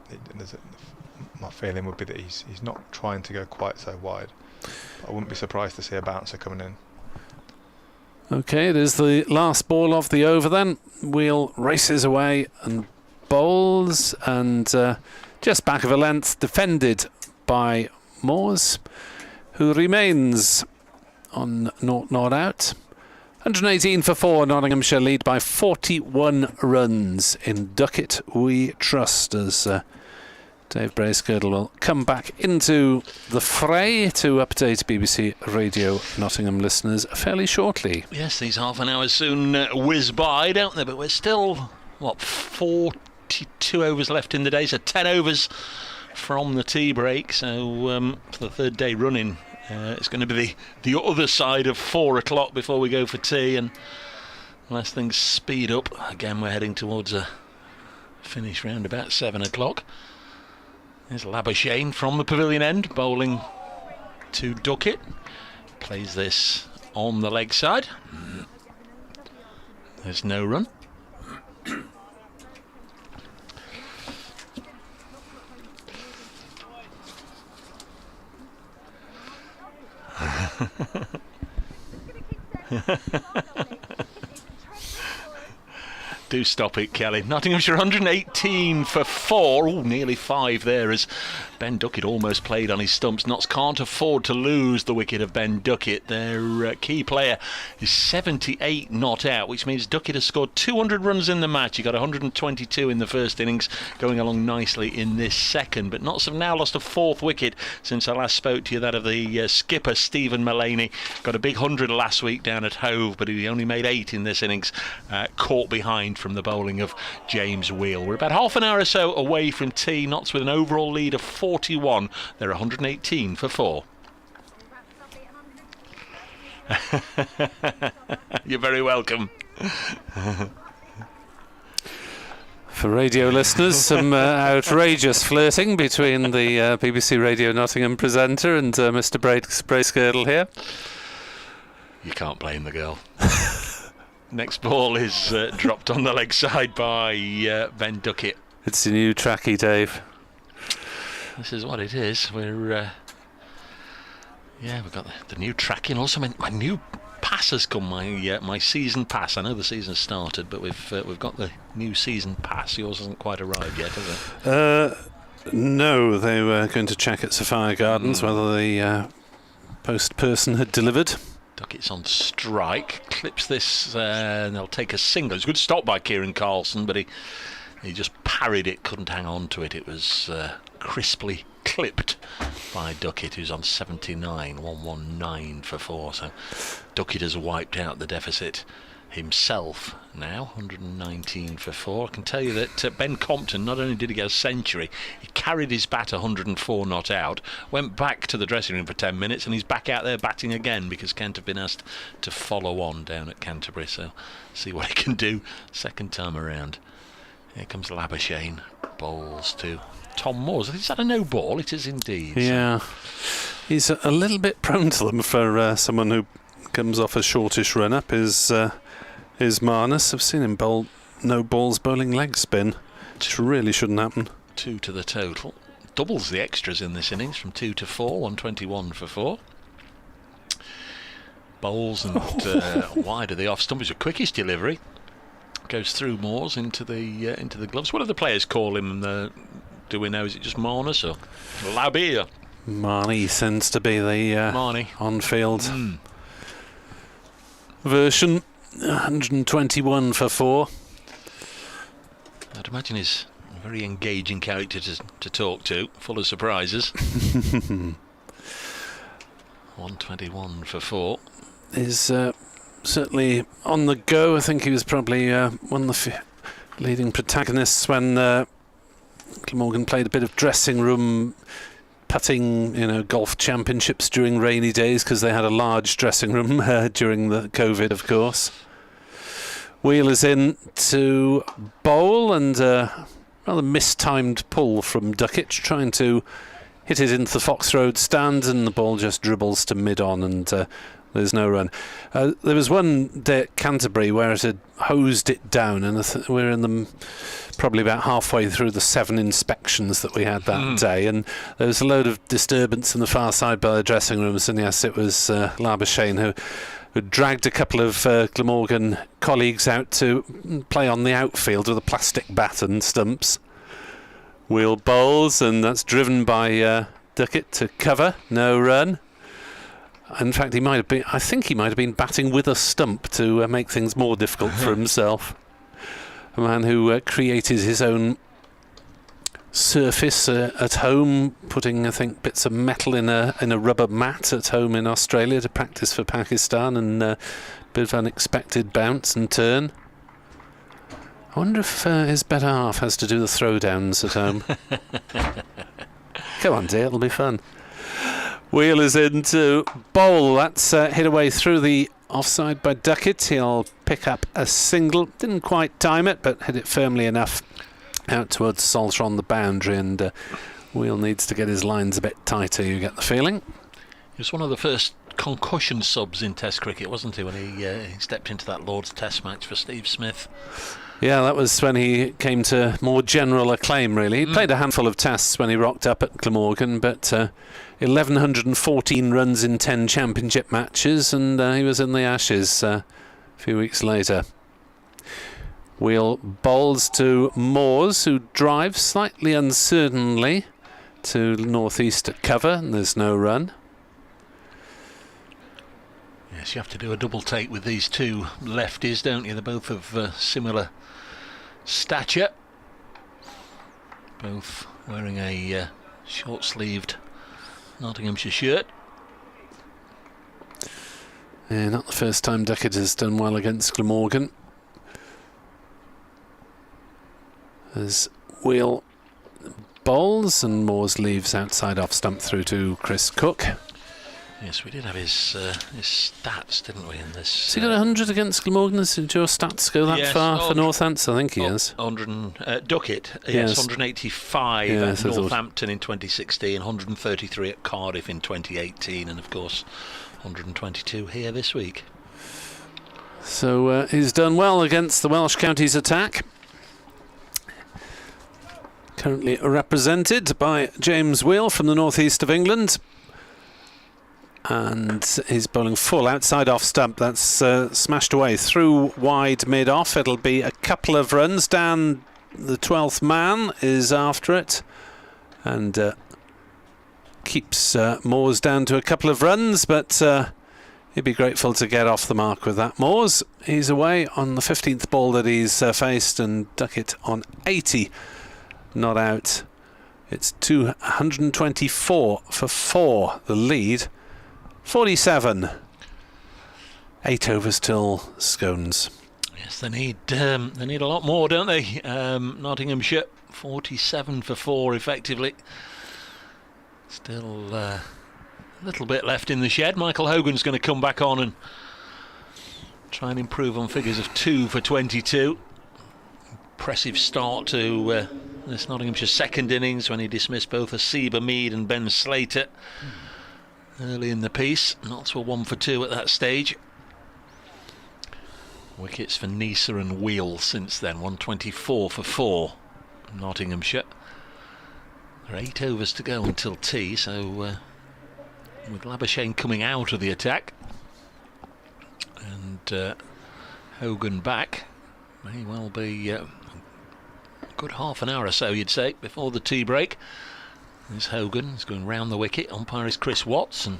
F: my feeling would be that he's not trying to go quite so wide. I wouldn't be surprised to see a bouncer coming in.
E: Okay, it is the last ball of the over then. Wheel races away and bowls, and just back of a length, defended by Moores, who remains on 0 not out. 118 for 4, Nottinghamshire lead by 41 runs. In Duckett we trust, as Dave Bracegirdle will come back into the fray to update BBC Radio Nottingham listeners fairly shortly.
G: Yes, these half an hours soon whiz by, don't they? But we're still, 42 overs left in the day, so 10 overs from the tea break. So for the third day running, it's going to be the other side of 4 o'clock before we go for tea, and unless things speed up, again we're heading towards a finish round about 7 o'clock. There's Labuschagne from the pavilion end, bowling to Duckett. Plays this on the leg side. There's no run. Do stop it, Kelly. Nottinghamshire 118 for 4. Oh, nearly 5 there as Ben Duckett almost played on his stumps. Notts can't afford to lose the wicket of Ben Duckett. Their key player is 78 not out, which means Duckett has scored 200 runs in the match. He got 122 in the first innings, going along nicely in this second. But Notts have now lost a 4th wicket since I last spoke to you, that of the skipper, Stephen Mulaney. Got a big 100 last week down at Hove, but he only made 8 in this innings, caught behind from the bowling of James Wheel. We're about half an hour or so away from tea. Notts with an overall lead of 41. They're 118 for 4. You're very welcome.
E: For radio listeners, some outrageous flirting between the BBC Radio Nottingham presenter and Mr. Bracegirdle here.
G: You can't blame the girl. Next ball is dropped on the leg side by Ben Duckett.
E: It's a new trackie, Dave.
G: This is what it is. We're we've got the new tracking. Also, my new pass has come. My season pass. I know the season started, but we've got the new season pass. Yours hasn't quite arrived yet, has it?
E: No, they were going to check at Sapphire Gardens whether the post person had delivered.
G: Duckett's on strike, clips this, and they'll take a single. It's a good stop by Kieran Carlson, but he just parried it, couldn't hang on to it. It was crisply clipped by Duckett, who's on 79, 119 for 4. So Duckett has wiped out the deficit himself now, 119 for 4. I can tell you that Ben Compton, not only did he get a century, he carried his bat 104 not out, went back to the dressing room for 10 minutes, and he's back out there batting again because Kent have been asked to follow on down at Canterbury. So see what he can do second time around. Here comes Labuschagne, bowls to Tom Moores. Is that a no ball? It is indeed.
E: Yeah, he's a little bit prone to them for someone who comes off a shortish run up. Is Marnus. I've seen him bowl no balls bowling leg spin, which really shouldn't happen.
G: 2 to the total. Doubles the extras in this innings from 2 to 4, 121 for 4. Bowles and wide of the off stump. It was the quickest delivery. Goes through Moores into the gloves. What do the players call him? Do we know? Is it just Marnus or Labia?
E: Marnie seems to be the
G: Marnie
E: on-field version. 121 for 4.
G: I'd imagine he's a very engaging character to talk to, full of surprises. 121 for 4.
E: Is certainly on the go. I think he was probably one of the leading protagonists when Glamorgan played a bit of dressing room putting, golf championships during rainy days, because they had a large dressing room during the COVID, of course. Wheel is in to bowl, and rather mistimed pull from Duckett, trying to hit it into the Fox Road stand, and the ball just dribbles to mid-on, and there's no run. There was one day at Canterbury where it had hosed it down, and we're in them probably about halfway through the 7 inspections that we had that day, and there was a load of disturbance in the far side by the dressing rooms, and yes, it was Labashane who dragged a couple of Glamorgan colleagues out to play on the outfield with a plastic bat and stumps. Wheel bowls, and that's driven by Duckett to cover, no run. In fact, I think he might have been batting with a stump to make things more difficult for himself. A man who created his own surface at home, putting, I think, bits of metal in a rubber mat at home in Australia to practice for Pakistan, and a bit of unexpected bounce and turn. I wonder if his better half has to do the throwdowns at home. Come on, dear, it'll be fun. Wheel is in to bowl. That's hit away through the offside by Duckett. He'll pick up a single. Didn't quite time it, but hit it firmly enough out towards Salter on the boundary, and Wheel needs to get his lines a bit tighter, you get the feeling.
G: He was one of the first concussion subs in Test cricket, wasn't he, when he stepped into that Lord's Test match for Steve Smith?
E: Yeah, that was when he came to more general acclaim, really. He played a handful of tests when he rocked up at Glamorgan, but 1,114 runs in 10 championship matches, and he was in the Ashes a few weeks later. Wheel bowls to Moores, who drives slightly uncertainly to northeast at cover, and there's no run.
G: Yes, you have to do a double take with these two lefties, don't you? They're both of similar stature, both wearing a short-sleeved Nottinghamshire shirt.
E: Yeah, not the first time Duckett has done well against Glamorgan. As Wheel bowls, and Moores leaves outside off stump through to Chris Cook.
G: Yes, we did have his stats, didn't we, in this?
E: Has he got 100 against Glamorgan? Did your stats go that far for Northampton? I think he has.
G: Duckett, yes, 185 at Northampton in 2016, 133 at Cardiff in 2018, and of course 122 here this week.
E: So he's done well against the Welsh Counties attack. Currently represented by James Wheel from the northeast of England. And he's bowling full outside off stump. That's smashed away through wide mid off. It'll be a couple of runs down. The 12th man is after it, and keeps Moores down to a couple of runs, but he'd be grateful to get off the mark with that. Moores, he's away on the 15th ball that he's faced, and Duckett on 80, not out. It's 224 for 4, the lead. 47. 8 overs till scones.
G: Yes, they need a lot more, don't they? Nottinghamshire 47 for 4 effectively. Still a little bit left in the shed. Michael Hogan's going to come back on and try and improve on figures of 2 for 22. Impressive start to this Nottinghamshire second innings when he dismissed both Asiba Mead and Ben Slater early in the piece. Knots were 1 for 2 at that stage. Wickets for Neser and Wheel since then. 124 for 4 Nottinghamshire. There are 8 overs to go until tea, so with Labashane coming out of the attack, Hogan back. May well be a good half an hour or so, you'd say, before the tea break. There's Hogan. He's going round the wicket. Umpire is Chris Watts, and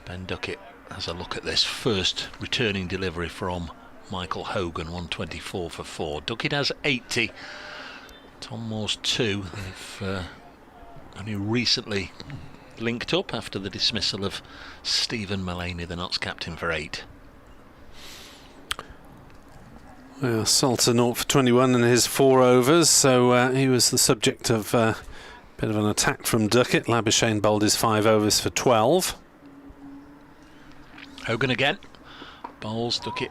G: Ben Duckett has a look at this first returning delivery from Michael Hogan. 124 for 4. Duckett has 80. Tom Moore's 2. They've only recently linked up after the dismissal of Stephen Mullaney, the Notts captain, for 8.
E: Well, Salter 0 for 21 in his 4 overs, so he was the subject of a bit of an attack from Duckett. Labuschagne bowled his 5 overs for 12.
G: Hogan again. Bowls, Duckett.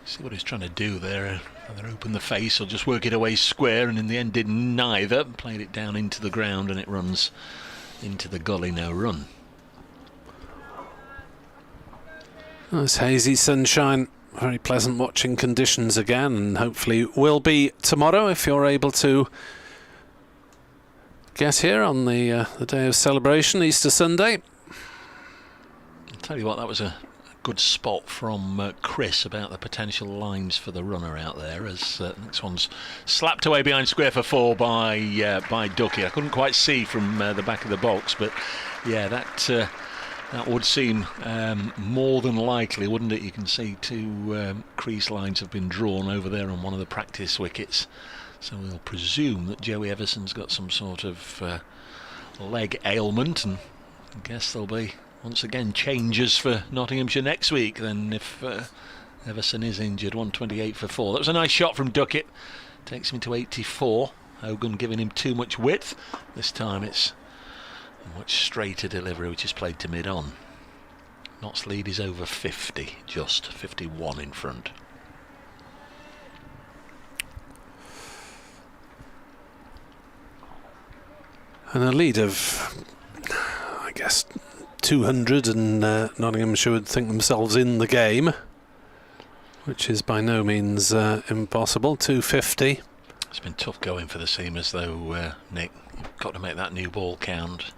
G: See what he's trying to do there. Either open the face or just work it away square, and in the end did neither. Played it down into the ground and it runs into the gully, no run.
E: Nice hazy sunshine. Very pleasant watching conditions again, and hopefully will be tomorrow if you're able to get here on the day of celebration, Easter Sunday.
G: I'll tell you what, that was a good spot from Chris about the potential lines for the runner out there, as next one's slapped away behind square for 4 by Ducky. I couldn't quite see from the back of the box, but yeah, that would seem more than likely, wouldn't it? You can see 2 crease lines have been drawn over there on one of the practice wickets, so we'll presume that Joey Everson's got some sort of leg ailment, and I guess there'll be once again changes for Nottinghamshire next week then if Everson is injured. 128 for 4. That was a nice shot from Duckett. Takes him to 84. Hogan giving him too much width. This time it's a much straighter delivery, which is played to mid-on. Notts lead is over 50, just 51 in front.
E: And a lead of, I guess, 200, and Nottinghamshire would think themselves in the game, which is by no means impossible. 250.
G: It's been tough going for the seamers though, Nick. You've got to make that new ball count.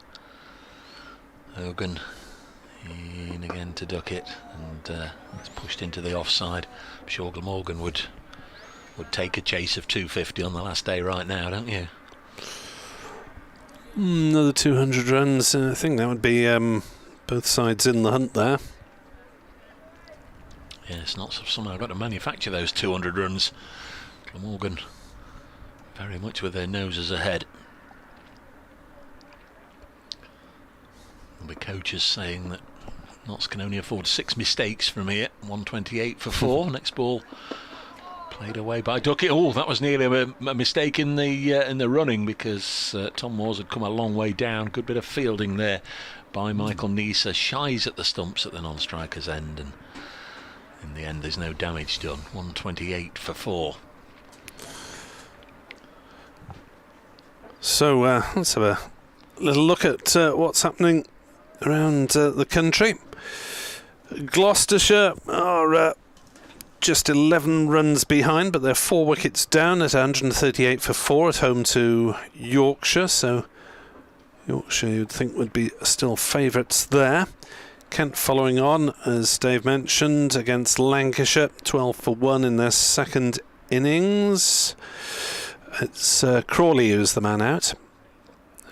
G: Hogan in again to Duckett, and it's pushed into the offside. I'm sure Glamorgan would take a chase of 250 on the last day right now, don't you?
E: Another 200 runs. I think that would be both sides in the hunt there.
G: Yeah, it's not somehow got to manufacture those 200 runs. Glamorgan very much with their noses ahead. There'll be coaches saying that Notts can only afford 6 mistakes from here. 128 for 4. Next ball played away by Duckett. Oh, that was nearly a mistake in the running, because Tom Moores had come a long way down. Good bit of fielding there by Michael Neser. Shies at the stumps at the non-striker's end, and in the end there's no damage done. 128 for 4.
E: So let's have a little look at what's happening around the country. Gloucestershire are just 11 runs behind, but they're 4 wickets down at 138 for 4 at home to Yorkshire, so Yorkshire you'd think would be still favourites there. Kent following on, as Dave mentioned, against Lancashire, 12 for 1 in their second innings. It's Crawley who's the man out,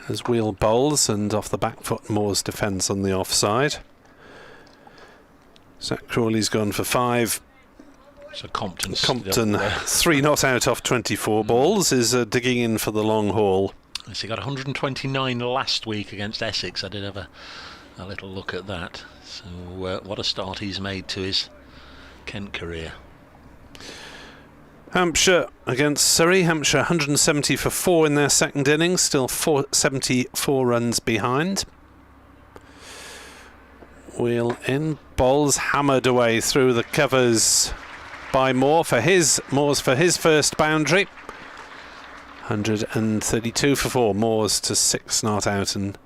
E: as Wheel bowls, and off the back foot Moore's defence on the offside. Zach Crawley's gone for 5.
G: So Compton
E: 3 not out off 24 balls, is digging in for the long haul.
G: So he got 129 last week against Essex. I did have a little look at that. So what a start he's made to his Kent career.
E: Hampshire against Surrey. Hampshire 170 for 4 in their second innings, still 74 runs behind. Wheel in, bowls hammered away through the covers by Moore's for his first boundary. 132 for 4. Moore's to 6 not out, and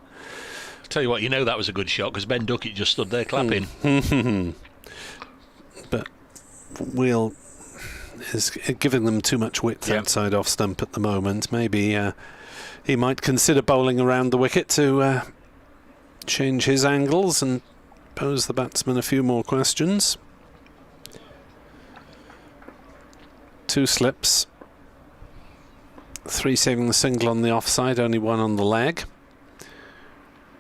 G: I'll tell you what, you know that was a good shot because Ben Duckett just stood there clapping.
E: But Wheel is giving them too much width outside off stump at the moment. Maybe he might consider bowling around the wicket to change his angles and pose the batsman a few more questions. 2 slips. 3 saving the single on the offside, only 1 on the leg.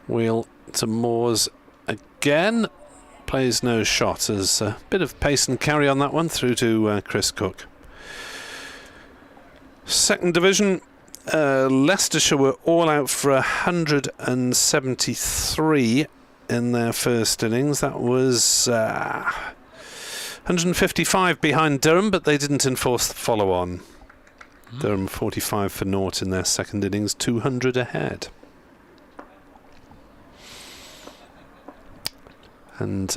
E: Wheel to Moores again. Plays no shot. As a bit of pace and carry on that one through to Chris Cook. Second division, Leicestershire were all out for 173 in their first innings. That was 155 behind Durham, but they didn't enforce the follow-on. Durham 45 for naught in their second innings, 200 ahead. And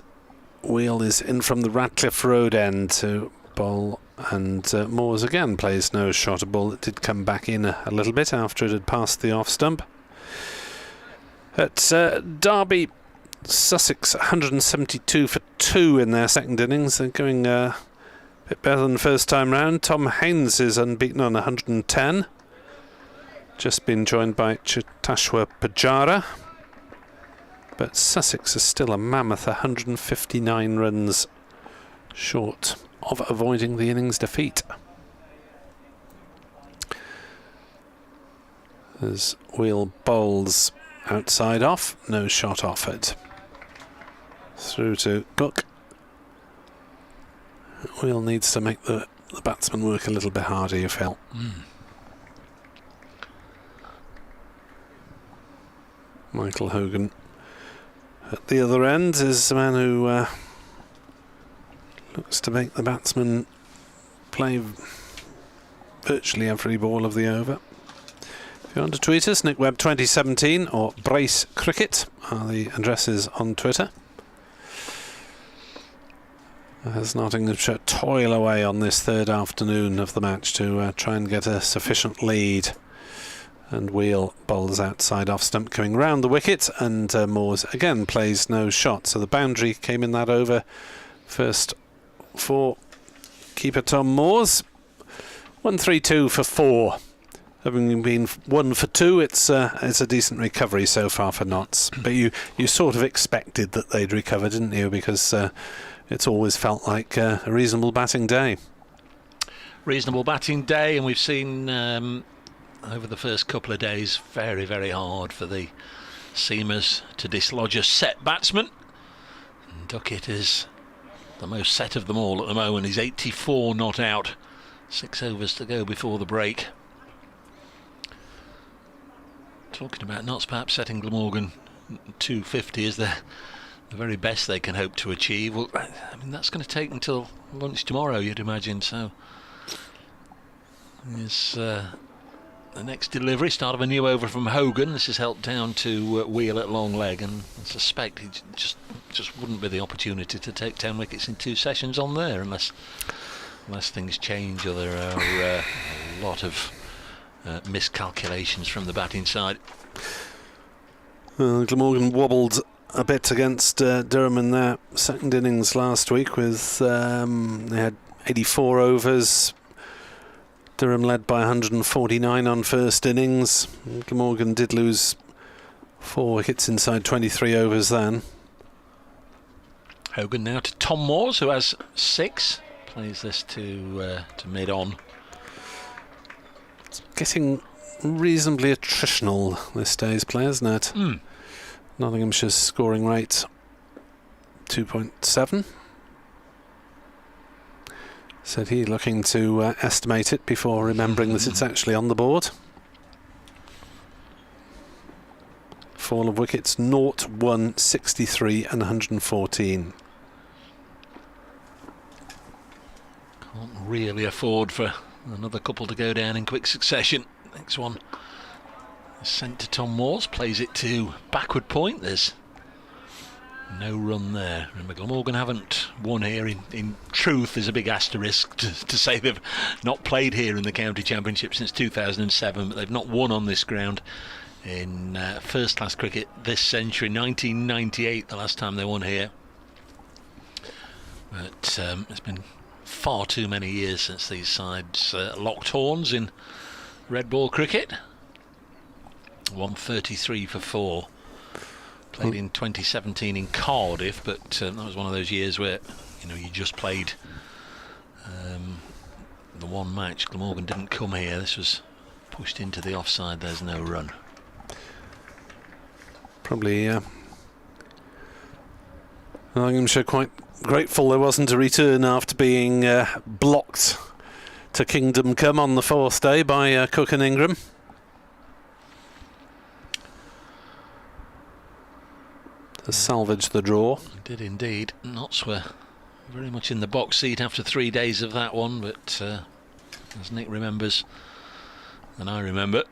E: Wheel is in from the Radcliffe Road end to bowl, and Moores again plays no shot. A ball that did come back in a little bit after it had passed the off stump. At Derby, Sussex 172 for 2 in their second innings. They're going a bit better than the first time round. Tom Haynes is unbeaten on 110. Just been joined by Chetashwa Pujara. But Sussex is still a mammoth 159 runs short of avoiding the innings defeat. As Wheel bowls outside off, no shot offered. Through to Cook. Wheel needs to make the batsman work a little bit harder, you feel. Michael Hogan at the other end is the man who looks to make the batsman play virtually every ball of the over. If you want to tweet us, NickWebb2017 or Brace Cricket are the addresses on Twitter. As Nottinghamshire toil away on this third afternoon of the match to try and get a sufficient lead. And Wheel bowls outside off stump coming round the wicket, and Moores again plays no shot. So the boundary came in that over first for keeper Tom Moores. 132 for 4. Having been 1 for 2, it's a decent recovery so far for Notts. But you sort of expected that they'd recover, didn't you? Because it's always felt like a reasonable batting day.
G: Reasonable batting day, and we've seen over the first couple of days very, very hard for the seamers to dislodge a set batsman. And Duckett is the most set of them all at the moment. He's 84 not out. 6 overs to go before the break. Talking about Notts perhaps setting Glamorgan 250 is the very best they can hope to achieve. Well, I mean, that's going to take until lunch tomorrow, you'd imagine. So is the next delivery, start of a new over from Hogan. This is helped down to Wheel at long leg, and I suspect he just wouldn't be the opportunity to take 10 wickets in 2 sessions on there unless things change or there are a lot of miscalculations from the batting side.
E: Glamorgan wobbled a bit against Durham in their second innings last week with they had 84 overs. Durham led by 149 on first innings. Glamorgan did lose 4 wickets inside 23 overs then.
G: Hogan now to Tom Moores, who has 6. Plays this to mid-on.
E: It's getting reasonably attritional this day's play, isn't it? Nottinghamshire's scoring rate 2.7. Said he, looking to estimate it before remembering that it's actually on the board. Fall of wickets 0, 1, 63 and 114.
G: Can't really afford for another couple to go down in quick succession. Next one is sent to Tom Moores, plays it to backward point. There's no run there. Remember, Glamorgan haven't won here. In truth, there's a big asterisk to say they've not played here in the county championship since 2007, but they've not won on this ground in first class cricket this century. 1998 the last time they won here, but it's been far too many years since these sides locked horns in red ball cricket. 133 for 4. Played in 2017 in Cardiff, but that was one of those years where you just played the one match. Glamorgan didn't come here. This was pushed into the offside. There's no run.
E: Probably Nottinghamshire quite grateful there wasn't a return after being blocked to Kingdom Come on the 4th day by Cook and Ingram. To salvage the draw.
G: Did indeed. Notts were very much in the box seat after 3 days of that one, but as Nick remembers, and I remember,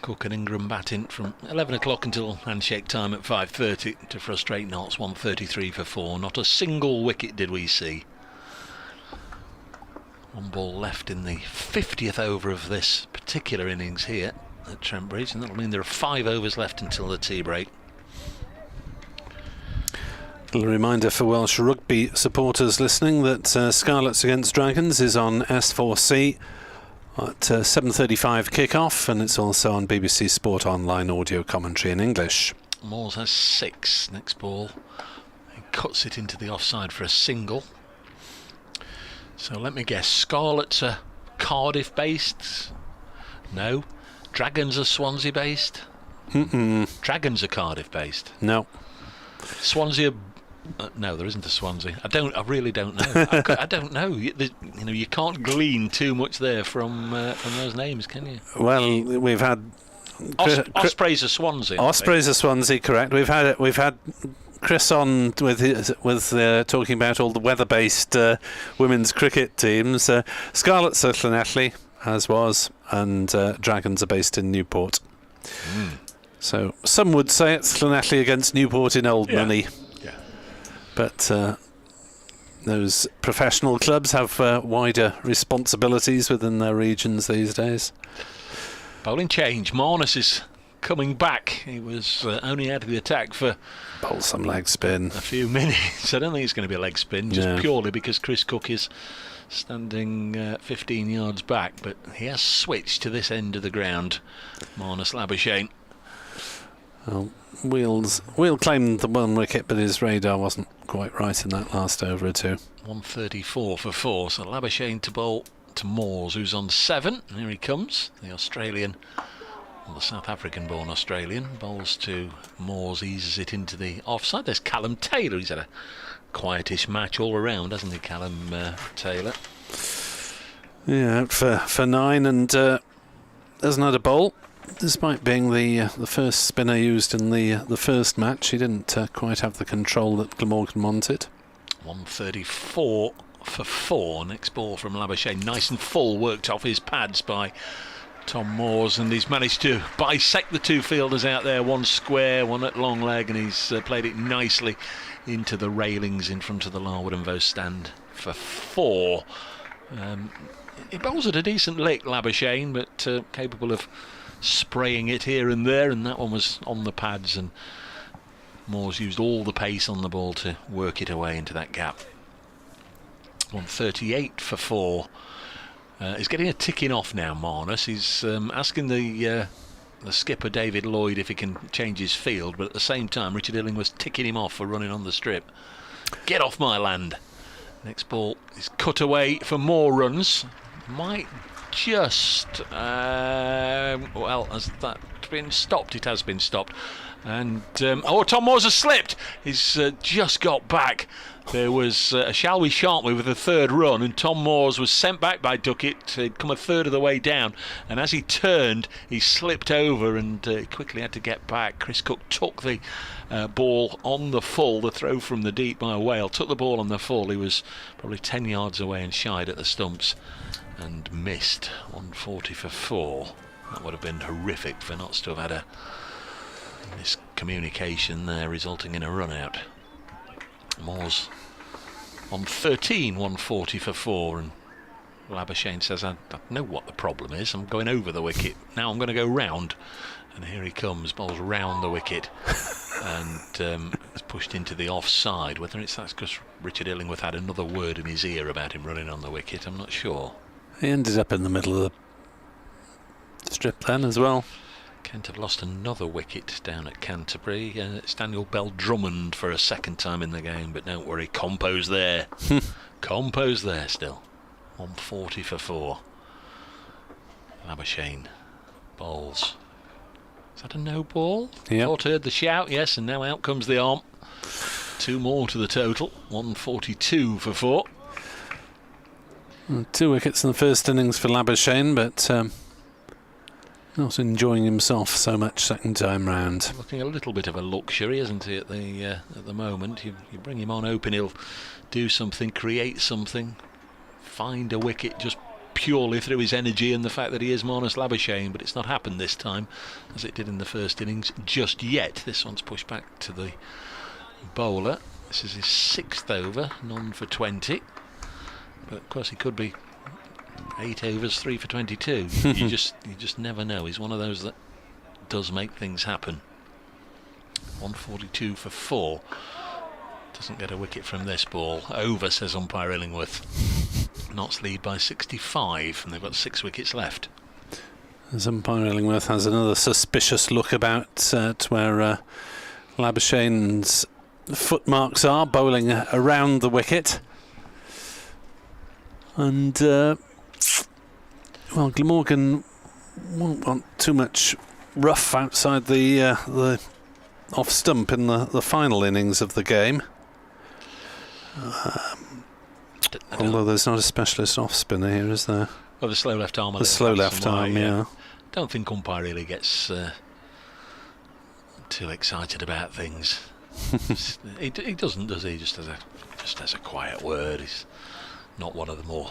G: Cook and Ingram batting from 11 o'clock until handshake time at 5:30 to frustrate Notts. 133 for 4. Not a single wicket did we see. One ball left in the 50th over of this particular innings here at Trent Bridge, and that'll mean there are 5 overs left until the tea break.
E: A reminder for Welsh rugby supporters listening that Scarlets against Dragons is on S4C at 7:35 kick-off, and it's also on BBC Sport Online audio commentary in English.
G: Moores has 6. Next ball, he cuts it into the offside for a single. So let me guess, Scarlets are Cardiff based? No. Dragons are Swansea based? Dragons are Cardiff based?
E: No.
G: Swansea are no, there isn't a Swansea. I really don't know. I don't know. You can't glean too much there from those names, can you?
E: Well, we've had
G: Ospreys are Swansea.
E: Ospreys are Swansea, correct. We've had Chris on with talking about all the weather-based women's cricket teams. Scarlets are Llanelli, as was, and Dragons are based in Newport. So some would say it's Llanelli against Newport in old money. But those professional clubs have wider responsibilities within their regions these days.
G: Bowling change. Marnus is coming back. He was only out of the attack for
E: bowl some leg spin.
G: A few minutes. I don't think it's going to be a leg spin, just purely because Chris Cook is standing 15 yards back. But he has switched to this end of the ground. Marnus Labuschagne.
E: Well, Wheel claimed the 1 wicket, but his radar wasn't quite right in that last over or two.
G: 134 for 4. So Labuschagne to bowl to Moores, who's on 7. And here he comes, the Australian, well, the South African-born Australian, bowls to Moores, eases it into the offside. There's Callum Taylor. He's had a quietish match all around, hasn't he, Callum Taylor?
E: Yeah, out for 9, and hasn't had a bowl. Despite being the first spinner used in the first match, he didn't quite have the control that Glamorgan wanted.
G: 134 for 4. Next ball from Labuschagne, nice and full, worked off his pads by Tom Moores, and he's managed to bisect the 2 fielders out there, one square, one at long leg, and he's played it nicely into the railings in front of the Larwood and Vaux stand for 4. He bowls at a decent lick, Labuschagne, but capable of spraying it here and there, and that one was on the pads, and Moores used all the pace on the ball to work it away into that gap. 138 for 4. He's getting a ticking off now, Marnus. He's asking the skipper David Lloyd if he can change his field, but at the same time Richard Illing was ticking him off for running on the strip. Get off my land. Next ball is cut away for more runs. Might just well, has that been stopped? It has been stopped. And Tom Moores has slipped. He's just got back. There was a Shall We Shan't We with the 3rd run, and Tom Moores was sent back by Duckett. He'd come a third of the way down, and as he turned, he slipped over and quickly had to get back. Chris Cook took the ball on the full, the throw from the deep by Whale, took the ball on the full. He was probably 10 yards away and shied at the stumps and missed. 140 for 4. That would have been horrific for Notts to have had a miscommunication there, resulting in a run out. Moores on 13, 140 for 4, and Labuschagne says, I know what the problem is. I'm going over the wicket. Now I'm going to go round. And here he comes, bowls round the wicket and it's pushed into the offside. Whether that's because Richard Illingworth had another word in his ear about him running on the wicket, I'm not sure.
E: He ended up in the middle of the strip then as well.
G: Kent have lost another wicket down at Canterbury. It's Daniel Bell Drummond for a 2nd time in the game, but don't worry, Compo's there. Compo's there still. 140 for 4. Labuschagne bowls. Is that a no ball?
E: Yep.
G: Thought heard the shout, yes, and now out comes the arm. 2 more to the total. 142 for 4.
E: 2 wickets in the first innings for Labuschagne, but not enjoying himself so much second time round.
G: Looking a little bit of a luxury, isn't he, at the moment? You bring him on open, he'll do something, create something, find a wicket just purely through his energy and the fact that he is Marnus Labuschagne, but it's not happened this time as it did in the first innings just yet. This one's pushed back to the bowler. This is his 6th over, none for 20, but of course he could be 8 overs, 3 for 22. you just never know. He's one of those that does make things happen. 142 for 4. Doesn't get a wicket from this ball. Over, says umpire Illingworth. Notts lead by 65, and they've got 6 wickets left.
E: As umpire Illingworth has another suspicious look about to where Labuschagne's footmarks are, bowling around the wicket. And well, Glamorgan won't want too much rough outside the off stump in the final innings of the game. Although there's not a specialist off spinner here, is there?
G: Well, the slow left arm.
E: The slow left arm, yeah.
G: Don't think umpire really gets too excited about things. he doesn't, does he? Just as a quiet word. He's not one of the more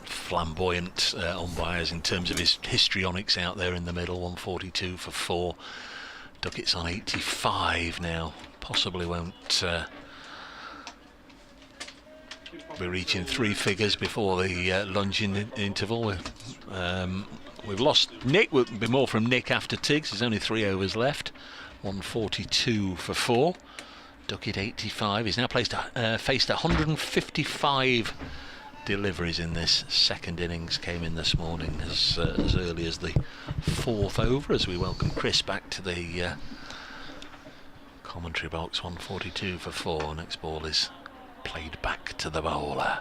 G: flamboyant umpires in terms of his histrionics out there in the middle. 142 for 4. Duckett's on 85 now. Possibly won't be reaching 3 figures before the lunch interval. We've lost Nick. Will be more from Nick after Tiggs. There's only 3 overs left. 142 for 4. Duckett 85. He's now faced 155 deliveries in this second innings. Came in this morning as early as the 4th over as we welcome Chris back to the commentary box. 142 for 4. Next ball is played back to the bowler.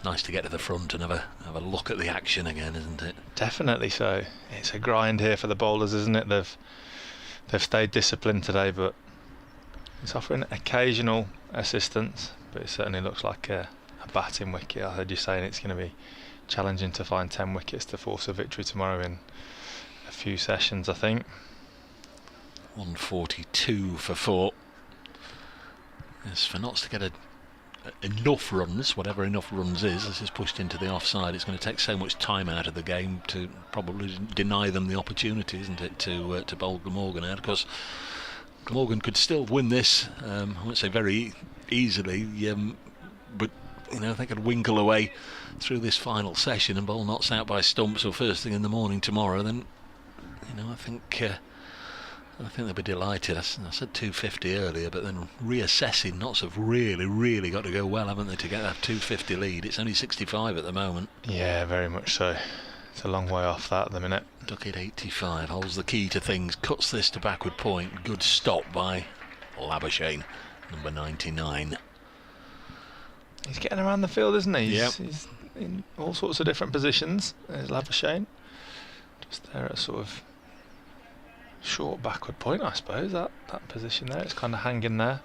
G: Nice to get to the front and have a look at the action again, isn't it?
F: Definitely so. It's a grind here for the bowlers, isn't it? They've stayed disciplined today, but it's offering occasional assistance, but it certainly looks like a batting wicket. I heard you saying it's going to be challenging to find 10 wickets to force a victory tomorrow in a few sessions, I think.
G: 142 for 4. Yes, for Notts to get enough runs, whatever enough runs is, as is pushed into the offside, it's going to take so much time out of the game to probably deny them the opportunity, isn't it, to bowl Glamorgan out, because Glamorgan could still win this, I won't say very easily, but they could winkle away through this final session and bowl Notts out by stumps or first thing in the morning tomorrow. Then I think they'll be delighted. I said 250 earlier, but then reassessing, Notts have really got to go well, haven't they, to get that 250 lead. It's only 65 at the moment.
F: Yeah, very much so. It's a long way off that at the minute.
G: Duckett 85 holds the key to things, cuts this to backward point. Good stop by Labuschagne, number 99.
F: He's getting around the field, isn't he?
G: Yep.
F: He's in all sorts of different positions. There's Labuschagne, just there at sort of short backward point, I suppose. That position there, it's kind of hanging there.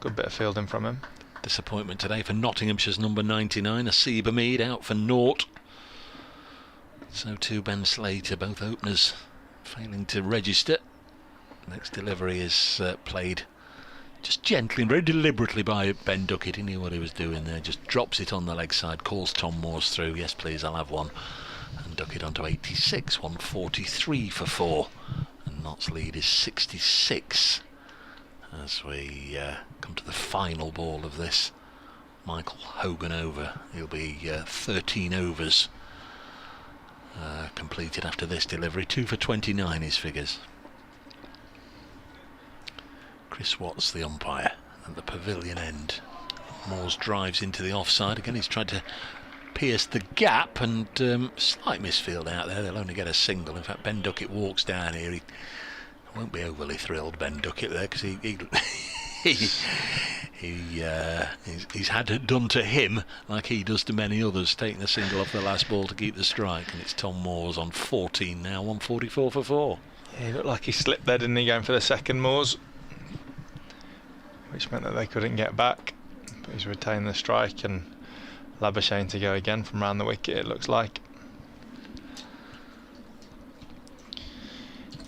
F: Good bit of fielding from him.
G: Disappointment today for Nottinghamshire's number 99, Asiba Mead, out for naught. So too Ben Slater, both openers failing to register. Next delivery is played just gently and very deliberately by Ben Duckett. He knew what he was doing there. Just drops it on the leg side, calls Tom Moores through. Yes, please, I'll have one. And Duckett onto 86, 143 for 4. And Notts' lead is 66 as we come to the final ball of this Michael Hogan over. He'll be 13 overs completed after this delivery. 2 for 29 his figures. Chris Watts, the umpire, at the pavilion end. Moores drives into the offside. Again, he's tried to pierce the gap, and slight misfield out there. They'll only get a single. In fact, Ben Duckett walks down here. He won't be overly thrilled, Ben Duckett, there, because he He's had it done to him like he does to many others, taking a single off the last ball to keep the strike. And it's Tom Moores on 14 now, 144 for 4.
F: Yeah, he looked like he slipped there, didn't he, going for the second Moores, which meant that they couldn't get back. But he's retained the strike, and Labuschagne to go again from round the wicket, it looks like.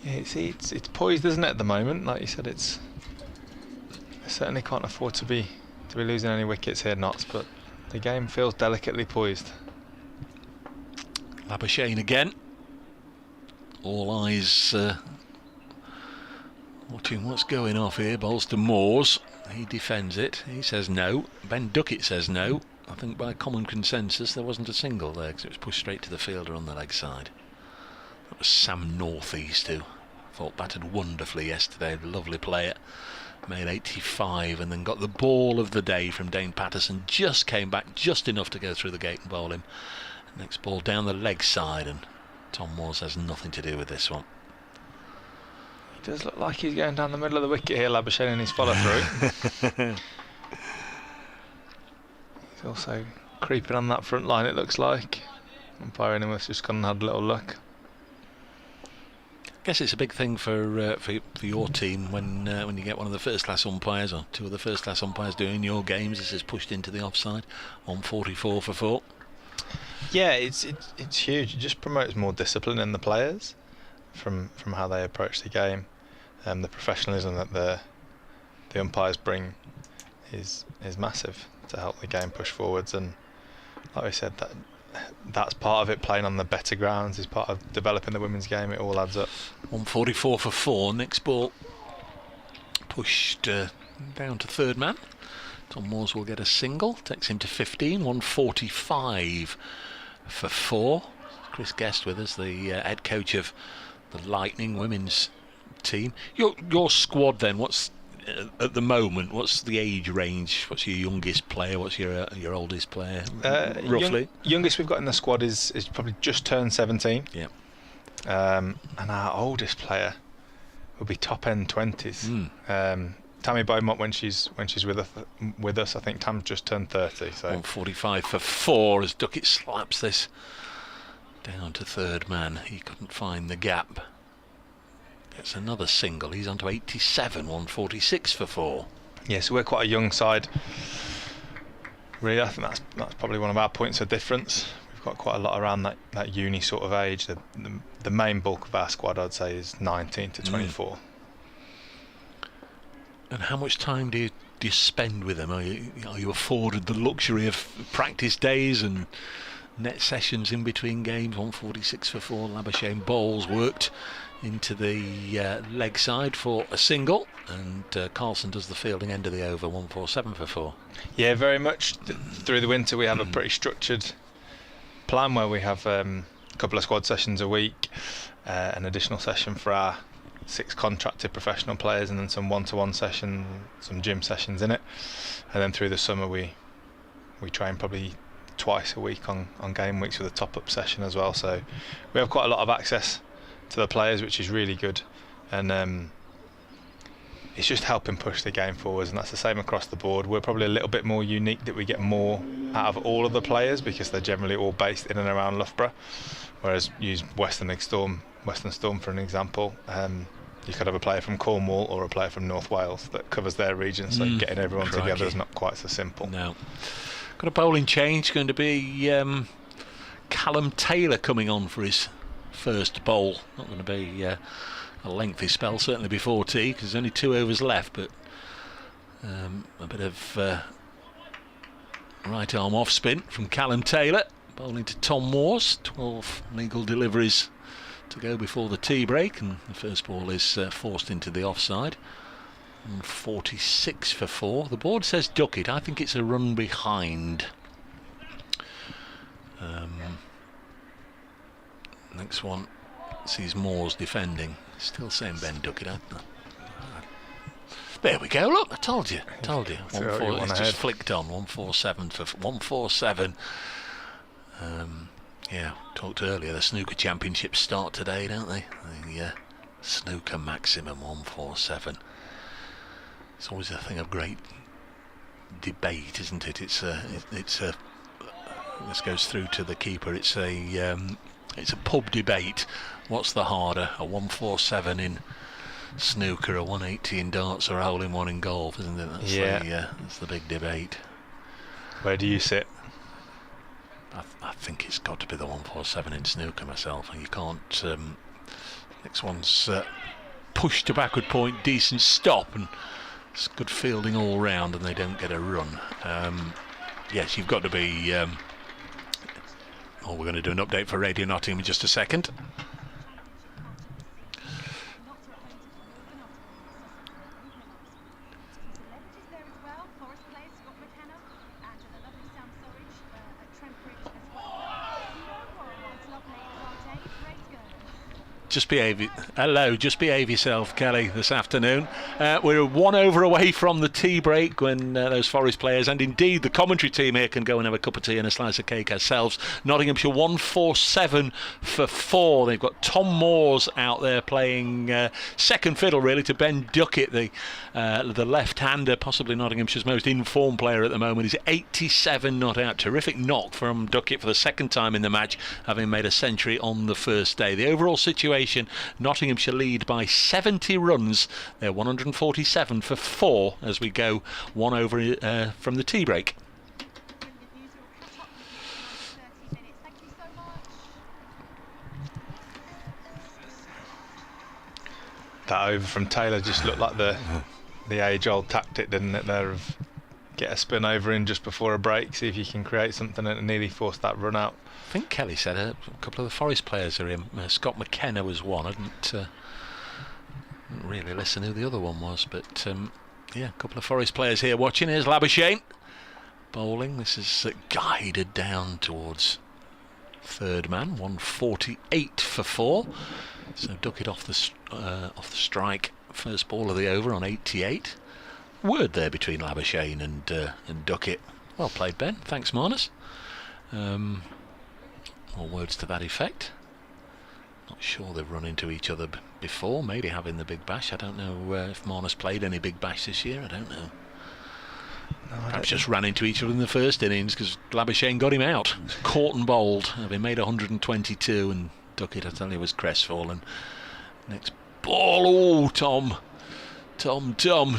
F: Yeah, it's poised, isn't it, at the moment? Like you said, they certainly can't afford to be losing any wickets here, Notts, but the game feels delicately poised.
G: Labuschagne again. All eyes watching what's going off here. Bowls to Moores. He defends it. He says no. Ben Duckett says no. I think by common consensus there wasn't a single there because it was pushed straight to the fielder on the leg side. That was Sam Northeast, who thought batted wonderfully yesterday. Lovely player. Made 85 and then got the ball of the day from Dane Patterson. Just came back just enough to go through the gate and bowl him. Next ball down the leg side, and Tom Moores has nothing to do with this one.
F: He does look like he's going down the middle of the wicket here, Labuschagne, in his follow through. He's also creeping on that front line, it looks like. Umpire Innimus just gone and had a little look.
G: I guess it's a big thing for your team when you get one of the first class umpires or two of the first class umpires doing your games. This is pushed into the offside. 144 for 4.
F: Yeah, it's huge. It just promotes more discipline in the players from how they approach the game. The professionalism that the umpires bring is massive to help the game push forwards. And like we said, that's part of it. Playing on the better grounds is part of developing the women's game. It all adds up.
G: 144 for 4. Next ball pushed down to third man. Tom Moores will get a single. Takes him to 15. 145 for 4. Chris Guest with us, the head coach of the Lightning women's team. Your squad then, what's at the moment, what's the age range? What's your youngest player? What's your oldest player, roughly?
F: Youngest we've got in the squad is probably just turned 17.
G: Yeah.
F: And our oldest player will be top end 20s. Tammy Beaumont when she's with us. I think Tam's just turned 30. So
G: 145 for 4 as Duckett slaps this down to third man. He couldn't find the gap. Gets another single. He's on to 87. 146 for 4.
F: Yeah, so we're quite a young side. Really, I think that's probably one of our points of difference. We've got quite a lot around that uni sort of age. The main bulk of our squad, I'd say, is 19 to 24.
G: And how much time do you spend with them? Are you afforded the luxury of practice days and net sessions in between games? 146 for 4. Labuschagne bowls worked into the leg side for a single, and Carlson does the fielding end of the over. 147 for 4.
F: Yeah, very much. Through the winter we have a pretty structured plan where we have a couple of squad sessions a week, an additional session for our 6 contracted professional players, and then some one-to-one sessions, some gym sessions in it. And then through the summer we train probably twice a week on game weeks with a top-up session as well. So we have quite a lot of access to the players, which is really good, and it's just helping push the game forwards, and that's the same across the board. We're probably a little bit more unique that we get more out of all of the players because they're generally all based in and around Loughborough, whereas use Western Storm for an example, you could have a player from Cornwall or a player from North Wales that covers their region, so getting everyone together is not quite so simple.
G: No. Got a bowling change, going to be Callum Taylor coming on for his first bowl. Not going to be a lengthy spell, certainly before tea, because there's only 2 overs left, but a bit of right arm off spin from Callum Taylor, bowling to Tom Moores. 12 legal deliveries to go before the tea break, and the first ball is forced into the offside. 46 for 4. The board says Duckett. I think it's a run behind. Next one sees Moores defending. Still saying Ben Duckett. There we go. Look, I told you. It's just flicked on. 147 for 147. Yeah, talked earlier. The snooker championships start today, don't they? The snooker maximum 147. It's always a thing of great debate, isn't it? It's a this goes through to the keeper. It's a pub debate. What's the harder, a 147 in snooker, a 180 in darts, or a hole in one in golf? Isn't it? That's the big debate.
F: Where do you sit?
G: I think it's got to be the 147 in snooker myself. And you can't. Next one's push to backward point, decent stop, and it's good fielding all round, and they don't get a run. Yes, you've got to be. We're going to do an update for Radio Nottingham in just a second. Just behave yourself, Kelly, this afternoon. We're 1 over away from the tea break when those Forest players, and indeed the commentary team here, can go and have a cup of tea and a slice of cake ourselves. Nottinghamshire 147 for 4. They've got Tom Moores out there playing second fiddle, really, to Ben Duckett, the left-hander, possibly Nottinghamshire's most informed player at the moment. He's 87 not out. Terrific knock from Duckett for the second time in the match, having made a century on the first day. The overall situation, Nottinghamshire lead by 70 runs. They're 147 for 4 as we go 1 over from the tea break.
F: That over from Taylor just looked like the age-old tactic, didn't it, there, of get a spin over in just before a break, see if you can create something, and nearly force that run out.
G: I think Kelly said a couple of the Forest players are in. Scott McKenna was one. I didn't really listen who the other one was, but yeah, a couple of Forest players here watching. Here's Labuschagne bowling. This is guided down towards third man. 148 for 4. So Duckett off the strike. First ball of the over on 88. Word there between Labuschagne and Duckett. Well played, Ben. Thanks, Marnus. More words to that effect. Not sure they've run into each other before. Maybe having the Big Bash. I don't know if Marnus played any Big Bash this year. I don't know. Perhaps just ran into each other in the first innings because Labuschagne got him out. Caught and bowled. Having made 122, and Duckett, I tell you, was crestfallen. Next ball. Oh, Tom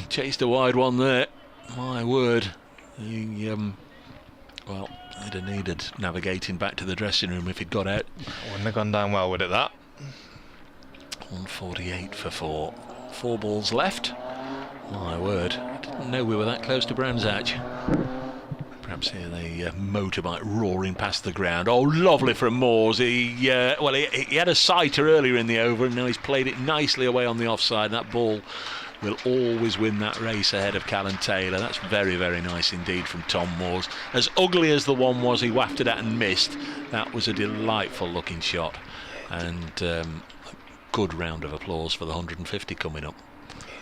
G: chased a wide one there. My word. He well, he'd have needed navigating back to the dressing room if he'd got out.
F: Wouldn't have gone down well, would it, that?
G: 148 for 4. 4 balls left. My word. I didn't know we were that close to Brands Hatch. Perhaps here the motorbike roaring past the ground. Oh, lovely from Moores. He had a sighter earlier in the over, and now he's played it nicely away on the offside. That ball will always win that race ahead of Callum Taylor. That's very, very nice indeed from Tom Moores. As ugly as the one was he wafted at and missed, that was a delightful looking shot. And a good round of applause for the 150 coming up.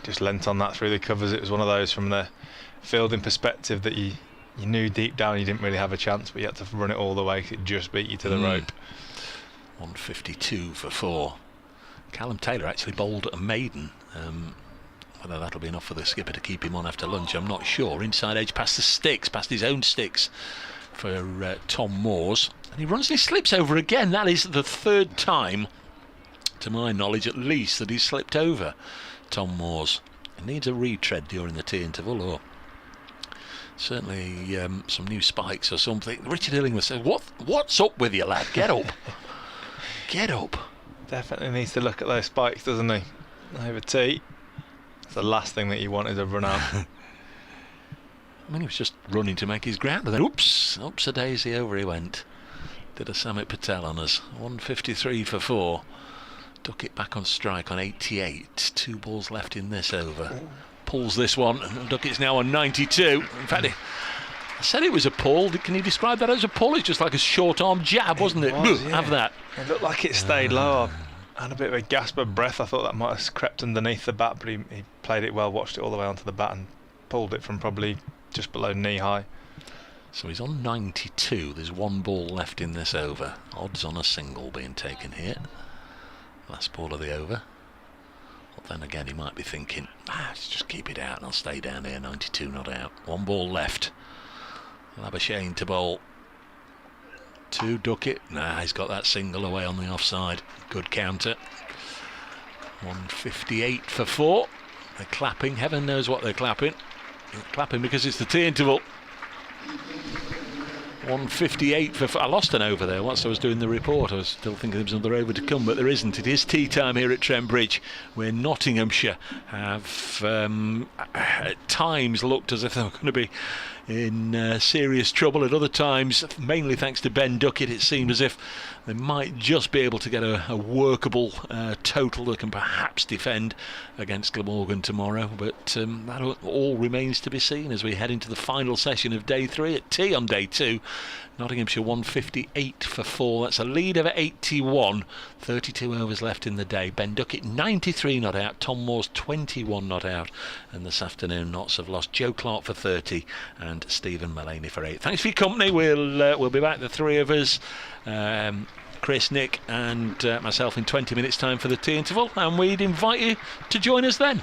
F: Just leant on that through the covers. It was one of those from the fielding perspective that you knew deep down you didn't really have a chance, but you had to run it all the way because it just beat you to the rope.
G: 152 for 4. Callum Taylor actually bowled a maiden. Whether that'll be enough for the skipper to keep him on after lunch, I'm not sure. Inside edge past the sticks, past his own sticks for Tom Moores. And he runs and he slips over again. That is the third time, to my knowledge at least, that he's slipped over, Tom Moores. He needs a retread during the tea interval, or certainly some new spikes or something. Richard Illingworth says, what's up with you, lad? Get up. Get up.
F: Definitely needs to look at those spikes, doesn't he? Over tea. The last thing that you want is a run out.
G: I mean, he was just running to make his ground, and then oops a daisy, over he went. Did a Samit Patel on us. 153 for 4. Duckett back on strike on 88. 2 balls left in this over. Pulls this one. Duckett's now on 92. In fact, I said it was a pull. Can you describe that as a pull? It's just like a short arm jab, wasn't it?
F: Yeah.
G: Have that.
F: It looked like it stayed low. I had a bit of a gasp of breath. I thought that might have crept underneath the bat, but he played it well, watched it all the way onto the bat and pulled it from probably just below knee high.
G: So he's on 92. There's 1 ball left in this over. Odds on a single being taken here. Last ball of the over. Then again, he might be thinking, let's just keep it out and I'll stay down here. 92 not out. 1 ball left. Labuschagne to bowl. 2 Duckett. He's got that single away on the offside. Good counter. 158 for 4. They're clapping. Heaven knows what they're clapping. They're clapping because it's the tea interval. 158 for 4. I lost an over there whilst I was doing the report. I was still thinking there was another over to come, but there isn't. It is tea time here at Trent Bridge, where Nottinghamshire have at times looked as if they were going to be in serious trouble. At other times, mainly thanks to Ben Duckett, it seemed as if they might just be able to get a workable total that can perhaps defend against Glamorgan tomorrow. But that all remains to be seen as we head into the final session of day 3 at tea on day 2. Nottinghamshire 158 for 4. That's a lead of 81. 32 overs left in the day. Ben Duckett 93 not out. Tom Moore's 21 not out. And this afternoon, Notts have lost Joe Clark for 30 and Stephen Mullaney for 8. Thanks for your company. We'll be back, the 3 of us. Chris, Nick and myself in 20 minutes time for the tea interval, and we'd invite you to join us then.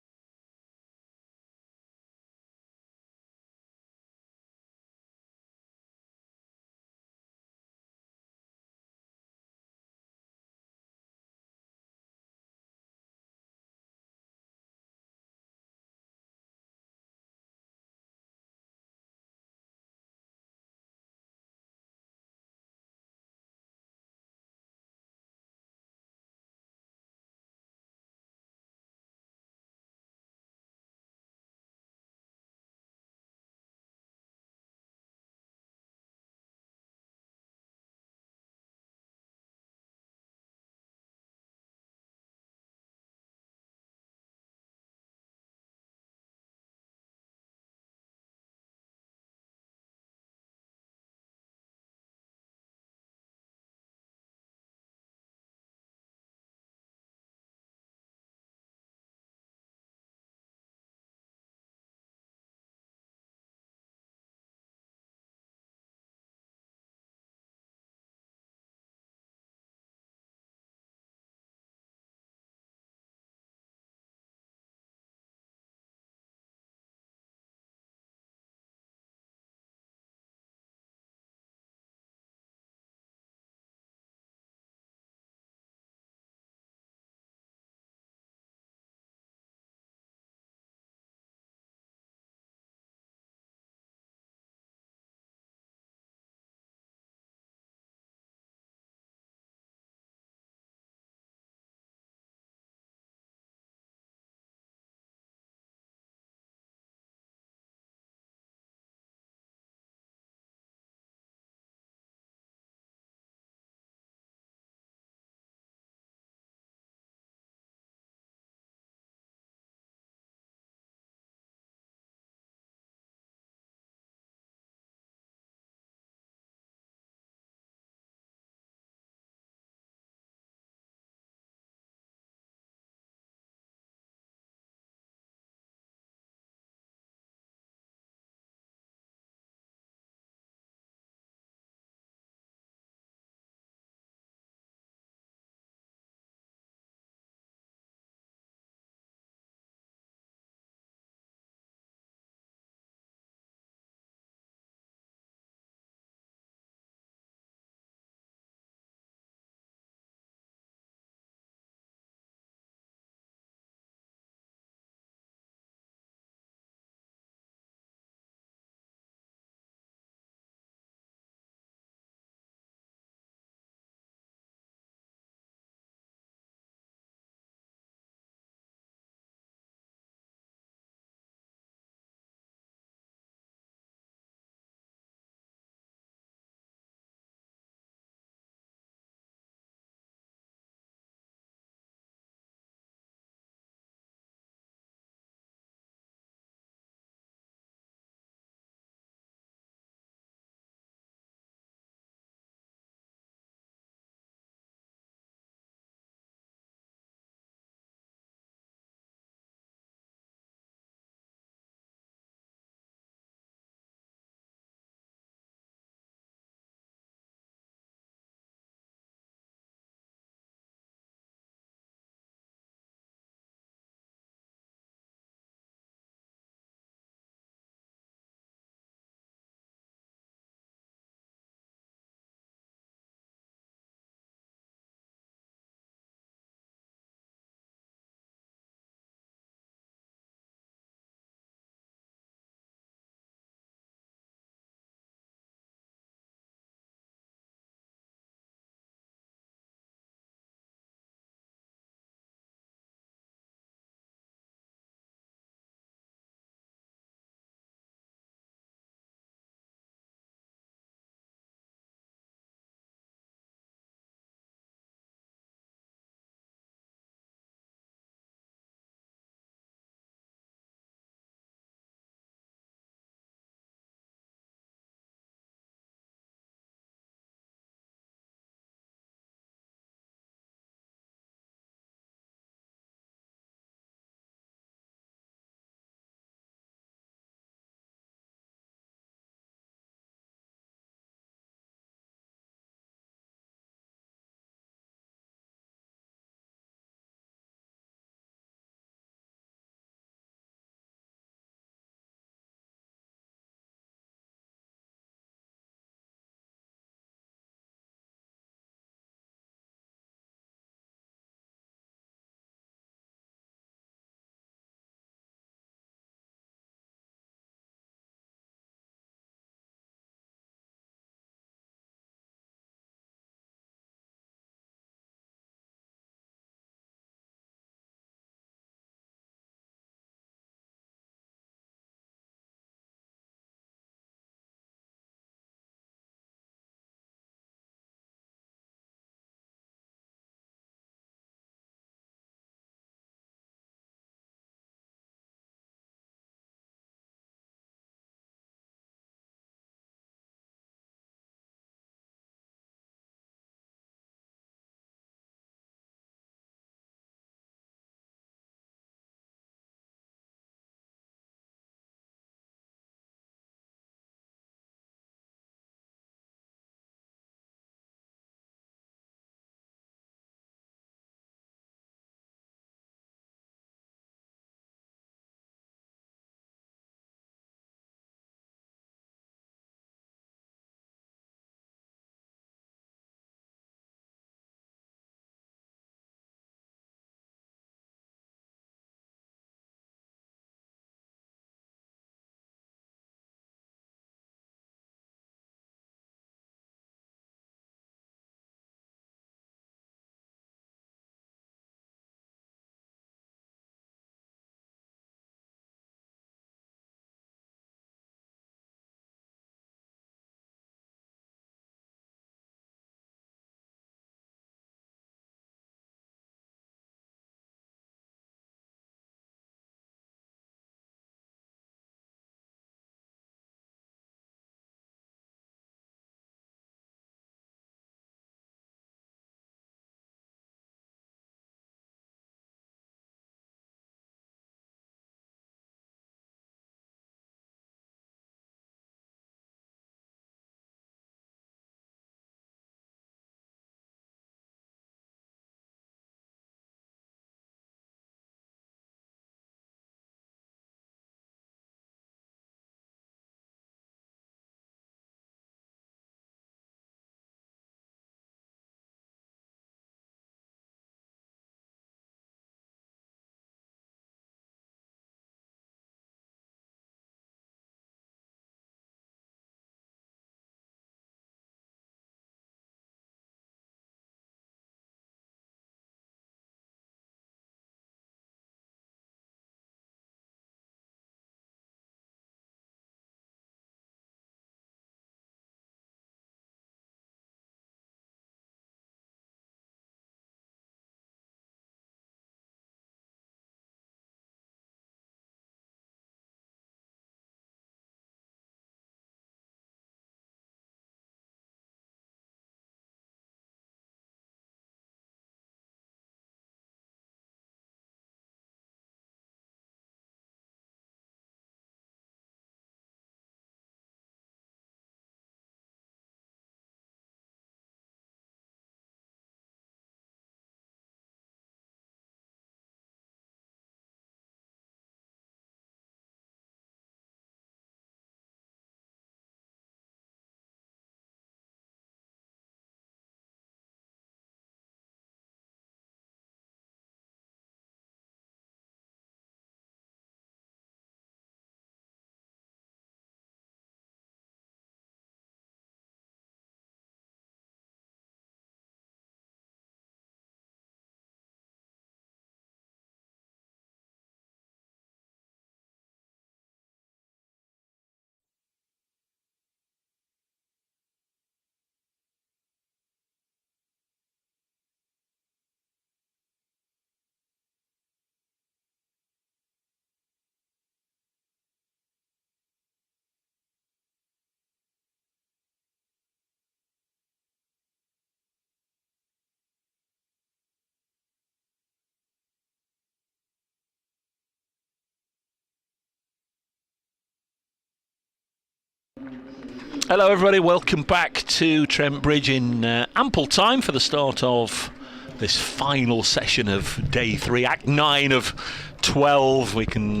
G: Hello everybody, welcome back to Trent Bridge in ample time for the start of this final session of day 3, Act 9 of 12. We can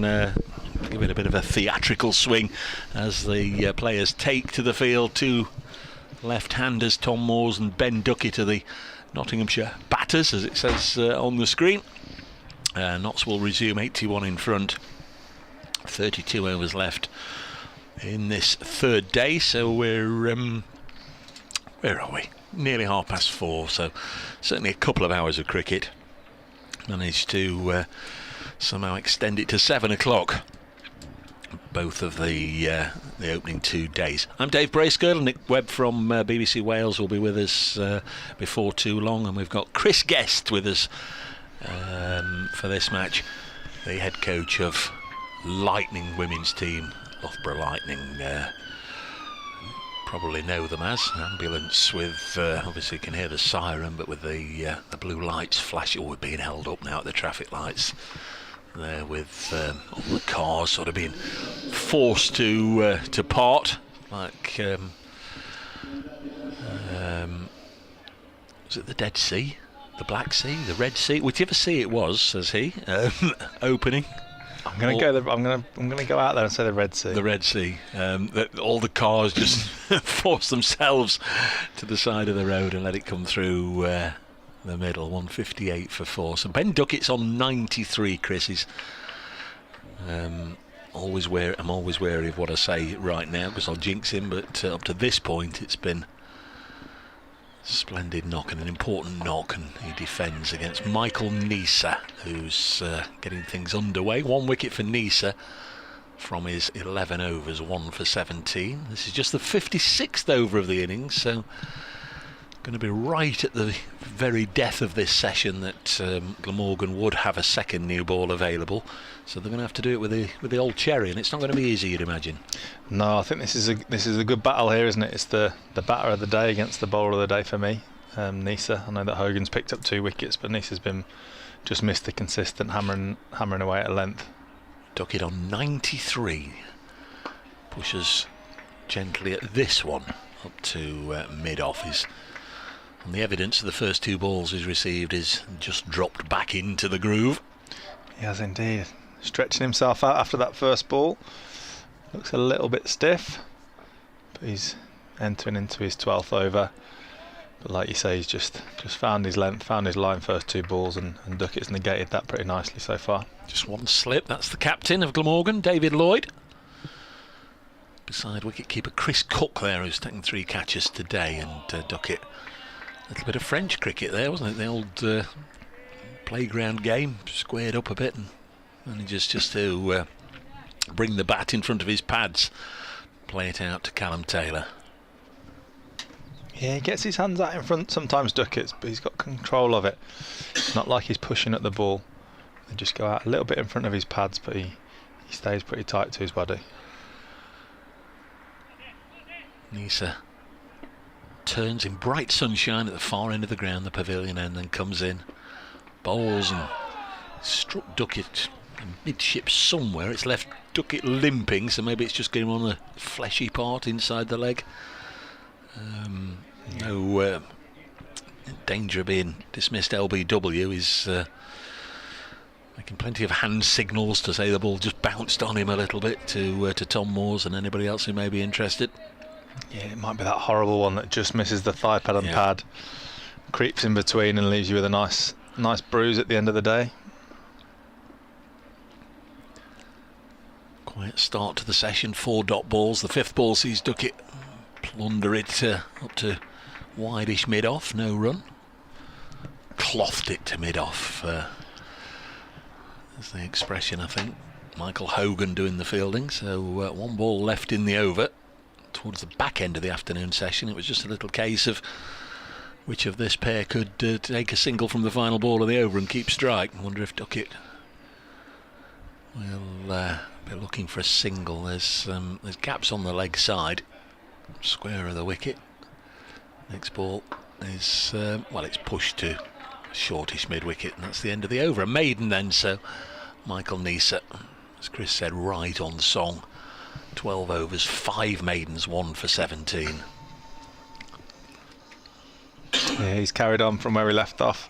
G: give it a bit of a theatrical swing as the players take to the field. Two left-handers, Tom Moores and Ben Duckett, are the Nottinghamshire batters, as it says on the screen. Notts will resume 81 in front, 32 overs left in this third day, so we're where are we? Nearly 4:30, so certainly a couple of hours of cricket. Managed to somehow extend it to 7 o'clock, both of the opening 2 days. I'm Dave Bracegirdle. Nick Webb from BBC Wales will be with us before too long, and we've got Chris Guest with us for this match, the head coach of Lightning women's team, Loughborough Lightning. Probably know them as ambulance with obviously you can hear the siren, but with the blue lights flashing. We're being held up now at the traffic lights there, with all the cars sort of being forced to part, like was it the Dead Sea, the Black Sea, the Red Sea, whichever sea it was, says he, opening.
F: I'm going to go out there and say the Red Sea.
G: The Red Sea. That all the cars just force themselves to the side of the road and let it come through the middle. 158 for 4. So Ben Duckett's on 93. Chris I'm always wary of what I say right now because I'll jinx him. But up to this point, it's been splendid knock, and an important knock, and he defends against Michael Neser, who's getting things underway. 1 wicket for Neser from his 11 overs, 1 for 17. This is just the 56th over of the innings, so going to be right at the very death of this session that Glamorgan would have a second new ball available, so they're going to have to do it with the old cherry, and it's not going to be easy, you'd imagine.
F: No, I think this is a good battle here, isn't it? It's the batter of the day against the bowler of the day for me, Neser. I know that Hogan's picked up 2 wickets, but Neser's just missed the consistent hammering away at length.
G: Duckett on 93, pushes gently at this one up to mid-off. And the evidence of the first 2 balls he's received is just dropped back into the groove.
F: He has indeed. Stretching himself out after that first ball. Looks a little bit stiff, but he's entering into his 12th over. But like you say, he's just found his length, found his line first 2 balls, and Duckett's negated that pretty nicely so far.
G: Just one slip. That's the captain of Glamorgan, David Lloyd. Beside wicket-keeper Chris Cook there, who's taken 3 catches today, and Duckett. A little bit of French cricket there, wasn't it? The old playground game, squared up a bit, and just to bring the bat in front of his pads, play it out to Callum Taylor.
F: Yeah, he gets his hands out in front sometimes, Duckett's, but he's got control of it. It's not like he's pushing at the ball. They just go out a little bit in front of his pads, but he stays pretty tight to his body.
G: Neser turns in bright sunshine at the far end of the ground, the pavilion end, then comes in, bowls, and struck Duckett midship somewhere. It's left Duckett limping, so maybe it's just getting on the fleshy part inside the leg. No danger of being dismissed LBW. He's making plenty of hand signals to say the ball just bounced on him a little bit to Tom Moores and anybody else who may be interested.
F: Yeah, it might be that horrible one that just misses the thigh pad and pad, creeps in between and leaves you with a nice bruise at the end of the day.
G: Quiet start to the session, 4 dot balls. The 5th ball sees Duckett plunder it up to wide-ish mid-off, no run. Clothed it to mid-off, that's the expression, I think. Michael Hogan doing the fielding, so 1 ball left in the over. Towards the back end of the afternoon session, it was just a little case of which of this pair could take a single from the final ball of the over and keep strike. I wonder if Duckett will be looking for a single. There's gaps on the leg side, square of the wicket. Next ball is it's pushed to a shortish mid wicket, and that's the end of the over. A maiden then, so Michael Neser, as Chris said, right on song 12 overs, 5 maidens, 1 for 17.
F: Yeah, he's carried on from where he left off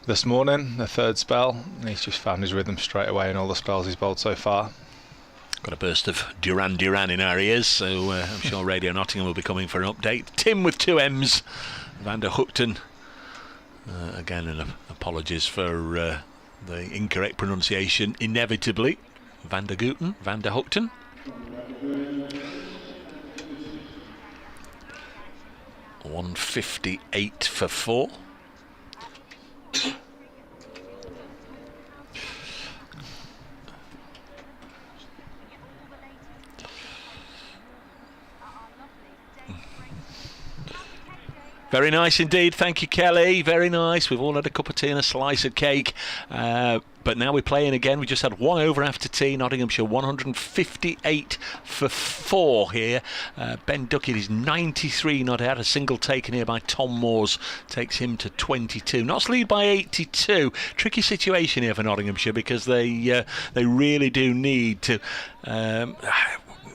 F: this morning, the third spell, and he's just found his rhythm straight away in all the spells he's bowled so far.
G: Got a burst of Duran Duran in our ears, so I'm sure Radio Nottingham will be coming for an update. Tim with 2 M's, Van der Hookton. Again, and apologies for the incorrect pronunciation, inevitably. Van der Gooten, Van der Hookton. $158 for 4. Very nice indeed, thank you, Kelly. Very nice. We've all had a cup of tea and a slice of cake. But now we're playing again. We just had 1 over after tea. Nottinghamshire 158 for 4 here. Ben Duckett is 93 not out. A single taken here by Tom Moores takes him to 22. Notts lead by 82. Tricky situation here for Nottinghamshire because they really do need to.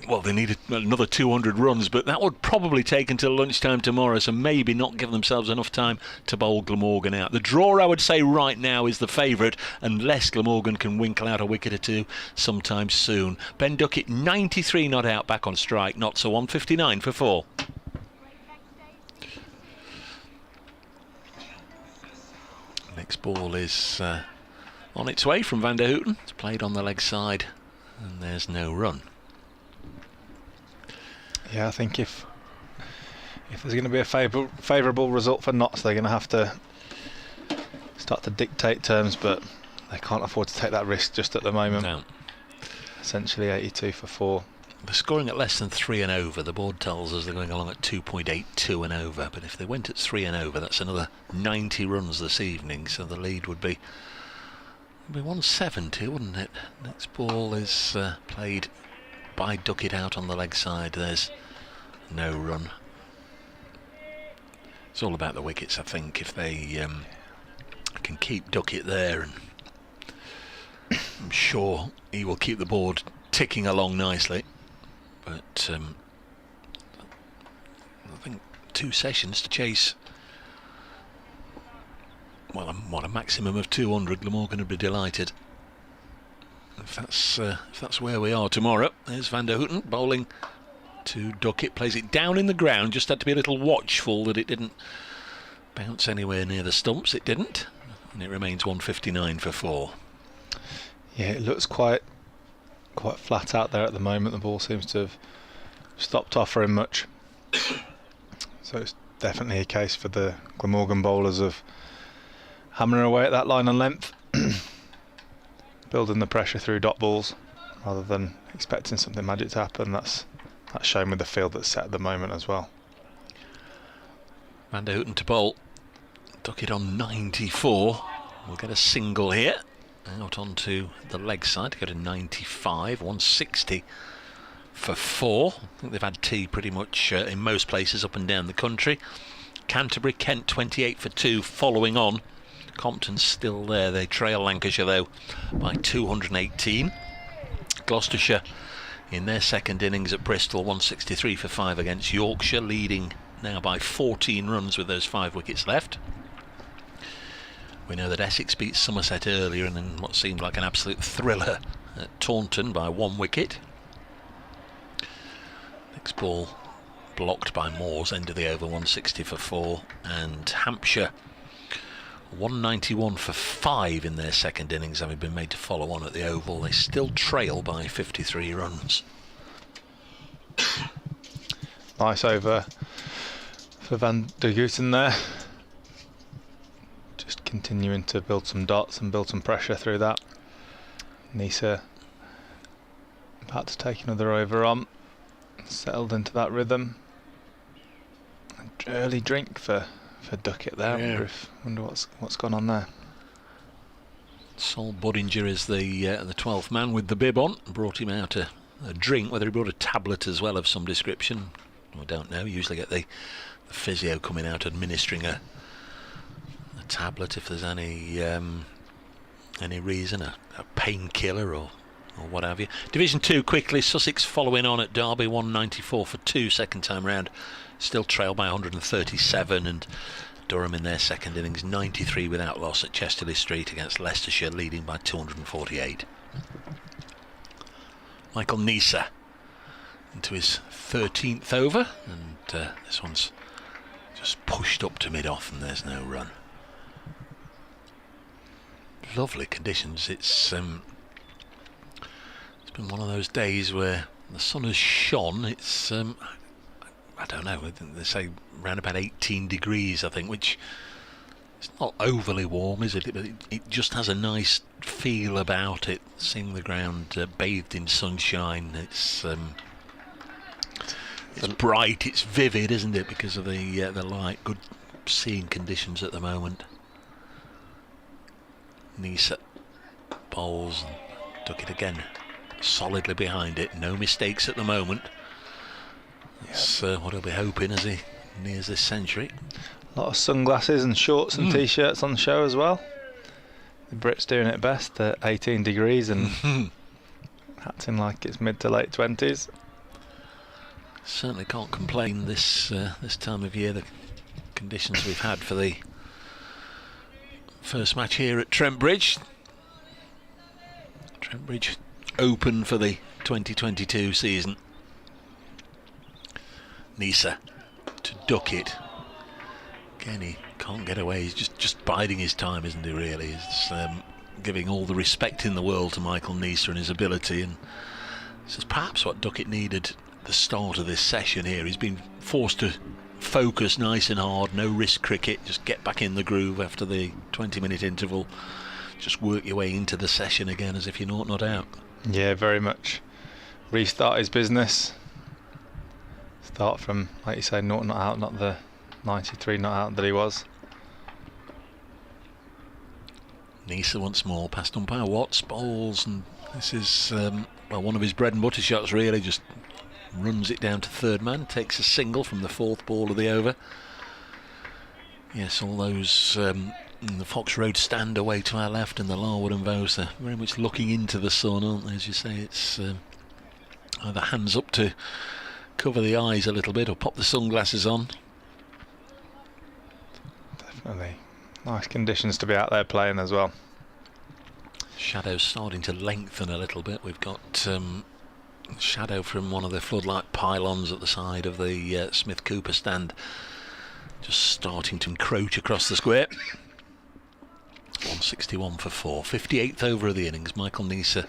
G: Well, they need another 200 runs, but that would probably take until lunchtime tomorrow, so maybe not give themselves enough time to bowl Glamorgan out. The draw, I would say, right now is the favourite, unless Glamorgan can winkle out a wicket or two sometime soon. Ben Duckett, 93 not out, back on strike. Notts are 159 for 4. Next ball is on its way from Van der Houten. It's played on the leg side, and there's no run.
F: Yeah, I think if there's going to be a favourable result for Notts, they're going to have to start to dictate terms, but they can't afford to take that risk just at the moment.
G: No.
F: Essentially 82 for 4.
G: They're scoring at less than 3 and over. The board tells us they're going along at 2.82 and over, but if they went at 3 and over, that's another 90 runs this evening, so the lead would be 170, wouldn't it? Next ball is played by Duckett out on the leg side. There's no run. It's all about the wickets, I think. If they can keep Duckett there, and I'm sure he will keep the board ticking along nicely. But I think 2 sessions to chase, well, a maximum of 200. Glamorgan would be delighted. If that's where we are tomorrow. There's Van der Houten bowling to Duckett, plays it down in the ground, just had to be a little watchful that it didn't bounce anywhere near the stumps. It didn't, and it remains 159 for 4.
F: Yeah, it looks quite flat out there at the moment. The ball seems to have stopped offering much, so it's definitely a case for the Glamorgan bowlers of hammering away at that line and length, building the pressure through dot balls rather than expecting something magic to happen. That's shown with the field that's set at the moment as well.
G: Van der Houten to bowl. Duckett on 94. We'll get a single here. Out onto the leg side to go to 95. 160 for 4. I think they've had tea pretty much in most places up and down the country. Canterbury, Kent 28 for 2 following on. Compton's still there. They trail Lancashire though by 218. Gloucestershire in their second innings at Bristol, 163 for 5 against Yorkshire, leading now by 14 runs with those 5 wickets left. We know that Essex beat Somerset earlier and in what seemed like an absolute thriller at Taunton by 1 wicket. Next ball blocked by Moores, end of the over, 160 for 4. And Hampshire 191 for 5 in their second innings, having been made to follow on at the Oval. They still trail by 53 runs.
F: Nice over for Van der Gooten there. Just continuing to build some dots and build some pressure through that. Nisa about to take another over on. Settled into that rhythm. An early drink for Duckett there.
G: Yeah.
F: Wonder what's gone on there.
G: Sol Budinger is the 12th man with the bib on. Brought him out a drink, whether he brought a tablet as well of some description, I don't know. Usually get the physio coming out administering a tablet if there's any reason, a painkiller or or what have you. Division 2 quickly, Sussex following on at Derby, 194 for 2 second time round. Still trailed by 137, and Durham in their second innings 93 without loss at Chesterley Street against Leicestershire, leading by 248. Michael Neser into his 13th over, and this one's just pushed up to mid-off and there's no run. Lovely conditions. It's been one of those days where the sun has shone. It's I don't know, they say around about 18 degrees, I think, which it's not overly warm, is it? But it just has a nice feel about it, seeing the ground bathed in sunshine. It's bright, it's vivid, isn't it, because of the light. Good seeing conditions at the moment. Neser bowls and took it again solidly behind it. No mistakes at the moment. It's what he'll be hoping as he nears this century.
F: A lot of sunglasses and shorts and t-shirts on the show as well. The Brits doing it best at 18 degrees and acting like it's mid to late 20s.
G: Certainly can't complain this time of year. The conditions we've had for the first match here at Trent Bridge. Trent Bridge open for the 2022 season. Neser to duck it. Again, he can't get away. He's just biding his time, isn't he, really? He's giving all the respect in the world to Michael Neser and his ability, and this is perhaps what Duckett needed at the start of this session here. He's been forced to focus nice and hard, no risk cricket, just get back in the groove after the 20-minute interval, just work your way into the session again as if you're not out.
F: Yeah, very much. Restart his business. Start from, like you say, not out, not the 93 not out that he was.
G: Neser once more, past umpire Watts, bowls, and this is well, one of his bread and butter shots, really. Just runs it down to third man, takes a single from the fourth ball of the over. Yes, all those the Fox Road stand away to our left and the Larwood and Vose, they're very much looking into the sun, aren't they? As you say, it's either hands up to cover the eyes a little bit or pop the sunglasses on.
F: Definitely nice conditions to be out there playing as well.
G: Shadow's starting to lengthen a little bit. We've got shadow from one of the floodlight pylons at the side of the Smith Cooper stand, just starting to encroach across the square. 161 for 4, 58th over of the innings. Michael Neser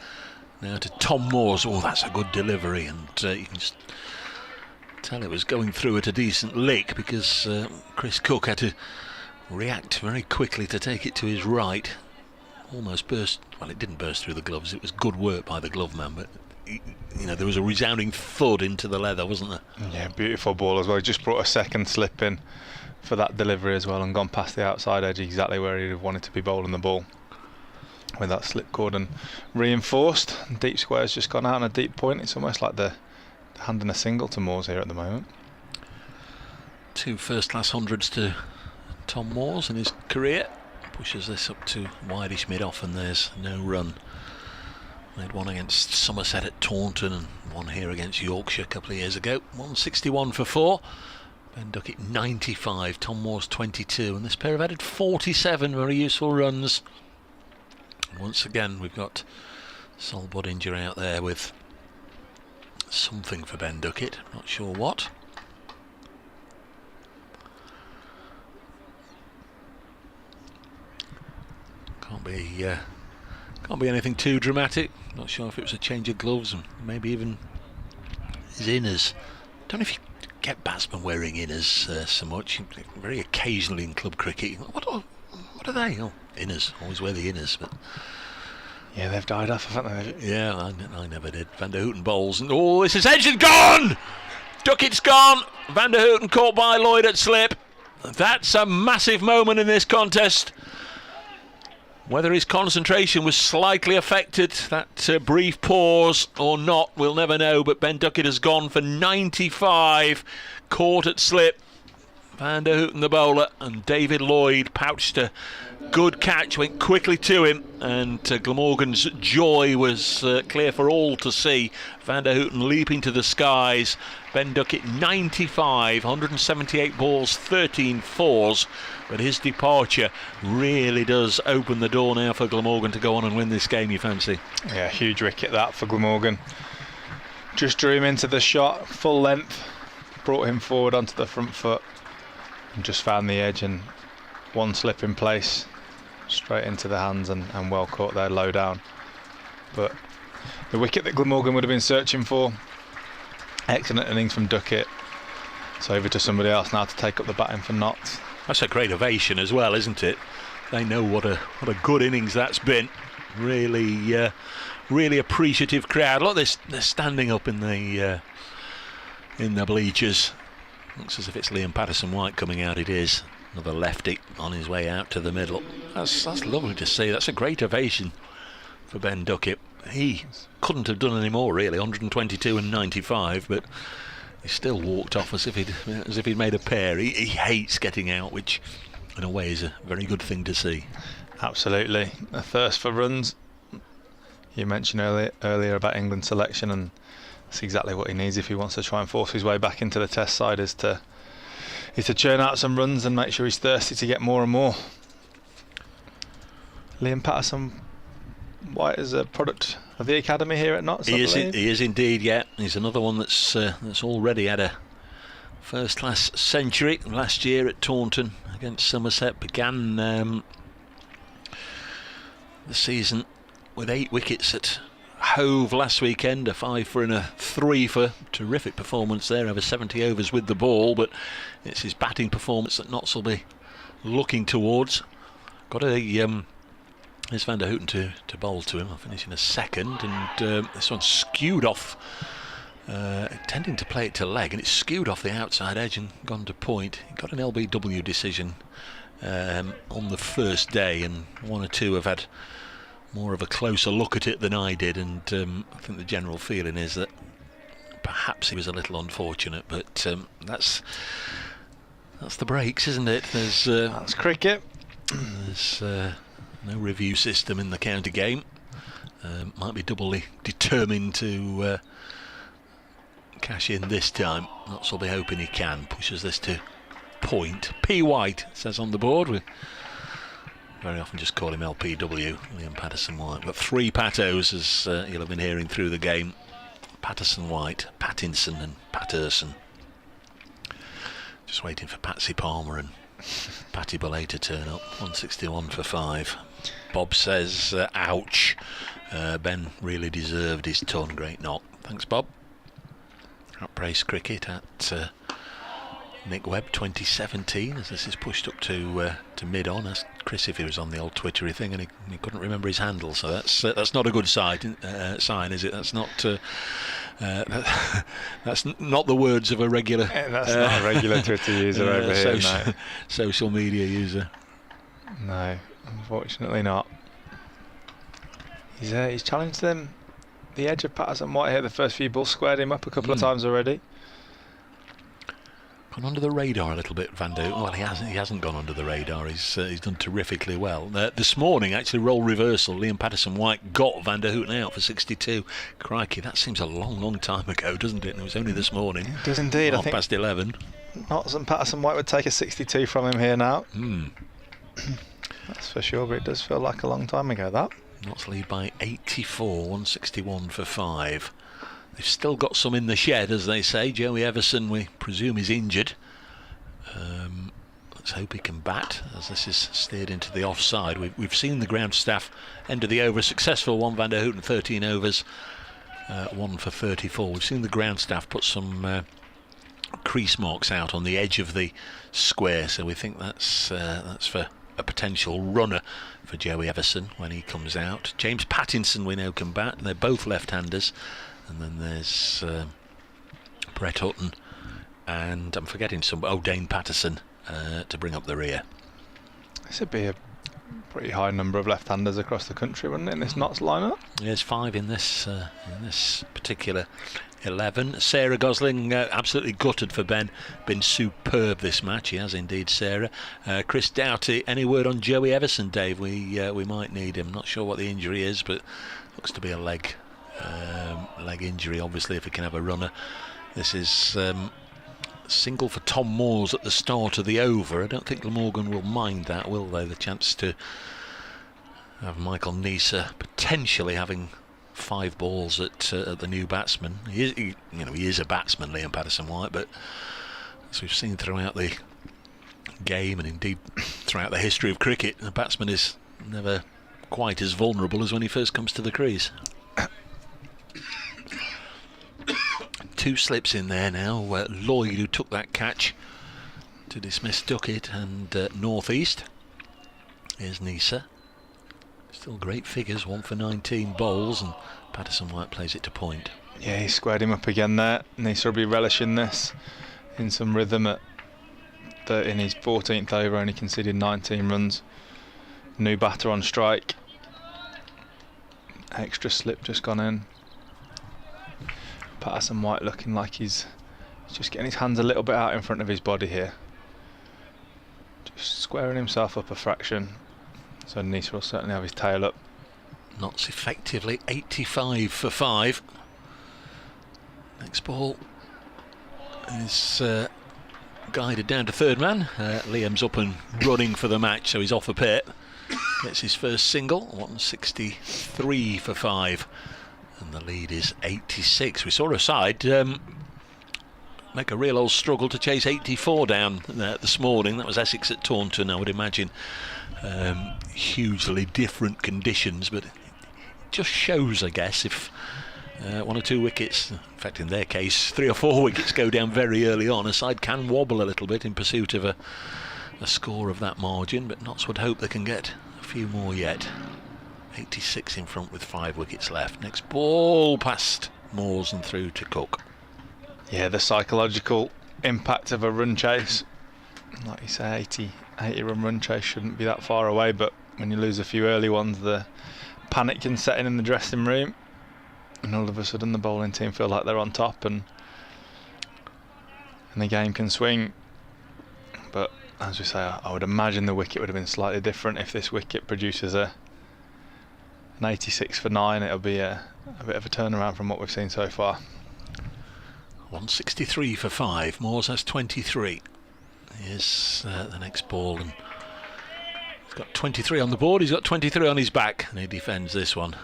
G: now to Tom Moore's. Oh, that's a good delivery, and you can just tell it was going through at a decent lick because Chris Cook had to react very quickly to take it to his right. Almost burst, well, it didn't burst through the gloves. It was good work by the glove man, but you know, there was a resounding thud into the leather, wasn't there?
F: Yeah, beautiful ball as well. He just brought a second slip in for that delivery as well and gone past the outside edge exactly where he'd have wanted to be bowling the ball with that slip cord and reinforced. Deep square's just gone out on a deep point. It's almost like the handing a single to Moores here at the moment.
G: 2 first-class hundreds to Tom Moores in his career. Pushes this up to wideish mid-off, and there's no run. Made one against Somerset at Taunton and one here against Yorkshire a couple of years ago. 161 for 4. Ben Duckett 95, Tom Moores 22, and this pair have added 47 very useful runs. Once again, we've got Sol Budinger out there with something for Ben Duckett, not sure what. Can't be anything too dramatic. Not sure if it was a change of gloves and maybe even his inners. Don't know if you get batsmen wearing inners so much. Very occasionally in club cricket. What are they? Oh, inners. Always wear the inners, but
F: yeah, they've died off, haven't they?
G: Yeah, I never did. Van der Houten bowls, and oh, this is edge and gone. Duckett's gone. Van der Houten caught by Lloyd at slip. That's a massive moment in this contest. Whether his concentration was slightly affected, that brief pause, or not, we'll never know. But Ben Duckett has gone for 95, caught at slip. Van der Houten, the bowler, and David Lloyd pouched a good catch, went quickly to him, and Glamorgan's joy was clear for all to see. Van der Houten leaping to the skies. Ben Duckett 95, 178 balls, 13 fours, but his departure really does open the door now for Glamorgan to go on and win this game, you fancy?
F: Yeah, huge wicket that for Glamorgan. Just drew him into the shot, full length, brought him forward onto the front foot, and just found the edge, and one slip in place, straight into the hands, and well caught there, low down. But the wicket that Glamorgan would have been searching for, excellent innings from Duckett. It's over to somebody else now to take up the batting for Notts.
G: That's a great ovation as well, isn't it? They know what a good innings that's been. Really, really appreciative crowd. Look, they're standing up in the bleachers. Looks as if it's Liam Patterson-White coming out. It is another lefty on his way out to the middle. That's lovely to see. That's a great ovation for Ben Duckett. He couldn't have done any more, really. 122 and 95, but he still walked off as if he'd made a pair. He hates getting out, which in a way is a very good thing to see.
F: Absolutely. A thirst for runs. You mentioned earlier about England selection, and that's exactly what he needs if he wants to try and force his way back into the Test side, is to churn out some runs and make sure he's thirsty to get more and more. Liam Patterson-White is a product of the academy here at Notts.
G: He is indeed, yeah. He's another one that's already had a first-class century last year at Taunton against Somerset. Began the season with 8 wickets at Hove last weekend, a 5 for and a 3 for. Terrific performance there, over 70 overs with the ball, but it's his batting performance that Notts will be looking towards. Got here's Van der Houten to bowl to him. I'll finish in a second, and this one skewed off, intending to play it to leg, and it's skewed off the outside edge and gone to point. He got an LBW decision on the first day, and one or two have had more of a closer look at it than I did, and I think the general feeling is that perhaps he was a little unfortunate, but that's the breaks, isn't it?
F: That's cricket.
G: There's no review system in the county game. Might be doubly determined to cash in this time. Notts will be hoping he can. Pushes this to point. P. White says on the board. We very often just call him LPW, Liam Patterson-White. But 3 Patos, as you'll have been hearing through the game. Patterson-White, Pattinson and Patterson. Just waiting for Patsy Palmer and Patty Bolet to turn up. 161 for 5. Bob says, ouch. Ben really deserved his ton. Great knock. Thanks, Bob. Praise cricket at Nick Webb 2017, as this is pushed up to mid-on. Asked Chris if he was on the old Twittery thing, and he couldn't remember his handle, so that's not a good sign, is it? That's not that's not the words of a regular.
F: That's not a regular Twitter user over here. No.
G: Social media user.
F: No, unfortunately not. He's challenged them. The edge of Patterson-White here, the first few balls squared him up a couple of times already.
G: Gone under the radar a little bit, Van der Houten. Well, he hasn't gone under the radar. He's done terrifically well. This morning, actually, role reversal. Liam Patterson-White got Van der Houten out for 62. Crikey, that seems a long time ago, doesn't it? And it was only this morning.
F: It does indeed. I think
G: past 11.
F: Notts and Patterson-White would take a 62 from him here now. That's for sure, but it does feel like a long time ago, that.
G: Notts lead by 84, 161 for 5. They've still got some in the shed, as they say. Joey Everson, we presume, is injured. Let's hope he can bat, as this is steered into the offside. We've seen the ground staff end of the over. Successful one, Van der Houten, 13 overs, 1 for 34. We've seen the ground staff put some crease marks out on the edge of the square, so we think that's for a potential runner for Joey Everson when he comes out. James Pattinson, we know, can bat. They're both left-handers. And then there's Brett Hutton, and I'm forgetting some. Dane Patterson to bring up the rear.
F: This would be a pretty high number of left-handers across the country, wouldn't it, in this Notts lineup?
G: There's 5 in this particular 11. Sarah Gosling, absolutely gutted for Ben. Been superb this match. He has indeed, Sarah. Chris Doughty, any word on Joey Everson, Dave? We might need him. Not sure what the injury is, but looks to be a leg injury, obviously, if he can have a runner. This is single for Tom Moores at the start of the over. I don't think Glamorgan will mind that, will they? The chance to have Michael Neser potentially having 5 balls at the new batsman. He is a batsman, Liam Patterson-White, but as we've seen throughout the game and indeed throughout the history of cricket, the batsman is never quite as vulnerable as when he first comes to the crease. 2 slips in there now. Lloyd, who took that catch to dismiss Duckett, and North East. Here's Neser. Still great figures, 1 for 19 bowls, and Patterson-White plays it to point.
F: Yeah, he squared him up again there. Neser will be relishing this in some rhythm in his 14th over, only conceded 19 runs. New batter on strike. Extra slip just gone in. Patterson-White looking like he's just getting his hands a little bit out in front of his body here. Just squaring himself up a fraction. So Neser will certainly have his tail up.
G: Knots effectively 85 for 5. Next ball is guided down to third man. Liam's up and running for the match, so he's off a pit. Gets his first single, 163 for 5. And the lead is 86. We saw a side make a real old struggle to chase 84 down this morning. That was Essex at Taunton, I would imagine. Hugely different conditions, but it just shows, I guess, if 1 or 2 wickets, in fact in their case 3 or 4 wickets go down very early on, a side can wobble a little bit in pursuit of a score of that margin, but Notts would hope they can get a few more yet. 86 in front with 5 wickets left. Next ball past Moores and through to Cook.
F: Yeah, the psychological impact of a run chase, like you say, 80 run chase shouldn't be that far away, but when you lose a few early ones, the panic can set in the dressing room, and all of a sudden the bowling team feel like they're on top, and the game can swing. But as we say, I would imagine the wicket would have been slightly different. If this wicket produces an 86 for 9, it'll be a bit of a turnaround from what we've seen so far.
G: 163 for 5. Moores has 23. Here's the next ball, and he's got 23 on the board. He's got 23 on his back, and he defends this one.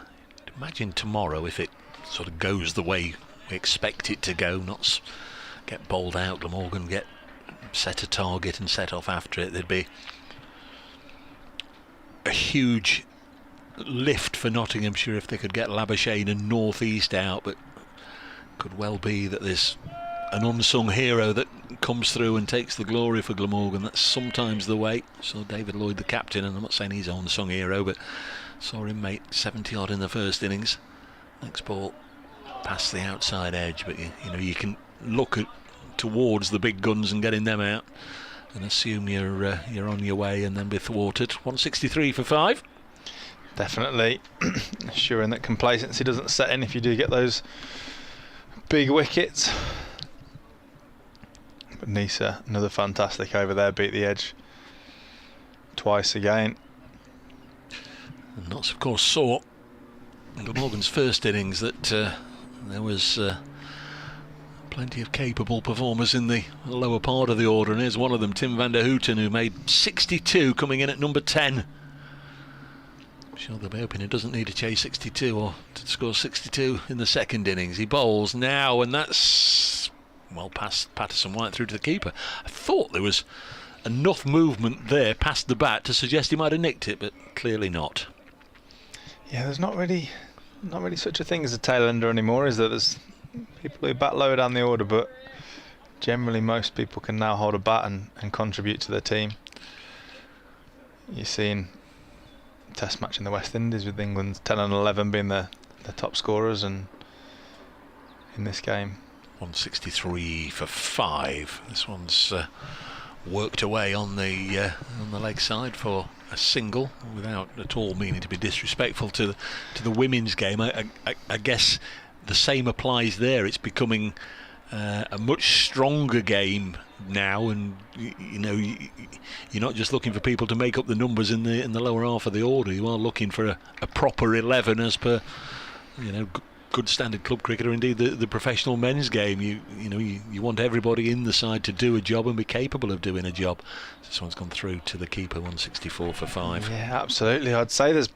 G: Imagine tomorrow if it sort of goes the way we expect it to go. Notts get bowled out, Glamorgan get set a target and set off after it. There'd be a huge lift for Nottinghamshire if they could get Labuschagne and North East out, but could well be that there's an unsung hero that comes through and takes the glory for Glamorgan. That's sometimes the way. So David Lloyd, the captain, and I'm not saying he's an unsung hero, but saw him make 70 odd in the first innings. Next ball past the outside edge, but you can look towards the big guns and getting them out and assume you're on your way and then be thwarted. 163 for 5.
F: Definitely ensuring that complacency doesn't set in if you do get those big wickets. But Neser, another fantastic over there, beat the edge twice again.
G: And Notts, of course, saw in Glamorgan's first innings that there was plenty of capable performers in the lower part of the order, and here's one of them, Tim van der Houten, who made 62 coming in at number 10. I'm sure they'll be hoping he doesn't need to chase 62 or to score 62 in the second innings. He bowls now, and that's well past Patterson-White through to the keeper. I thought there was enough movement there past the bat to suggest he might have nicked it, but clearly not.
F: Yeah, there's not really such a thing as a tail ender anymore, is there? There's people who bat lower down the order, but generally most people can now hold a bat and contribute to their team. You're seeing Test match in the West Indies with England's 10 and 11 being the top scorers, and in this game
G: 163 for 5. This one's worked away on the leg side for a single, without at all meaning to be disrespectful to the women's game. I guess the same applies there. It's becoming a much stronger game now, and you're not just looking for people to make up the numbers in the lower half of the order. You are looking for a proper 11 as per good standard club cricket, or indeed the professional men's game. You want everybody in the side to do a job and be capable of doing a job. This one's gone through to the keeper, 164 for 5.
F: Yeah, absolutely. I'd say there's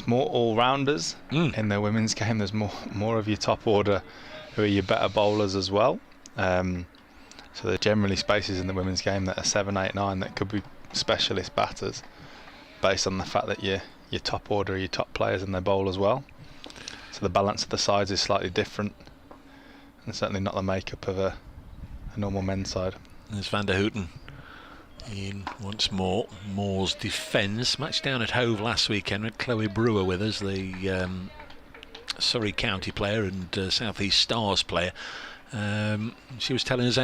F: more all-rounders in the women's game. There's more of your top order who are your better bowlers as well. So there's generally spaces in the women's game that are 7, 8, 9 that could be specialist batters, based on the fact that your top order are your top players and they bowl as well. So the balance of the sides is slightly different, and certainly not the makeup of a normal men's side.
G: There's Van der Houten in once more. Moores defends. Match down at Hove last weekend with Chloe Brewer with us, the Surrey County player and South East Stars player. She was telling us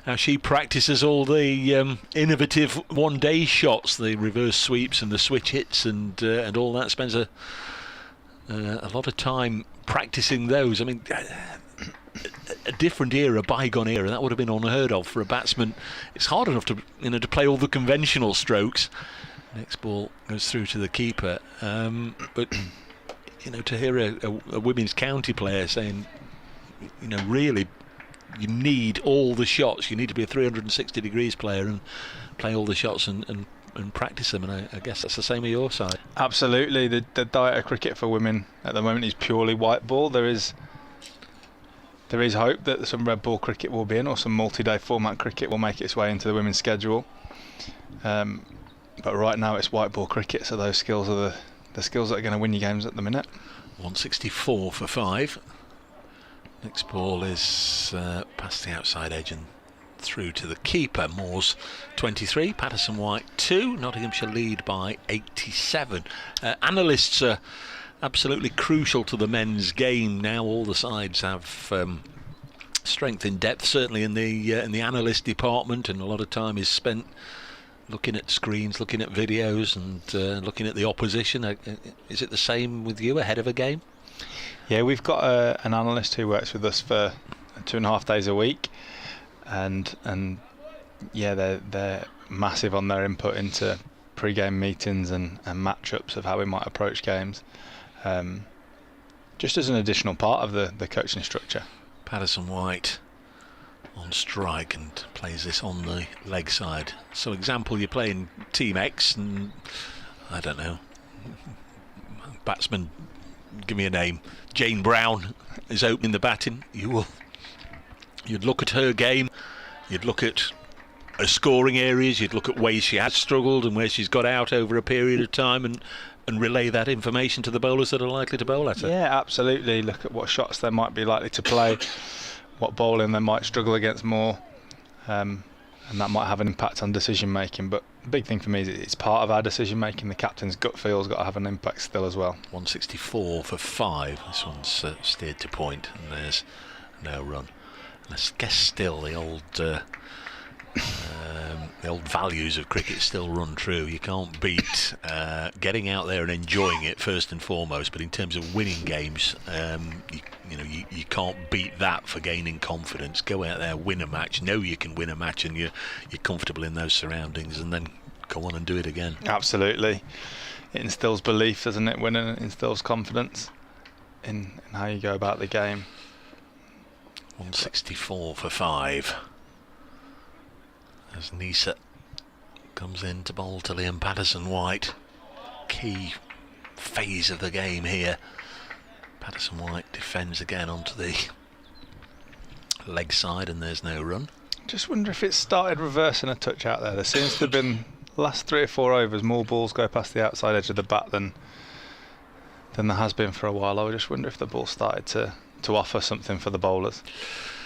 G: how she practices all the innovative one-day shots, the reverse sweeps and the switch hits and all that. Spends a lot of time practicing those. I mean, a different era, bygone era, that would have been unheard of for a batsman. It's hard enough to play all the conventional strokes. Next ball goes through to the keeper, but to hear a women's county player saying, really, you need all the shots. You need to be a 360 degrees player and play all the shots and practice them, and I guess that's the same at your side.
F: Absolutely. The diet of cricket for women at the moment is purely white ball. There is hope that some red ball cricket will be in, or some multi-day format cricket will make its way into the women's schedule. But right now it's white ball cricket, so those skills are the skills that are going to win you games at the minute.
G: 164 for 5. Next ball is past the outside edge and through to the keeper. Moores 23, Patterson White 2. Nottinghamshire lead by 87. Analysts are absolutely crucial to the men's game now. All the sides have strength in depth, certainly in the analyst department, and a lot of time is spent looking at screens, looking at videos, and looking at the opposition. Is it the same with you ahead of a game?
F: Yeah, we've got an analyst who works with us for 2.5 days a week, and yeah, they're massive on their input into pre-game meetings and matchups of how we might approach games, just as an additional part of the coaching structure.
G: Patterson White on strike and plays this on the leg side. So example, you're playing Team X and I don't know, batsman, give me a name, Jane Brown is opening the batting. You'd look at her game, you'd look at her scoring areas, you'd look at ways she has struggled and where she's got out over a period of time, and relay that information to the bowlers that are likely to bowl at her.
F: Yeah, absolutely. Look at what shots they might be likely to play, what bowling they might struggle against more, and that might have an impact on decision making. But the big thing for me is it's part of our decision making. The captain's gut feel's got to have an impact still as well. 164
G: for 5. This one's steered to point, and there's no run. And I guess still the old values of cricket still run true. You can't beat getting out there and enjoying it first and foremost, but in terms of winning games, you can't beat that for gaining confidence. Go out there, win a match, know you can win a match, and you're comfortable in those surroundings, and then go on and do it again.
F: Absolutely. It instills belief, doesn't it? Winning instills confidence in how you go about the game.
G: 164 for 5. As Nisa comes in to bowl to Liam Patterson White. Key phase of the game here. Patterson White defends again onto the leg side, and there's no run.
F: Just wonder if it started reversing a touch out there. There seems to have been, last 3 or 4 overs, more balls go past the outside edge of the bat than there has been for a while. I just wonder if the ball started to offer something for the bowlers.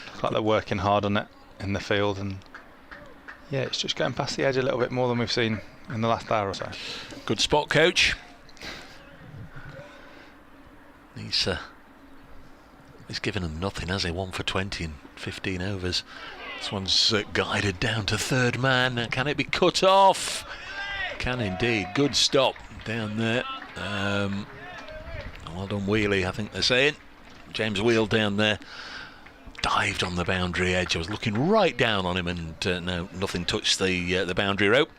F: Looks like they're working hard on it in the field, and yeah, it's just going past the edge a little bit more than we've seen in the last hour or so.
G: Good spot, coach. He's given them nothing, has he? 1 for 20 in 15 overs. This one's guided down to third man. Can it be cut off? Can indeed. Good stop down there. Well done, Wheelie, I think they're saying. James wheeled down there, dived on the boundary edge. I was looking right down on him, and no, nothing touched the boundary rope.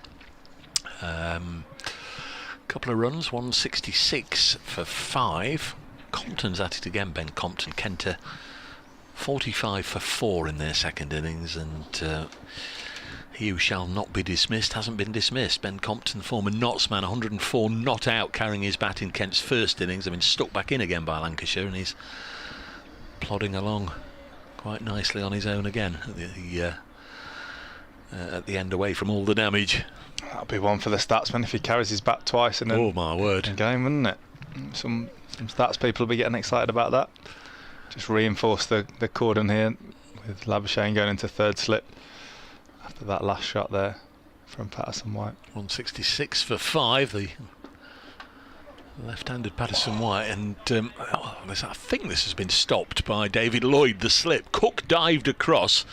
G: Couple of runs, 166 for 5. Compton's at it again, Ben Compton. Kenter 45 for 4 in their second innings, and he who shall not be dismissed hasn't been dismissed. Ben Compton, former Notts man, 104 not out, carrying his bat in Kent's first innings. I mean, stuck back in again by Lancashire, and he's plodding along quite nicely on his own again at the end, away from all the damage.
F: That'll be one for the statsman if he carries his bat twice in
G: oh my word,
F: a game, wouldn't it? Some stats people will be getting excited about that. Just reinforce the cordon here with Labuschagne going into third slip after that last shot there from Patterson White.
G: 166 for 5, the left-handed Patterson White, and I think this has been stopped by David Lloyd, the slip. Cook dived across,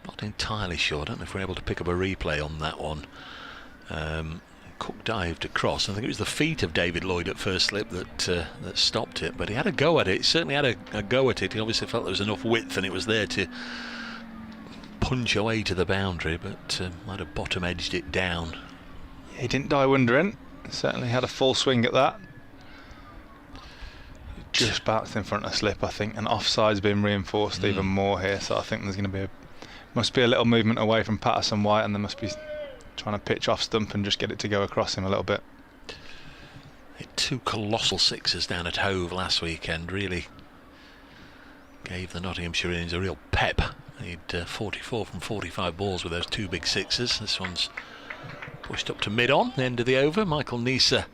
G: not entirely sure, I don't know if we're able to pick up a replay on that one. Cook dived across. I think it was the feet of David Lloyd at first slip that stopped it, but he had a go at it. He certainly had a go at it. He obviously felt there was enough width and it was there to punch away to the boundary, but might have bottom edged it down.
F: He didn't dive under in. Certainly had a full swing at that. Just bounced in front of slip, I think, and offside's been reinforced even more here. So I think there's going to be must be a little movement away from Patterson White, and there must be trying to pitch off stump and just get it to go across him a little bit.
G: Hit 2 colossal sixes down at Hove last weekend. Really gave the Nottinghamshireans a real pep. He'd 44 from 45 balls with those 2 big sixes. This one's pushed up to mid-on, the end of the over. Michael Neser,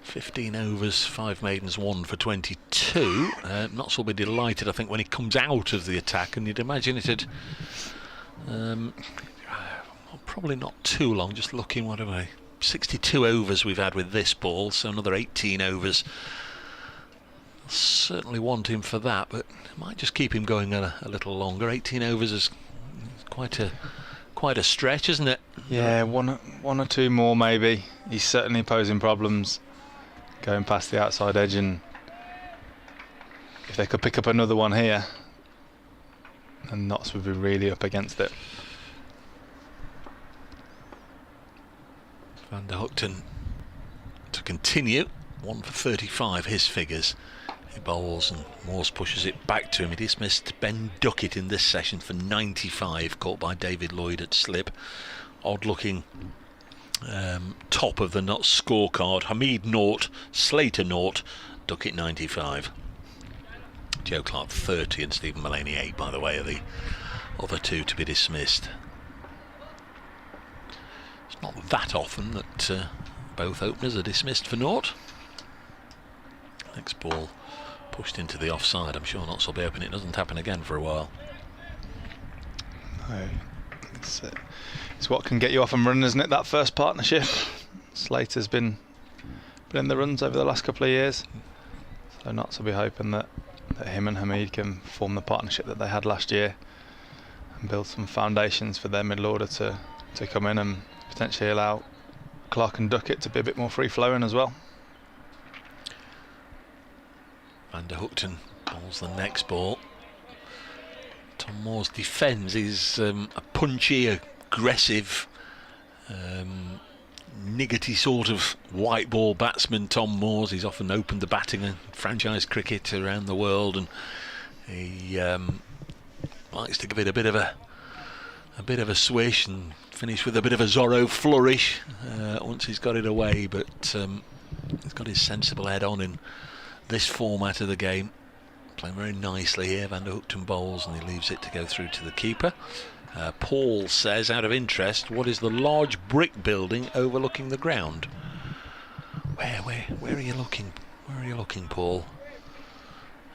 G: 15 overs, 5 maidens, 1 for 22. Notts will be delighted, I think, when he comes out of the attack, and you'd imagine it'd probably not too long. Just looking, what am I? 62 overs we've had with this ball, so another 18 overs. I'll certainly want him for that, but might just keep him going a little longer. 18 overs is quite a stretch, isn't it?
F: Yeah, one or two more maybe. He's certainly posing problems going past the outside edge, and if they could pick up another one here, then Notts would be really up against it.
G: Van der Hoekten to continue, 1 for 35, his figures. He bowls and Morse pushes it back to him. He dismissed Ben Duckett in this session for 95, caught by David Lloyd at slip. Odd looking top of the Notts scorecard. Hamid 0, Slater 0, Duckett 95. Joe Clark 30 and Stephen Mullaney 8, by the way, are the other 2 to be dismissed. It's not that often that both openers are dismissed for 0. Next ball pushed into the offside. I'm sure Notts will be hoping it doesn't happen again for a while.
F: No, it's what can get you off and running, isn't it, that first partnership? Slater's been in the runs over the last couple of years, so Notts will be hoping that him and Hamid can form the partnership that they had last year and build some foundations for their middle order to come in and potentially allow Clark and Duckett to be a bit more free-flowing as well.
G: Van der Hoekten bowls the next ball. Tom Moores defends. He's a punchy, aggressive, niggity sort of white ball batsman, Tom Moores. He's often opened the batting in franchise cricket around the world, and he likes to give it a bit of a swish and finish with a bit of a Zorro flourish once he's got it away. But he's got his sensible head on in this format of the game. Playing very nicely here. Van der Hoekten bowls and he leaves it to go through to the keeper. Paul says, out of interest, what is the large brick building overlooking the ground? Where are you looking? Where are you looking, Paul?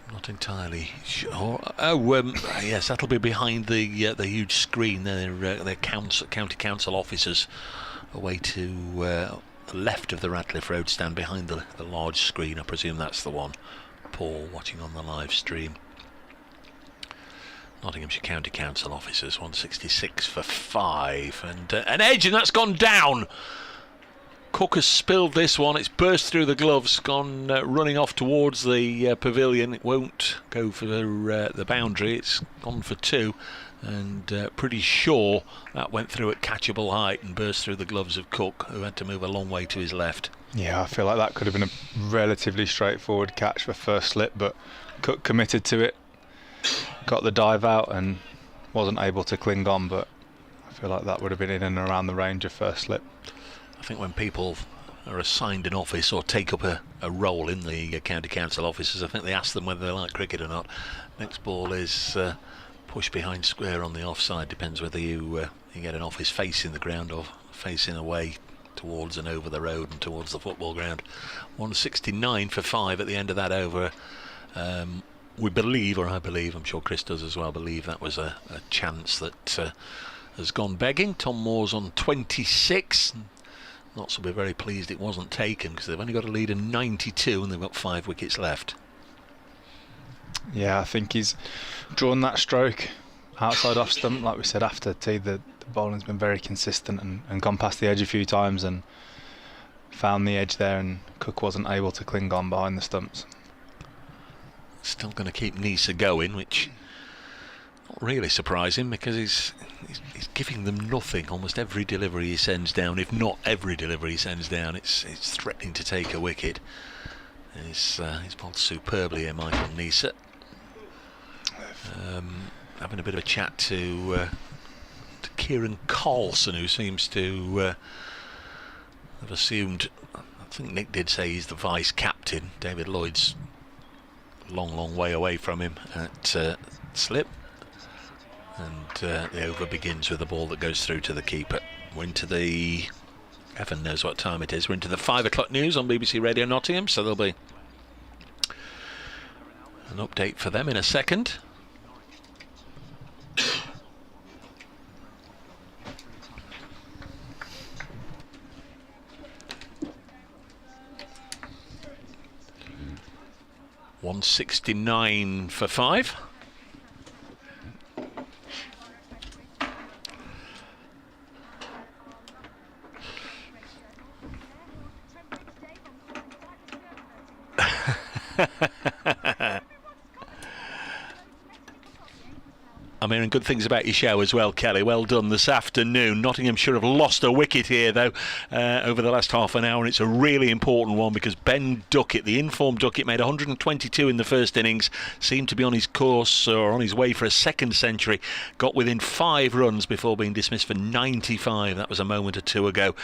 G: I'm not entirely sure. Yes, that'll be behind the huge screen. They're county council officers away to the left of the Ratcliffe Road stand, behind the large screen. I presume that's the one. Paul watching on the live stream. Nottinghamshire County Council officers, 166 for 5, and an edge, and that's gone down. Cook has spilled this one. It's burst through the gloves, gone running off towards the pavilion. It won't go for the boundary. It's gone for 2, and pretty sure that went through at catchable height and burst through the gloves of Cook, who had to move a long way to his left.
F: Yeah, I feel like that could have been a relatively straightforward catch for first slip, but Cook committed to it, got the dive out and wasn't able to cling on, but I feel like that would have been in and around the range of first slip.
G: I think when people are assigned an office or take up a role in the county council offices, I think they ask them whether they like cricket or not. Next ball is pushed behind square on the offside. Depends whether you get an office facing the ground or facing away towards and over the road and towards the football ground. 169 for 5 at the end of that over. We believe, or I believe, I'm sure Chris does as well, believe that was a chance that has gone begging. Tom Moore's on 26. Notts will be very pleased it wasn't taken, because they've only got a lead of 92 and they've got 5 wickets left.
F: Yeah, I think he's drawn that stroke outside off stump. Like we said after tee, the bowling's been very consistent and gone past the edge a few times and found the edge there, and Cook wasn't able to cling on behind the stumps.
G: Still going to keep Nisa going, which not really surprising, because he's giving them nothing. Almost every delivery he sends down, if not every delivery he sends down, it's threatening to take a wicket. He's bowled superbly here, Michael Nisa. Having a bit of a chat to Kieran Carlson, who seems to have assumed, I think Nick did say he's the vice captain. David Lloyd's long way away from him at slip. And the over begins with a ball that goes through to the keeper. We're into the... Evan knows what time it is. We're into the 5 o'clock news on BBC Radio Nottingham, so there'll be an update for them in a second. .169 for 5. I'm hearing good things about your show as well, Kelly. Well done this afternoon. Nottinghamshire have lost a wicket here, though, over the last half an hour, and it's a really important one because Ben Duckett, the informed Duckett, made 122 in the first innings, seemed to be on his course or on his way for a second century, got within 5 runs before being dismissed for 95. That was a moment or two ago.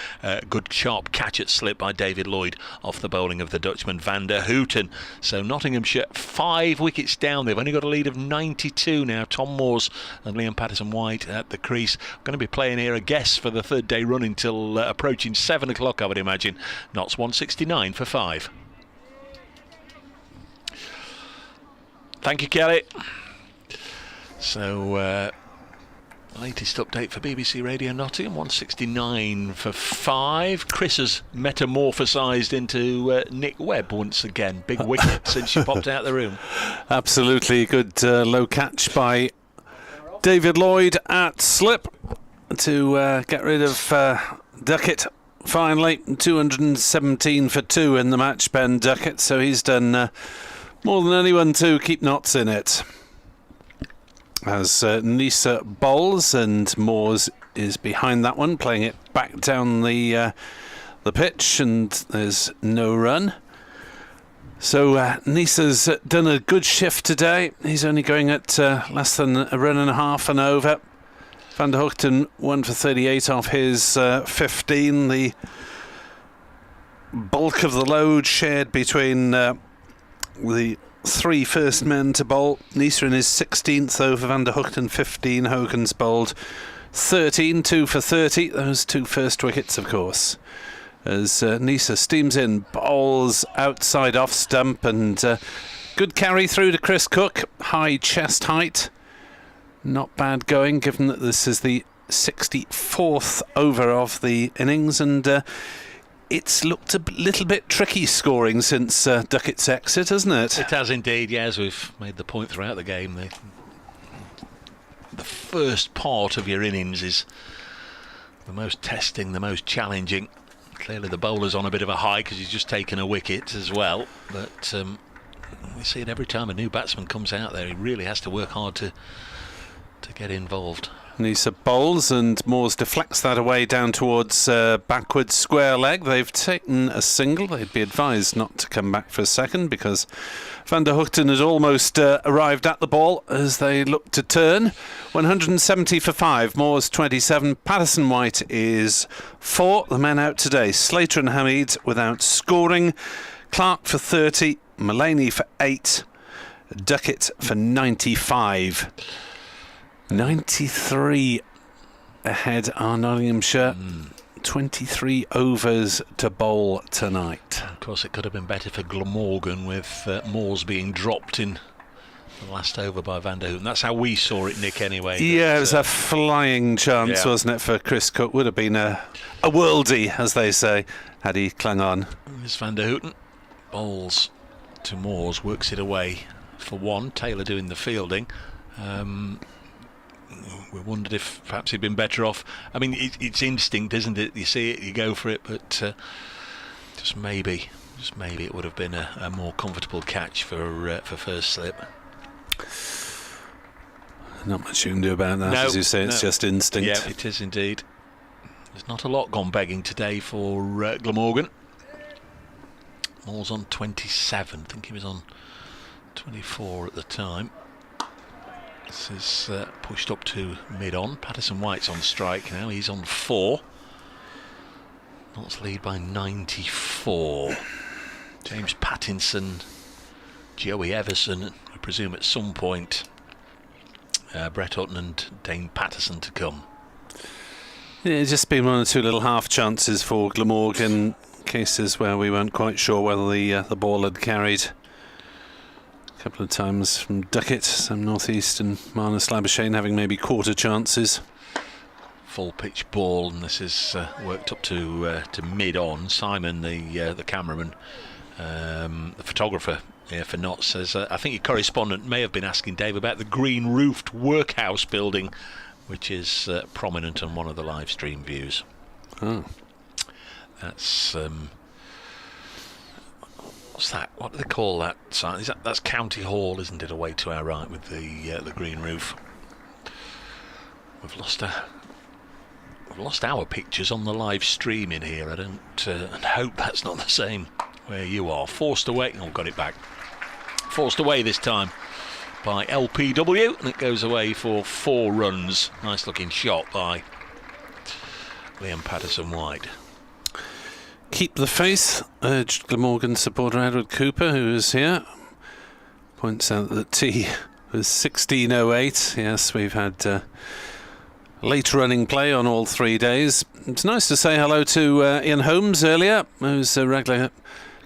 G: Good sharp catch at slip by David Lloyd off the bowling of the Dutchman Van der Houten. So Nottinghamshire 5 wickets down. They've only got a lead of 92 now. Tom Moore's and Liam Patterson-White at the crease. Going to be playing here a guess for the 3rd day run until approaching 7 o'clock, I would imagine. Notts 169 for 5. Thank you, Kelly. So latest update for BBC Radio Nottingham, 169 for 5. Chris has metamorphosised into Nick Webb once again. Big wicket since you popped out the room.
E: Absolutely good low catch by David Lloyd at slip to get rid of Duckett. Finally, 217 for 2 in the match, Ben Duckett. So he's done more than anyone to keep Notts in it. As Nisa bowls and Moores is behind that one, playing it back down the pitch, and there's no run. So Nisa's done a good shift today. He's only going at less than a run and a half and over. Van der Houten 1 for 38 off his 15. The bulk of the load shared between the 3 first men to bowl. Nisa in his 16th over Van der Houten 15. Hogan's bowled 13, 2 for 30. Those 2 first wickets, of course. As Nisa steams in, bowls outside off stump, and good carry through to Chris Cook. High chest height. Not bad going, given that this is the 64th over of the innings, and it's looked a little bit tricky scoring since Duckett's exit, hasn't it?
G: It has indeed, yes. We've made the point throughout the game. The first part of your innings is the most testing, the most challenging. Clearly the bowler's on a bit of a high because he's just taken a wicket as well. But we see it every time a new batsman comes out there. He really has to work hard to get involved.
E: Nisa bowls and Moores deflects that away down towards backwards square leg. They've taken a single. They'd be advised not to come back for a second because Van der Hoogten had almost arrived at the ball as they looked to turn. 170 for 5, Moores 27, Patterson White is 4. The men out today, Slater and Hamid without scoring, Clark for 30, Mullaney for 8, Duckett for 95. 93 ahead are Nottinghamshire. 23 overs to bowl tonight.
G: Of course, it could have been better for Glamorgan with Moores being dropped in the last over by Van der Hoogten. That's how we saw it, Nick, anyway.
E: Yeah, it was a flying chance, wasn't it, for Chris Cook? Would have been a worldie, as they say, had he clung on.
G: Here's Van der Hoogten. Bowls to Moores, works it away for 1. Taylor doing the fielding. We wondered if perhaps he'd been better off. I mean, it's instinct, isn't it? You see it, you go for it, but just maybe it would have been a more comfortable catch for first slip.
E: Not much you can do about that, as you say. It's just instinct.
G: Yeah, it is indeed. There's not a lot gone begging today for Glamorgan. Moore's on 27. I think he was on 24 at the time. This is pushed up to mid-on. Patterson White's on strike now. He's on 4. Notts lead by 94. James Pattinson, Joey Everson, I presume at some point Brett Hutton and Dane Patterson to come.
E: Yeah, it's just been 1 or 2 little half chances for Glamorgan, cases where we weren't quite sure whether the ball had carried. A couple of times from Duckett, some northeast, and Marnus Labuschagne having maybe quarter chances.
G: Full pitch ball, and this is worked up to mid-on. Simon, the cameraman, the photographer here for Notts, says I think your correspondent may have been asking Dave about the green roofed workhouse building, which is prominent on one of the live stream views.
E: Oh,
G: that's what's that? What do they call that sign? That's County Hall, isn't it? Away to our right with the green roof. We've lost our pictures on the live stream in here. I don't and hope that's not the same where you are. Forced away. Oh, got it back. Forced away this time by LPW, and it goes away for 4 runs. Nice looking shot by Liam Patterson White.
E: keep the faith, urged Glamorgan supporter Edward Cooper, who is here. Points out that tea was 16:08. Yes, we've had late running play on all 3 days. It's nice to say hello to Ian Holmes earlier, who's a regular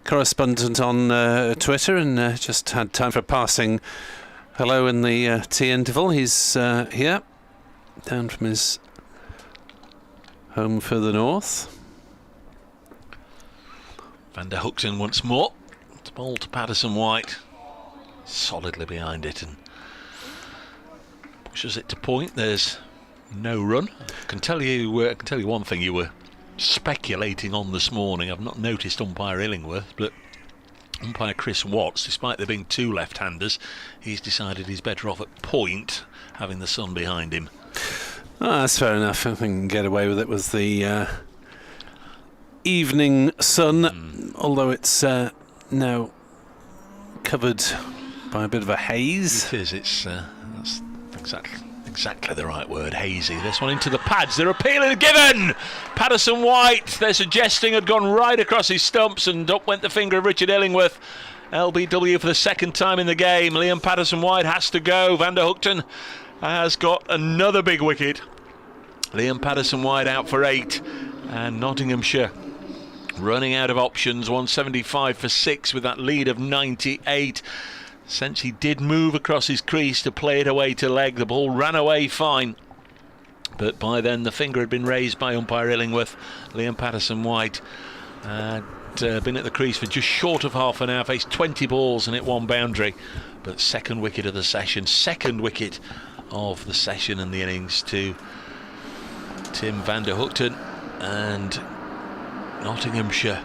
E: correspondent on Twitter, and just had time for passing hello in the tea interval. He's here, down from his home further north.
G: Van der Hoogten once more. It's ball to Patterson White, solidly behind it, and pushes it to point. There's no run. I can tell you one thing you were speculating on this morning. I've not noticed umpire Illingworth, but umpire Chris Watts, despite there being 2 left-handers, he's decided he's better off at point, having the sun behind him.
E: Oh, that's fair enough. I think we can get away with it with the evening sun, although it's now covered by a bit of a haze.
G: It is. It's that's exactly the right word, hazy. This one into the pads. They're appealing, given! Patterson White, they're suggesting, had gone right across his stumps, and up went the finger of Richard Illingworth. LBW for the 2nd time in the game. Liam Patterson White has to go. Van der Hoogten has got another big wicket. Liam Patterson White out for 8, and Nottinghamshire running out of options. 175 for 6 with that lead of 98. Since he did move across his crease to play it away to leg, the ball ran away fine, but by then the finger had been raised by umpire Illingworth. Liam Patterson White had been at the crease for just short of half an hour, faced 20 balls and hit 1 boundary, but 2nd wicket of the session, 2nd wicket of the session and the innings to Tim Van der Hoogten. And Nottinghamshire,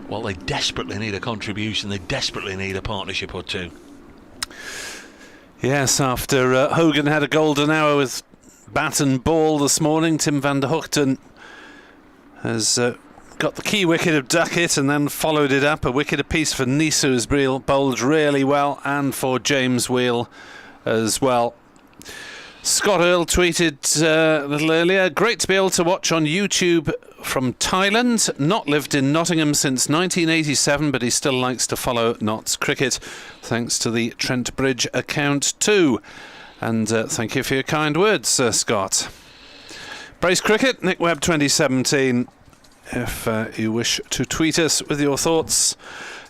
G: well, they desperately need a contribution, they desperately need a partnership or two.
E: Yes, after Hogan had a golden hour with bat and ball this morning, Tim van der Hoogten has got the key wicket of Duckett and then followed it up. A wicket apiece for Nice, who's bowled really well, and for James Wheel as well. Scott Earl tweeted a little earlier, great to be able to watch on YouTube from Thailand. Not lived in Nottingham since 1987, but he still likes to follow Notts cricket, thanks to the Trent Bridge account too. And thank you for your kind words, Scott. Brace Cricket, Nick Webb 2017, if you wish to tweet us with your thoughts.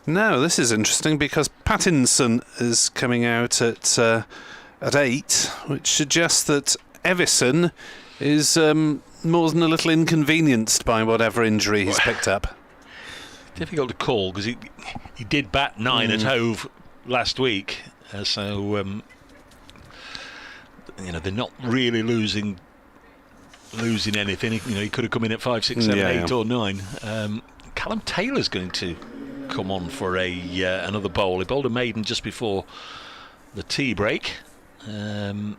E: Now, this is interesting because Pattinson is coming out at 8, which suggests that Evison is more than a little inconvenienced by whatever injury he's picked up.
G: Difficult to call because he did bat 9 at Hove last week, so they're not really losing anything. He could have come in at 5, 6, 7, 8 or 9. Callum Taylor's going to come on for another bowl. He bowled a maiden just before the tea break. I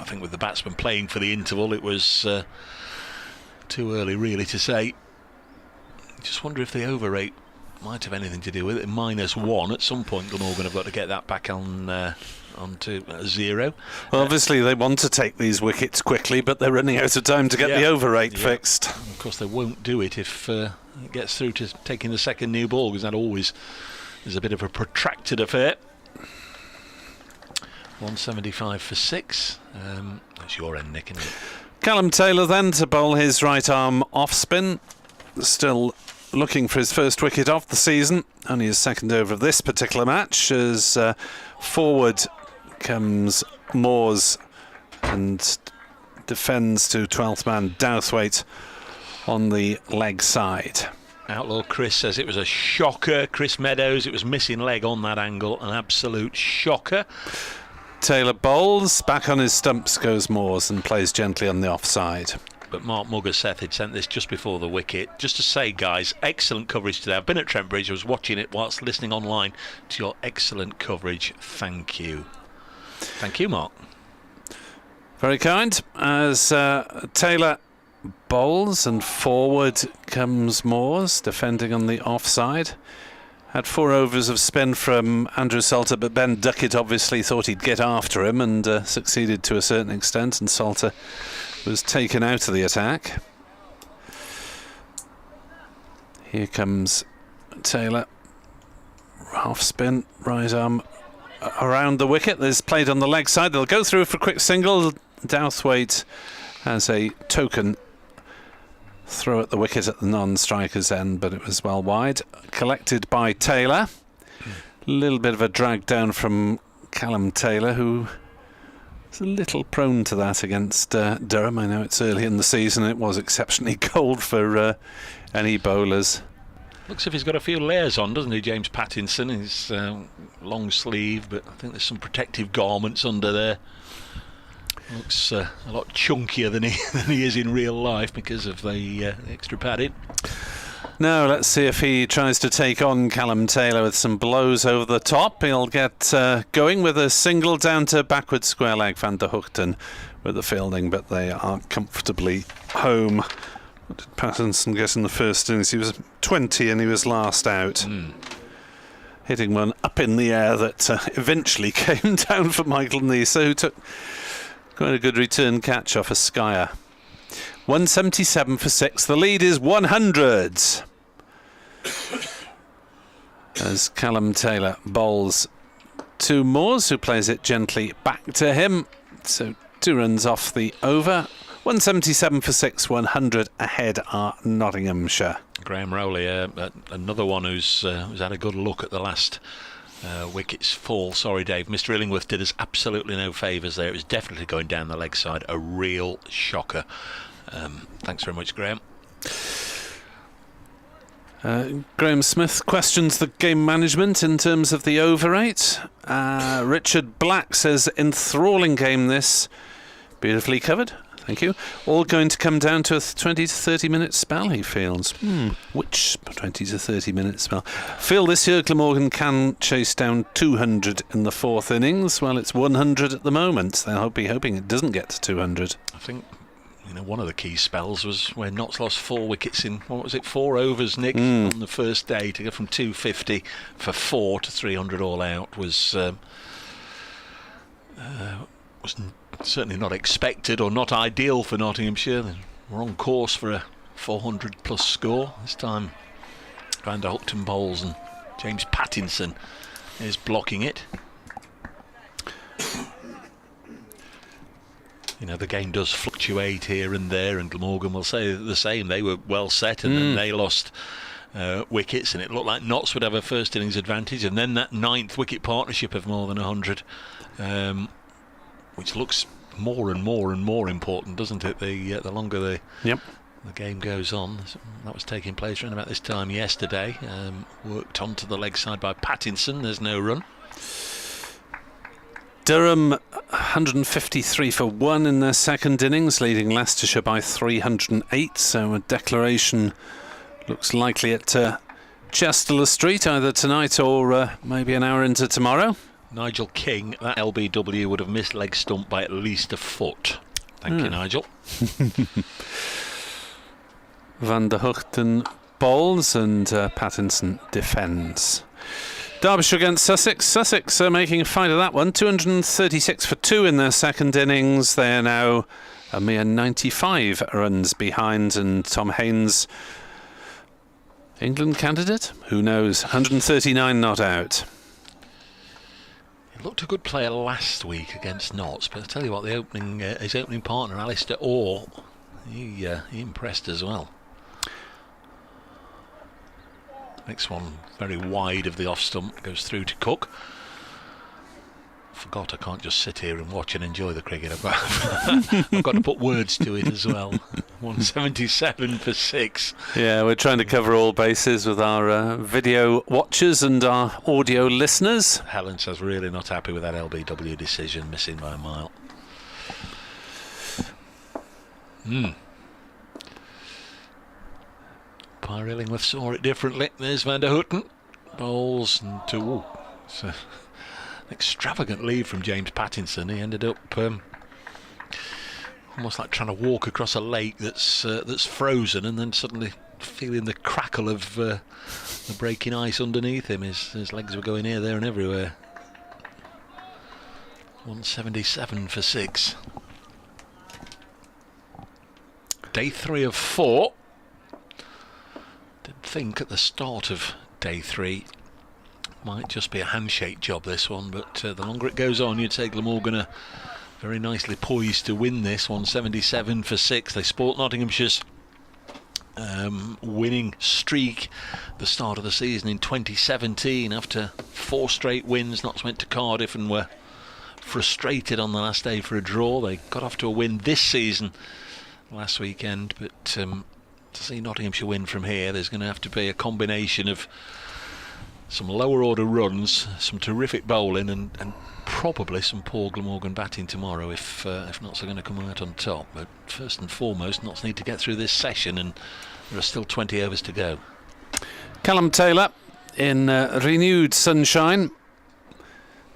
G: think with the batsman playing for the interval, it was too early really to say. Just wonder if the over rate might have anything to do with it. -1 at some point. Glamorgan have got to get that back onto 0.
E: Well, obviously they want to take these wickets quickly, but they're running out of time to get the over rate fixed.
G: And of course, they won't do it if it gets through to taking the second new ball, because that always is a bit of a protracted affair. 175 for 6. That's your end, Nick, isn't it?
E: Callum Taylor then to bowl his right arm off spin. Still looking for his first wicket of the season. Only his second over of this particular match. As forward comes Moores and defends to 12th man Douthwaite on the leg side.
G: Outlaw Chris says it was a shocker. Chris Meadows, it was missing leg on that angle. An absolute shocker.
E: Taylor bowls, back on his stumps goes Moores and plays gently on the offside.
G: But Mark Muggerseth had sent this just before the wicket. Just to say, guys, excellent coverage today. I've been at Trent Bridge. I was watching it whilst listening online to your excellent coverage. Thank you. Thank you, Mark.
E: Very kind. As Taylor bowls and forward comes Moores, defending on the offside. Had 4 overs of spin from Andrew Salter, but Ben Duckett obviously thought he'd get after him and succeeded to a certain extent, and Salter was taken out of the attack. Here comes Taylor. Half spin, right arm around the wicket. There's played on the leg side. They'll go through for a quick single. Douthwaite has a token throw at the wicket at the non-striker's end, but it was well wide. Collected by Taylor. A little bit of a drag down from Callum Taylor, who is a little prone to that against Durham. I know it's early in the season. It was exceptionally cold for any bowlers.
G: Looks as if he's got a few layers on, doesn't he, James Pattinson? His long sleeve, but I think there's some protective garments under there. Looks a lot chunkier than he is in real life because of the extra padding.
E: Now let's see if he tries to take on Callum Taylor with some blows over the top. He'll get going with a single down to backward square leg. Van der Hoogten with the fielding, but they are comfortably home. What did Pattinson get in the first innings? He was 20 and he was last out. Hitting one up in the air that eventually came down for Michael Nice, who took quite a good return catch off a skyer. 177 for 6. The lead is 100. As Callum Taylor bowls to Moores, who plays it gently back to him. So 2 runs off the over. 177 for 6. 100 ahead are Nottinghamshire.
G: Graham Rowley, another one who's had a good look at the last wicket's fall. Sorry, Dave. Mr. Illingworth did us absolutely no favours there. It was definitely going down the leg side. A real shocker. Thanks very much, Graham.
E: Graham Smith questions the game management in terms of the over rate. Richard Black says, enthralling game this. Beautifully covered. Thank you. All going to come down to a 20 to 30 minute spell, he feels. Which 20 to 30 minute spell? Feel this year Glamorgan can chase down 200 in the fourth innings. Well, it's 100 at the moment. They'll be hoping it doesn't get to 200.
G: I think one of the key spells was when Notts lost 4 wickets in, 4 overs, Nick, on the first day. To go from 250 for 4 to 300 all out was certainly not expected or not ideal for Nottinghamshire. We're on course for a 400 plus score. This time Van der Hookton bowls and James Pattinson is blocking it. The game does fluctuate here and there, and Glamorgan will say the same. They were well set and then they lost wickets, and it looked like Notts would have a first innings advantage, and then that 9th wicket partnership of more than 100, which looks more and more and more important, doesn't it, the longer the game goes on. That was taking place around about this time yesterday. Worked onto the leg side by Pattinson. There's no run.
E: Durham 153 for 1 in their second innings, leading Leicestershire by 308. So a declaration looks likely at Chester Street either tonight or maybe an hour into tomorrow.
G: Nigel King, that LBW would have missed leg stump by at least a foot. Thank you, Nigel.
E: Van der Hookton bowls and Pattinson defends. Derbyshire against Sussex. Sussex are making a fight of that one. 236 for 2 in their second innings. They are now a mere 95 runs behind, and Tom Haynes, England candidate? Who knows? 139 not out.
G: He looked a good player last week against Notts, but I tell you what, his opening partner, Alistair Orr, he impressed as well. Next one very wide of the off stump, goes through to Cook. Forgot I can't just sit here and watch and enjoy the cricket. I've got to put words to it as well. 177 for 6.
E: Yeah, we're trying to cover all bases with our video watchers and our audio listeners.
G: Helen says really not happy with that LBW decision, missing by a mile. Pyre Illingworth saw it differently. There's Van der Hookton. Bowls and it's an extravagant lead from James Pattinson. He ended up almost like trying to walk across a lake that's frozen, and then suddenly feeling the crackle of the breaking ice underneath him. His legs were going here, there and everywhere. 177 for 6. Day 3 of 4. Did think at the start of day 3 might just be a handshake job, this one, but the longer it goes on, you'd say Glamorgan are very nicely poised to win this. 177 for 6. They sport Nottinghamshire's winning streak the start of the season in 2017. After 4 straight wins, Notts went to Cardiff and were frustrated on the last day for a draw. They got off to a win this season last weekend, but to see Nottinghamshire win from here, there's going to have to be a combination of some lower order runs, some terrific bowling, and probably some poor Glamorgan batting tomorrow if Notts are going to come out on top. But first and foremost, Notts need to get through this session, and there are still 20 overs to go.
E: Callum Taylor in renewed sunshine.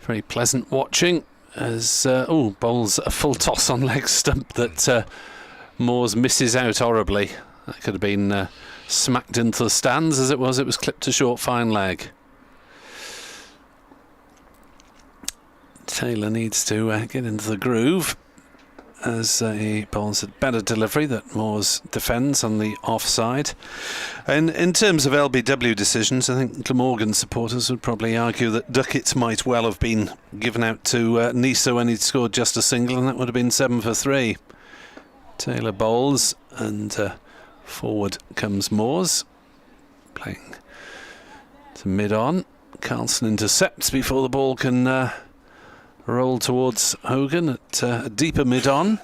E: Very pleasant watching as bowls a full toss on leg stump that Moores misses out horribly. That could have been smacked into the stands. As it was clipped to short fine leg. Taylor needs to get into the groove as he bowls a better delivery that Moores defends on the offside. And in terms of LBW decisions, I think Glamorgan supporters would probably argue that Duckett might well have been given out to Nisa when he'd scored just a single, and that would have been 7 for 3. Taylor bowls and forward comes Moores, playing to mid-on. Carlson intercepts before the ball can roll towards Hogan at a deeper mid-on.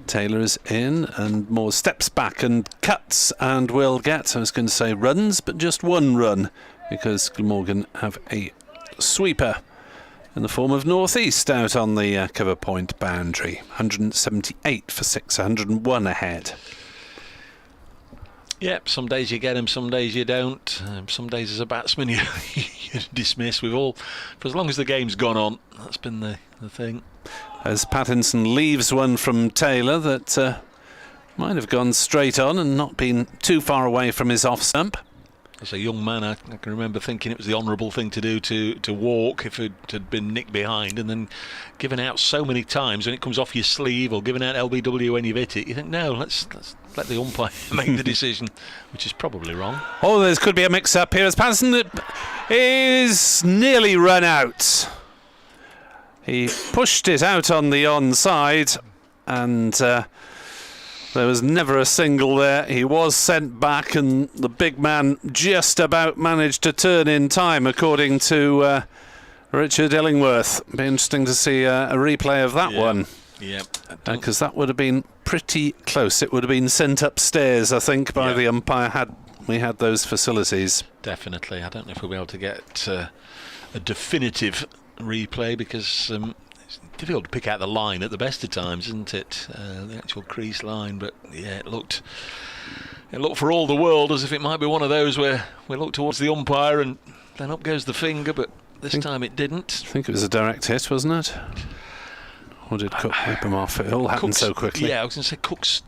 E: Taylor is in and Moores steps back and cuts and will get, I was going to say runs, but just 1 run because Glamorgan have a sweeper in the form of Northeast out on the cover point boundary. 178 for 6, 101 ahead.
G: Yep, some days you get them, some days you don't. Some days as a batsman you dismiss with all. For as long as the game's gone on, that's been the thing.
E: As Pattinson leaves one from Taylor that might have gone straight on and not been too far away from his off stump.
G: As a young man, I can remember thinking it was the honourable thing to do to walk if it had been nicked behind, and then given out so many times when it comes off your sleeve, or given out LBW when you've hit it. You think, no, let's let the umpire make the decision, which is probably wrong.
E: Oh, there could be a mix-up here as Pattinson is nearly run out. He pushed it out on the onside, and there was never a single there. He was sent back, and the big man just about managed to turn in time, according to Richard Illingworth. Be interesting to see a replay of that one.
G: Yeah,
E: because that would have been pretty close. It would have been sent upstairs, I think, by the umpire had we had those facilities.
G: Definitely. I don't know if we'll be able to get a definitive replay, because it's difficult to pick out the line at the best of times, isn't it? The actual crease line. But yeah, it looked for all the world as if it might be one of those where we look towards the umpire and then up goes the finger, but this time it didn't.
E: I think it was a direct hit, wasn't it? Or did Cook whip him off? It all happened so quickly.
G: Yeah, I was going to say Cook's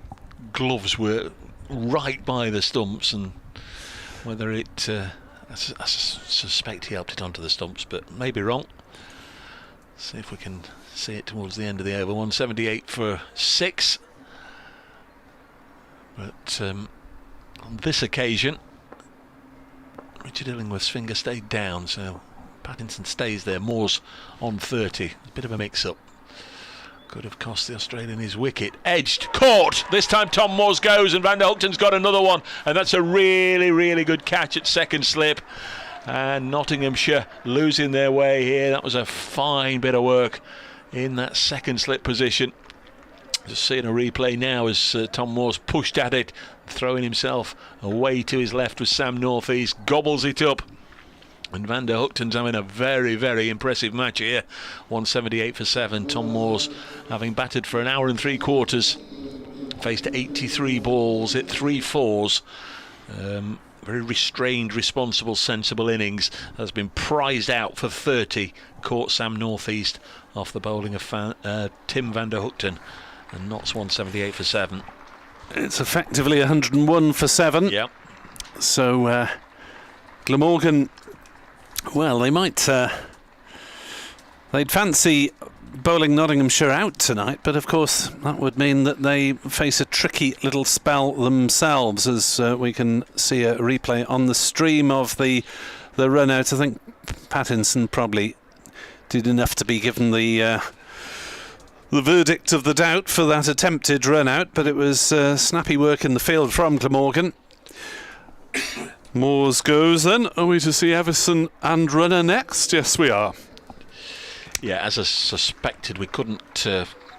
G: gloves were right by the stumps, and whether it... I suspect he helped it onto the stumps, but maybe wrong. See if we can see it towards the end of the over. 178 for 6. But on this occasion, Richard Illingworth's finger stayed down, so Pattinson stays there. Moore's on 30. A bit of a mix-up. Could have cost the Australian his wicket. Edged, caught. This time Tom Moores goes, and Van der Hoogten's got another one, and that's a really, really good catch at second slip. And Nottinghamshire losing their way here. That was a fine bit of work in that second slip position. Just seeing a replay now as Tom Moores pushed at it, throwing himself away to his left with Sam Northeast, gobbles it up. And Van der Hoogten's having a very, very impressive match here. 178 for 7. Tom Moores, having batted for an hour and 3/4, faced 83 balls, hit 3 fours. Very restrained, responsible, sensible innings. Has been prized out for 30. Caught Sam Northeast off the bowling of Tim Van der Hoogten. And Notts 178 for 7.
E: It's effectively 101 for 7.
G: Yep.
E: So Glamorgan, well, they might... they'd fancy bowling Nottinghamshire out tonight, but of course that would mean that they face a tricky little spell themselves, as we can see a replay on the stream of the run out. I think Pattinson probably did enough to be given the verdict of the doubt for that attempted run out, but it was snappy work in the field from Glamorgan. Moores goes then. Are we to see Everson and runner next? Yes, we are.
G: Yeah, as I suspected, we couldn't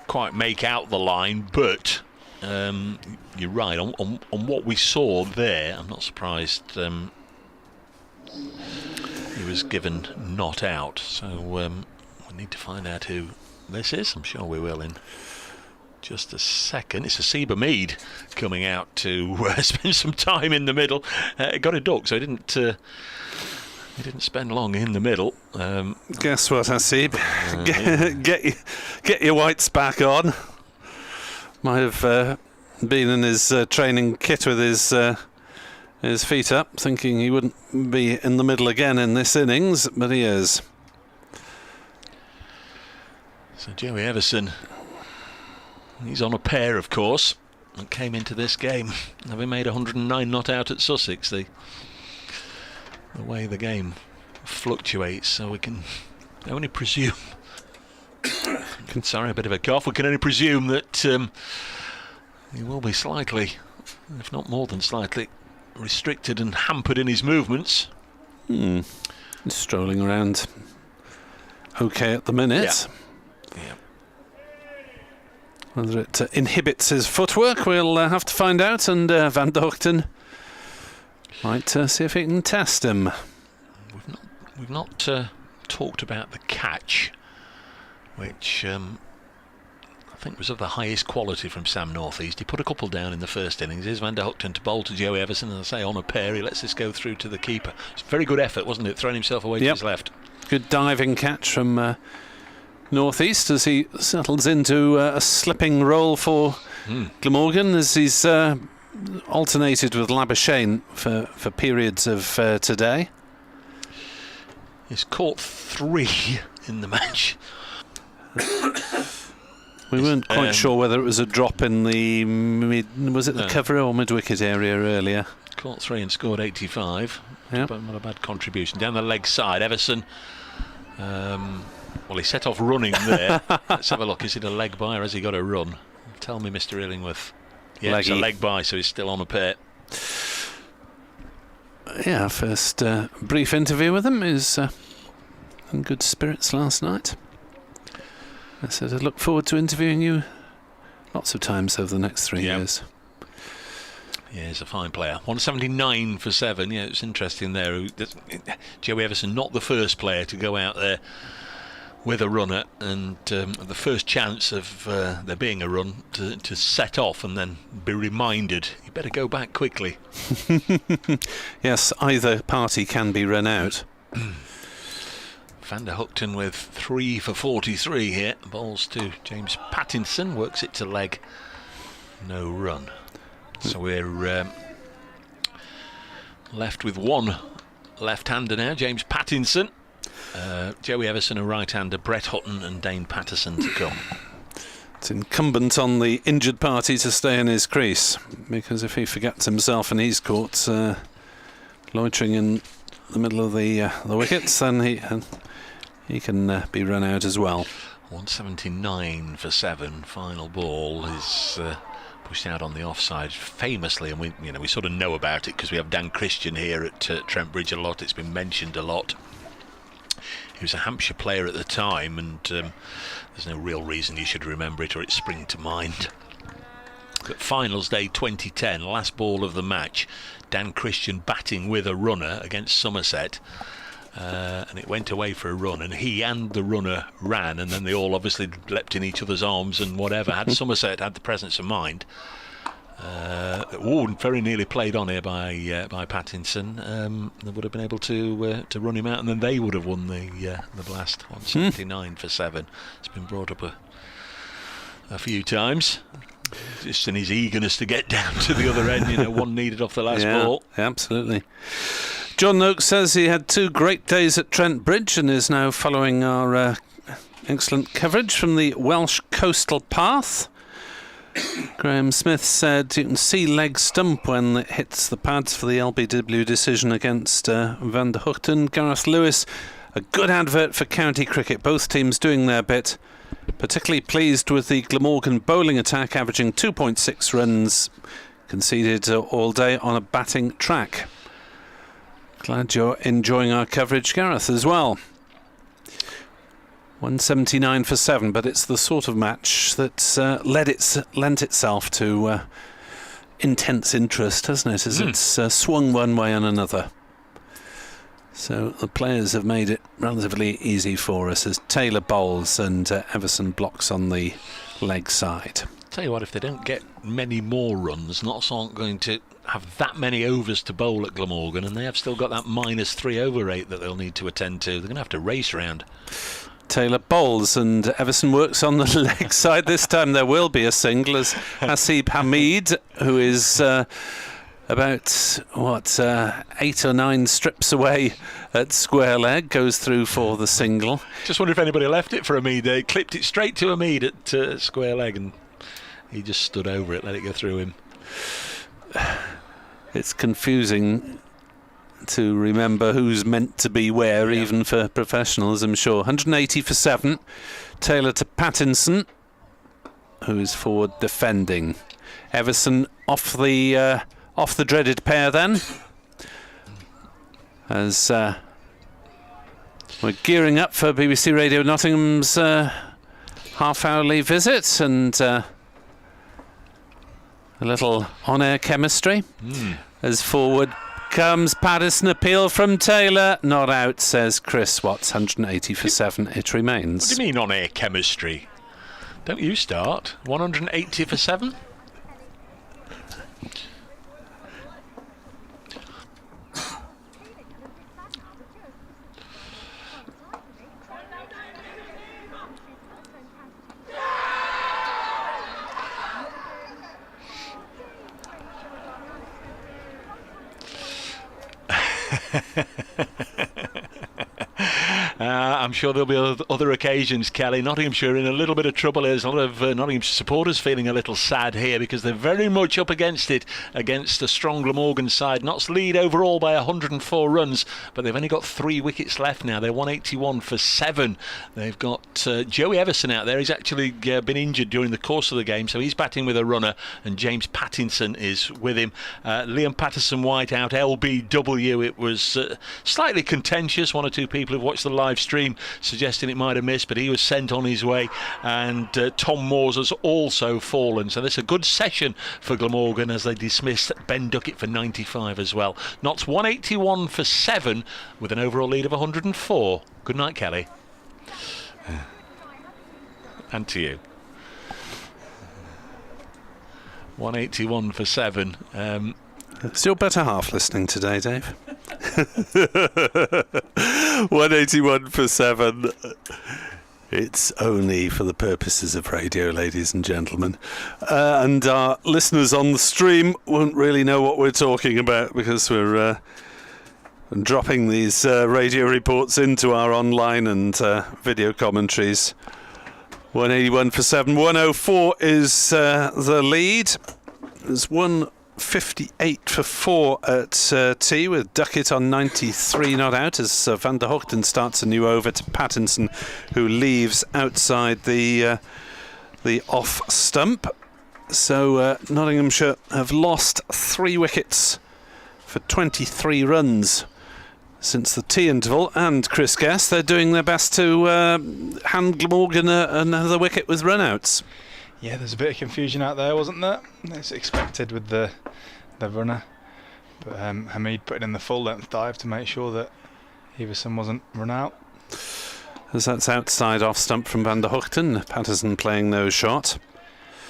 G: quite make out the line, but you're right. On what we saw there, I'm not surprised he was given not out. So we need to find out who this is. I'm sure we will in just a second. It's a Seba Mead coming out to spend some time in the middle. Got a duck, so he didn't spend long in the middle.
E: Guess what, Hasib? Get your whites back on. Might have been in his training kit with his feet up, thinking he wouldn't be in the middle again in this innings, but he is.
G: So Joey Everson, he's on a pair, of course, and came into this game having made 109 not out at Sussex. The way the game fluctuates, so we can only presume sorry, a bit of a cough. We can only presume that he will be slightly, if not more than slightly, restricted and hampered in his movements.
E: Strolling around okay at the minute.
G: Yeah.
E: Whether it inhibits his footwork, we'll have to find out, and Van der Hoogten might see if he can test him.
G: We've not talked about the catch, which I think was of the highest quality from Sam Northeast. He put a couple down in the first innings. Here's Van der Hoogten to bowl to Joey Everson, and I say on a pair, he lets this go through to the keeper. It's a very good effort, wasn't it? Throwing himself away to his left.
E: Good diving catch from Northeast as he settles into a slipping role for Glamorgan, as he's alternated with Labuschagne for periods of today.
G: He's caught 3 in the match.
E: We weren't quite sure whether it was a drop in the was it the cover or mid-wicket area earlier.
G: Caught 3 and scored 85.
E: Yep.
G: But not a bad contribution. Down the leg side, Everson. Well, he set off running there. Let's have a look. Is it a leg by or has he got a run? Tell me, Mr. Illingworth. Yeah, it's a leg by, so he's still on a pair.
E: Yeah, first brief interview with him. Is in good spirits last night. I said I'd look forward to interviewing you lots of times over the next 3 years.
G: Yeah, he's a fine player. 179 for 7. Yeah, it's interesting there. Joey Everson, not the first player to go out there with a runner, and the first chance of there being a run to set off and then be reminded, you better go back quickly.
E: Yes, either party can be run out.
G: Van der Hoogten with 3 for 43 here. Bowls to James Pattinson, works it to leg. No run. So we're left with one left-hander now, James Pattinson. Joey Everson, a right-hander, Brett Hutton and Dane Patterson to come.
E: It's incumbent on the injured party to stay in his crease, because if he forgets himself and he's caught loitering in the middle of the wickets, then he can be run out as well.
G: 179 for 7. Final ball is pushed out on the offside famously, and we sort of know about it because we have Dan Christian here at Trent Bridge a lot. It's been mentioned a lot. He was a Hampshire player at the time, and there's no real reason you should remember it or it spring to mind. But Finals Day 2010, last ball of the match, Dan Christian batting with a runner against Somerset, and it went away for a run, and he and the runner ran, and then they all obviously leapt in each other's arms and whatever. Had Somerset had the presence of mind, very nearly played on here by Pattinson, they would have been able to run him out, and then they would have won the blast. 179 for 7. It's been brought up a few times, just in his eagerness to get down to the other end. One needed off the last ball.
E: Absolutely. John Noakes says he had 2 great days at Trent Bridge and is now following our excellent coverage from the Welsh coastal path. Graham Smith said you can see leg stump when it hits the pads for the LBW decision against Van der Hoogten. Gareth Lewis, a good advert for county cricket, both teams doing their bit. Particularly pleased with the Glamorgan bowling attack, averaging 2.6 runs conceded all day on a batting track. Glad you're enjoying our coverage, Gareth, as well. 179 for 7, but it's the sort of match that's lent itself to intense interest, hasn't it? As it's swung one way and another. So the players have made it relatively easy for us as Taylor bowls and Everson blocks on the leg side.
G: Tell you what, if they don't get many more runs, Notts aren't going to have that many overs to bowl at Glamorgan, and they have still got that -3 over rate that they'll need to attend to. They're going to have to race around.
E: Taylor bowls and Everson works on the leg side. This time there will be a single as Hasib Hamid, who is about 8 or 9 strips away at square leg, goes through for the single.
G: Just wonder if anybody left it for Hamid. They clipped it straight to Hamid at square leg, and he just stood over it, let it go through him.
E: It's confusing to remember who's meant to be where, even for professionals, I'm sure. 180 for 7. Taylor to Pattinson, who is forward defending. Everson off the dreaded pair then, as we're gearing up for BBC Radio Nottingham's half-hourly visit, and a little on-air chemistry as forward comes Patterson, appeal from Taylor. Not out, says Chris Watts. 180 for 7. It remains.
G: What do you mean on-air chemistry? Don't you start? 180 for 7? I'm sure there'll be other occasions, Kelly. Nottinghamshire in a little bit of trouble. There's a lot of Nottinghamshire supporters feeling a little sad here because they're very much up against it, against a strong Glamorgan side. Notts lead overall by 104 runs, but they've only got 3 wickets left now. They're 181 for 7. They've got Joey Everson out there. He's actually been injured during the course of the game, so he's batting with a runner, and James Pattinson is with him. Liam Patterson-White out, LBW. It was slightly contentious. 1 or 2 people who've watched the live stream suggesting it might have missed, but he was sent on his way, and Tom Moores has also fallen. So this is a good session for Glamorgan as they dismissed Ben Duckett for 95 as well. Notts 181 for 7 with an overall lead of 104. Good night, Kelly. And to you. 181 for 7.
E: It's your better half listening today, Dave. 181 for 7. It's only for the purposes of radio, ladies and gentlemen. And our listeners on the stream won't really know what we're talking about because we're dropping these radio reports into our online and video commentaries. 181 for 7. 104 is the lead. There's 158 for 4 at tea, with Duckett on 93 not out as Van der Hoogten starts a new over to Pattinson, who leaves outside the off stump. So Nottinghamshire have lost 3 wickets for 23 runs since the tea interval, and Chris Guest, they're doing their best to hand Glamorgan another wicket with run-outs.
F: Yeah, there's a bit of confusion out there, wasn't there? It's expected with the runner, but Hamid put in the full length dive to make sure that Everson wasn't run out.
E: As that's outside off stump from Van der Hoogten. Patterson playing no shot.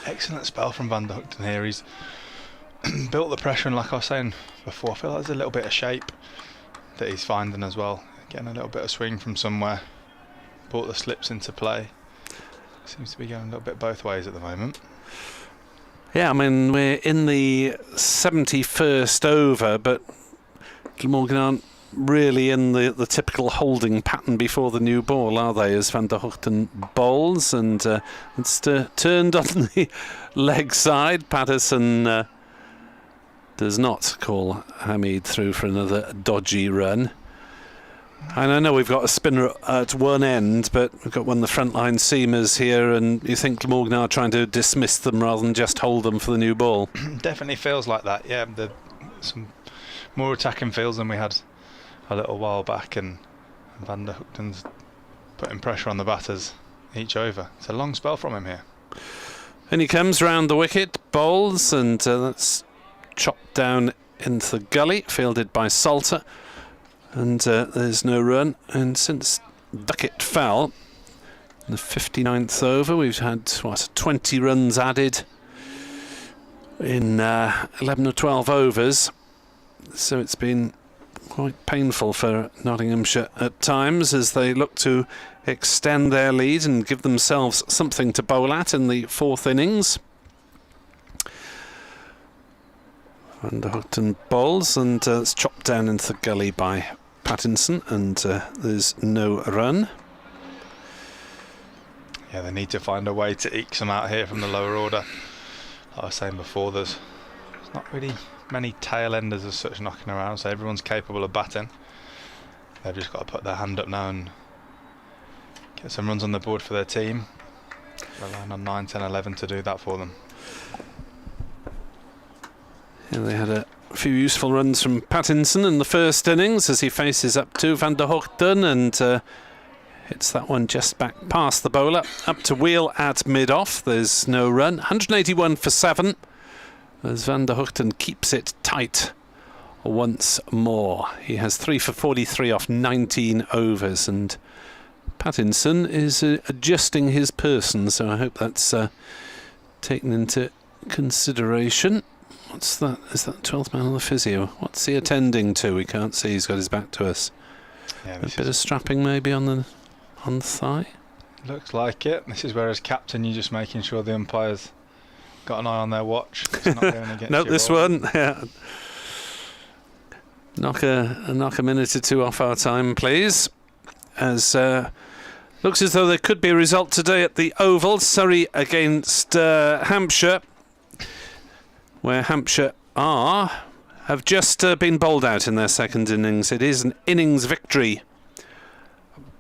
F: Excellent spell from Van der Hoogten here. He's built the pressure, and like I was saying before, I feel like there's a little bit of shape that he's finding as well, getting a little bit of swing from somewhere, brought the slips into play. Seems to be going a little bit both ways at the moment.
E: Yeah, I mean, we're in the 71st over, but Glamorgan aren't really in the typical holding pattern before the new ball, are they, as Van der Hoogten bowls, and it's turned on the leg side. Patterson does not call Hamid through for another dodgy run. And I know we've got a spinner at one end, but we've got one of the frontline seamers here, and you think Glamorgan are trying to dismiss them rather than just hold them for the new ball.
F: Definitely feels like that, yeah. Some more attacking fields than we had a little while back, and Van der Hoogten's putting pressure on the batters each over. It's a long spell from him here.
E: And he comes round the wicket, bowls, and that's chopped down into the gully, fielded by Salter. And there's no run, and since Duckett fell in the 59th over, we've had 20 runs added in 11 or 12 overs, so it's been quite painful for Nottinghamshire at times as they look to extend their lead and give themselves something to bowl at in the 4th innings. Van der Hoogten bowls, and it's chopped down into the gully by Pattinson, and there's no run.
F: Yeah, they need to find a way to eke some out here from the lower order. Like I was saying before, there's not really many tail enders as such knocking around, so everyone's capable of batting. They've just got to put their hand up now and get some runs on the board for their team. Relying on 9, 10, 11 to do that for them.
E: Yeah, they had a few useful runs from Pattinson in the first innings as he faces up to Van der Hoogten, and hits that one just back past the bowler, up to Wheel at mid-off. There's no run. 181 for 7 as Van der Hoogten keeps it tight once more. He has 3 for 43 off 19 overs, and Pattinson is adjusting his person, so I hope that's taken into consideration. What's that? Is that 12th man on the physio? What's he attending to? We can't see. He's got his back to us.
F: Yeah,
E: A bit of strapping maybe on the thigh.
F: Looks like it. This is where, as captain, you're just making sure the umpires got an eye on their watch. It's not going against
E: Nope,
F: your
E: this
F: ball.
E: one. Yeah. Knock a minute or two off our time, please. As looks as though there could be a result today at the Oval. Surrey against Hampshire, where Hampshire have just been bowled out in their second innings. It is an innings victory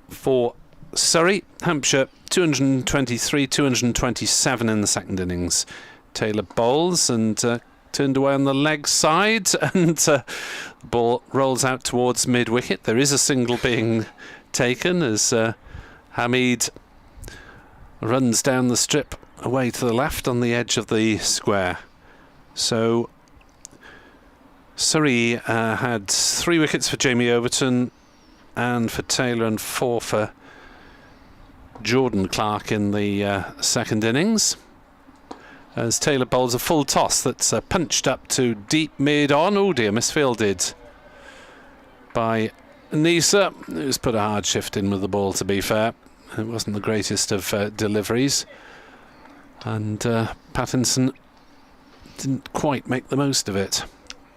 E: for Surrey. Hampshire 223, 227 in the second innings. Taylor bowls and turned away on the leg side, and the ball rolls out towards mid-wicket. There is a single being taken as Hamid runs down the strip away to the left on the edge of the square. So Surrey had 3 wickets for Jamie Overton and for Taylor, and 4 for Jordan Clark in the second innings, as Taylor bowls a full toss that's punched up to deep mid on. Oh dear, misfielded by Nisa, who's put a hard shift in with the ball, to be fair. It wasn't the greatest of deliveries, and Pattinson didn't quite make the most of it.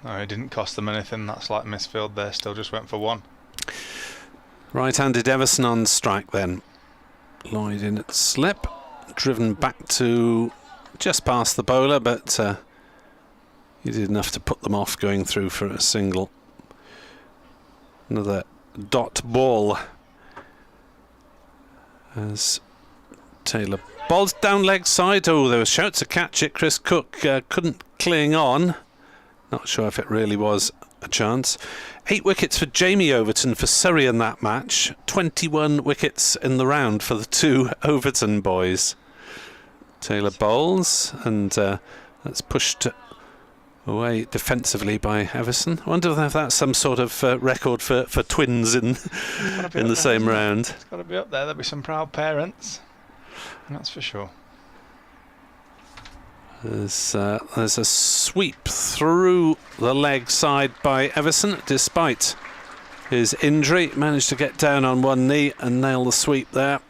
F: No, it didn't cost them anything. That slight misfield there, still just went for 1.
E: Right-handed Everson on strike then. Lloyd in at slip, driven back to just past the bowler, but he did enough to put them off going through for a single. Another dot ball as Taylor bowls down leg side. Oh, there were shouts to catch it. Chris Cook couldn't cling on. Not sure if it really was a chance. 8 wickets for Jamie Overton for Surrey in that match. 21 wickets in the round for the 2 Overton boys. Taylor bowls, and that's pushed away defensively by Everson. I wonder if that's some sort of record for twins in the same round.
F: It's got to be up there. There'll be some proud parents, that's for sure.
E: There's a sweep through the leg side by Everson, despite his injury. Managed to get down on one knee and nail the sweep there.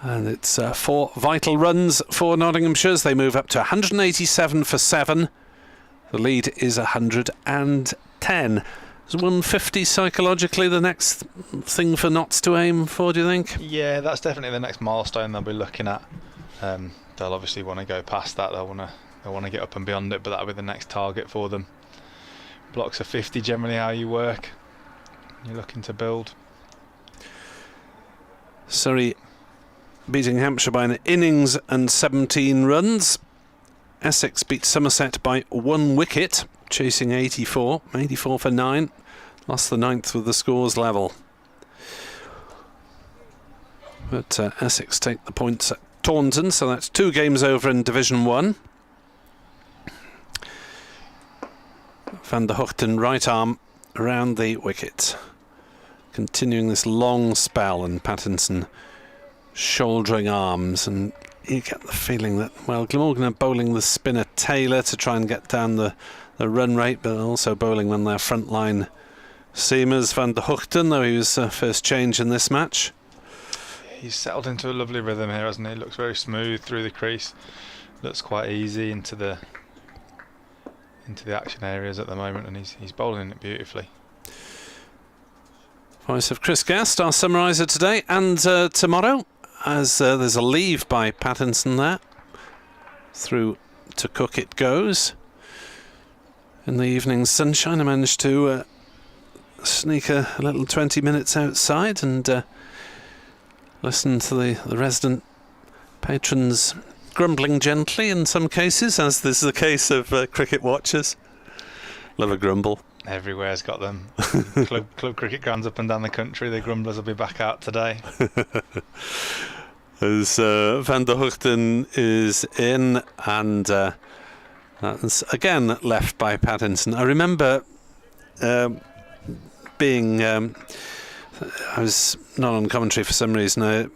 E: And it's 4 vital runs for Nottinghamshire as they move up to 187 for 7. The lead is 110. Is 150 psychologically the next thing for Notts to aim for, do you think?
F: Yeah, that's definitely the next milestone they'll be looking at. They'll obviously want to go past that. They'll want to get up and beyond it, but that'll be the next target for them. Blocks of 50 generally how you work. You're looking to build.
E: Surrey beating Hampshire by an innings and 17 runs. Essex beat Somerset by 1 wicket, chasing 84 for 9. Lost the 9th with the scores level. But Essex take the points at Taunton, so that's 2 games over in Division 1. Van der Hoogten right arm around the wicket, continuing this long spell, and Pattinson shouldering arms, and you get the feeling that, well, Glamorgan are bowling the spinner Taylor to try and get down the run rate, but also bowling on their front line seamers. Van der Hoogten, though he was first change in this match.
F: He's settled into a lovely rhythm here, hasn't he? Looks very smooth through the crease. Looks quite easy into the action areas at the moment, and he's bowling it beautifully.
E: Voice of Chris Guest, our summariser today and tomorrow, as there's a leave by Pattinson there. Through to Cook it goes. In the evening sunshine, I managed to sneak a little 20 minutes outside and listen to the resident patrons grumbling gently in some cases, as this is the case of cricket watchers. Love a grumble.
F: Everywhere's got them. club cricket grounds up and down the country. The grumblers will be back out today.
E: As Van der Hoogten is in, and that's again left by Pattinson. I remember being I was not on commentary for some reason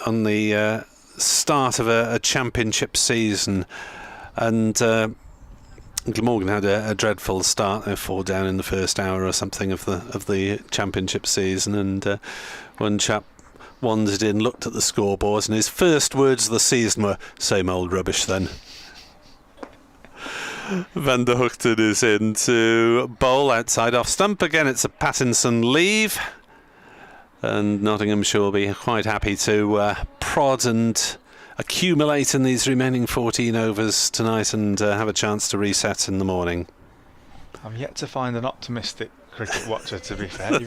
E: on the start of a championship season, and Glamorgan had a dreadful start. They were 4 down in the first hour or something of the championship season, and one chap wandered in, looked at the scoreboard, and his first words of the season were, "Same old rubbish then." Van der Hoogten is in to bowl outside off stump. Again, it's a Pattinson leave, and Nottinghamshire will be quite happy to prod and accumulate in these remaining 14 overs tonight and have a chance to reset in the morning.
F: I'm yet to find an optimistic cricket watcher, to be fair.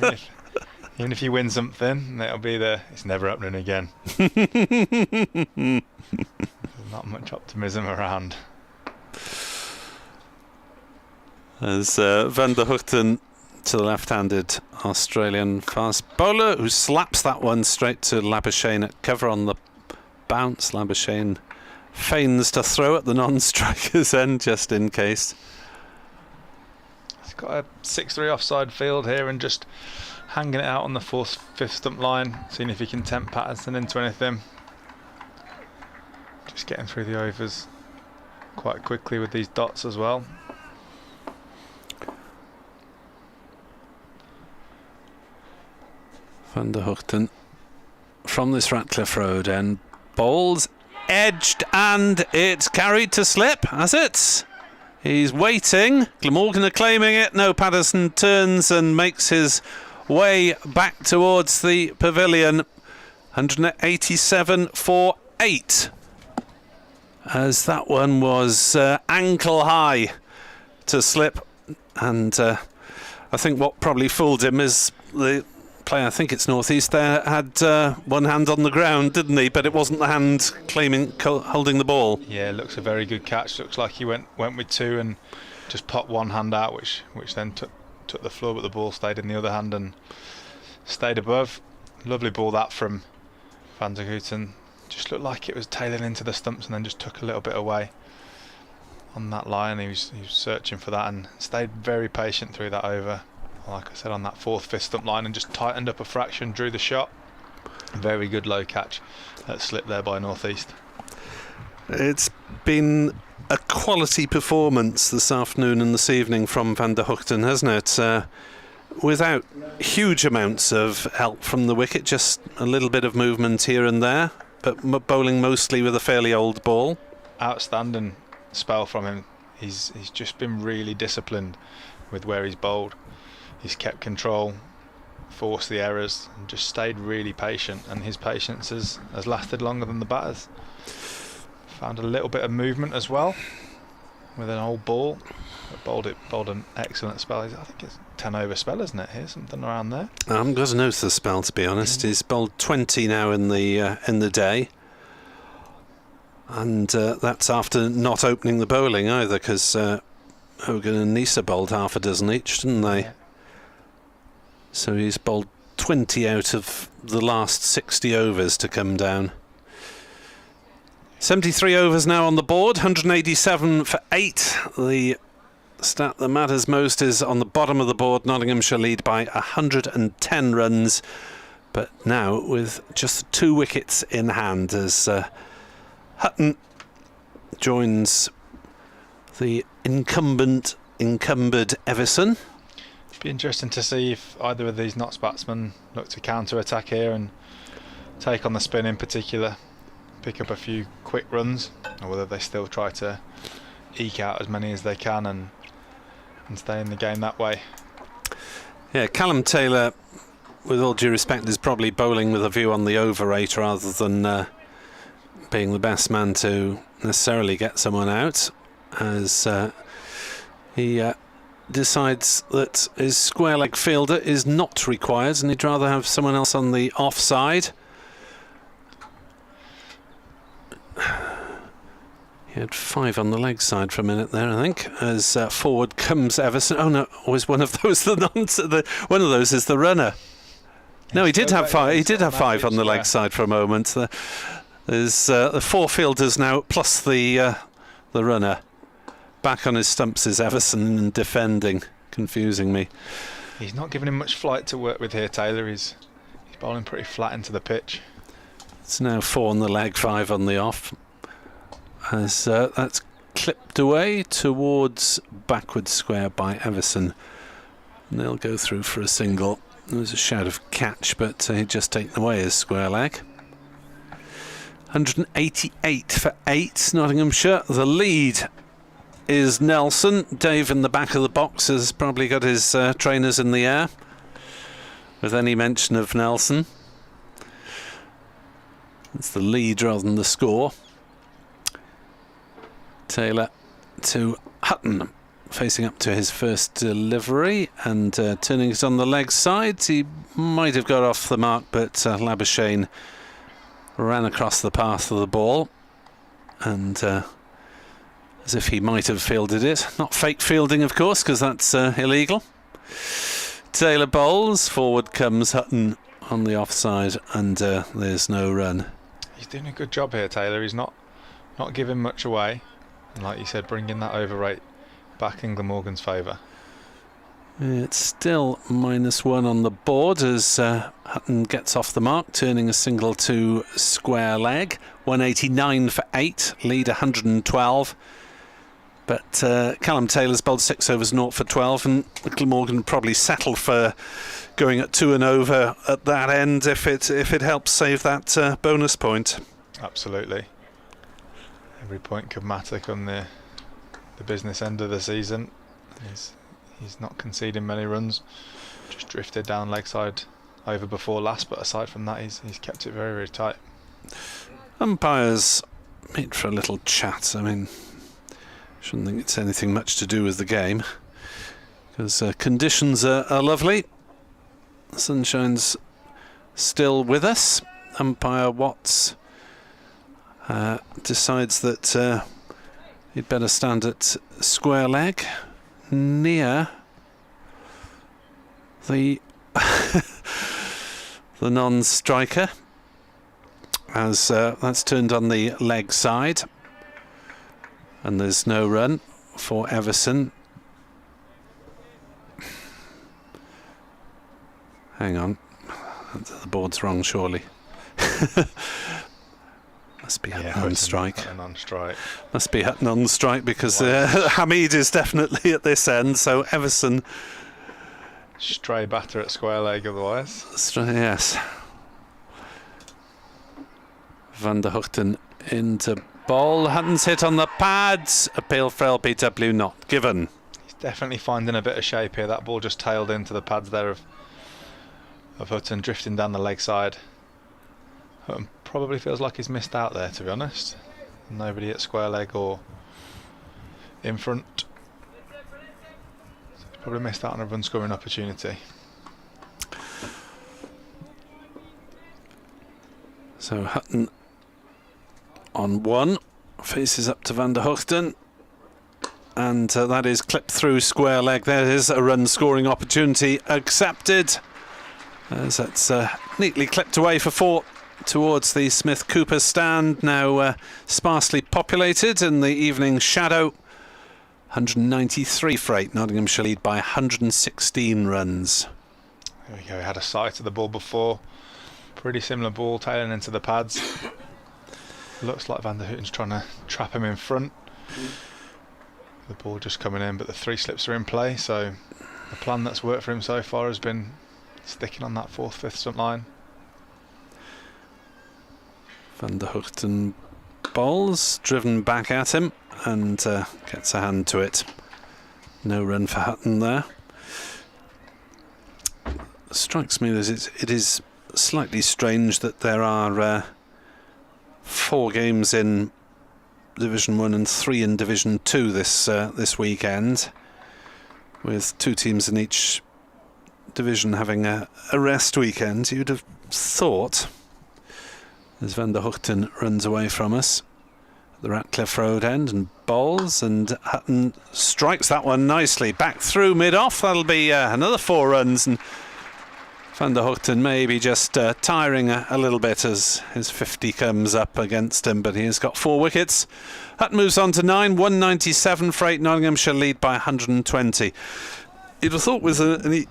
F: Even if you win something, it'll be it's never happening again. There's not much optimism around.
E: As Van der Hoogten to the left-handed Australian fast bowler, who slaps that one straight to Labuschagne at cover on the bounce. Labuschagne feigns to throw at the non-striker's end just in case.
F: He's got a 6-3 offside field here and just hanging it out on the 4th, 5th stump line, seeing if he can tempt Pattinson into anything. Just getting through the overs quite quickly with these dots as well.
E: Van der Hoogten from this Ratcliffe Road end bowls, edged, and it's carried to slip, has it? He's waiting. Glamorgan are claiming it. No, Patterson turns and makes his way back towards the pavilion. 187 for 8. As that one was ankle high to slip, and I think what probably fooled him is the player, I think it's North East there, had one hand on the ground, didn't he? But it wasn't the hand holding the ball.
F: Yeah, it looks a very good catch. Looks like he went with 2 and just popped one hand out, which then took the floor, but the ball stayed in the other hand and stayed above. Lovely ball that from Van der Hoogten. Just looked like it was tailing into the stumps and then just took a little bit away on that line. He was searching for that and stayed very patient through that over. Like I said, on that 4th, 5th stump line, and just tightened up a fraction, drew the shot. Very good low catch that slipped there by North East.
E: It's been a quality performance this afternoon and this evening from Van der Hoogten, hasn't it? Without huge amounts of help from the wicket, just a little bit of movement here and there, but bowling mostly with a fairly old ball.
F: Outstanding spell from him. He's just been really disciplined with where he's bowled. He's kept control, forced the errors, and just stayed really patient, and his patience has lasted longer than the batters. Found a little bit of movement as well with an old ball. Bowled an excellent spell. I think it's 10 over spell, isn't it? Here, something around there.
E: I haven't got a note of the spell, to be honest. He's bowled 20 now in the day, and that's after not opening the bowling either, because Hogan and Nisa bowled half a dozen each, didn't they? Yeah. So he's bowled 20 out of the last 60 overs to come down. 73 overs now on the board, 187 for 8. The stat that matters most is on the bottom of the board. Nottinghamshire lead by 110 runs, but now with just 2 wickets in hand as Hutton joins the encumbered Everson.
F: Be interesting to see if either of these Notts batsmen look to counter-attack here and take on the spin in particular, pick up a few quick runs, or whether they still try to eke out as many as they can and stay in the game that way.
E: Yeah, Callum Taylor, with all due respect, is probably bowling with a view on the over rate rather than being the best man to necessarily get someone out, as he decides that his square leg fielder is not required and he'd rather have someone else on the offside. He had 5 on the leg side for a minute there, I think, as forward comes Everson. Oh no, was one of those one of those is the runner. No, he did have 5. He did have 5 on the leg side for a moment. There's the 4 fielders now plus the runner. Back on his stumps is Everson defending. confusing me.
F: He's not giving him much flight to work with here, Taylor. He's bowling pretty flat into the pitch.
E: It's now 4 on the leg, 5 on the off. As that's clipped away towards backward square by Everson. And they'll go through for a single. There was a shout of catch, but he'd just taken away his square leg. 188 for 8, Nottinghamshire. The lead is Nelson. Dave in the back of the box has probably got his trainers in the air with any mention of Nelson. It's the lead rather than the score. Taylor to Hutton, facing up to his first delivery and turning it on the leg side. He might have got off the mark, but Labuschagne ran across the path of the ball, and as if he might have fielded it. Not fake fielding, of course, because that's illegal. Taylor bowls, forward comes Hutton on the offside, and there's no run.
F: He's doing a good job here, Taylor. He's not giving much away, and like you said, bringing that overrate back in Glamorgan's favour.
E: It's still -1 on the board as Hutton gets off the mark, turning a single to square leg. 189 for 8, lead 112. But Callum Taylor's bowled 6 overs, 0 for 12, and Glamorgan probably settle for going at 2 and over at that end if it helps save that bonus point.
F: Absolutely. Every point could matter come the business end of the season. He's not conceding many runs, just drifted down leg side over before last, but aside from that he's kept it very, very tight.
E: Umpires meet for a little chat. I mean, shouldn't think it's anything much to do with the game, because conditions are lovely. The sunshine's still with us. Umpire Watts decides that he'd better stand at square leg near the the non-striker, as that's turned on the leg side, and there's no run for Everson. Hang on, the board's wrong, surely. Must be Hutton on strike. Must be Hutton on strike, because Hamid is definitely at this end, so Everson.
F: Stray batter at square leg otherwise.
E: Yes. Van der Hoogten into ball. Hutton's hit on the pads. Appeal for LPW not given.
F: He's definitely finding a bit of shape here. That ball just tailed into the pads there of Hutton, drifting down the leg side. Hutton probably feels like he's missed out there, to be honest. Nobody at square leg or in front. So he's probably missed out on a run scoring opportunity.
E: So Hutton on 1, faces up to Van der Hoogten, and that is clipped through square leg. There is a run scoring opportunity accepted, as that's neatly clipped away for 4 towards the Smith Cooper stand, now sparsely populated in the evening shadow. 193 for 8, Nottinghamshire lead by 116 runs.
F: There we go, he had a sight of the ball before. Pretty similar ball, tailing into the pads. Looks like Van der Hoogten's trying to trap him in front. The ball just coming in, but the 3 slips are in play, so the plan that's worked for him so far has been sticking on that 4th, 5th stump line.
E: Van der Hoogten bowls, driven back at him, and gets a hand to it. No run for Hutton there. Strikes me that it is slightly strange that there are 4 games in Division 1 and 3 in Division 2 this weekend, with 2 teams in each division having a rest weekend. You'd have thought, as Van der Hoogten runs away from us at the Ratcliffe Road end and bowls, and Hutton strikes that one nicely back through mid-off. That'll be another 4 runs, and Van der Hoogten maybe just tiring a little bit as his 50 comes up against him, but he has got 4 wickets. Hutton moves on to 9, 197 for 8, Nottinghamshire lead by 120. you'd have thought with an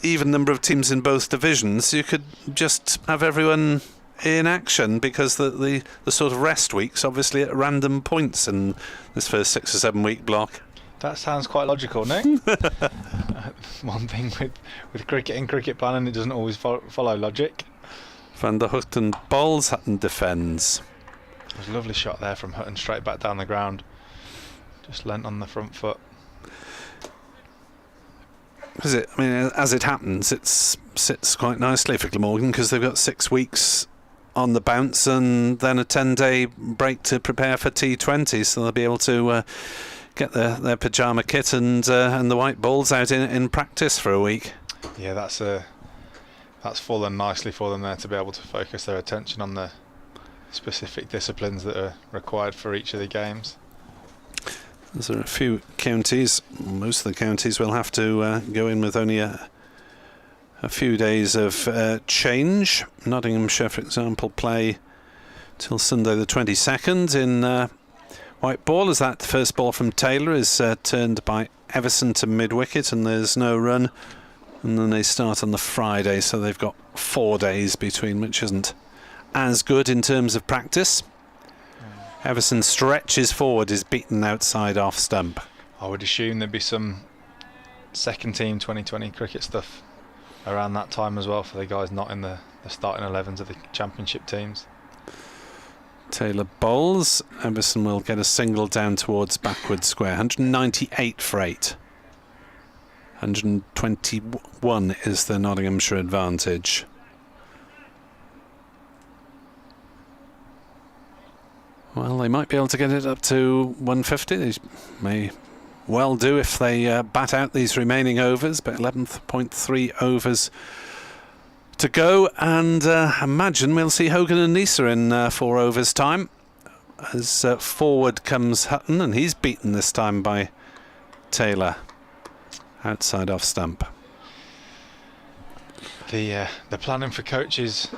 E: even number of teams in both divisions, you could just have everyone in action, because the sort of rest weeks obviously at random points in this first 6 or 7 week block.
F: That sounds quite logical, Nick. One thing with cricket and cricket planning, it doesn't always follow logic.
E: Van der Hutton bowls, Hutton defends.
F: It was a lovely shot there from Hutton, straight back down the ground. Just leant on the front foot.
E: As it happens, it sits quite nicely for Glamorgan, because they've got 6 weeks on the bounce and then a 10-day break to prepare for T20, so they'll be able to get their pyjama kit and the white balls out in practice for a week.
F: Yeah, that's fallen nicely for them there, to be able to focus their attention on the specific disciplines that are required for each of the games.
E: There are a few counties, most of the counties will have to go in with only a few days of change. Nottinghamshire, for example, play till Sunday the 22nd in white ball, as that first ball from Taylor is turned by Everson to mid-wicket and there's no run. And then they start on the Friday, so they've got 4 days between, which isn't as good in terms of practice. Everson stretches forward, is beaten outside off stump.
F: I would assume there'd be some second team 2020 cricket stuff around that time as well, for the guys not in the starting 11s of the championship teams.
E: Taylor bowls. Everson will get a single down towards backward square. 198 for 8. 121 is the Nottinghamshire advantage. Well, they might be able to get it up to 150. They may well do if they bat out these remaining overs, but 11.3 overs to go, and imagine we'll see Hogan and Nisa in 4 overs time. As forward comes Hutton, and he's beaten this time by Taylor outside off stump.
F: The planning for coaches.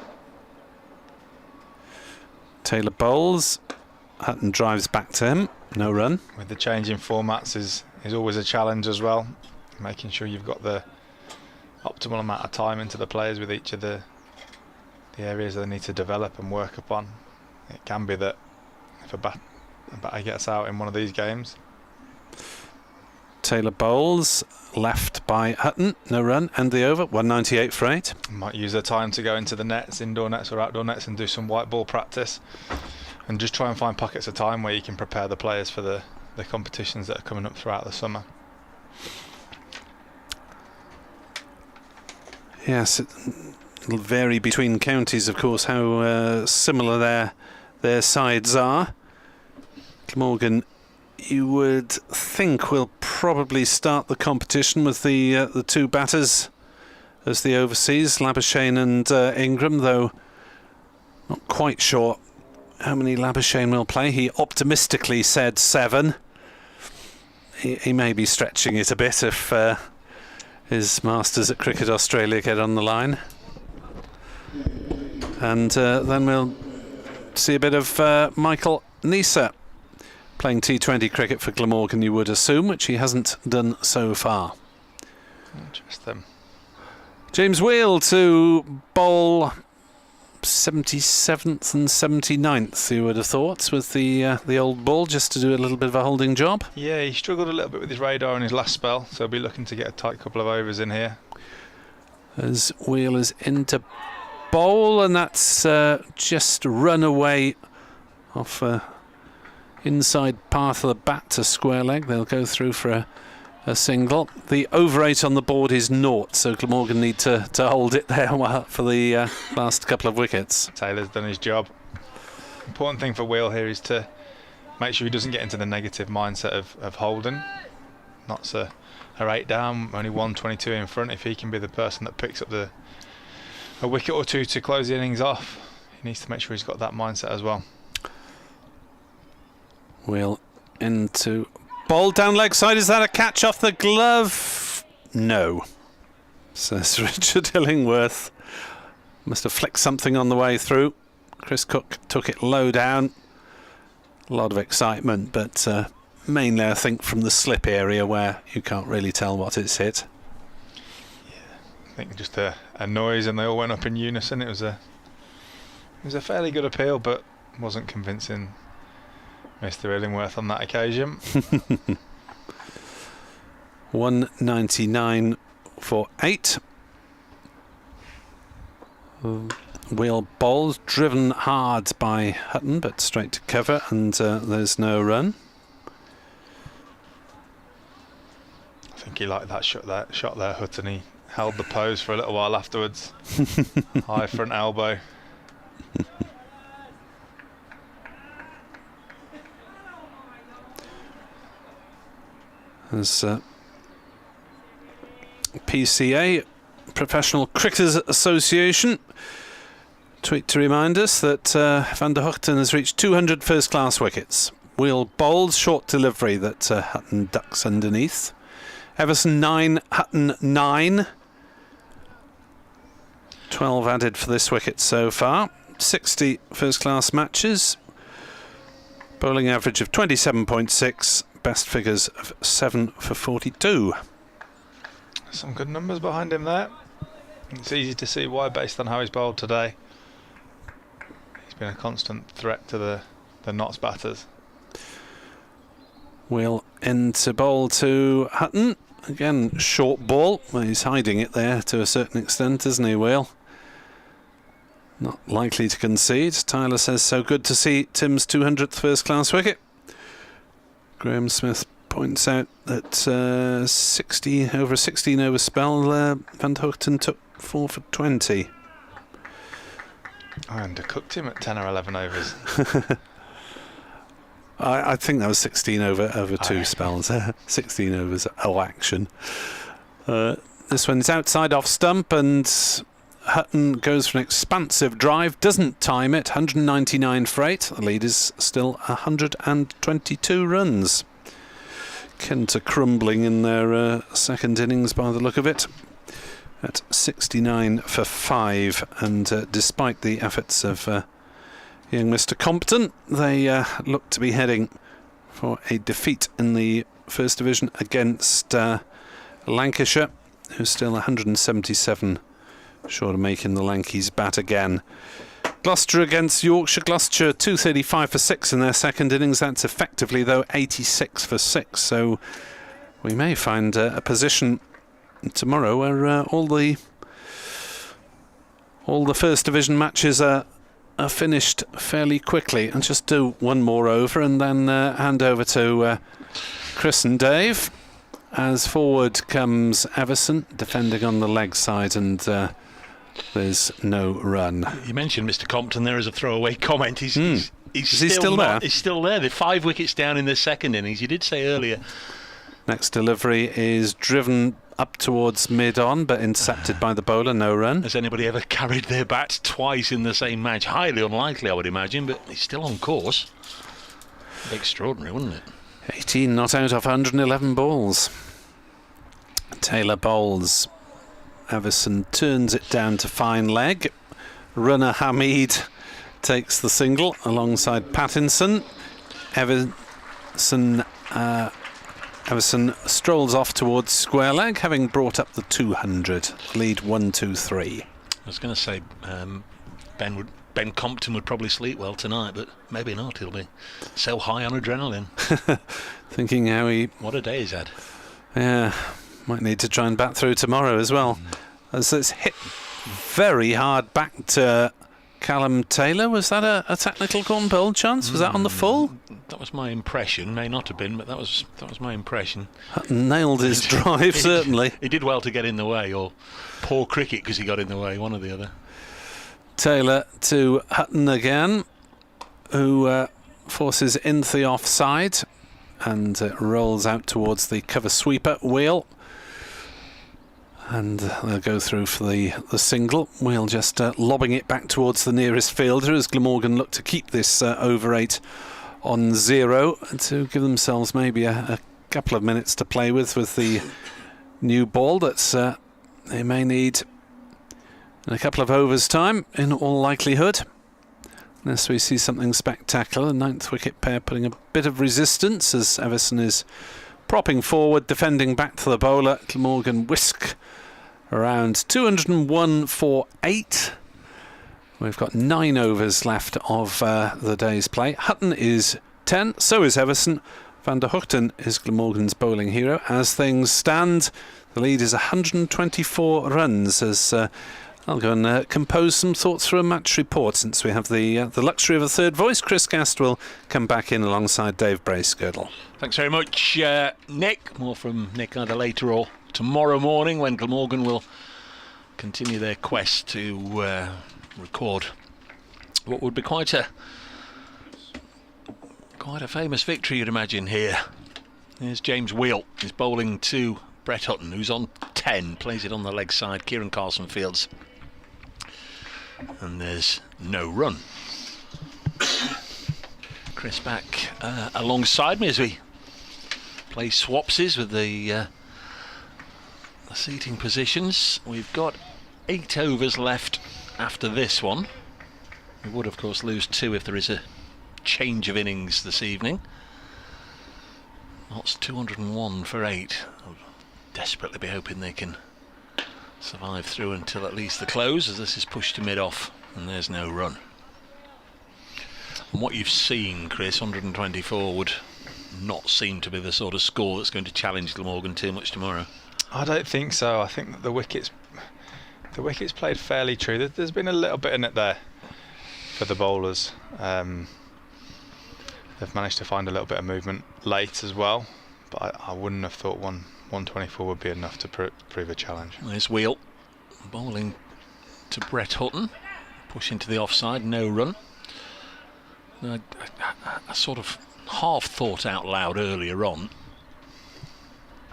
E: Taylor bowls. Hutton drives back to him. No run.
F: With the change in formats is always a challenge as well. Making sure you've got the optimal amount of time into the players with each of the areas that they need to develop and work upon. It can be that if a batter gets out in one of these games.
E: Taylor bowls, left by Hutton, no run, and the over, 198 for 8.
F: Might use their time to go into the nets, indoor nets or outdoor nets, and do some white ball practice, and just try and find pockets of time where you can prepare the players for the competitions that are coming up throughout the summer.
E: Yes, it'll vary between counties, of course, how similar their sides are. Glamorgan, you would think, will probably start the competition with the 2 batters as the overseas, Labuschagne and Ingram, though not quite sure how many Labuschagne will play. He optimistically said 7. He may be stretching it a bit if his masters at Cricket Australia get on the line. And then we'll see a bit of Michael Nisa playing T20 cricket for Glamorgan, you would assume, which he hasn't done so far.
F: Interesting.
E: James Wheel to bowl 77th and 79th, you would have thought, with the old ball, just to do a little bit of a holding job.
F: Yeah, he struggled a little bit with his radar in his last spell, so he'll be looking to get a tight couple of overs in here.
E: As Wheel is into bowl, and that's just run away off inside path of the bat to square leg. They'll go through for a single. The over 8 on the board is 0, so Glamorgan need to hold it there for the last couple of wickets.
F: Taylor's done his job. Important thing for Wheel here is to make sure he doesn't get into the negative mindset of holding. Not a 8 down, only 122 in front. If he can be the person that picks up a wicket or 2 to close the innings off, he needs to make sure he's got that mindset as well.
E: Wheel into bowl down leg side. Is that a catch off the glove? No, says Richard Illingworth. Must have flicked something on the way through. Chris Cook took it low down. A lot of excitement, but mainly I think from the slip area where you can't really tell what it's hit.
F: I think just a noise, and they all went up in unison. It was a fairly good appeal, but wasn't convincing Mr. Illingworth on that occasion.
E: 199 for 8. Wheel bowls driven hard by Hutton, but straight to cover, and there's no run.
F: I think he liked that shot there, Hutton. He held the pose for a little while afterwards. High front elbow.
E: As PCA, Professional Cricketers Association, tweet to remind us that Van der Hoogten has reached 200 first-class wickets. Wheel bowled, short delivery that Hutton ducks underneath. Everson 9, Hutton 9. 12 added for this wicket so far. 60 first-class matches. Bowling average of 27.6. Best figures of 7 for 42.
F: Some good numbers behind him there. It's easy to see why, based on how he's bowled today. He's been a constant threat to the Notts batters.
E: Wheel into bowl to Hutton. Again, short ball. Well, he's hiding it there to a certain extent, isn't he, Wheel? Not likely to concede. Tyler says, so good to see Tim's 200th first-class wicket. Graham Smith points out that over a 16-over spell, Van der Hoogten took 4 for 20.
F: I undercooked him at 10 or 11 overs.
E: I think that was 16 over 2 spells. 16 overs, action. This one's outside off stump, and Hutton goes for an expansive drive, doesn't time it, 199 for 8. The lead is still 122 runs. Kent are crumbling in their second innings by the look of it, at 69 for 5. And despite the efforts of young Mr. Compton, they look to be heading for a defeat in the First Division against Lancashire, who's still 177 short of making the Lankies bat again. Gloucester against Yorkshire. Gloucester 235 for 6 in their second innings. That's effectively, though, 86 for 6. So we may find a position tomorrow where all the First Division matches are finished fairly quickly. And just do one more over and then hand over to Chris and Dave. As forward comes Everson, defending on the leg side, and there's no run.
G: You mentioned Mr. Compton there as a throwaway comment. He's
E: Is he still there?
G: He's still there. They're 5 wickets down in the second innings. You did say earlier.
E: Next delivery is driven up towards mid-on, but intercepted by the bowler. No run.
G: Has anybody ever carried their bat twice in the same match? Highly unlikely, I would imagine, but he's still on course. Extraordinary, wouldn't it?
E: 18 not out of 111 balls. Taylor bowls. Everson turns it down to fine leg. Runner Hamid takes the single alongside Pattinson. Everson strolls off towards square leg, having brought up the 200. Lead 1-2-3.
G: I was going to say Ben Compton would probably sleep well tonight, but maybe not. He'll be so high on adrenaline.
E: Thinking how
G: what a day he's had.
E: Yeah, might need to try and bat through tomorrow as well. As it's hit very hard back to Callum Taylor. Was that a technical gone bold chance? Was that on the full?
G: That was my impression. May not have been, but that was my impression.
E: Nailed his drive, certainly.
G: He did well to get in the way, or poor cricket because he got in the way, one or the other.
E: Taylor to Hutton again, who forces into the offside and rolls out towards the cover sweeper. Wheel. And they'll go through for the single. Wheel just lobbing it back towards the nearest fielder as Glamorgan look to keep this over 8 on 0 to give themselves maybe a couple of minutes to play with the new ball that they may need in a couple of overs' time, in all likelihood. Unless we see something spectacular. 9th wicket pair putting a bit of resistance as Everson is propping forward, defending back to the bowler. Glamorgan whisk around 201 for 8. We've got 9 overs left of the day's play. Hutton is 10, so is Everson. Van der Hoogten is Glamorgan's bowling hero. As things stand, the lead is 124 runs as I'll go and compose some thoughts for a match report since we have the luxury of a third voice. Chris Gast will come back in alongside Dave Bracegirdle.
G: Thanks very much, Nick. More from Nick either later or tomorrow morning when Glamorgan will continue their quest to record what would be quite a famous victory, you'd imagine. Here, here's James Wheel. He's bowling to Brett Hutton, who's on 10, plays it on the leg side. Kieran Carlson fields, and there's no run. Chris back alongside me as we play swapsies with the seating positions. We've got 8 overs left after this one. We would of course lose 2 if there is a change of innings this evening. That's 201 for 8. I'll desperately be hoping they can survive through until at least the close, as this is pushed to mid-off and there's no run. And what you've seen, Chris, 124 would not seem to be the sort of score that's going to challenge Glamorgan too much tomorrow. I
F: don't think so. I think that the wickets played fairly true. There's been a little bit in it there for the bowlers. They've managed to find a little bit of movement late as well, but I wouldn't have thought 124 would be enough to prove a challenge.
G: There's Wheel bowling to Brett Hutton, push into the offside, no run. I sort of half thought out loud earlier on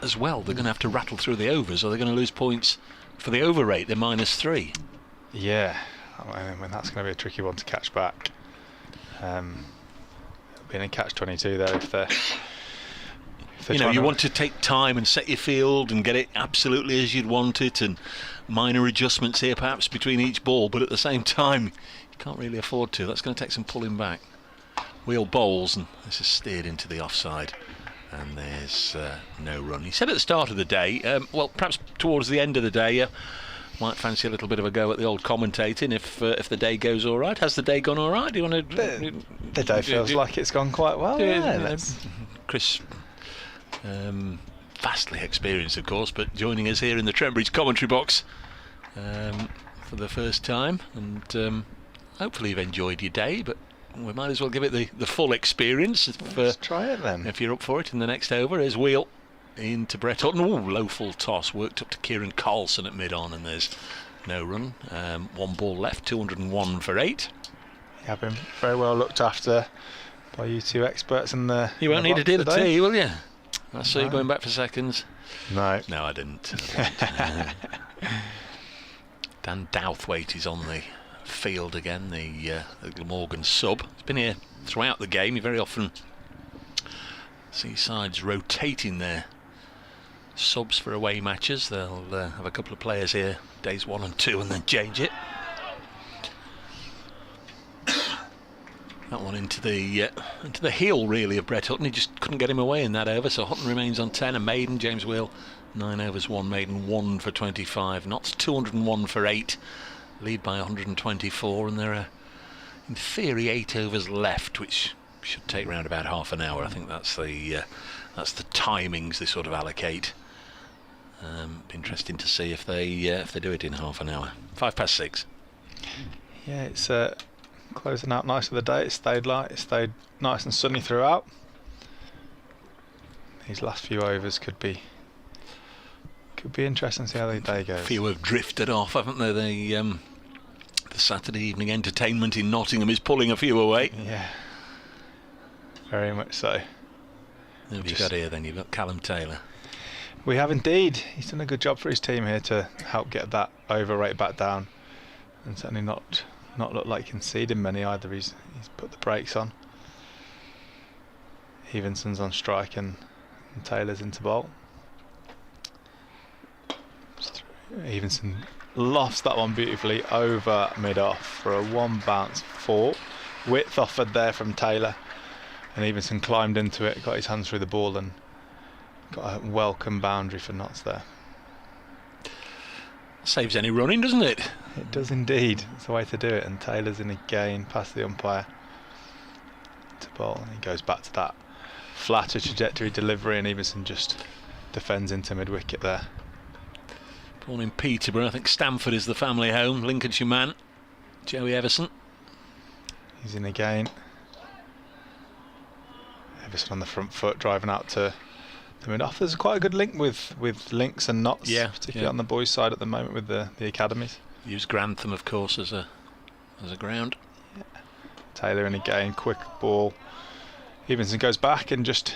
G: as well, they're going to have to rattle through the overs or they're going to lose points for the over rate. They're -3.
F: Yeah, I mean, that's going to be a tricky one to catch back. Being in catch-22 there if they're
G: you want to take time and set your field and get it absolutely as you'd want it, and minor adjustments here perhaps between each ball, but at the same time you can't really afford to. That's going to take some pulling back. Wheel bowls, and this is steered into the offside, and there's no run. He said at the start of the day, well, perhaps towards the end of the day, might fancy a little bit of a go at the old commentating if the day goes all right. Has the day gone all right? Do you want to?
F: The day feels like it's gone quite well. Yeah,
G: Chris, vastly experienced, of course, but joining us here in the Trent Bridge commentary box for the first time, and hopefully you've enjoyed your day. But we might as well give it the full experience.
F: Let's try it then.
G: If you're up for it in the next over. Here's Wheel into Brett Hutton. Ooh, low full toss, worked up to Kieran Carlson at mid-on, and there's no run. 1 ball left, 201 for 8.
F: Yeah, been very well looked after by you two experts in the.
G: You won't need to do the tea, will you? I saw you going back for seconds.
F: No,
G: I didn't. Dan Douthwaite is on the field again, the Glamorgan sub. He's been here throughout the game. You very often see sides rotating their subs for away matches. They'll have a couple of players here days 1 and 2 and then change it. That one into the heel really of Brett Hutton. He just couldn't get him away in that over, so Hutton remains on 10. A maiden, James Wheel 9 overs, 1 maiden, 1 for 25. Notts 201 for 8. Lead by 124, and there are in theory 8 overs left, which should take around about half an hour. I think that's the timings they sort of allocate. Interesting to see if they do it in half an hour. 6:05.
F: Yeah, it's closing out nice for the day. It stayed light. It stayed nice and sunny throughout. These last few overs could be interesting to see how the day goes.
G: A few have drifted off, haven't they? The Saturday evening entertainment in Nottingham is pulling a few away.
F: Yeah, very much so.
G: Who have you got here then? You've got Callum Taylor.
F: We have indeed. He's done a good job for his team here to help get that over rate back down, and certainly not look like conceding many either. He's put the brakes on. Evenson's on strike and Taylor's into bowl. Evenson lofts that one beautifully over mid-off for a 1 bounce 4. Width offered there from Taylor, and Evenson climbed into it, got his hands through the ball, and got a welcome boundary for Notts there.
G: Saves any running, doesn't it?
F: It does indeed. It's the way to do it. And Taylor's in again, past the umpire to bowl, and he goes back to that flatter trajectory delivery, and Everson just defends into mid-wicket there.
G: Born in Peterborough, I think Stamford is the family home. Lincolnshire man, Joey Everson.
F: He's in again. Everson on the front foot, driving out to the mid-off. There's quite a good link with links and knots, particularly on the boys' side at the moment with the academies.
G: Use Grantham, of course, as a ground.
F: Yeah. Taylor in again, quick ball. Evenson goes back and just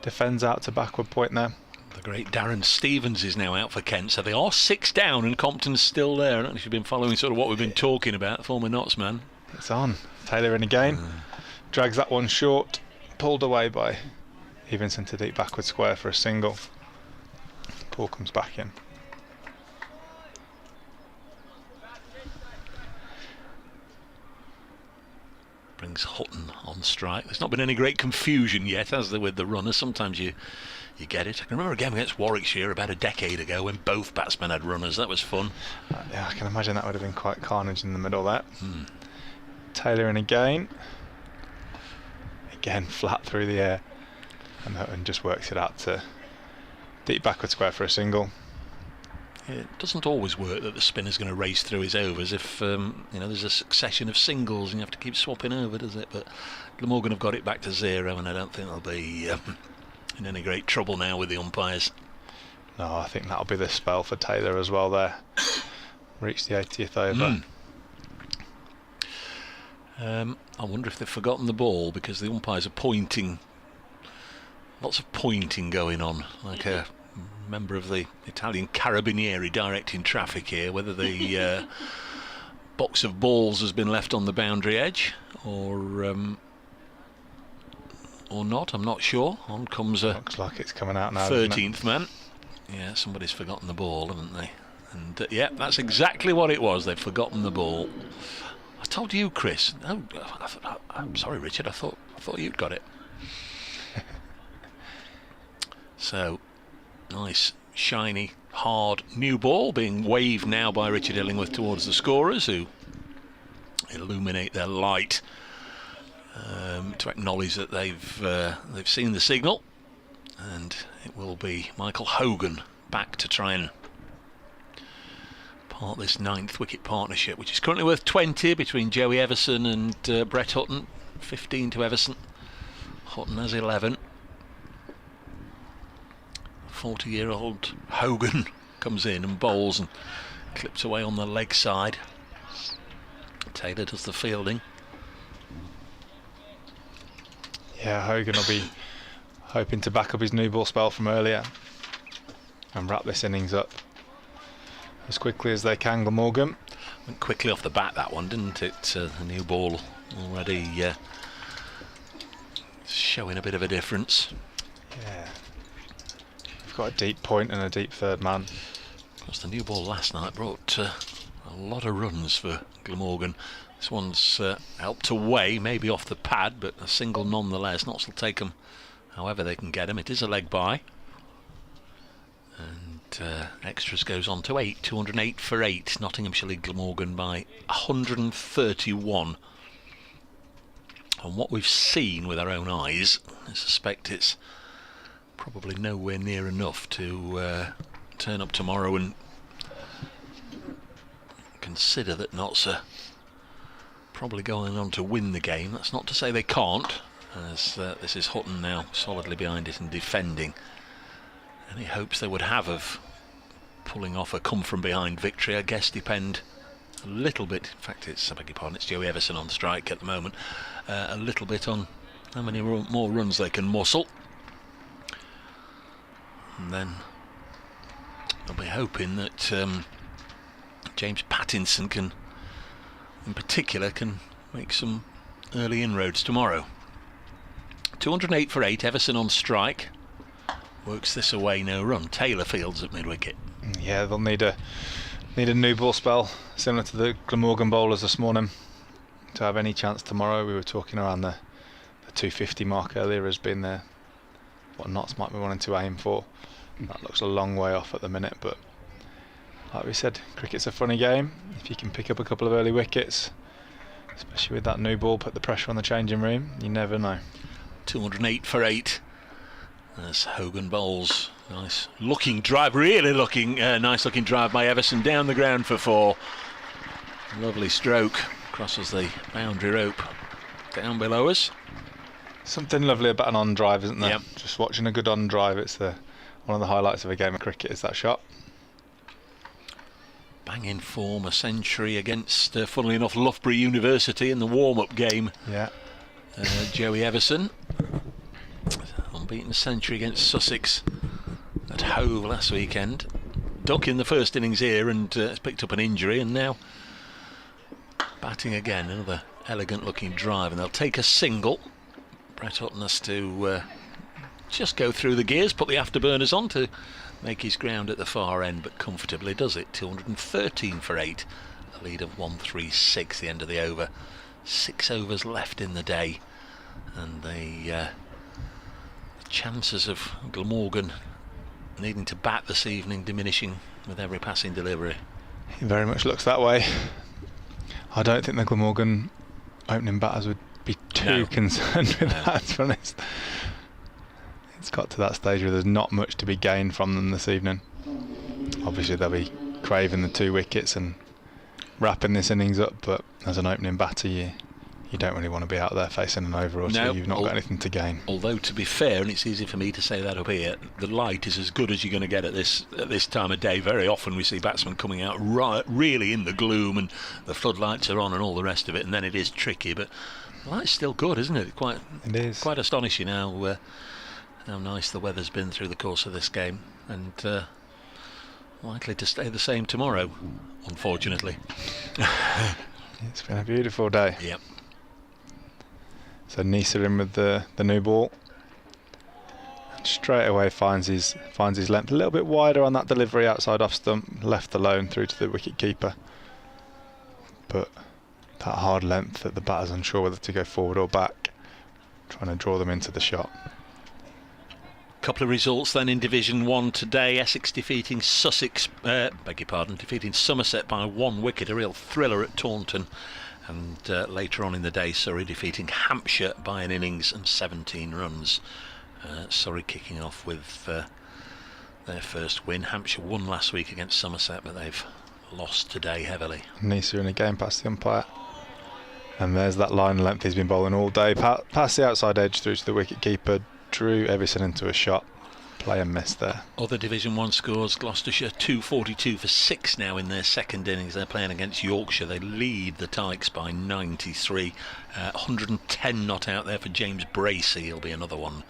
F: defends out to backward point there.
G: The great Darren Stevens is now out for Kent, so they are 6 down and Compton's still there. I don't know if you've been following sort of what we've been talking about, former Notts man.
F: It's on. Taylor in again, drags that one short, pulled away by Evenson to deep backward square for a single. Paul comes back in.
G: Brings Hutton on strike. There's not been any great confusion yet, has there, with the runner? Sometimes you get it. I can remember a game against Warwickshire about a decade ago when both batsmen had runners. That was fun.
F: Yeah, I can imagine that would have been quite carnage in the middle there. Taylor in again. Again, flat through the air. And Hutton just works it out to deep backward square for a single.
G: It doesn't always work that the spinner's going to race through his overs if there's a succession of singles and you have to keep swapping over, does it? But Glamorgan have got it back to 0, and I don't think they'll be in any great trouble now with the umpires.
F: No, I think that'll be the spell for Taylor as well there. Reached the 80th over.
G: I wonder if they've forgotten the ball, because the umpires are pointing. Lots of pointing going on, like a member of the Italian Carabinieri directing traffic here. Whether the box of balls has been left on the boundary edge or not, I'm not sure. On comes a
F: looks like it's coming out now,
G: 13th man. Yeah, somebody's forgotten the ball, haven't they? And yeah, that's exactly what it was. They've forgotten the ball. I told you, Chris. No, I'm sorry, Richard. I thought you'd got it. So, nice, shiny, hard new ball being waved now by Richard Illingworth towards the scorers, who illuminate their light to acknowledge that they've seen the signal, and it will be Michael Hogan back to try and part this 9th wicket partnership, which is currently worth 20 between Joey Everson and Brett Hutton. 15 to Everson. Hutton has 11. 40-year-old Hogan comes in and bowls and clips away on the leg side. Taylor does the fielding.
F: Yeah, Hogan will be hoping to back up his new ball spell from earlier and wrap this innings up as quickly as they can. Glamorgan
G: went quickly off the bat, that one, didn't it? The new ball already showing a bit of a difference.
F: Yeah. We've got a deep point and a deep third man.
G: Of course, the new ball last night brought a lot of runs for Glamorgan. This one's helped away, maybe off the pad, but a single nonetheless. Notts will take them however they can get them. It is a leg by. And extras goes on to 8. 208 for 8. Nottinghamshire lead Glamorgan by 131. And what we've seen with our own eyes, I suspect it's probably nowhere near enough to turn up tomorrow and consider that Notts are probably going on to win the game. That's not to say they can't, as this is Hutton now solidly behind it and defending. Any hopes they would have of pulling off a come-from-behind victory, I guess, depend a little bit. In fact, I beg your pardon, it's Joey Everson on strike at the moment. A little bit on how many more runs they can muscle. And then they'll be hoping that James Pattinson can, in particular, can make some early inroads tomorrow. 208 for 8, Everson on strike. Works this away, no run. Taylor fields at mid-wicket.
F: Yeah, they'll need a new ball spell, similar to the Glamorgan bowlers this morning, to have any chance tomorrow. We were talking around the 250 mark earlier as being what Notts might be wanting to aim for. That looks a long way off at the minute, but like we said, cricket's a funny game. If you can pick up a couple of early wickets, especially with that new ball, put the pressure on the changing room, you never know.
G: 208 for 8 as Hogan bowls. Nice looking drive, really looking nice looking drive by Everson down the ground for 4. Lovely stroke, crosses the boundary rope down below us.
F: Something lovely about an on drive, isn't there?
G: Yep.
F: Just watching a good on drive, it's one of the highlights of a game of cricket, is that shot.
G: Banging form, a century against, funnily enough, Loughborough University in the warm-up game.
F: Yeah.
G: Joey Everson, unbeaten century against Sussex at Hove last weekend. Duck in the first innings here and has picked up an injury, and now batting again. Another elegant looking drive, and they'll take a single. Brett Hutton has to just go through the gears, put the afterburners on to make his ground at the far end, but comfortably does it. 213 for 8, a lead of 136 the end of the over. 6 overs left in the day, and the chances of Glamorgan needing to bat this evening diminishing with every passing delivery.
F: It very much looks that way. I don't think the Glamorgan opening batters would be too concerned with that, to be honest. It's got to that stage where there's not much to be gained from them this evening. Obviously they'll be craving the 2 wickets and wrapping this innings up, but as an opening batter you don't really want to be out there facing an over or two. You've not got anything to gain.
G: Although, to be fair, and it's easy for me to say that up here, the light is as good as you're going to get at this time of day. Very often we see batsmen coming out really in the gloom and the floodlights are on and all the rest of it, and then it is tricky, but the light's still good, isn't it? It is quite astonishing how nice the weather's been through the course of this game, and likely to stay the same tomorrow, unfortunately.
F: It's been a beautiful day.
G: Yep.
F: So Nisa in with the new ball, and straight away finds his length a little bit wider on that delivery outside off stump, left alone through to the wicket keeper, but that hard length that the batter's unsure whether to go forward or back, trying to draw them into the shot.
G: Couple of results then in Division 1 today. Essex defeating defeating Somerset by 1 wicket, a real thriller at Taunton. And later on in the day, Surrey defeating Hampshire by an innings and 17 runs. Surrey kicking off with their first win. Hampshire won last week against Somerset, but they've lost today heavily.
F: Nisa in a game past the umpire. And there's that line length he's been bowling all day. Past the outside edge through to the wicket keeper. Drew Everson into a shot. Play and miss there.
G: Other Division 1 scores: Gloucestershire 242 for 6 now in their second innings. They're playing against Yorkshire. They lead the Tykes by 93. 110 not out there for James Bracey. He'll be another one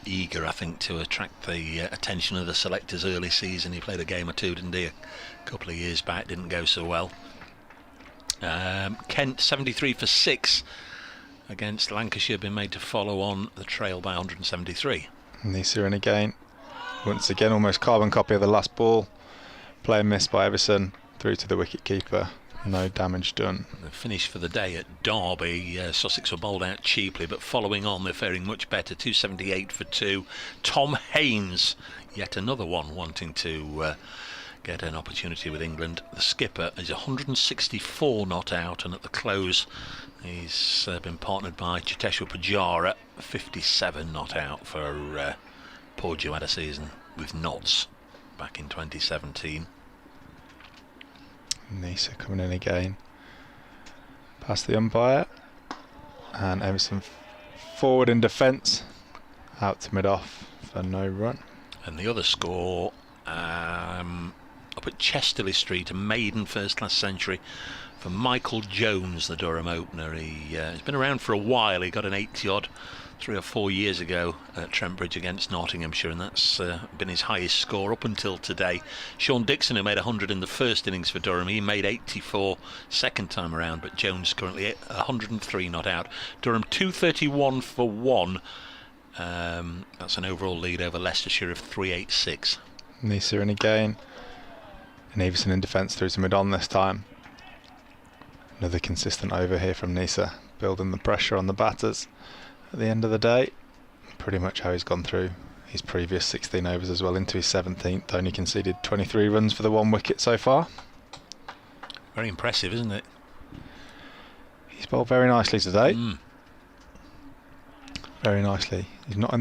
G: eager, I think, to attract the attention of the selectors early season. He played a game or two, didn't he, a couple of years back? Didn't go so well. Kent 73 for 6 against Lancashire, been made to follow on the trail by 173.
F: Nisa in again. Once again, almost carbon copy of the last ball. Play and miss by Everson through to the wicket keeper. No damage done.
G: The finish for the day at Derby. Sussex were bowled out cheaply, but following on they're faring much better. 278 for 2. Tom Haynes, yet another one wanting to get an opportunity with England. The skipper is 164 not out, and at the close he's been partnered by Chiteshwar Pujara, 57 not out for poor Joe had a season with knots back in 2017.
F: Nisa coming in again. Past the umpire. And Everson forward in defence. Out to mid-off for no run.
G: And the other score up at Chesterley Street, a maiden first-class century for Michael Jones, the Durham opener. He's been around for a while. He got an 80-odd 3 or 4 years ago at Trent Bridge against Nottinghamshire, and that's been his highest score up until today. Sean Dixon, who made 100 in the first innings for Durham, he made 84 second time around, but Jones currently 103 not out. Durham 231 for 1. That's an overall lead over Leicestershire of 386.
F: Nisa in again. And Everson in defence through to mid-on this time. Another consistent over here from Nisa, building the pressure on the batters. At the end of the day, pretty much how he's gone through his previous 16 overs as well into his 17th. Only conceded 23 runs for the 1 wicket so far.
G: Very impressive, isn't it?
F: He's bowled very nicely today. Very nicely. He's not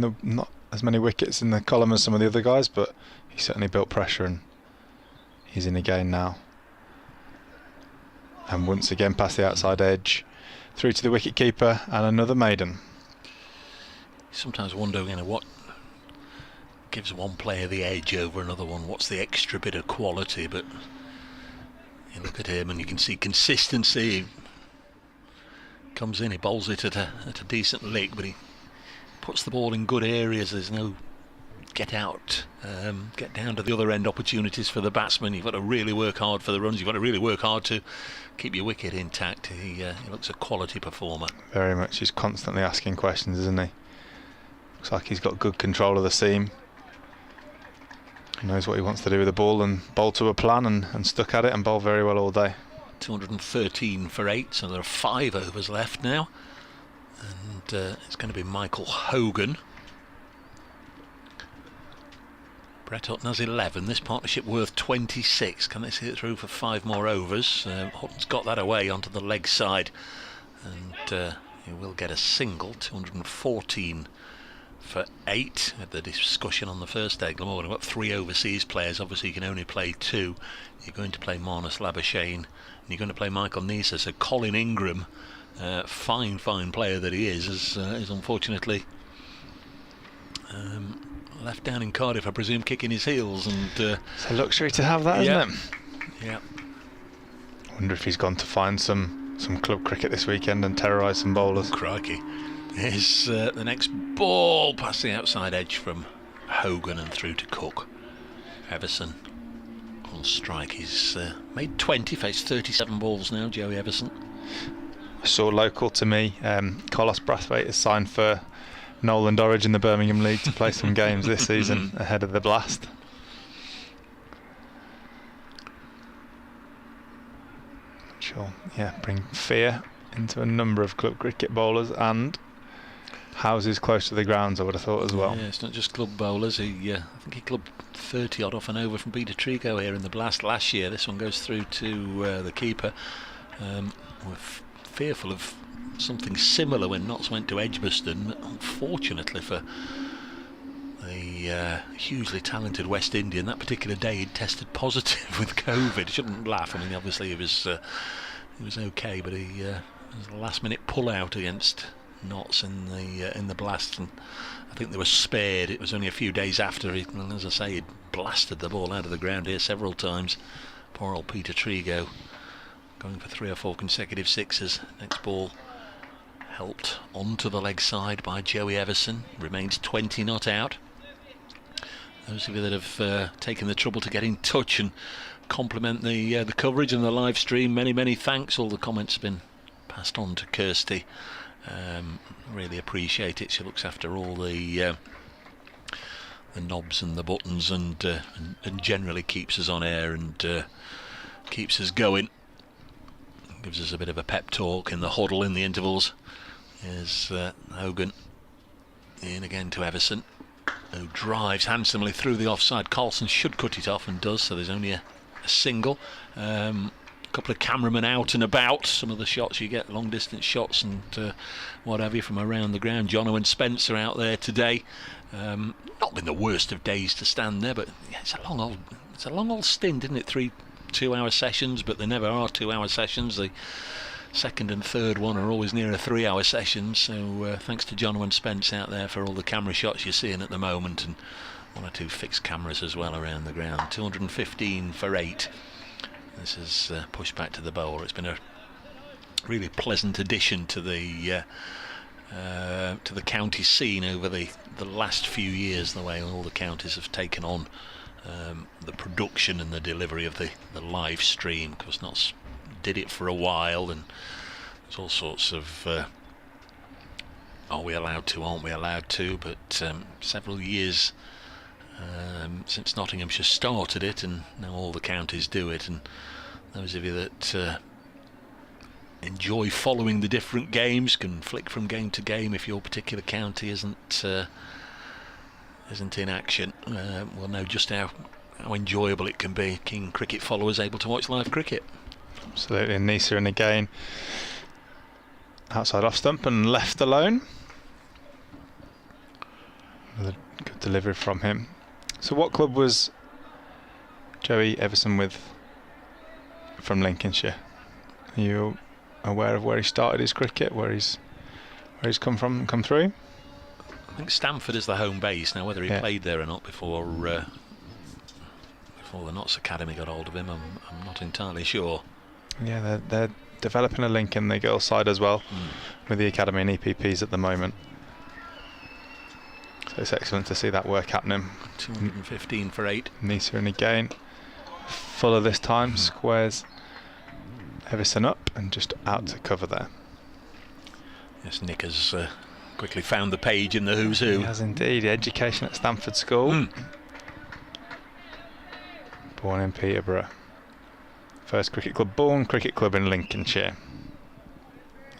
F: as many wickets in the column as some of the other guys, but he certainly built pressure and he's in again now. And once again past the outside edge, through to the wicket keeper and another maiden.
G: Sometimes wonder, what gives one player the edge over another one. What's the extra bit of quality? But you look at him and you can see consistency. He comes in, he bowls it at a decent lick, but he puts the ball in good areas. There's no get down to the other end opportunities for the batsman. You've got to really work hard for the runs. You've got to really work hard to keep your wicket intact. He looks a quality performer.
F: Very much. He's constantly asking questions, isn't he? Looks like he's got good control of the seam. He knows what he wants to do with the ball and bowl to a plan and stuck at it and bowl very well all day.
G: 213 for 8, so there are 5 overs left now. And it's going to be Michael Hogan. Brett Hutton has 11. This partnership worth 26. Can they see it through for 5 more overs? Hutton's got that away onto the leg side, and he will get a single. 214 for 8. We had the discussion on the first day. Glamorgan have got 3 overseas players. Obviously, you can only play 2. You're going to play Marnus Labuschagne, and you're going to play Michael Neser. So Colin Ingram, fine player that he is unfortunately left down in Cardiff, I presume, kicking his heels. And
F: it's a luxury to have that, isn't it?
G: Yeah.
F: I wonder if he's gone to find some club cricket this weekend and terrorise some bowlers.
G: Crikey. Here's the next ball past the outside edge from Hogan and through to Cook. Everson on strike. He's made 20, faced 37 balls now, Joey Everson.
F: I saw local to me, Carlos Brathwaite has signed for Noland Orridge in the Birmingham League to play some games this season ahead of the Blast. Which will, bring fear into a number of club cricket bowlers and houses close to the grounds, I would have thought as well.
G: Yeah, it's not just club bowlers. I think he clubbed 30 odd off and over from Peter Trigo here in the Blast last year. This one goes through to the keeper. We're fearful of something similar when Notts went to Edgbaston. Unfortunately for the hugely talented West Indian, that particular day he'd tested positive with COVID. Shouldn't laugh. I mean, obviously he was okay, but he was a last-minute pull-out against Notts in the Blast, and I think they were spared. It was only a few days after he, as I say, he'd blasted the ball out of the ground here several times. Poor old Peter Trigo going for 3 or 4 consecutive sixes. Next ball helped onto the leg side by Joey Everson. Remains 20 not out. Those of you that have taken the trouble to get in touch and compliment the coverage and the live stream, many thanks. All the comments have been passed on to Kirsty. Really appreciate it. She looks after all the knobs and the buttons and generally keeps us on air and keeps us going. Gives us a bit of a pep talk in the huddle in the intervals. Here's Hogan in again to Everson, who drives handsomely through the offside. Carlson should cut it off and does, so there's only a single. A couple of cameramen out and about. Some of the shots you get, long distance shots and what have you, from around the ground. Jono and Spence are out there today. Not been the worst of days to stand there, but yeah, it's a long old stint, isn't it? 3 2-hour sessions, but there never are 2-hour sessions. The second and third one are always near a 3-hour session. So thanks to Jono and Spence out there for all the camera shots you're seeing at the moment, and 1 or 2 fixed cameras as well around the ground. 215 for 8. This is pushed back to the bowler. It's been a really pleasant addition to the county scene over the last few years, the way all the counties have taken on the production and the delivery of the live stream. Because Notts did it for a while, and there's all sorts of are we allowed to, aren't we allowed to, but several years since Nottinghamshire started it, and now all the counties do it. And those of you that enjoy following the different games can flick from game to game if your particular county isn't isn't in action, we'll know just how enjoyable it can be. Keen cricket followers able to watch live cricket.
F: Absolutely, and Nisa in again. Outside off stump and left alone. Another good delivery from him. So what club was Joey Everson with from Lincolnshire? Are you aware of where he started his cricket, where he's come through?
G: I think Stamford is the home base. Now whether he played there or not before the Notts Academy got hold of him, I'm not entirely sure.
F: Yeah, they're developing a link in the girls' side as well with the academy and EPPs at the moment. So it's excellent to see that work happening.
G: 215 for 8.
F: Nisa in again. Fuller this time, squares Everson up and just out to cover there.
G: Yes, Nick has quickly found the page in the who's who.
F: He has indeed. Education at Stamford School. Born in Peterborough. First cricket club born, cricket club in Lincolnshire.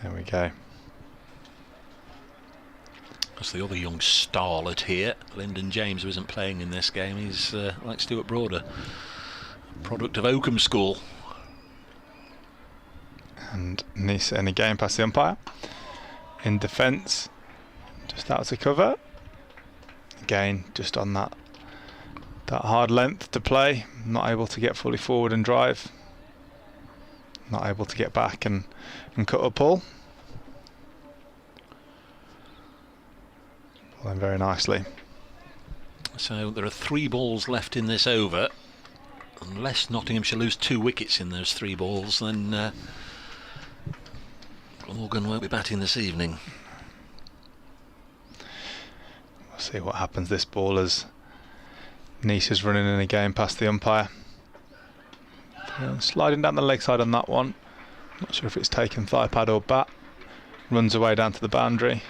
F: There we go.
G: That's the other young starlet here, Lyndon James, who isn't playing in this game. He's like Stuart Broader, product of Oakham School.
F: And Nisa in again past the umpire. In defence, just out to cover. Again, just on that hard length to play. Not able to get fully forward and drive. Not able to get back and cut or pull. Pulling very nicely.
G: So there are 3 balls left in this over. Unless Nottinghamshire lose 2 wickets in those 3 balls, then Glamorgan won't be batting this evening.
F: We'll see what happens this ball as Nisa's running in again past the umpire. Sliding down the leg side on that one. Not sure if it's taken thigh pad or bat. Runs away down to the boundary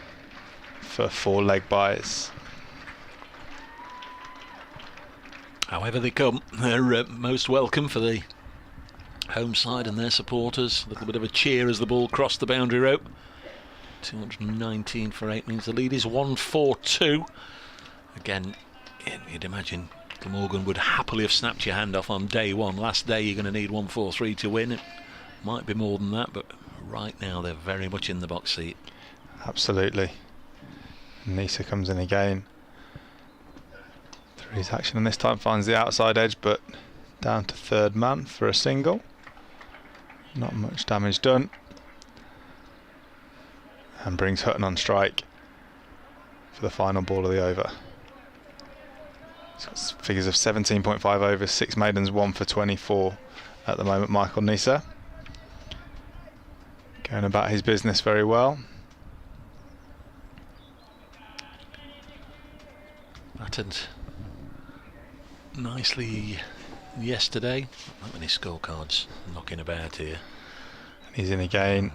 F: for 4 leg byes.
G: However they come, they're most welcome for the home side and their supporters. A little bit of a cheer as the ball crossed the boundary rope. 219 for 8 means the lead is 1-4-2. Again, you'd imagine Glamorgan would happily have snapped your hand off on day one. Last day you're going to need 1-4-3 to win. It might be more than that, but right now they're very much in the box seat.
F: Absolutely. Nisa comes in again. Through his action, and this time finds the outside edge, but down to third man for a single. Not much damage done. And brings Hutton on strike for the final ball of the over. He's got figures of 17.5 overs, 6 maidens, 1 for 24 at the moment, Michael Nisa. Going about his business very well.
G: Batted nicely yesterday. Not many scorecards knocking about here.
F: And he's in again.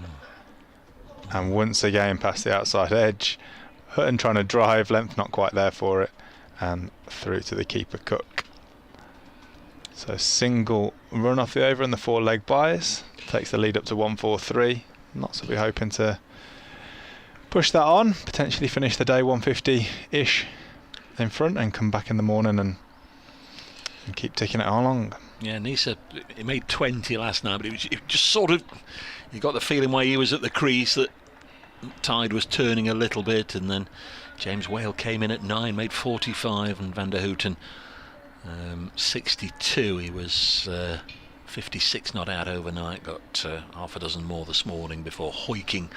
F: And once again past the outside edge. Hutton trying to drive, length not quite there for it. And through to the keeper Cook. So single run off the over and the 4 leg byes. Takes the lead up to 1-4-3. Notts will be hoping to push that on. Potentially finish the day 150-ish in front and come back in the morning and keep ticking it along.
G: Yeah, Nisa, he made 20 last night, but it just sort of, you got the feeling while he was at the crease that tide was turning a little bit, and then James Whale came in at 9, made 45, and Van der Houten 62. He was 56 not out overnight, got half a dozen more this morning before hoiking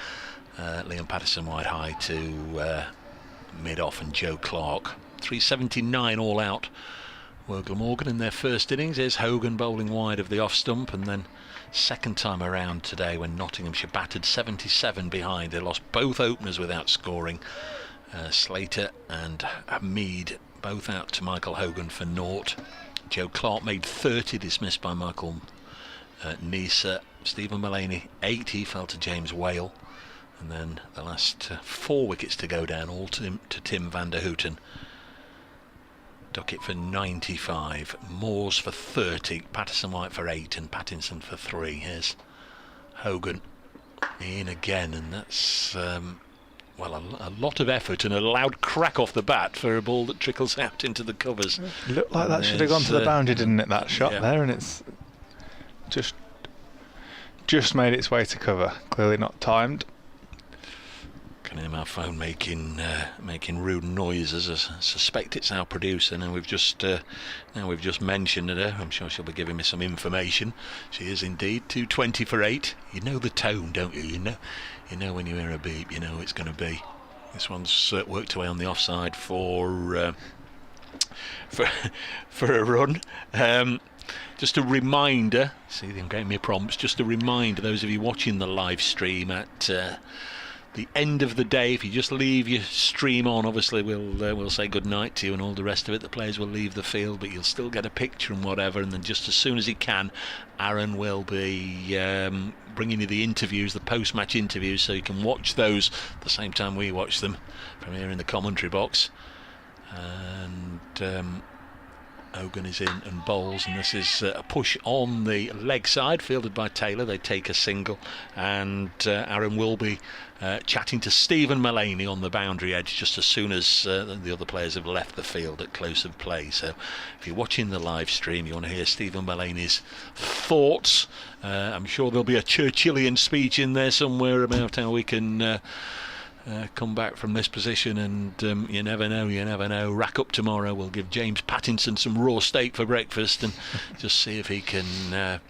G: Liam Patterson-White high to mid-off, and Joe Clark. 379 all out were Glamorgan in their first innings. Here's Hogan bowling wide of the off stump, and then second time around today when Nottinghamshire battered 77 behind. They lost both openers without scoring. Slater and Mead both out to Michael Hogan for naught. Joe Clark made 30, dismissed by Michael Nisa. Stephen Mullaney 8, he fell to James Whale. And then the last 4 wickets to go down, all to Tim van der Houten. Duckett for 95, Moores for 30, Patterson-White for 8, and Pattinson for 3. Here's Hogan in again, and that's a lot of effort and a loud crack off the bat for a ball that trickles out into the covers.
F: Looked like that should have gone to the boundary, didn't it, that shot there, and it's just made its way to cover. Clearly not timed.
G: Can hear my phone making rude noises. I suspect it's our producer. Now we've just mentioned her. I'm sure she'll be giving me some information. She is indeed 220 for 8. You know the tone, don't you? You know when you hear a beep, you know it's going to be. This one's worked away on the offside for a run. Just a reminder. See, they're getting me prompts. Just a reminder, those of you watching the live stream at the end of the day, if you just leave your stream on, obviously we'll say good night to you and all the rest of it. The players will leave the field, but you'll still get a picture and whatever, and then just as soon as he can, Aaron will be bringing you the interviews, the post-match interviews, so you can watch those at the same time we watch them from here in the commentary box. And Hogan is in and bowls, and this is a push on the leg side, fielded by Taylor. They take a single, and Aaron will be chatting to Stephen Mullaney on the boundary edge just as soon as the other players have left the field at close of play. So if you're watching the live stream, you want to hear Stephen Mullaney's thoughts. I'm sure there'll be a Churchillian speech in there somewhere about how we can come back from this position, and you never know. Rack up tomorrow. We'll give James Pattinson some raw steak for breakfast and just see if he can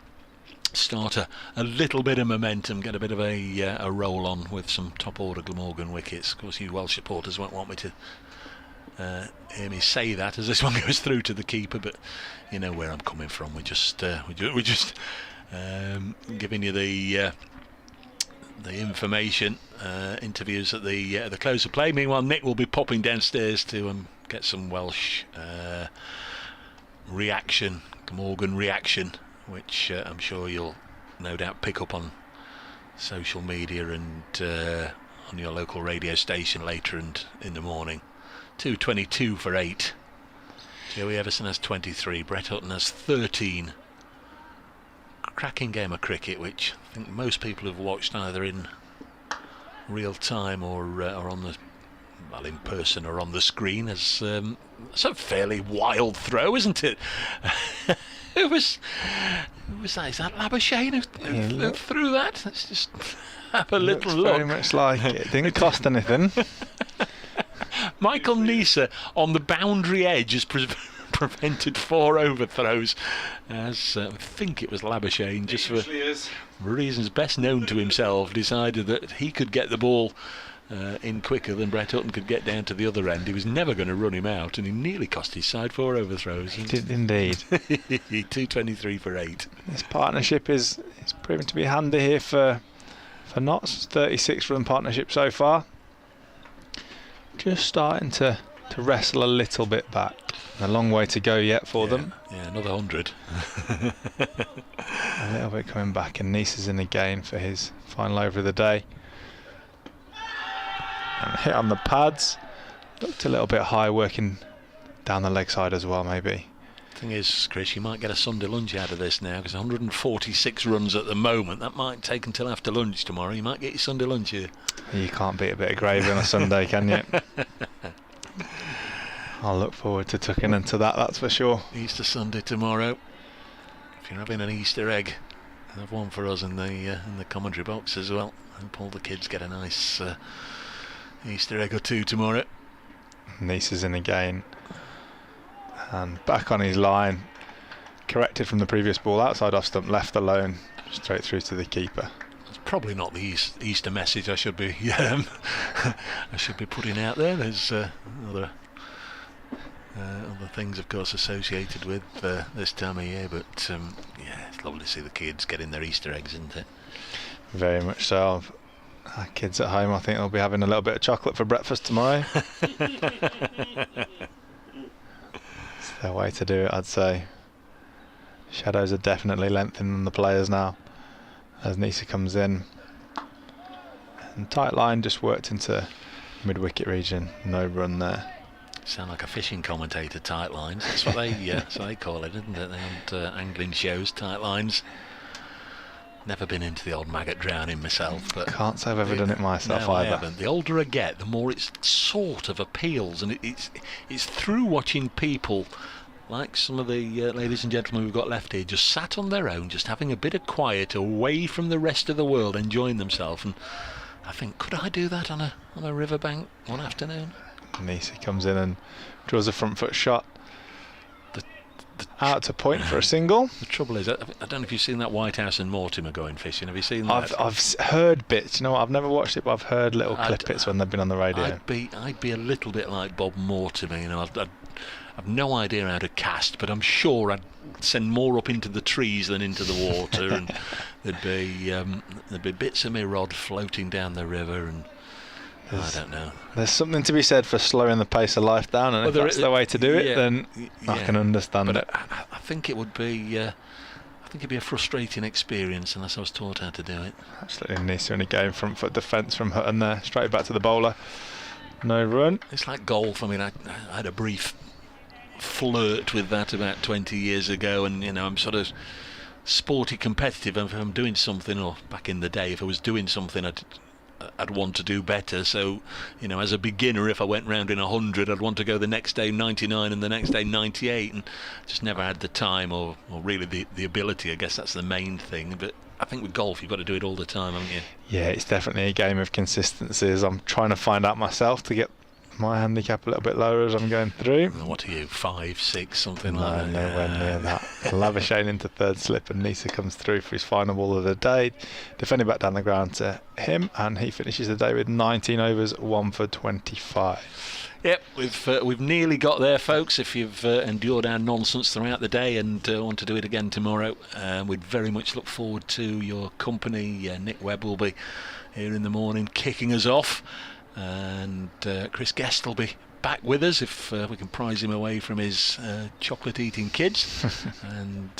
G: start a little bit of momentum, get a bit of a roll on with some top order Glamorgan wickets. Of course, you Welsh supporters won't want me to hear me say that as this one goes through to the keeper, but you know where I'm coming from. We're just giving you the information. Interviews at the close of play. Meanwhile, Nick will be popping downstairs to get some Welsh reaction, Glamorgan reaction, which I'm sure you'll no doubt pick up on social media and on your local radio station later and in the morning. 222 for 8. Joey Everson has 23. Brett Hutton has 13. Cracking game of cricket, which I think most people have watched either in real time or on the in person or on the screen. As it's a fairly wild throw, isn't it? Who was that? Is that Labuschagne who threw that? Let's just have a little look.
F: Very much like it. Didn't cost anything.
G: Michael Neser on the boundary edge has prevented 4 overthrows, as I think it was Labuschagne, just for reasons best known to himself, decided that he could get the ball in quicker than Brett Hutton could get down to the other end. He was never going to run him out, and he nearly cost his side 4 overthrows.
F: He did indeed.
G: 223 for 8.
F: This partnership is proven to be handy here for Notts. 36-run partnership so far. Just starting to wrestle a little bit back. A long way to go yet for them.
G: Yeah, another 100.
F: A little bit coming back, and Nice is in again for his final over of the day. And hit on the pads. Looked a little bit high, working down the leg side as well, maybe.
G: Thing is, Chris, you might get a Sunday lunch out of this now, because 146 runs at the moment. That might take until after lunch tomorrow. You might get your Sunday lunch here. You
F: can't beat a bit of gravy on a Sunday, can you? I'll look forward to tucking into that, that's for sure.
G: Easter Sunday tomorrow. If you're having an Easter egg, have one for us in the commentary box as well. Hope all the kids get a nice Easter egg or two tomorrow.
F: Nice is in again. And back on his line. Corrected from the previous ball, outside off stump, left alone, straight through to the keeper.
G: It's probably not the Easter message I should be putting out there. There's other things, of course, associated with this time of year, but yeah, it's lovely to see the kids getting their Easter eggs, isn't it?
F: Very much so. Our kids at home, I think they'll be having a little bit of chocolate for breakfast tomorrow. It's their way to do it, I'd say. Shadows are definitely lengthening on the players now as Nisa comes in. And tight line just worked into mid-wicket region. No run there.
G: Sound like a fishing commentator, tight lines. That's what they call it, isn't it? They have angling shows, tight lines. Never been into the old maggot drowning myself, but
F: Can't say I've ever done it myself
G: no, I
F: either.
G: haven't. The older I get, the more it sort of appeals, and it's through watching people like some of the ladies and gentlemen we've got left here, just sat on their own, just having a bit of quiet, away from the rest of the world, enjoying themselves. And I think, could I do that on a riverbank one afternoon?
F: Nisi comes in and draws a front foot shot. Out to point for a single.
G: The trouble is, I don't know if you've seen that Whitehouse and Mortimer going fishing. Have you seen that?
F: I've heard bits. You know what? I've never watched it, but I've heard little clip-bits when they've been on the radio.
G: I'd be a little bit like Bob Mortimer. You know, I've no idea how to cast, but I'm sure I'd send more up into the trees than into the water, and there'd be bits of my rod floating down the river, and I don't know.
F: There's something to be said for slowing the pace of life down, and if that's the way to do it, then I can understand it.
G: I think it would be. I think it'd be a frustrating experience unless I was taught how to do it.
F: Absolutely, Nisa in a game, front foot defence from Hutton there, straight back to the bowler. No run.
G: It's like golf. I mean, I had a brief flirt with that about 20 years ago, and you know, I'm sort of sporty competitive. If I'm doing something, or back in the day, if I was doing something, I'd want to do better. So, you know, as a beginner, if I went round in 100, I'd want to go the next day 99 and the next day 98, and just never had the time or really the ability. I guess that's the main thing. But I think with golf, you've got to do it all the time, haven't you?
F: Yeah, it's definitely a game of consistencies. I'm trying to find out myself to get my handicap a little bit lower as I'm going through.
G: What are you, 5, 6, something like that?
F: Nowhere near that. Lavishane into third slip, and Nisa comes through for his final ball of the day, defending back down the ground to him, and he finishes the day with 19 overs, 1 for 25.
G: Yep, we've nearly got there, folks. If you've endured our nonsense throughout the day and want to do it again tomorrow, we'd very much look forward to your company. Nick Webb will be here in the morning kicking us off, and Chris Guest will be back with us if we can prize him away from his chocolate eating kids. And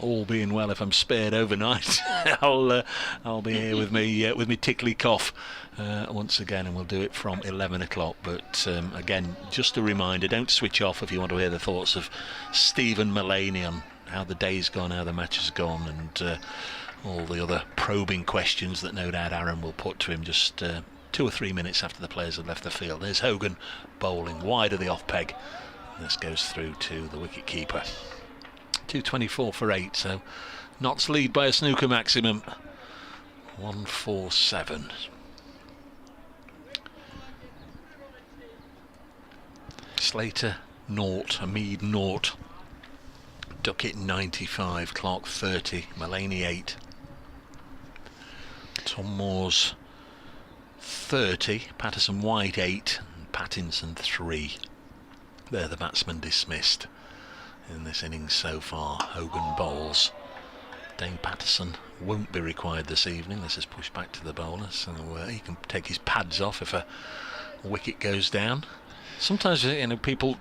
G: all being well, if I'm spared overnight, I'll be here with me tickly cough once again, and we'll do it from 11 o'clock. But again, just a reminder, don't switch off if you want to hear the thoughts of Stephen Mullaney on how the day's gone, how the match has gone, and all the other probing questions that no doubt Aaron will put to him just 2 or 3 minutes after the players have left the field. There's Hogan bowling wide of the off peg. This goes through to the wicket keeper. 224 for 8, so Notts lead by a snooker maximum. 147. Slater 0, Hamid 0, Duckett 95, Clark 30, Mullaney 8, Tom Moore's 30, Patterson White 8, and Pattinson 3. They're the batsmen dismissed in this innings so far. Hogan bowls. Dane Patterson won't be required this evening. This is pushed back to the bowler, so he can take his pads off if a wicket goes down. Sometimes, you know, people,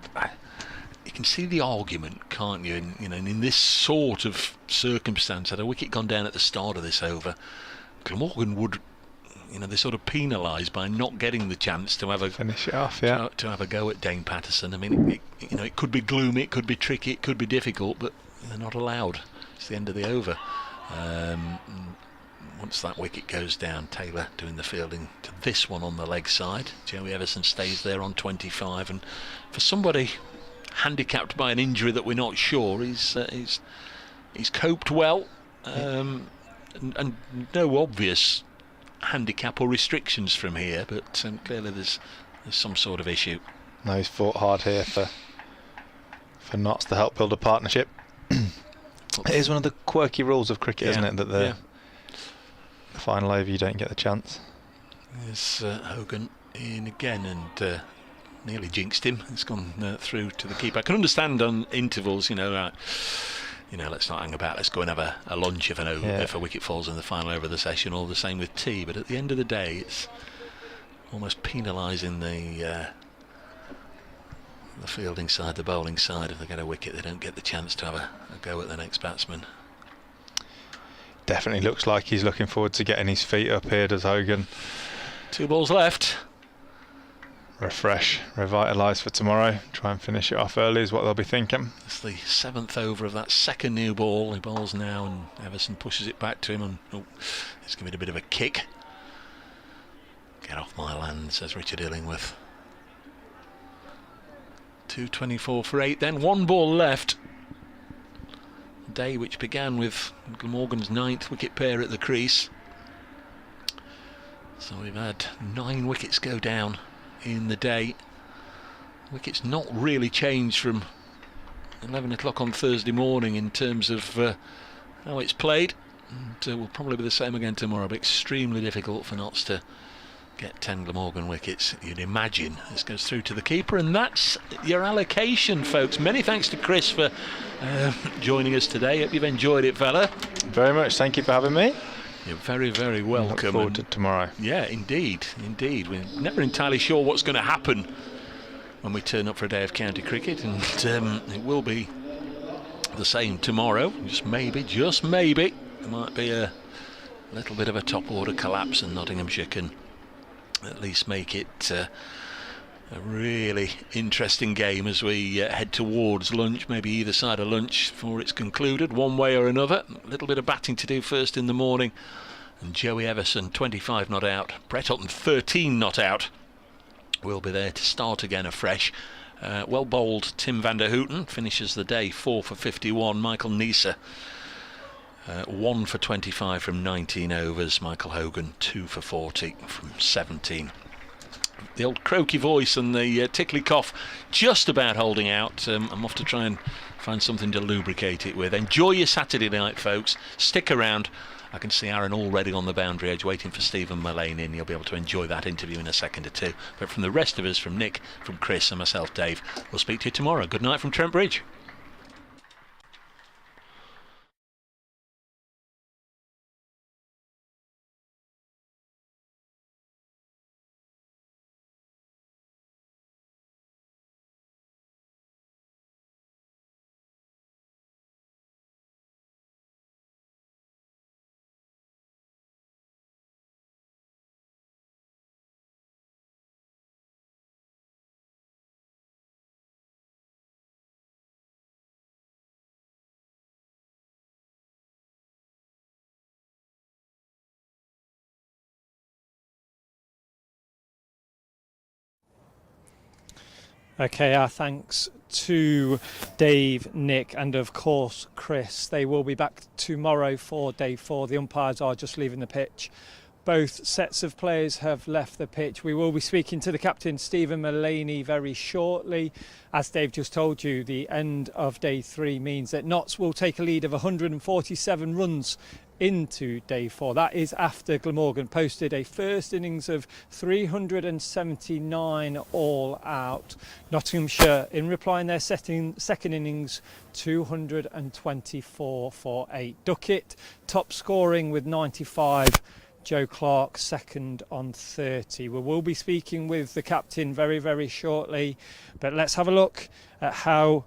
G: you can see the argument, can't you? And, you know, in this sort of circumstance, had a wicket gone down at the start of this over, Glamorgan would, you know, they're sort of penalised by not getting the chance to have a
F: finish it off, yeah.
G: To have a go at Dane Patterson. I mean, you know, it could be gloomy, it could be tricky, it could be difficult, but they're not allowed. It's the end of the over. Once that wicket goes down, Taylor doing the fielding to this one on the leg side. Joey Everson stays there on 25, and for somebody handicapped by an injury that we're not sure, he's coped well, and no obvious handicap or restrictions from here, but clearly there's some sort of issue.
F: No, he's fought hard here for Notts to help build a partnership. It is one of the quirky rules of cricket, isn't it, that the final over you don't get the chance.
G: There's Hogan in again, and nearly jinxed him. It's gone through to the keeper. I can understand on intervals, you know, let's not hang about, let's go and have a lunch if a wicket falls in the final over of the session, or the same with tea. But at the end of the day, it's almost penalising the fielding side, the bowling side. If they get a wicket, they don't get the chance to have a go at the next batsman.
F: Definitely looks like he's looking forward to getting his feet up here, does Hogan.
G: 2 balls left.
F: refresh, revitalise for tomorrow. Try and finish it off early is what they'll be thinking.
G: It's the 7th over of that second new ball. He bowls now and Everson pushes it back to him and it's giving it a bit of a kick. Get off my land, says Richard Illingworth. 2:24 for 8 then, 1 ball left. Day which began with Glamorgan's 9th wicket pair at the crease. So we've had 9 wickets go down in the day. Wickets not really changed from 11 o'clock on Thursday morning in terms of how it's played, and will probably be the same again tomorrow, but extremely difficult for Notts to get 10 Glamorgan wickets, you'd imagine. This goes through to the keeper, and that's your allocation, folks. Many thanks to Chris for joining us today. Hope you've enjoyed it, fella.
F: Very much, thank you for having me.
G: You're very, very welcome.
F: Look forward to tomorrow.
G: Yeah, indeed. We're never entirely sure what's going to happen when we turn up for a day of county cricket, and it will be the same tomorrow. Just maybe, there might be a little bit of a top order collapse, and Nottinghamshire can at least make it a really interesting game as we head towards lunch, maybe either side of lunch before it's concluded, one way or another. A little bit of batting to do first in the morning, and Joey Everson, 25 not out, Brett Hutton, 13 not out, will be there to start again afresh. Well bowled Tim van der Houten finishes the day 4 for 51. Michael Neser 1 for 25 from 19 overs. Michael Hogan 2 for 40 from 17. The old croaky voice and the tickly cough just about holding out. I'm off to try and find something to lubricate it with. Enjoy your Saturday night, folks. Stick around. I can see Aaron already on the boundary edge waiting for Stephen Mullane in. You'll be able to enjoy that interview in a second or two. But from the rest of us, from Nick, from Chris and myself, Dave, we'll speak to you tomorrow. Good night from Trent Bridge.
A: Okay, our thanks to Dave, Nick and of course Chris. They will be back tomorrow for day 4. The umpires are just leaving the pitch. Both sets of players have left the pitch. We will be speaking to the captain, Stephen Mullane, very shortly. As Dave just told you, the end of day 3 means that Notts will take a lead of 147 runs into day 4. That is after Glamorgan posted a first innings of 379 all out. Nottinghamshire, in reply in their second innings, 224 for 8. Duckett top scoring with 95. Joe Clark second on 30. We will be speaking with the captain very, very shortly, but let's have a look at how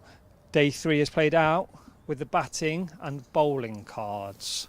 A: day 3 has played out with the batting and bowling cards.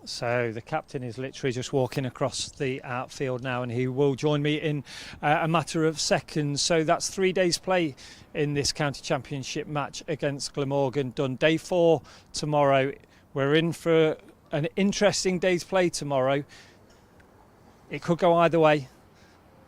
A: So the captain is literally just walking across the outfield now, and he will join me in a matter of seconds. So that's 3 days play in this county championship match against Glamorgan done. Day 4 tomorrow. We're in for an interesting day's play tomorrow. It could go either way.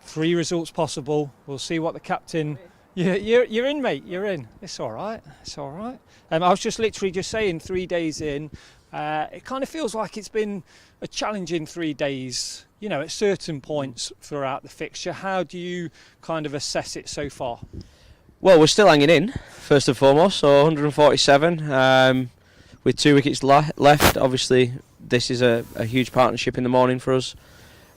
A: 3 results possible. We'll see what the captain... You're in, mate. You're in. It's all right. It's all right. I was just literally just saying 3 days in. It kind of feels like it's been a challenging 3 days, at certain points throughout the fixture. How do you kind of assess it so far?
H: Well, we're still hanging in, first and foremost, so 147 with 2 wickets left. Obviously, this is a huge partnership in the morning for us.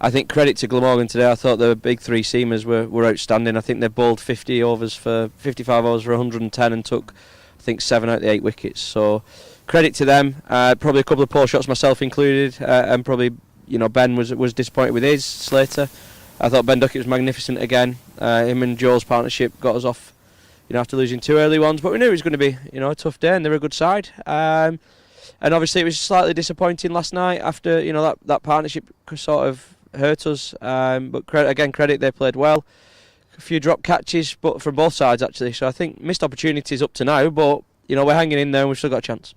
H: I think credit to Glamorgan today. I thought the big 3 seamers were outstanding. I think they bowled 55 overs for 110 and took, I think, 7 out of the 8 wickets. So credit to them. Probably a couple of poor shots, myself included, and probably Ben was disappointed with his. Slater, I thought Ben Duckett was magnificent again. Him and Joe's partnership got us off, after losing 2 early ones. But we knew it was going to be, a tough day, and they're a good side. And obviously it was slightly disappointing last night after that partnership sort of hurt us. But credit, they played well. A few drop catches, but from both sides actually. So I think missed opportunities up to now, but we're hanging in there and we've still got a chance.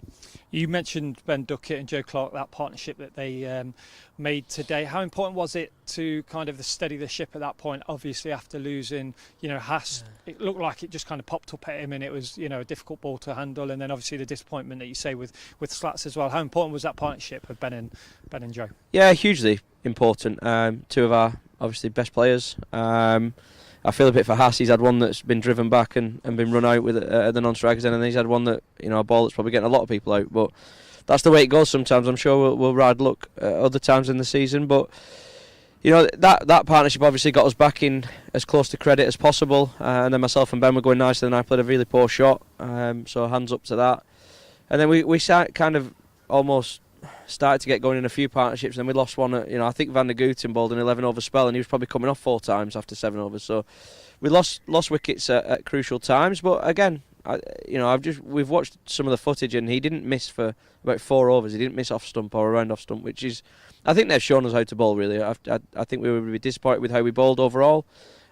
A: You mentioned Ben Duckett and Joe Clark, that partnership that they made today. How important was it to kind of steady the ship at that point? Obviously, after losing, Haas, it looked like it just kind of popped up at him, and it was, a difficult ball to handle. And then obviously the disappointment that you say with Slats as well. How important was that partnership of Ben and Joe? Yeah,
H: hugely important. 2 of our obviously best players. I feel a bit for Haas. He's had one that's been driven back and been run out with the non-strikers, and then he's had one that a ball that's probably getting a lot of people out. But that's the way it goes sometimes. I'm sure we'll ride luck other times in the season. But that partnership obviously got us back in as close to credit as possible. And then myself and Ben were going nicer, and I played a really poor shot. So hands up to that. And then we kind of almost started to get going in a few partnerships, and then we lost one at, I think Van der Gooten bowled an 11 over spell, and he was probably coming off 4 times after 7 overs. So we lost wickets at crucial times. But again, we've watched some of the footage, and he didn't miss for about 4 overs. He didn't miss off stump or around off stump, which is, I think they've shown us how to bowl really. I think we would be disappointed with how we bowled overall.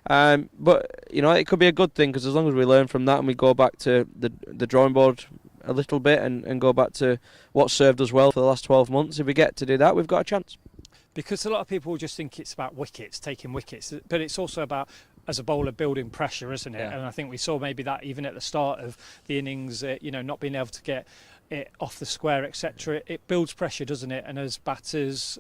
H: But it could be a good thing, because as long as we learn from that and we go back to the drawing board a little bit and go back to what served us well for the last 12 months, if we get to do that, we've got a chance.
A: Because a lot of people just think it's about taking wickets, but it's also about, as a bowler, building pressure, isn't it? Yeah. And I think we saw maybe that even at the start of the innings, not being able to get it off the square, etc. It builds pressure, doesn't it? And as batters,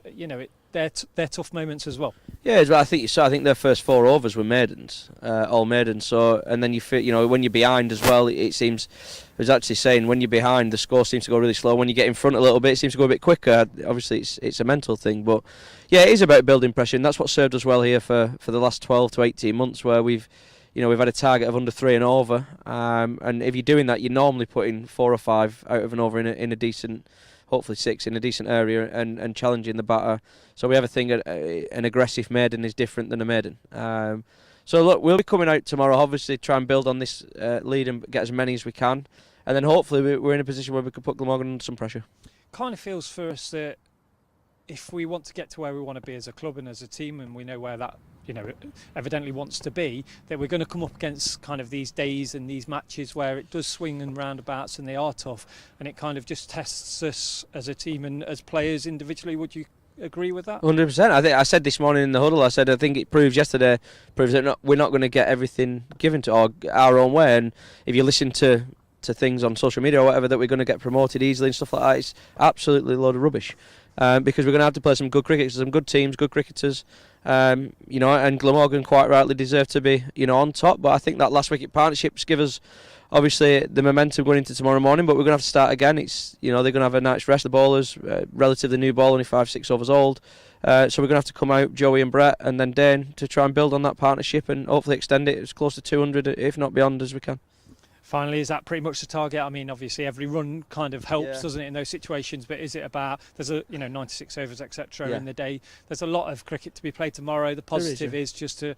A: they're tough moments as well. Yeah,
H: I think their first 4 overs were maidens, all maidens. So, and then you feel, when you're behind as well, it seems. I was actually saying, when you're behind, the score seems to go really slow. When you get in front a little bit, it seems to go a bit quicker. Obviously, it's a mental thing, but yeah, it is about building pressure, and that's what served us well here for the last 12 to 18 months, where we've had a target of under 3 and over. And if you're doing that, you're normally putting 4 or 5 out of an over in a decent, hopefully 6 in a decent area, and challenging the batter. So we have a thing, an aggressive maiden is different than a maiden. So look, we'll be coming out tomorrow, obviously try and build on this lead and get as many as we can, and then hopefully we're in a position where we can put Glamorgan under some pressure.
A: Kind of feels for us that if we want to get to where we want to be as a club and as a team, and we know where that evidently wants to be, that we're going to come up against kind of these days and these matches where it does swing and roundabouts and they are tough, and it kind of just tests us as a team and as players individually. Would you agree with that?
H: 100%. I said this morning in the huddle, I think it proves that we're not going to get everything given to our own way, and if you listen to things on social media or whatever, that we're going to get promoted easily and stuff like that, it's absolutely a load of rubbish. Because we're going to have to play some good cricket, some good teams, good cricketers, and Glamorgan quite rightly deserve to be on top. But I think that last wicket partnerships give us obviously the momentum going into tomorrow morning. But we're going to have to start again. It's they're going to have a night's rest. The bowlers, relatively new ball, only 5-6 overs old. So we're going to have to come out, Joey and Brett, and then Dane, to try and build on that partnership and hopefully extend it as close to 200, if not beyond, as we can.
A: Finally, is that pretty much the target? I mean, obviously every run kind of helps, doesn't it, in those situations, but is it about, there's 96 overs, etc. in the day. There's a lot of cricket to be played tomorrow. The positive is just to,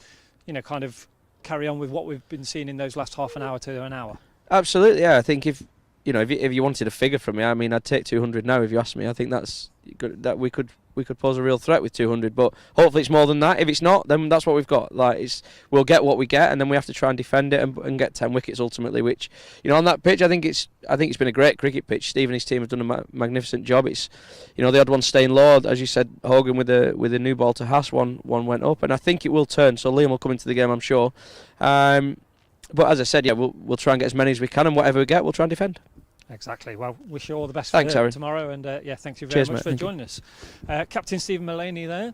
A: kind of carry on with what we've been seeing in those last half an hour to an hour.
H: Absolutely, yeah. I think if you know, if you wanted a figure from me, I mean, I'd take 200 now if you asked me. I think that's good, that we could pose a real threat with 200, but hopefully it's more than that. If it's not, then that's what we've got. Like, we'll get what we get, and then we have to try and defend it and get 10 wickets ultimately. Which, you know, on that pitch, I think it's been a great cricket pitch. Steve and his team have done a magnificent job. It's, you know, the odd one staying low, as you said, Hogan with a new ball to Haas, one went up, and I think it will turn. So Liam will come into the game, I'm sure. But as I said, yeah, we'll try and get as many as we can, and whatever we get, we'll try and defend.
A: Exactly. Well, wish you all the best
H: Thanks,
A: for
H: Aaron.
A: tomorrow, and thank you very much for
H: Thank
A: joining us. Captain Stephen Mullaney there.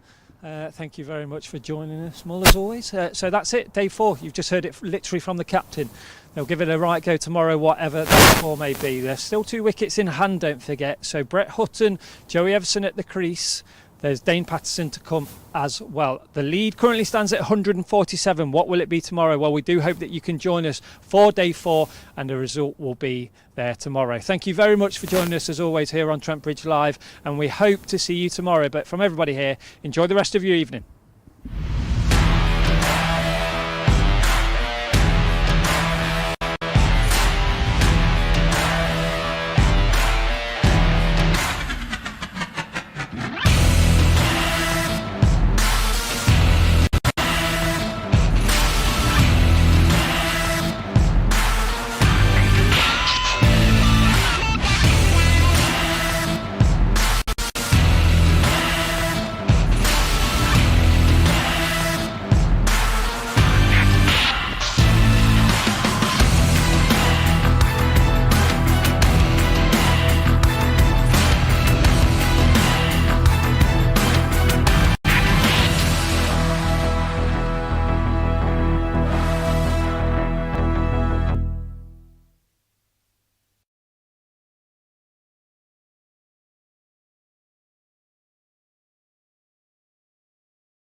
A: Thank you very much for joining us, Mull, as always. So that's it, day 4. You've just heard it literally from the captain. They'll give it a right go tomorrow, whatever that score may be. There's still 2 wickets in hand, don't forget. So Brett Hutton, Joey Everson at the crease. There's Dane Patterson to come as well. The lead currently stands at 147. What will it be tomorrow? Well, we do hope that you can join us for day 4, and the result will be there tomorrow. Thank you very much for joining us, as always, here on Trent Bridge Live, and we hope to see you tomorrow. But from everybody here, enjoy the rest of your evening.